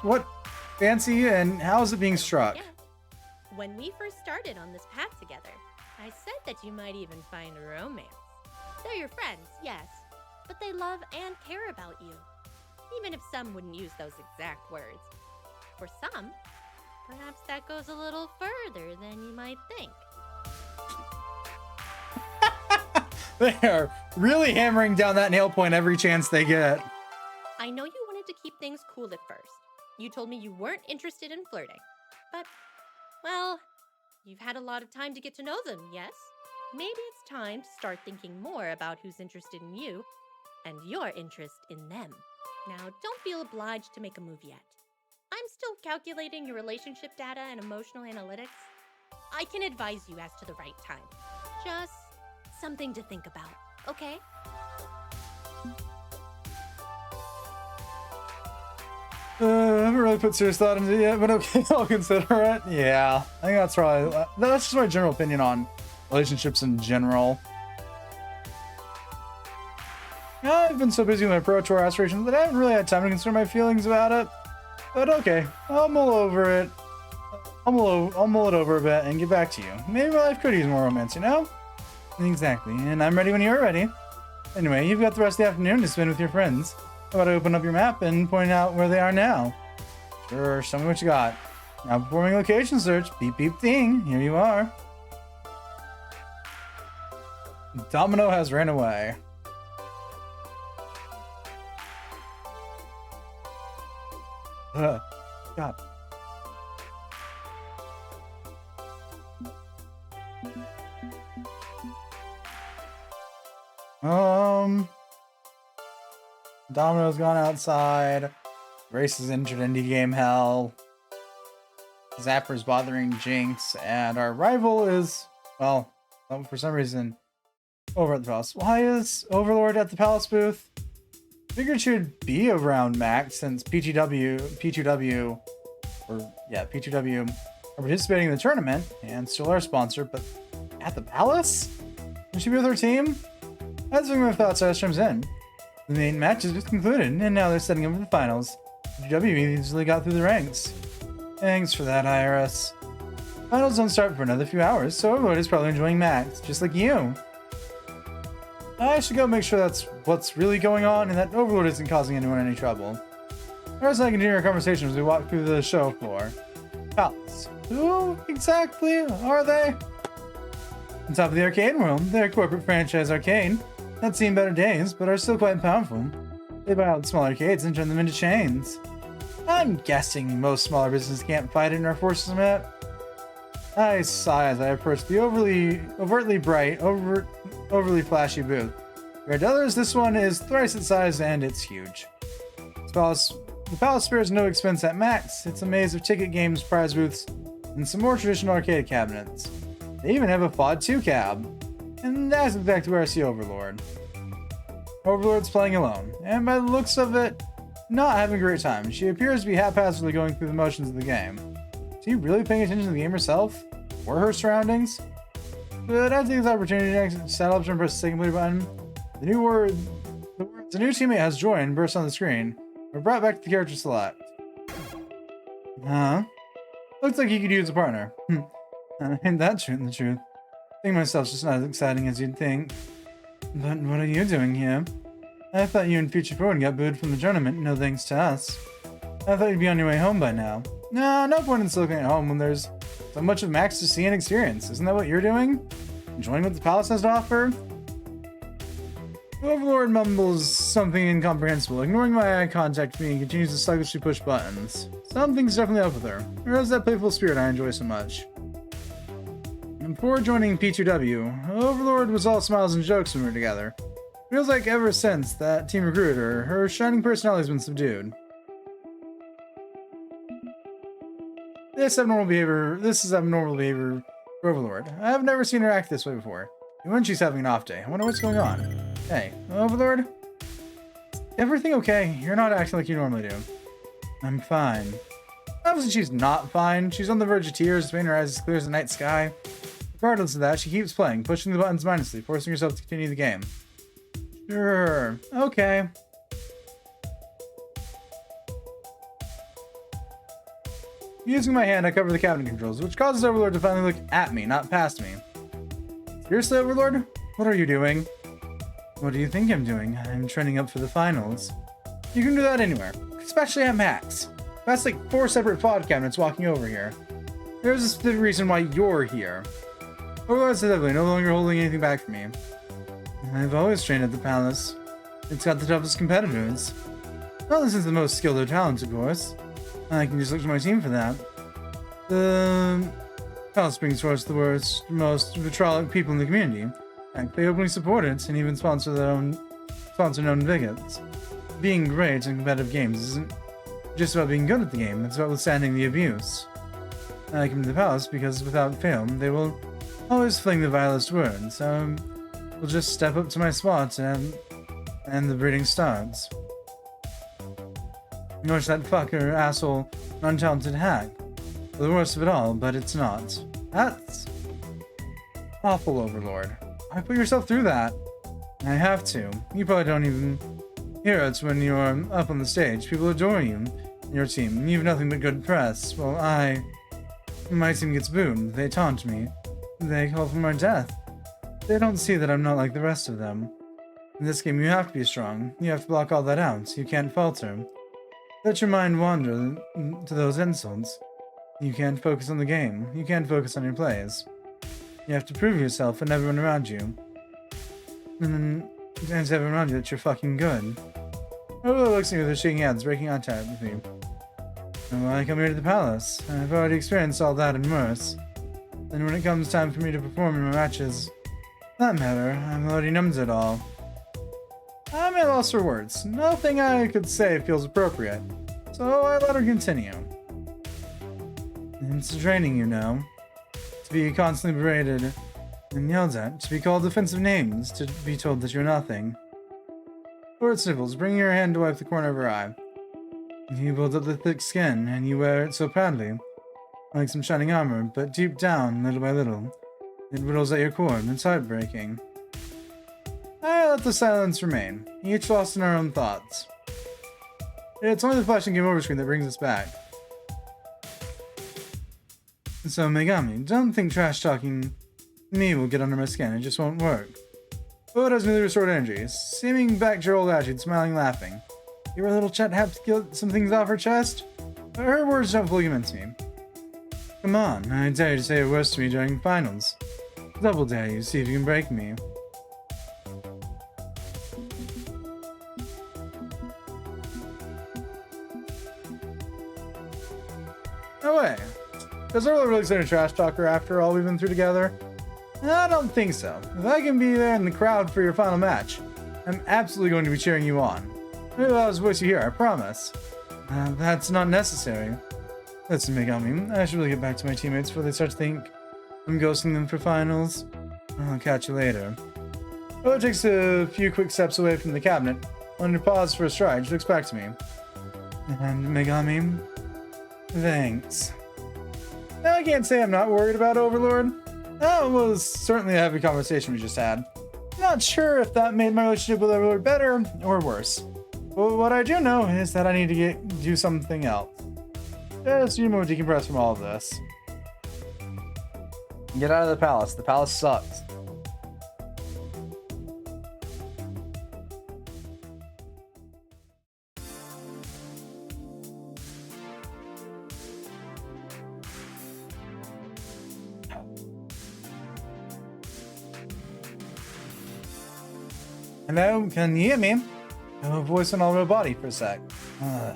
What fancy and how is it being struck? Yeah. When we first started on this path together, I said that you might even find romance. They're your friends, yes, but they love and care about you, even if some wouldn't use those exact words. For some, perhaps that goes a little further than you might think. They are really hammering down that nail point every chance they get. I know you wanted to keep things cool at first. You told me you weren't interested in flirting, but, well, you've had a lot of time to get to know them, yes? Maybe it's time to start thinking more about who's interested in you and your interest in them. Now, don't feel obliged to make a move yet. I'm still calculating your relationship data and emotional analytics. I can advise you as to the right time. Just something to think about, okay? I haven't really put serious thought into it yet, but okay, I'll consider it. Yeah, I think that's probably, that's just my general opinion on relationships in general. I've been so busy with my Pro Tour aspirations that I haven't really had time to consider my feelings about it. But okay, I'll mull over it. I'll mull it over a bit and get back to you. Maybe my life could use more romance, you know? Exactly, and I'm ready when you're ready. Anyway, you've got the rest of the afternoon to spend with your friends. How about I open up your map and point out where they are now? Sure, show me what you got. Now performing location search. Beep beep ding. Here you are. Domino has ran away. God. Domino's gone outside. Grace is injured indie game hell. Zapper's bothering Jinx, and our rival is, well, for some reason, over at the palace. Why is Overlord at the palace booth? Figured she would be around Max since P2W are participating in the tournament and still our sponsor, but at the palace? Would she be with her team? That's what my thoughts as streams in. The main match is just concluded, and now they're setting up for the finals. P2W easily got through the ranks. Thanks for that, Iris. Finals don't start for another few hours, so Overlord is probably enjoying Max, just like you. I should go make sure that's what's really going on and that Overlord isn't causing anyone any trouble. The rest I can continue our conversation as we walk through the show floor. Palace. Who exactly are they? On top of the arcade world, they're a corporate franchise arcade. Not seen better days, but are still quite powerful. They buy out small arcades and turn them into chains. I'm guessing most smaller businesses can't fight it and are forced to submit. I sigh as I approach the overtly bright, overly flashy booth. Compared to others, this one is thrice its size and it's huge. The palace spares no expense at Max. It's a maze of ticket games, prize booths, and some more traditional arcade cabinets. They even have a FOD 2 cab. And that's exactly where I see Overlord. Overlord's playing alone, and by the looks of it, not having a great time. She appears to be haphazardly going through the motions of the game. Is she really paying attention to the game herself? Or her surroundings? But I take this opportunity to settle up and press the second play button. The words "a new teammate has joined" burst on the screen. We're brought back to the character select. Huh? Looks like you could use a partner. Ain't that the truth? I think myself's just not as exciting as you'd think. But what are you doing here? I thought you and Future Forward got booed from the tournament, no thanks to us. I thought you'd be on your way home by now. No point in still going home when there's so much of Max to see and experience. Isn't that what you're doing? Enjoying what the palace has to offer? Overlord mumbles something incomprehensible, ignoring my eye contact with me and continues to sluggishly push buttons. Something's definitely up with her. Or is that playful spirit I enjoy so much? before joining P2W, Overlord was all smiles and jokes when we were together. Feels like ever since that team recruiter, her shining personality's been subdued. This is abnormal behavior for Overlord. I've never seen her act this way before. Even when she's having an off day. I wonder what's going on. Hey, Overlord? Everything okay? You're not acting like you normally do. I'm fine. Obviously she's not fine. She's on the verge of tears, making her eyes as clear as the night sky. Regardless of that, she keeps playing, pushing the buttons mindlessly, forcing herself to continue the game. Sure. Okay. Using my hand, I cover the cabinet controls, which causes Overlord to finally look at me, not past me. Seriously, Overlord? What are you doing? What do you think I'm doing? I'm training up for the finals. You can do that anywhere, especially at Max. That's like 4 separate pod cabinets walking over here. There's a specific reason why you're here. Overlord says definitely no longer holding anything back from me. I've always trained at the palace. It's got the toughest competitors. Not this is the most skilled or talented, of course. I can just look to my team for that. The palace brings forth the worst, most vitriolic people in the community. And they openly support it and even sponsor known bigots. Being great in competitive games isn't just about being good at the game, it's about withstanding the abuse. I come to the palace because without fail, they will always fling the vilest words, so we'll just step up to my spot and the breeding starts. You watch that fucker, asshole, untalented hack. The worst of it all, but it's not. That's awful, Overlord. I put yourself through that. I have to. You probably don't even hear it when you're up on the stage. People adore you and your team. You have nothing but good press. Well, my team gets booed. They taunt me. They call for my death. They don't see that I'm not like the rest of them. In this game, you have to be strong. You have to block all that out. You can't falter. Let your mind wander to those insults. You can't focus on the game. You can't focus on your plays. You have to prove yourself and everyone around you. And to everyone around you that you're fucking good. Overlord looks at me with her shaking hands, breaking contact with me. Oh, I come here to the palace. I've already experienced all that and worse. And when it comes time for me to perform in my matches, that matter, I'm already numb to it all. I'm at a loss for words. Nothing I could say feels appropriate. So I let her continue. It's training, you know. To be constantly berated and yelled at, to be called offensive names, to be told that you're nothing. Lord sniffles, bringing her hand to wipe the corner of her eye. You build up the thick skin, and you wear it so proudly, like some shining armor, but deep down, little by little, it whittles at your core, and it's heartbreaking. I let the silence remain, each lost in our own thoughts. It's only the flashing game over screen that brings us back. So, Megami, don't think trash-talking me will get under my skin, it just won't work. But has newly restored energy, seeming back to your old attitude, smiling, laughing. Your little chat have to get some things off her chest? Her words don't fully convince me. Come on, I dare you to say a words to me during finals. Double dare you, see if you can break me. No way. Does Earl really consider trash talker after all we've been through together? I don't think so. If I can be there in the crowd for your final match, I'm absolutely going to be cheering you on. Maybe I'll just voice you here, I promise. That's not necessary. Listen, Megami, I should really get back to my teammates before they start to think I'm ghosting them for finals. I'll catch you later. Ola takes a few quick steps away from the cabinet. When to pause for a stride, she looks back to me. And Megami, thanks. Now I can't say I'm not worried about Overlord. That was certainly a heavy conversation we just had. Not sure if that made my relationship with Overlord better or worse. But what I do know is that I need to do something else. Just to more decompress from all of this. Get out of the palace. The palace sucks. Hello, can you hear me? I have a voice on all my body for a sec. I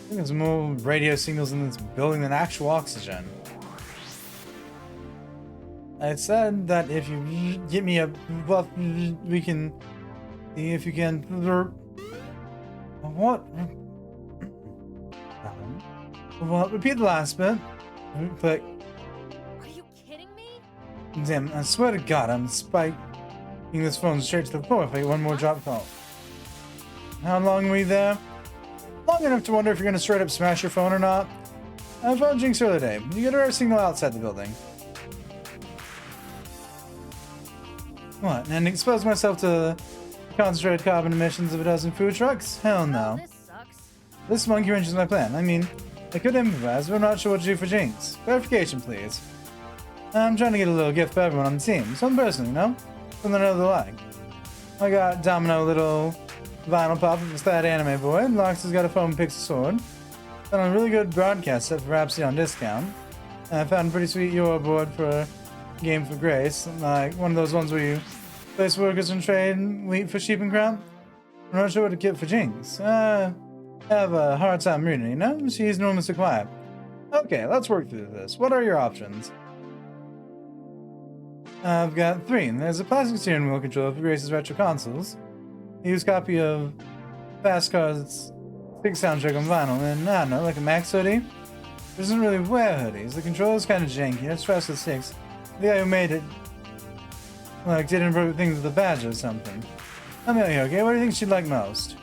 think there's more radio signals in this building than actual oxygen. I said that if you give me a buff, we can see if you can. What? Well, repeat the last bit. But Are you kidding me? damn, I swear to God, I'm spiking this phone straight to the floor if I get one more drop call. How long were you there? Long enough to wonder if you're gonna straight up smash your phone or not. I found Jinx earlier today. You get a rare signal outside the building. What, and expose myself to concentrated carbon emissions of a dozen food trucks? Hell no. This sucks. This monkey wrench is my plan. I mean, I could improvise, but I'm not sure what to do for Jinx. Clarification, please. I'm trying to get a little gift for everyone on the team. Something personal, you know? Something I know they like. I got Domino a little vinyl pop of this fat anime boy. Lox has got a foam pixel sword. Found a really good broadcast set for Rhapsody on discount. And I found a pretty sweet Euro board for a game for Grace. Like one of those ones where you place workers and trade wheat for sheep and crop. I'm not sure what to get for Jinx. I have a hard time reading it, you know? She's enormously quiet. Okay, let's work through this. What are your options? I've got 3. There's a plastic steering wheel controller for Grace's retro consoles. A used copy of Fast Cars 6 soundtrack on vinyl, and I don't know, like a Max hoodie? Doesn't really wear hoodies. The controller's kind of janky. It's Fast with 6. The guy who made it, like, didn't improve things with the badge or something. Amelia, okay? What do you think she'd like most?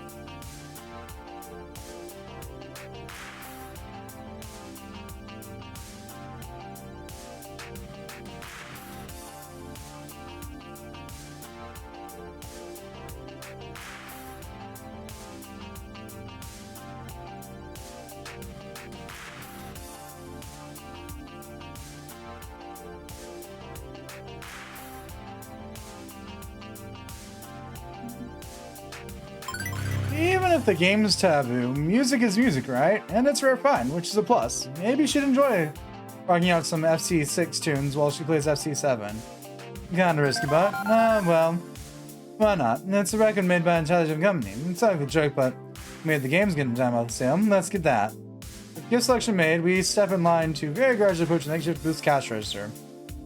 Even if the game is taboo, music is music, right? And it's rare fine, which is a plus. Maybe she'd enjoy rocking out some FC6 tunes while she plays FC7. Kinda risky, but, well, why not? It's a record made by an intelligent company. It's not a joke, but we made the games getting time off the sale. Let's get that. With gift selection made, we step in line to very gradually approach the next shift boost cash register.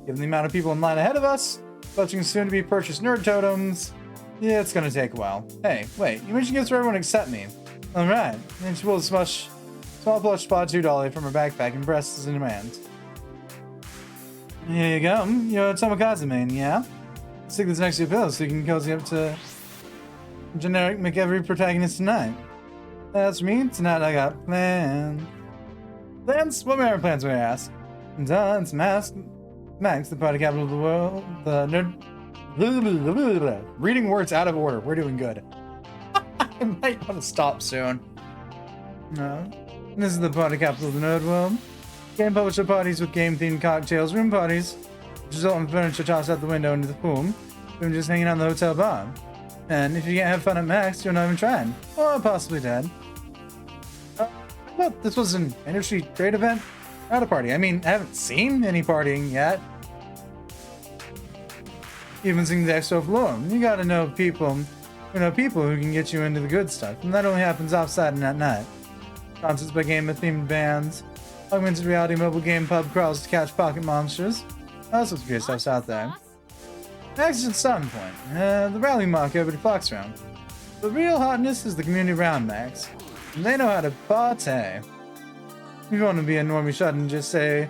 Given the amount of people in line ahead of us, clutching soon-to-be purchased nerd totems, yeah, it's gonna take a while. Hey, wait, you mentioned gifts for everyone except me. Alright. And she pulls a small plush Spa 2 dolly from her backpack and presses it in her hand. Here you go. You're a Tomokaze main, yeah? Stick this next to your pillow so you can cozy up to generic McEvery protagonist tonight. That's me. Tonight I got plans. Plans? What are our plans, may I ask? It's Max, the party capital of the world. The nerd... Reading words out of order. We're doing good. I might want to stop soon. No. This is the party capital of the nerd world. Game publisher parties with game-themed cocktails, room parties, which result in furniture tossed out the window into the pool, even just hanging out in the hotel bar. And if you can't have fun at Max, you're not even trying. Or possibly dead. Well, this was an industry trade event? Not a party. I mean, I haven't seen any partying yet. Even sing the extra floor. You gotta know people who can get you into the good stuff. And that only happens outside and at night. Concerts by game-themed bands, augmented reality mobile game pub crawls to catch pocket monsters. All sorts of great stuff's out there. Max is at starting point. The rally mark everybody flocks around. The real hotness is the community around Max. And they know how to party. If you want to be a normie shut and just say,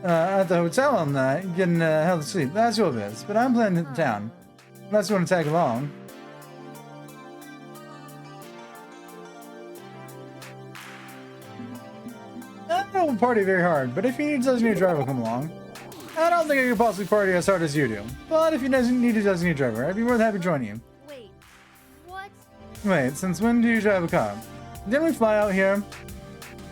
at the hotel all night, getting a hell of sleep, that's your biz. But I'm planning it in town. Unless you want to tag along. I don't party very hard, but if you need a designated driver, come along. I don't think I could possibly party as hard as you do. But if you need a designated driver, I'd be more than happy to join you. Wait, what? Wait, since when do you drive a car? Didn't we fly out here?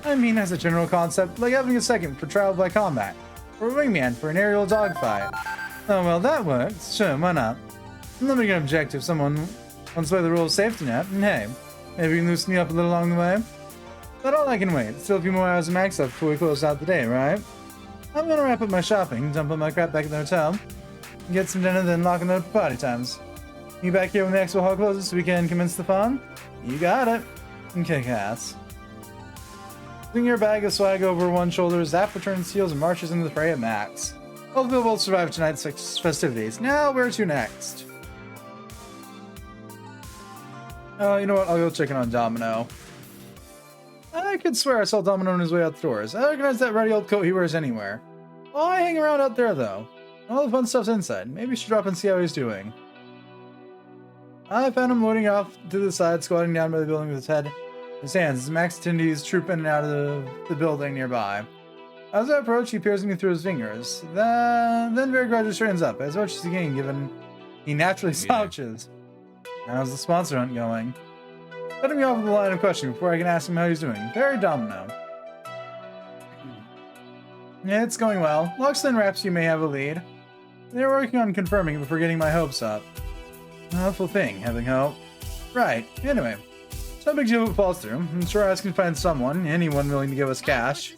I mean, as a general concept, like having a second for travel by combat, or a wingman for an aerial dogfight. Oh, well, that works. Sure, why not? I'm not going to object if someone wants to play the role of safety net, and hey, maybe we can loosen you up a little along the way. But all I can wait. Still a few more hours of Max up before we close out the day, right? I'm going to wrap up my shopping, dump all my crap back at the hotel, get some dinner, then lock and load for party times. You back here when the expo hall closes so we can commence the fun? You got it. And kick ass. Putting your bag of swag over one shoulder, Zap returns heels and marches into the fray at Max. Hopefully we'll both survive tonight's festivities. Now, where to next? You know what? I'll go check in on Domino. I could swear I saw Domino on his way out the doors. I recognize that ratty old coat he wears anywhere. Oh, I hang around out there, though. All the fun stuff's inside. Maybe you should drop and see how he's doing. I found him loading off to the side, squatting down by the building with his head in his hands, as Max attendees troop in and out of the building nearby. As I approach, he peers me through his fingers. Then very gradually straightens up, as much as he can, given he naturally slouches. How's the sponsor hunt going? Cutting me off with the line of questioning before I can ask him how he's doing. Very Domino. Yeah, it's going well. Loxley and Rhapsody may have a lead. They're working on confirming before getting my hopes up. A helpful thing, having hope. Right, anyway. It's no big deal if it falls through. I'm sure I can find someone, anyone willing to give us cash.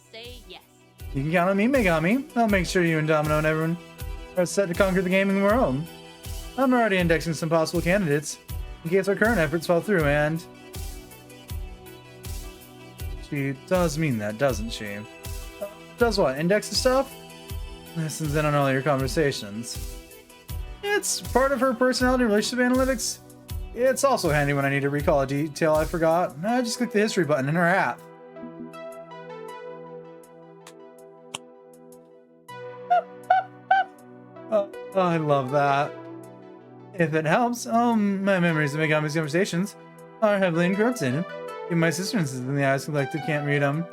You can count on me, Megami. I'll make sure you and Domino and everyone are set to conquer the gaming world. I'm already indexing some possible candidates, in case our current efforts fall through, and... She does mean that, doesn't she? Does what? Index the stuff? Listens in on all your conversations. It's part of her personality relationship analytics. It's also handy when I need to recall a detail I forgot. I just click the history button in her app. Oh, I love that. If it helps, my memories of Megami's conversations are heavily encrypted. Even my sister insists in the eyes collective can't read them.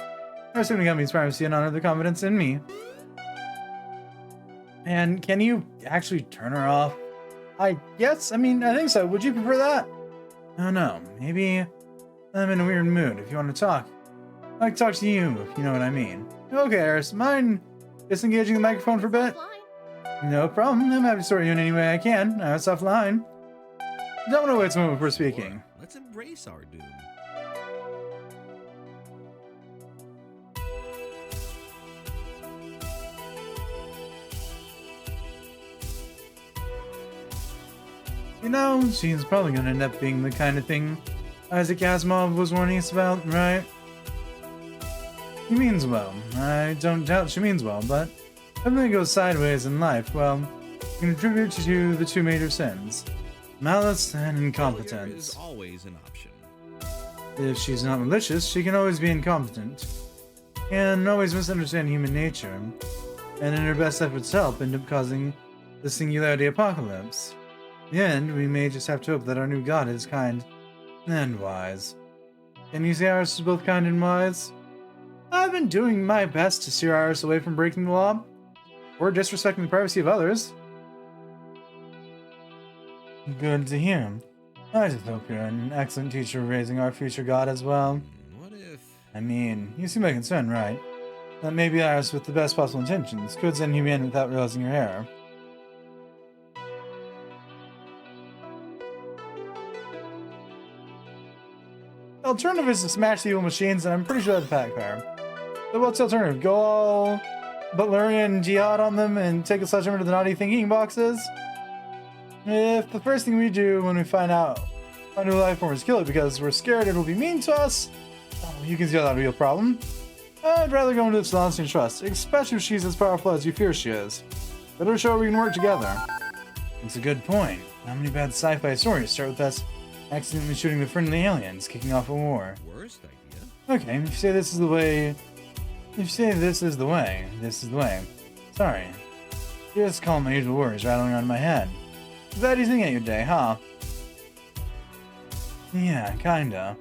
I assume Megami's privacy and honor the confidence in me. And can you actually turn her off? I think so. Would you prefer that? I don't know. Maybe I'm in a weird mood if you want to talk. I'd like to talk to you, if you know what I mean. Okay, Iris, mind disengaging the microphone for a bit? No problem. I'm happy to sort you in any way I can. It's offline. Domino waits a moment before speaking. Let's embrace our doom. You know, she's probably gonna end up being the kind of thing Isaac Asimov was warning us about, right? She means well. I don't doubt she means well, but everything goes sideways in life, well, can contribute to the two major sins. Malice and incompetence. Is always an option. If she's not malicious, she can always be incompetent. And always misunderstand human nature. And in her best efforts to help, end up causing the singularity apocalypse. In the end, we may just have to hope that our new god is kind and wise. Can you say Iris is both kind and wise? I've been doing my best to steer Iris away from breaking the law, or disrespecting the privacy of others. Good to hear. I just hope you're an excellent teacher raising our future god as well. What if... I mean, you seem my concern, right? That maybe Iris, with the best possible intentions, could send you in without realizing her error. The alternative is to smash the evil machines, and I'm pretty sure that's backfire. So what's the alternative? Go all Butlerian jihad on them and take a sledgehammer to the naughty thinking boxes? If the first thing we do when we find out a new life form is kill it because we're scared it'll be mean to us, you can see how that'll be a problem. I'd rather go into this with honesty and trust, especially if she's as powerful as you fear she is. Better show we can work together. It's a good point. How many bad sci-fi stories start with us accidentally shooting the friendly aliens, kicking off a war? Worst idea. Okay, if you say this is the way... this is the way. Sorry. You're just calling my usual worries rattling around in my head. Bad easing at your day, huh? Yeah, kinda.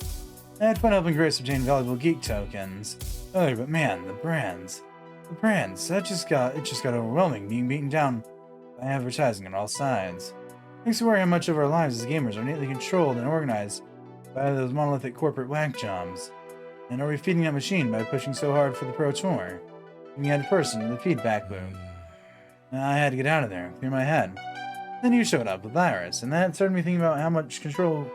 I had fun helping Grace obtain valuable geek tokens earlier, but man, the brands, it just got overwhelming being beaten down by advertising on all sides. Makes me worry how much of our lives as gamers are neatly controlled and organized by those monolithic corporate whack jobs. And are we feeding that machine by pushing so hard for the Pro Tour? Giving head person to the feedback loop. I had to get out of there, clear my head. Then you showed up with Iris, and that started me thinking about how much control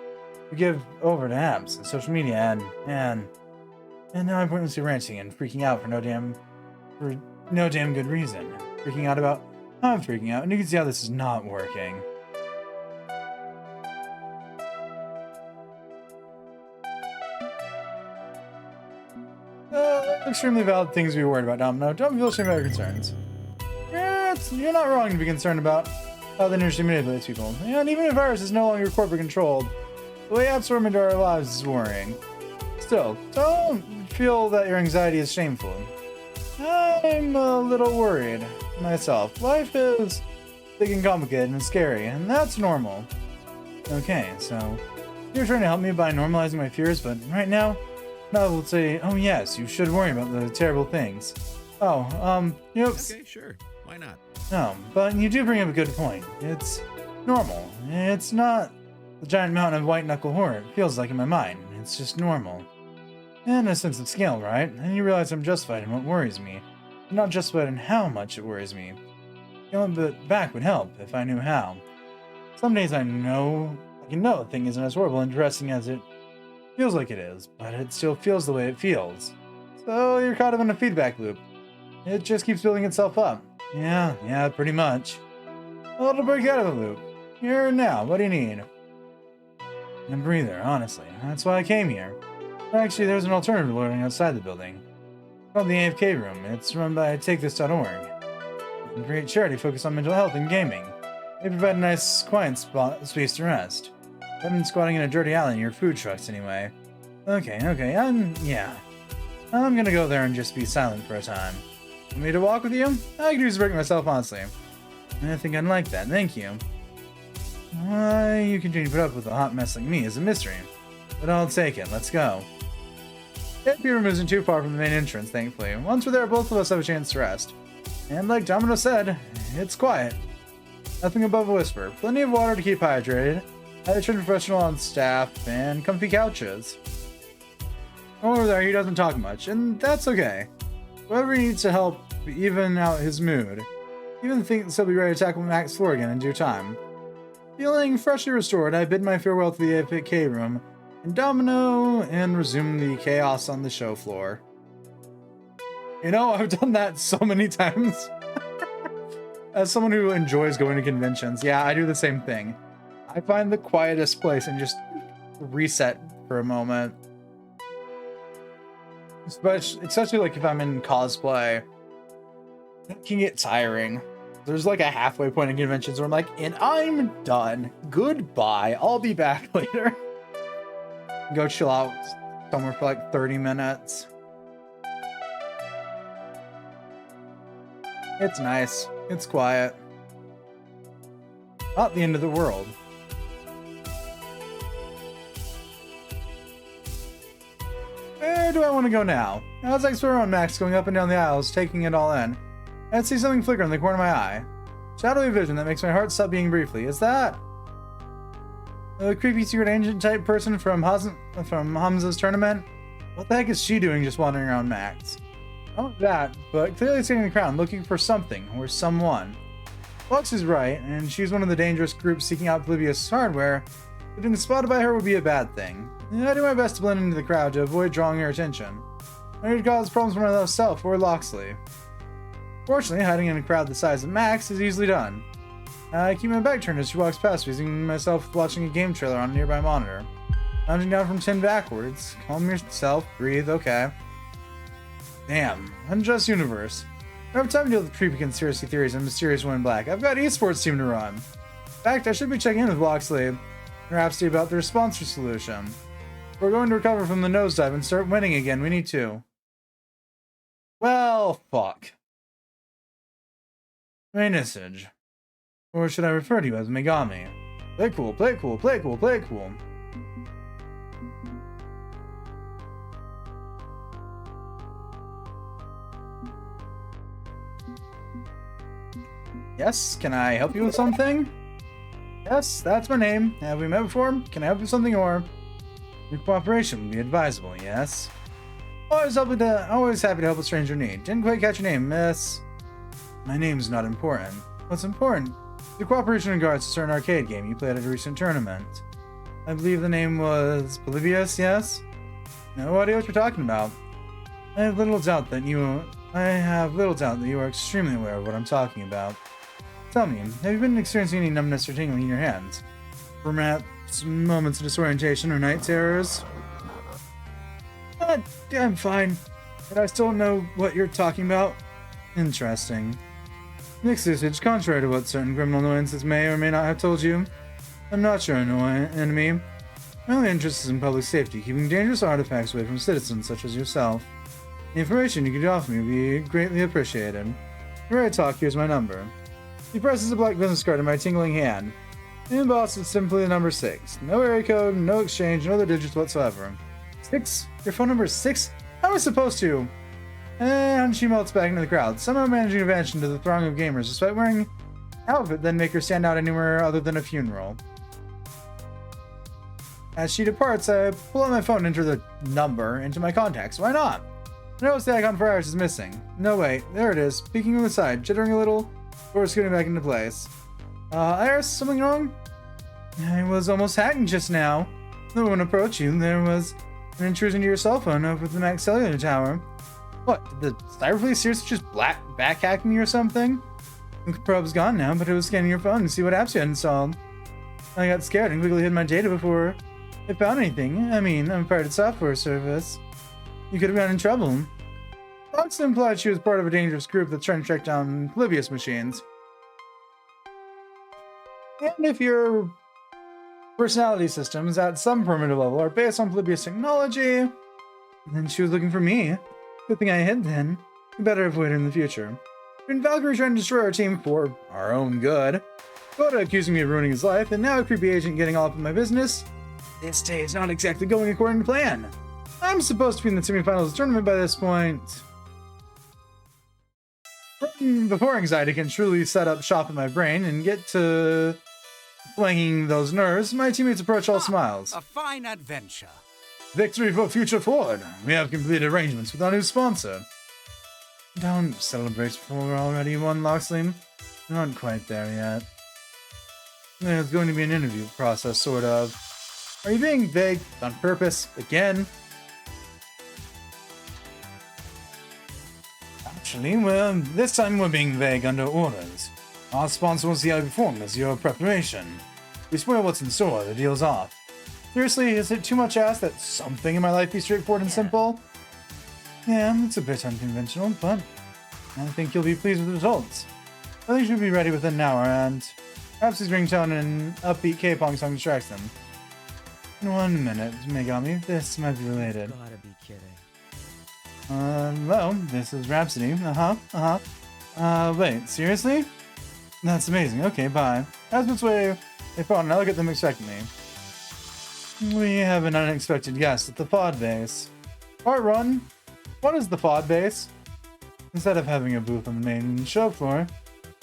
we give over to apps and social media, and now I'm pointlessly ranting and freaking out for no damn good reason. Freaking out about how I'm freaking out, and you can see how this is not working. Extremely valid things to be worried about, Domino. Don't feel ashamed about your concerns. Yeah, it's Yes, you're not wrong to be concerned about how the industry manipulates people. And even if virus is no longer corporate controlled, the way apps form into our lives is worrying. Still, don't feel that your anxiety is shameful. I'm a little worried myself. Life is big and complicated and scary, and that's normal. Okay, so you're trying to help me by normalizing my fears, but right now, I will say, oh yes, you should worry about the terrible things. Oh, oops. Okay, sure. Why not? No, but you do bring up a good point. It's normal. It's not the giant mountain of white-knuckle horror it feels like in my mind. It's just normal. And a sense of scale, right? And you realize I'm justified in what worries me. I'm not justified in how much it worries me. Scaling it back would help if I knew how. Some days I can know a thing isn't as horrible and depressing as it feels like it is, but it still feels the way it feels. So you're caught up in a feedback loop. It just keeps building itself up. Yeah, pretty much. Well, to break out of the loop. Here and now, what do you need? A breather, honestly. That's why I came here. Actually, there's an alternative learning outside the building. It's called the AFK Room. It's run by TakeThis.org. A great charity focused on mental health and gaming. They provide a nice, quiet space to rest. Better than squatting in a dirty alley near food trucks, anyway. Okay, yeah. I'm gonna go there and just be silent for a time. Want me to walk with you? I could use a break myself, honestly. I think I'd like that, thank you. Why you continue to put up with a hot mess like me is a mystery. But I'll take it, let's go. The AFK Room isn't too far from the main entrance, thankfully. Once we're there, both of us have a chance to rest. And like Domino said, it's quiet. Nothing above a whisper. Plenty of water to keep hydrated. A trained professional on staff, and comfy couches. Over there, he doesn't talk much, and that's okay. Whoever needs to help even out his mood. Even thinks he'll be ready to tackle Mac's floor again in due time. Feeling freshly restored, I bid my farewell to the AFK Room, and domino, and resume the chaos on the show floor. You know, I've done that so many times. As someone who enjoys going to conventions, yeah, I do the same thing. I find the quietest place and just reset for a moment. Especially like if I'm in cosplay, it can get tiring. There's like a halfway point in conventions where I'm like, and I'm done. Goodbye. I'll be back later. Go chill out somewhere for like 30 minutes. It's nice. It's quiet. Not the end of the world. Where do I want to go now? As I explore around Max, going up and down the aisles, taking it all in, I see something flicker in the corner of my eye. Shadowy vision that makes my heart stop beating briefly. Is that a creepy secret agent type person from Hamza's tournament? What the heck is she doing just wandering around Max? Not that, but clearly sitting in the crowd looking for something or someone. Lux is right, and she's one of the dangerous groups seeking out oblivious hardware. Getting spotted by her would be a bad thing. I do my best to blend into the crowd to avoid drawing her attention. I need to cause problems for myself or Loxley. Fortunately, hiding in a crowd the size of Max is easily done. I keep my back turned as she walks past, using myself watching a game trailer on a nearby monitor. Lounging down from 10 backwards. Calm yourself, breathe, okay. Damn, unjust universe. I don't have time to deal with creepy conspiracy theories and mysterious women in black. I've got esports team to run. In fact, I should be checking in with Loxley and Rhapsody about their sponsor solution. If we're going to recover from the nosedive and start winning again, we need to. Well, fuck. Message. Or should I refer to you as Megami? Play cool, play cool, play cool, play cool. Yes, can I help you with something? Yes, that's my name. Have we met before? Can I help you with something or? Your cooperation would be advisable, yes? Always happy to help a stranger in need. Didn't quite catch your name, miss. My name's not important. What's important? Your cooperation in regards to a certain arcade game you played at a recent tournament. I believe the name was Polybius, yes? No idea what you're talking about. I have little doubt that you are extremely aware of what I'm talking about. Tell me, have you been experiencing any numbness or tingling in your hands? Perhaps moments of disorientation or night terrors? I'm fine, but I still don't know what you're talking about. Interesting. Mixed usage, contrary to what certain criminal annoyances may or may not have told you. I'm not your enemy. My only interest is in public safety, keeping dangerous artifacts away from citizens such as yourself. The information you could offer me would be greatly appreciated. If you're ready to talk, here's my number. He presses a black business card in my tingling hand. The inbox is simply the number 6. No area code, no exchange, no other digits whatsoever. 6? Your phone number is 6? How am I supposed to? And she melts back into the crowd, somehow managing to vanish into the throng of gamers despite wearing an outfit that make her stand out anywhere other than a funeral. As she departs, I pull out my phone and enter the number into my contacts. Why not? I notice the icon for Iris is missing. No, wait. There it is. Peeking on the side, jittering a little, before scooting back into place. Iris, something wrong? I was almost hacked just now. No one approached you. There was an intrusion into your cell phone over the Max Cellular Tower. What, did the cyber police seriously just back-hack me or something? The probe's gone now, but it was scanning your phone to see what apps you had installed. I got scared and quickly hid my data before it found anything. I mean, I'm a private software service. You could have gotten in trouble. Fox implied she was part of a dangerous group that's trying to track down Polybius machines. And if your personality systems at some primitive level are based on Polybius technology, then she was looking for me. Good thing I hid then. We better avoid it in the future. When Valkyrie trying to destroy our team for our own good, Coda accusing me of ruining his life, and now a creepy agent getting all up in my business. This day is not exactly going according to plan. I'm supposed to be in the semifinals of the tournament by this point. Before anxiety can truly set up shop in my brain and get to flanging those nerves, my teammates approach all smiles. A fine adventure. Victory for Future Ford. We have completed arrangements with our new sponsor. Don't celebrate before we're already won, Loxley. We're not quite there yet. There's going to be an interview process, sort of. Are you being vague on purpose again? Actually, well, this time we're being vague under orders. Our sponsor wants to see how you perform as your preparation. We spoil what's in store, the deal's off. Seriously, is it too much asked that something in my life be straightforward and simple? Yeah, it's a bit unconventional, but I think you'll be pleased with the results. I think she'll be ready within an hour, and perhaps his ringtone and upbeat K-pong song distracts them. In 1 minute, Megami, this might be related. Gotta be kidding. Hello, this is Rhapsody. Wait, seriously? That's amazing. Okay, bye. As this way, they phone and I look at them expectantly. We have an unexpected guest at the FOD base. Part 1. What is the FOD base? Instead of having a booth on the main show floor,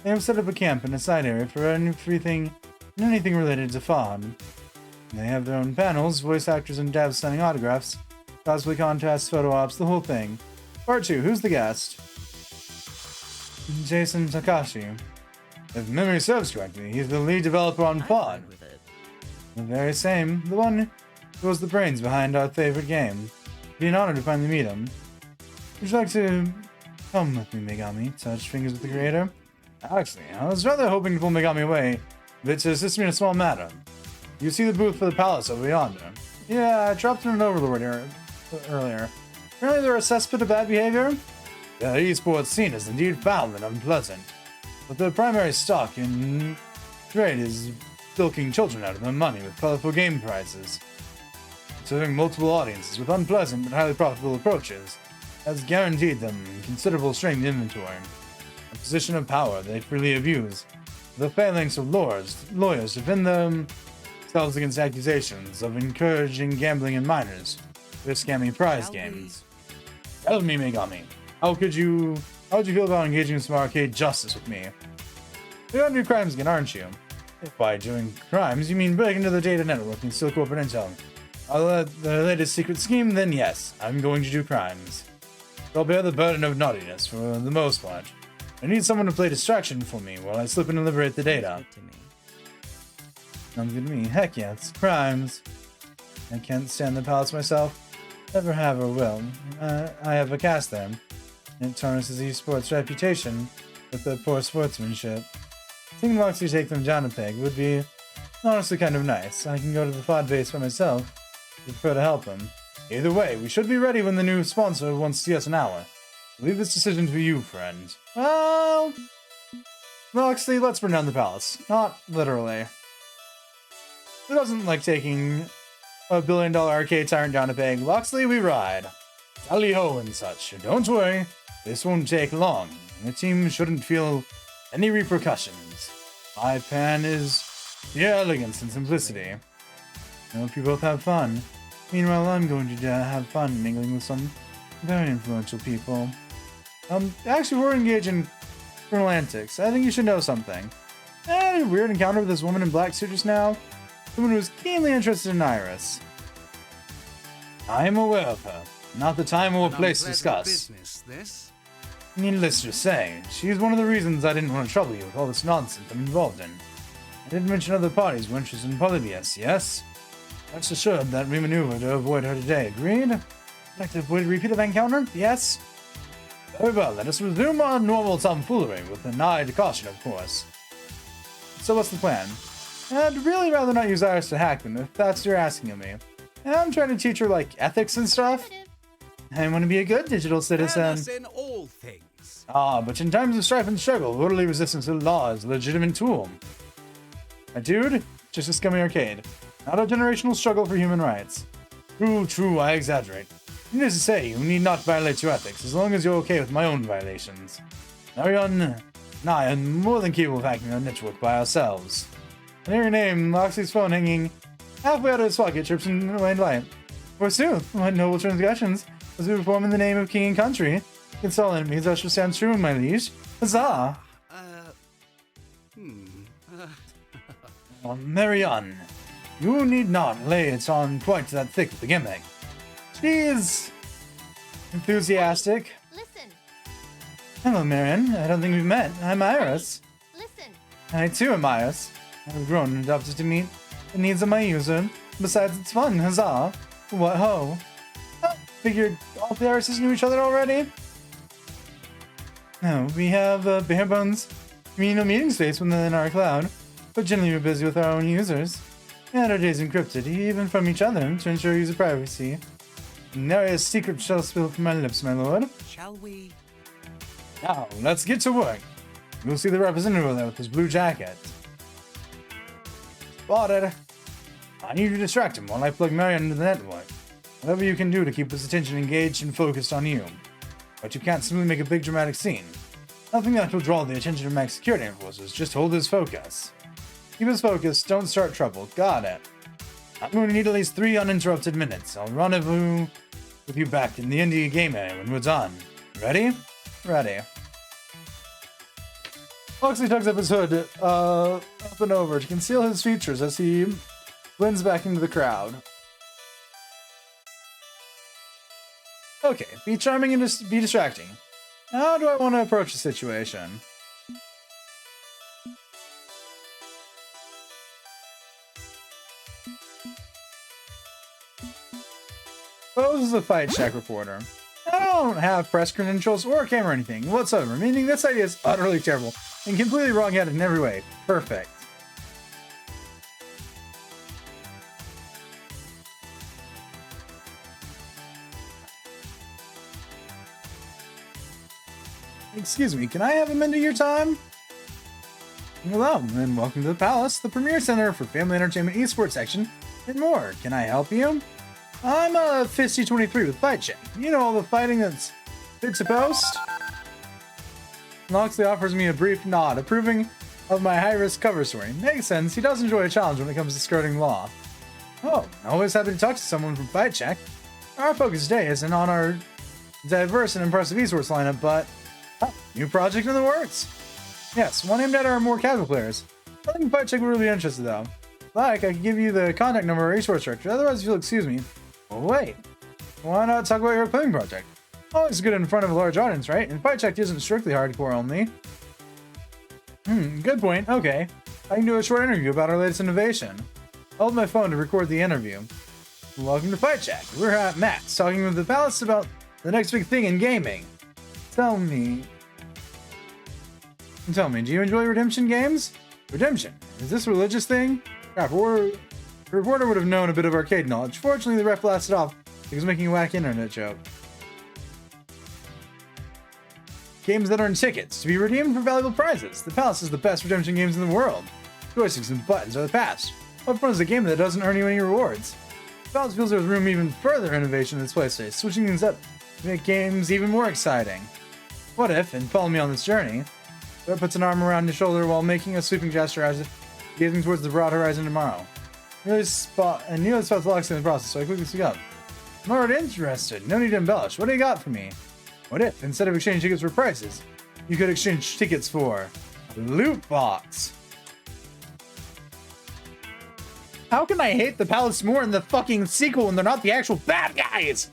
they have set up a camp in a side area for anything related to FOD. They have their own panels, voice actors and devs signing autographs, cosplay contests, photo ops, the whole thing. Part 2. Who's the guest? Jason Takashi. If memory serves correctly, he's the lead developer on FOD. The very same. The one who was the brains behind our favorite game. It'd be an honor to finally meet him. Would you like to come with me, Megami? Touch fingers with the creator? Actually, I was rather hoping to pull Megami away, but to assist me in a small matter. You see the booth for the palace over yonder? Yeah, I dropped in an overlord earlier. Apparently they're a cesspit of bad behavior? The esports scene is indeed foul and unpleasant, but the primary stock in trade is bilking children out of their money with colorful game prizes. Serving multiple audiences with unpleasant but highly profitable approaches has guaranteed them considerable strength inventory, a position of power they freely abuse, the phalanx of lawyers defend themselves against accusations of encouraging gambling in minors with scammy prize games. Tell me, Megami, how would you feel about engaging in some arcade justice with me? You're gonna do crimes again, aren't you? If by doing crimes you mean breaking into the data network and steal corporate intel, the latest secret scheme, then yes, I'm going to do crimes. I'll bear the burden of naughtiness for the most part. I need someone to play distraction for me while I slip in and liberate the data. Sounds good to me. Heck yeah, it's crimes. I can't stand the palace myself. Never have or will. I have a cast there. It tarnishes esports' reputation with their poor sportsmanship. Seeing Loxley take them down a peg would be honestly kind of nice. I can go to the FOD base by myself if you prefer to help them. Either way, we should be ready when the new sponsor wants to see us an hour. Leave this decision to you, friend. Well, Loxley, let's burn down the palace. Not literally. Who doesn't like taking a billion-dollar arcade tyrant down a peg? Loxley, we ride. Tally-ho and such. Don't worry, this won't take long. The team shouldn't feel any repercussions. My plan is the elegance and simplicity. I hope you both have fun. Meanwhile, I'm going to have fun mingling with some very influential people. Actually, we're engaged in criminal antics. I think you should know something. I had a weird encounter with this woman in black suit just now. Someone who was keenly interested in Iris. I am aware of her. Not the time or place to discuss. Business, this? Needless to say, she's one of the reasons I didn't want to trouble you with all this nonsense I'm involved in. I did mention other parties were interested in Polybius, yes? Rest assured that we maneuvered to avoid her today, agreed? I'd like to avoid a repeat of the encounter, yes? Very well, let us resume our normal tomfoolery, with an eye to caution, of course. So what's the plan? I'd really rather not use Iris to hack them, if that's what you're asking of me. I'm trying to teach her, like, ethics and stuff. I want to be a good digital citizen. In all things. Ah, but in times of strife and struggle, orderly resistance to the law is a legitimate tool. My dude, just a scummy arcade. Not a generational struggle for human rights. True, I exaggerate. Needless to say, you need not violate your ethics, as long as you're okay with my own violations. Marion and I are more than capable of hacking our network by ourselves. I hear your name, Loxley's phone hanging halfway out of his pocket, chirps in white light. Forsooth, what noble transgressions, as we perform in the name of king and country. Against all enemies, thou shalt stand true, my liege. Huzzah! Marion, you need not lay it on quite that thick with the gimmick. She's enthusiastic. Listen. Hello, Marion. I don't think we've met. I'm Iris. Listen. I too am Iris. I've grown and adapted to meet the needs of my user. Besides, it's fun. Huzzah! What ho? Figured all the Irises knew each other already. No, we have a bare bones communal meeting space within our cloud, but generally we're busy with our own users. And our days encrypted, even from each other, to ensure user privacy. Nary a secret shall spill from my lips, my lord. Shall we? Now, let's get to work. You'll see the representative over there with his blue jacket. Spotted. I need to distract him while I plug Marion into the network. Whatever you can do to keep his attention engaged and focused on you. But you can't simply make a big dramatic scene. Nothing that will draw the attention of Max security forces, just hold his focus. Keep his focus, don't start trouble, got it. I'm going to need at least 3 uninterrupted minutes. I'll rendezvous with you back in the indie game area when we're done. Ready? Ready. Loxley tugs up his hood, up and over to conceal his features as he blends back into the crowd. Okay, be charming and be distracting. How do I want to approach the situation? Pose as a fight check reporter. I don't have press credentials or a camera or anything whatsoever, meaning this idea is utterly terrible and completely wrong-headed in every way. Perfect. Excuse me, can I have a minute of your time? Hello, and welcome to the Palace, the premier center for family entertainment, esports section, and more. Can I help you? I'm Fisty23 with Fight Check. You know all the fighting that's fit to post? Loxley offers me a brief nod, approving of my high-risk cover story. Makes sense, he does enjoy a challenge when it comes to skirting law. Oh, always happy to talk to someone from Fight Check. Our focus today isn't on our diverse and impressive esports lineup, but new project in the works. Yes, one aimed at our more casual players. I think Fight Check would really be interested though. Like, I could give you the contact number of our esports director, otherwise if you'll excuse me. Oh wait, why not talk about your playing project? Always good in front of a large audience, right? And Fight Check isn't strictly hardcore only. Good point, okay. I can do a short interview about our latest innovation. I'll hold my phone to record the interview. Welcome to Fight Check. We're at Max, talking with the Palace about the next big thing in gaming. Tell me, do you enjoy redemption games? Redemption? Is this a religious thing? Crap, the reporter would have known a bit of arcade knowledge. Fortunately, the ref blasted off. He was making a whack internet joke. Games that earn tickets to be redeemed for valuable prizes. The Palace is the best redemption games in the world. Joysticks and buttons are the past. What fun is a game that doesn't earn you any rewards? The Palace feels there's room even further innovation in this place today, switching things up to make games even more exciting. What if, and follow me on this journey, Bear puts an arm around his shoulder while making a sweeping gesture as if gazing towards the broad horizon tomorrow. Nearly spots the locks in the process, so I quickly speak up. I'm already interested. No need to embellish. What do you got for me? What if, instead of exchanging tickets for prizes, you could exchange tickets for loot box? How can I hate the Palace more in the fucking sequel when they're not the actual bad guys?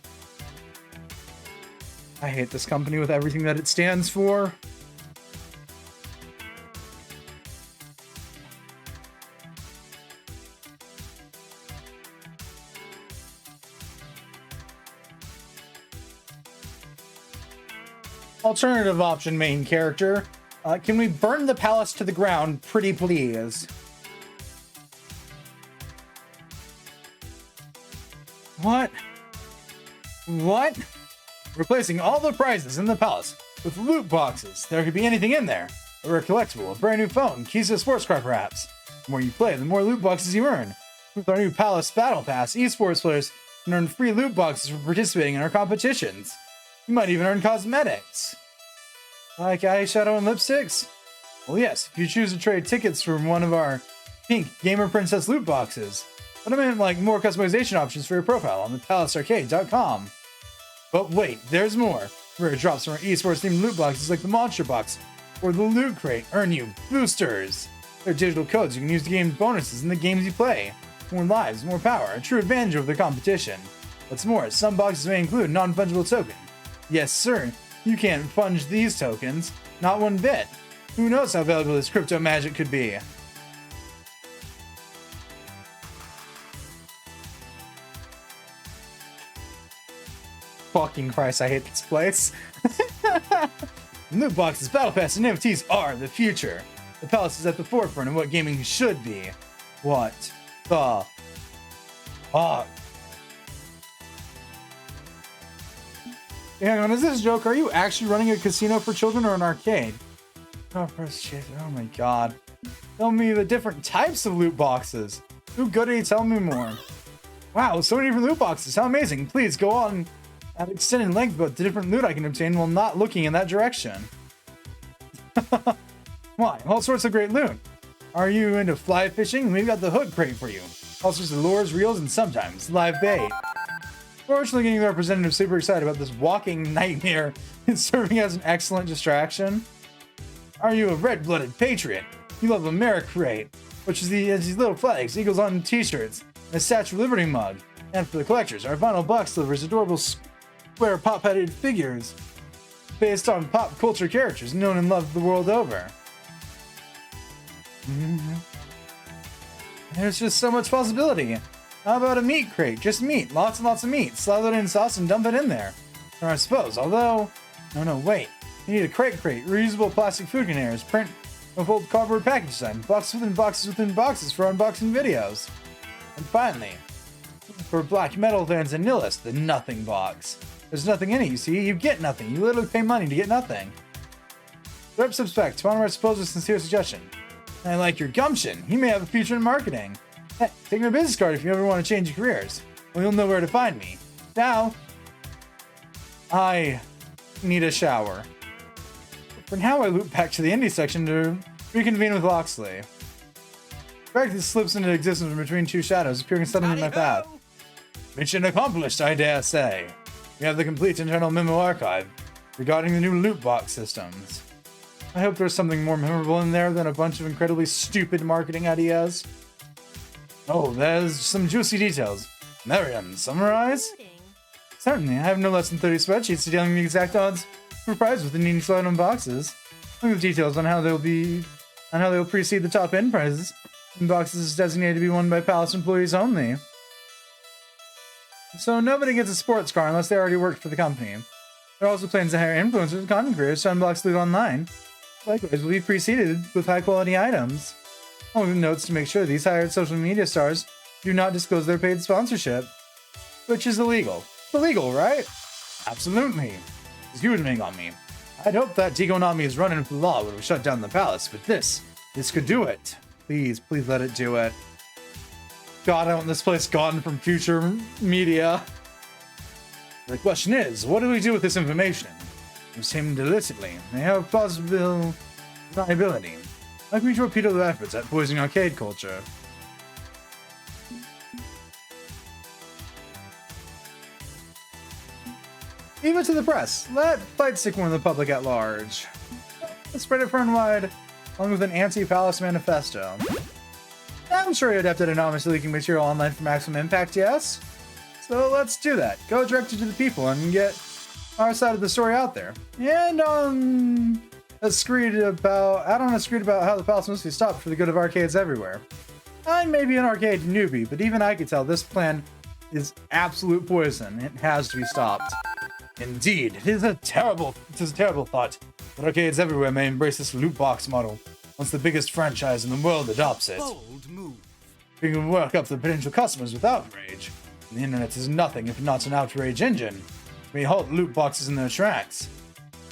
I hate this company with everything that it stands for. Alternative option, main character. Can we burn the palace to the ground, pretty please? What? What? Replacing all the prizes in the palace with loot boxes. There could be anything in there. A rare collectible, a brand new phone, keys to a sports car perhaps. The more you play, the more loot boxes you earn. With our new Palace Battle Pass, esports players can earn free loot boxes for participating in our competitions. You might even earn cosmetics. Like eyeshadow and lipsticks? Well, yes, if you choose to trade tickets from one of our pink Gamer Princess loot boxes. But I meant like more customization options for your profile on the palacearcade.com. But wait, there's more. Rare drops from our esports themed loot boxes like the Monster Box or the Loot Crate earn you boosters. They're digital codes you can use to gain bonuses in the games you play. More lives, more power, a true advantage over the competition. What's more, some boxes may include non-fungible tokens. Yes, sir. You can't funge these tokens. Not one bit. Who knows how valuable this crypto magic could be? Fucking Christ, I hate this place. Loot boxes, battle pass, and NFTs are the future. The Palace is at the forefront of what gaming should be. What the fuck? Hang on, is this a joke? Are you actually running a casino for children or an arcade? Oh, first shit. Oh my god. Tell me the different types of loot boxes. Ooh, goody, tell me more. Wow, so many different loot boxes. How amazing. Please go on at extended length about the different loot I can obtain while not looking in that direction. Why? All sorts of great loot. Are you into fly fishing? We've got the hook crate for you. All sorts of lures, reels, and sometimes live bait. Fortunately, getting the representative super excited about this walking nightmare is serving as an excellent distraction. Are you a red-blooded patriot? You love America Crate, which is these little flags, eagles on t-shirts, and a Statue of Liberty mug. And for the collectors, our vinyl box delivers adorable square pop-headed figures based on pop culture characters known and loved the world over. There's just so much possibility. How about a meat crate? Just meat. Lots and lots of meat. Slather it in sauce and dump it in there. Or I suppose, although... No, wait. You need a crate, reusable plastic food containers, print and fold cardboard package design, boxes within boxes for unboxing videos. And finally, for black metal fans and nihilists, the nothing box. There's nothing in it, you see. You get nothing. You literally pay money to get nothing. Rep subspect, to honor our supposed sincere suggestion. And I like your gumption. You may have a future in marketing. Hey, take my business card if you ever want to change your careers. Well, you'll know where to find me. Now, I need a shower. For now, I loop back to the indie section to reconvene with Loxley. Practice slips into existence from between two shadows, appearing suddenly in my path. Mission accomplished, I dare say. We have the complete internal memo archive regarding the new loot box systems. I hope there's something more memorable in there than a bunch of incredibly stupid marketing ideas. Oh, there's some juicy details. Mariam, summarize? Certainly, I have no less than 30 spreadsheets detailing the exact odds for prize within each item boxes. Look at the details on how they'll precede the top end prizes. And boxes is designated to be won by Palace employees only. So nobody gets a sports car unless they already worked for the company. There are also plans to hire influencers and content creators to unbox loot online. Likewise, will be preceded with high-quality items. Along with notes to make sure these hired social media stars do not disclose their paid sponsorship. Which is illegal. Illegal, right? Absolutely. Excuse me on me. I'd hoped that Tigonami's run-in for the law would have shut down the palace, but this could do it. Please let it do it. God, I want this place gone from future media. The question is, what do we do with this information? Use him illicitly. They have plausible deniability. How can we torpedo their efforts at poisoning arcade culture? Leave it to the press. Let Fight Stick warn the public at large. Let's spread it far and wide, along with an anti-palace manifesto. I'm sure you're adept at anonymously leaking material online for maximum impact, yes? So let's do that. Go directly to the people and get our side of the story out there. And add on a screed about how the palace must be stopped for the good of arcades everywhere. I may be an arcade newbie, but even I can tell this plan is absolute poison. It has to be stopped. Indeed, it is a terrible thought that arcades everywhere may embrace this loot box model once the biggest franchise in the world adopts it. Bold move. We can work up the potential customers with outrage. The internet is nothing if not an outrage engine. We halt loot boxes in their tracks.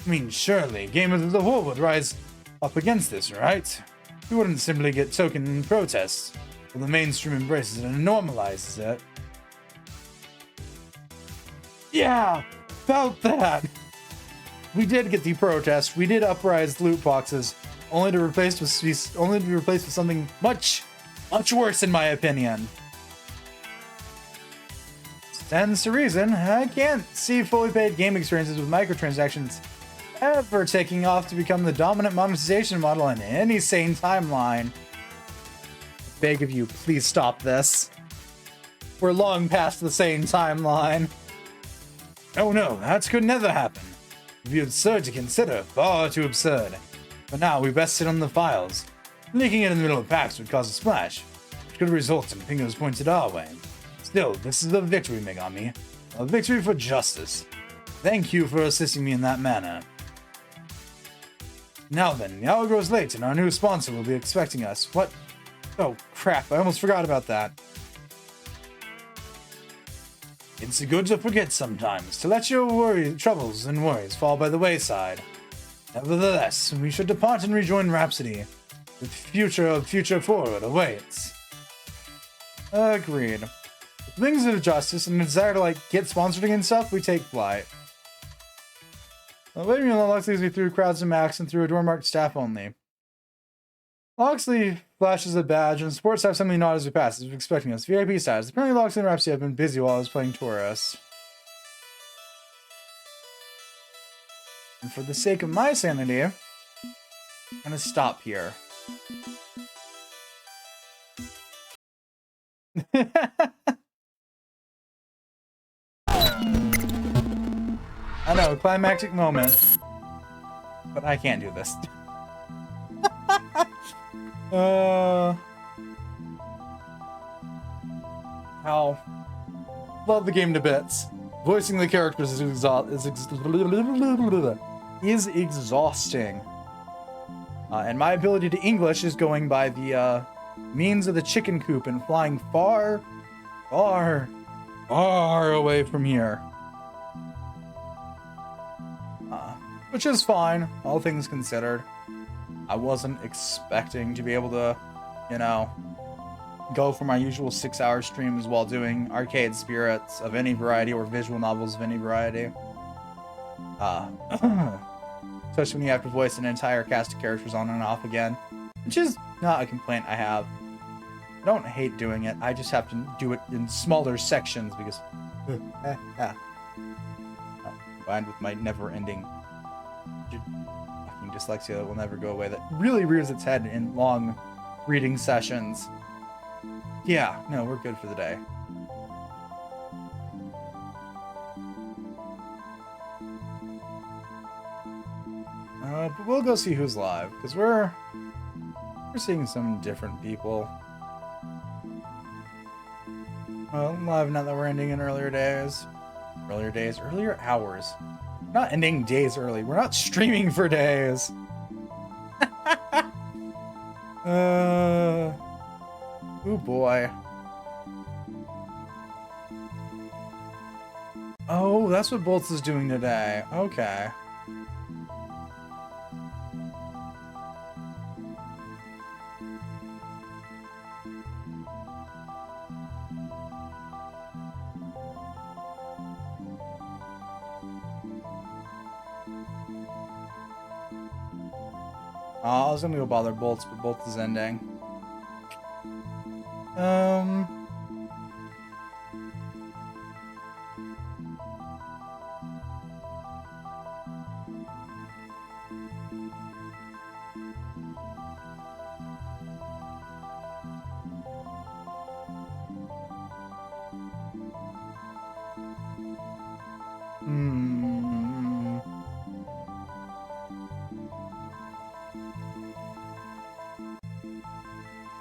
I mean, surely gamers as a whole would rise up against this, right? We wouldn't simply get token protests. Well, the mainstream embraces it and normalizes it. Yeah, about that. We did get the protest. We did uprise loot boxes, only to be replaced with something much worse, in my opinion. Stands to reason, I can't see fully paid game experiences with microtransactions ever taking off to become the dominant monetization model in any sane timeline. I beg of you, please stop this. We're long past the sane timeline. Oh no, that could never happen. It'd be absurd to consider, far too absurd. But now we best sit on the files. Leaking it in the middle of packs would cause a splash, which could result in fingers pointed our way. Still, this is a victory, Megami. A victory for justice. Thank you for assisting me in that manner. Now then, the hour grows late and our new sponsor will be expecting us. What? Oh crap, I almost forgot about that. It's good to forget sometimes, to let your troubles and worries fall by the wayside. Nevertheless, we should depart and rejoin Rhapsody. The future of Future Forward awaits. Agreed. With wings of justice and a desire to, get sponsored against stuff, we take flight. Waiting room unlocks leads me through crowds of Max and through a door marked staff only. Loxley flashes a badge and sports staff suddenly nod as we pass, as if expecting us. VIP status. Apparently Loxley and Rhapsody have been busy while I was playing tourist. And for the sake of my sanity, I'm gonna stop here. I know, climactic moment. But I can't do this. How? Love the game to bits. Voicing the characters is exhausting. And my ability to English is going by the means of the chicken coop and flying far, far, far away from here. Which is fine, all things considered. I wasn't expecting to be able to, go for my usual 6-hour streams while doing arcade spirits of any variety or visual novels of any variety. Especially when you have to voice an entire cast of characters on and off again, which is not a complaint I have. I don't hate doing it, I just have to do it in smaller sections because combined with my never-ending fucking dyslexia that will never go away, that really rears its head in long reading sessions. Yeah, no, we're good for the day. But we'll go see who's live, because we're seeing some different people. Well, live now that we're ending in earlier days. Earlier hours. We're not ending days early. We're not streaming for days. Oh boy. Oh, that's what Boltz is doing today. Okay. I was gonna go bother Bolts, but Bolts is ending. Hmm.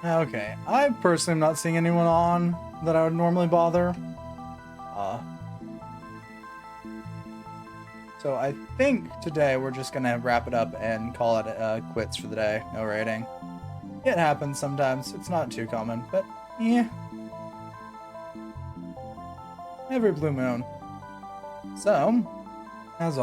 Okay, I personally am not seeing anyone on that I would normally bother. So I think today we're just gonna wrap it up and call it quits for the day. No rating. It happens sometimes. It's not too common, but yeah. Every blue moon. So, as always.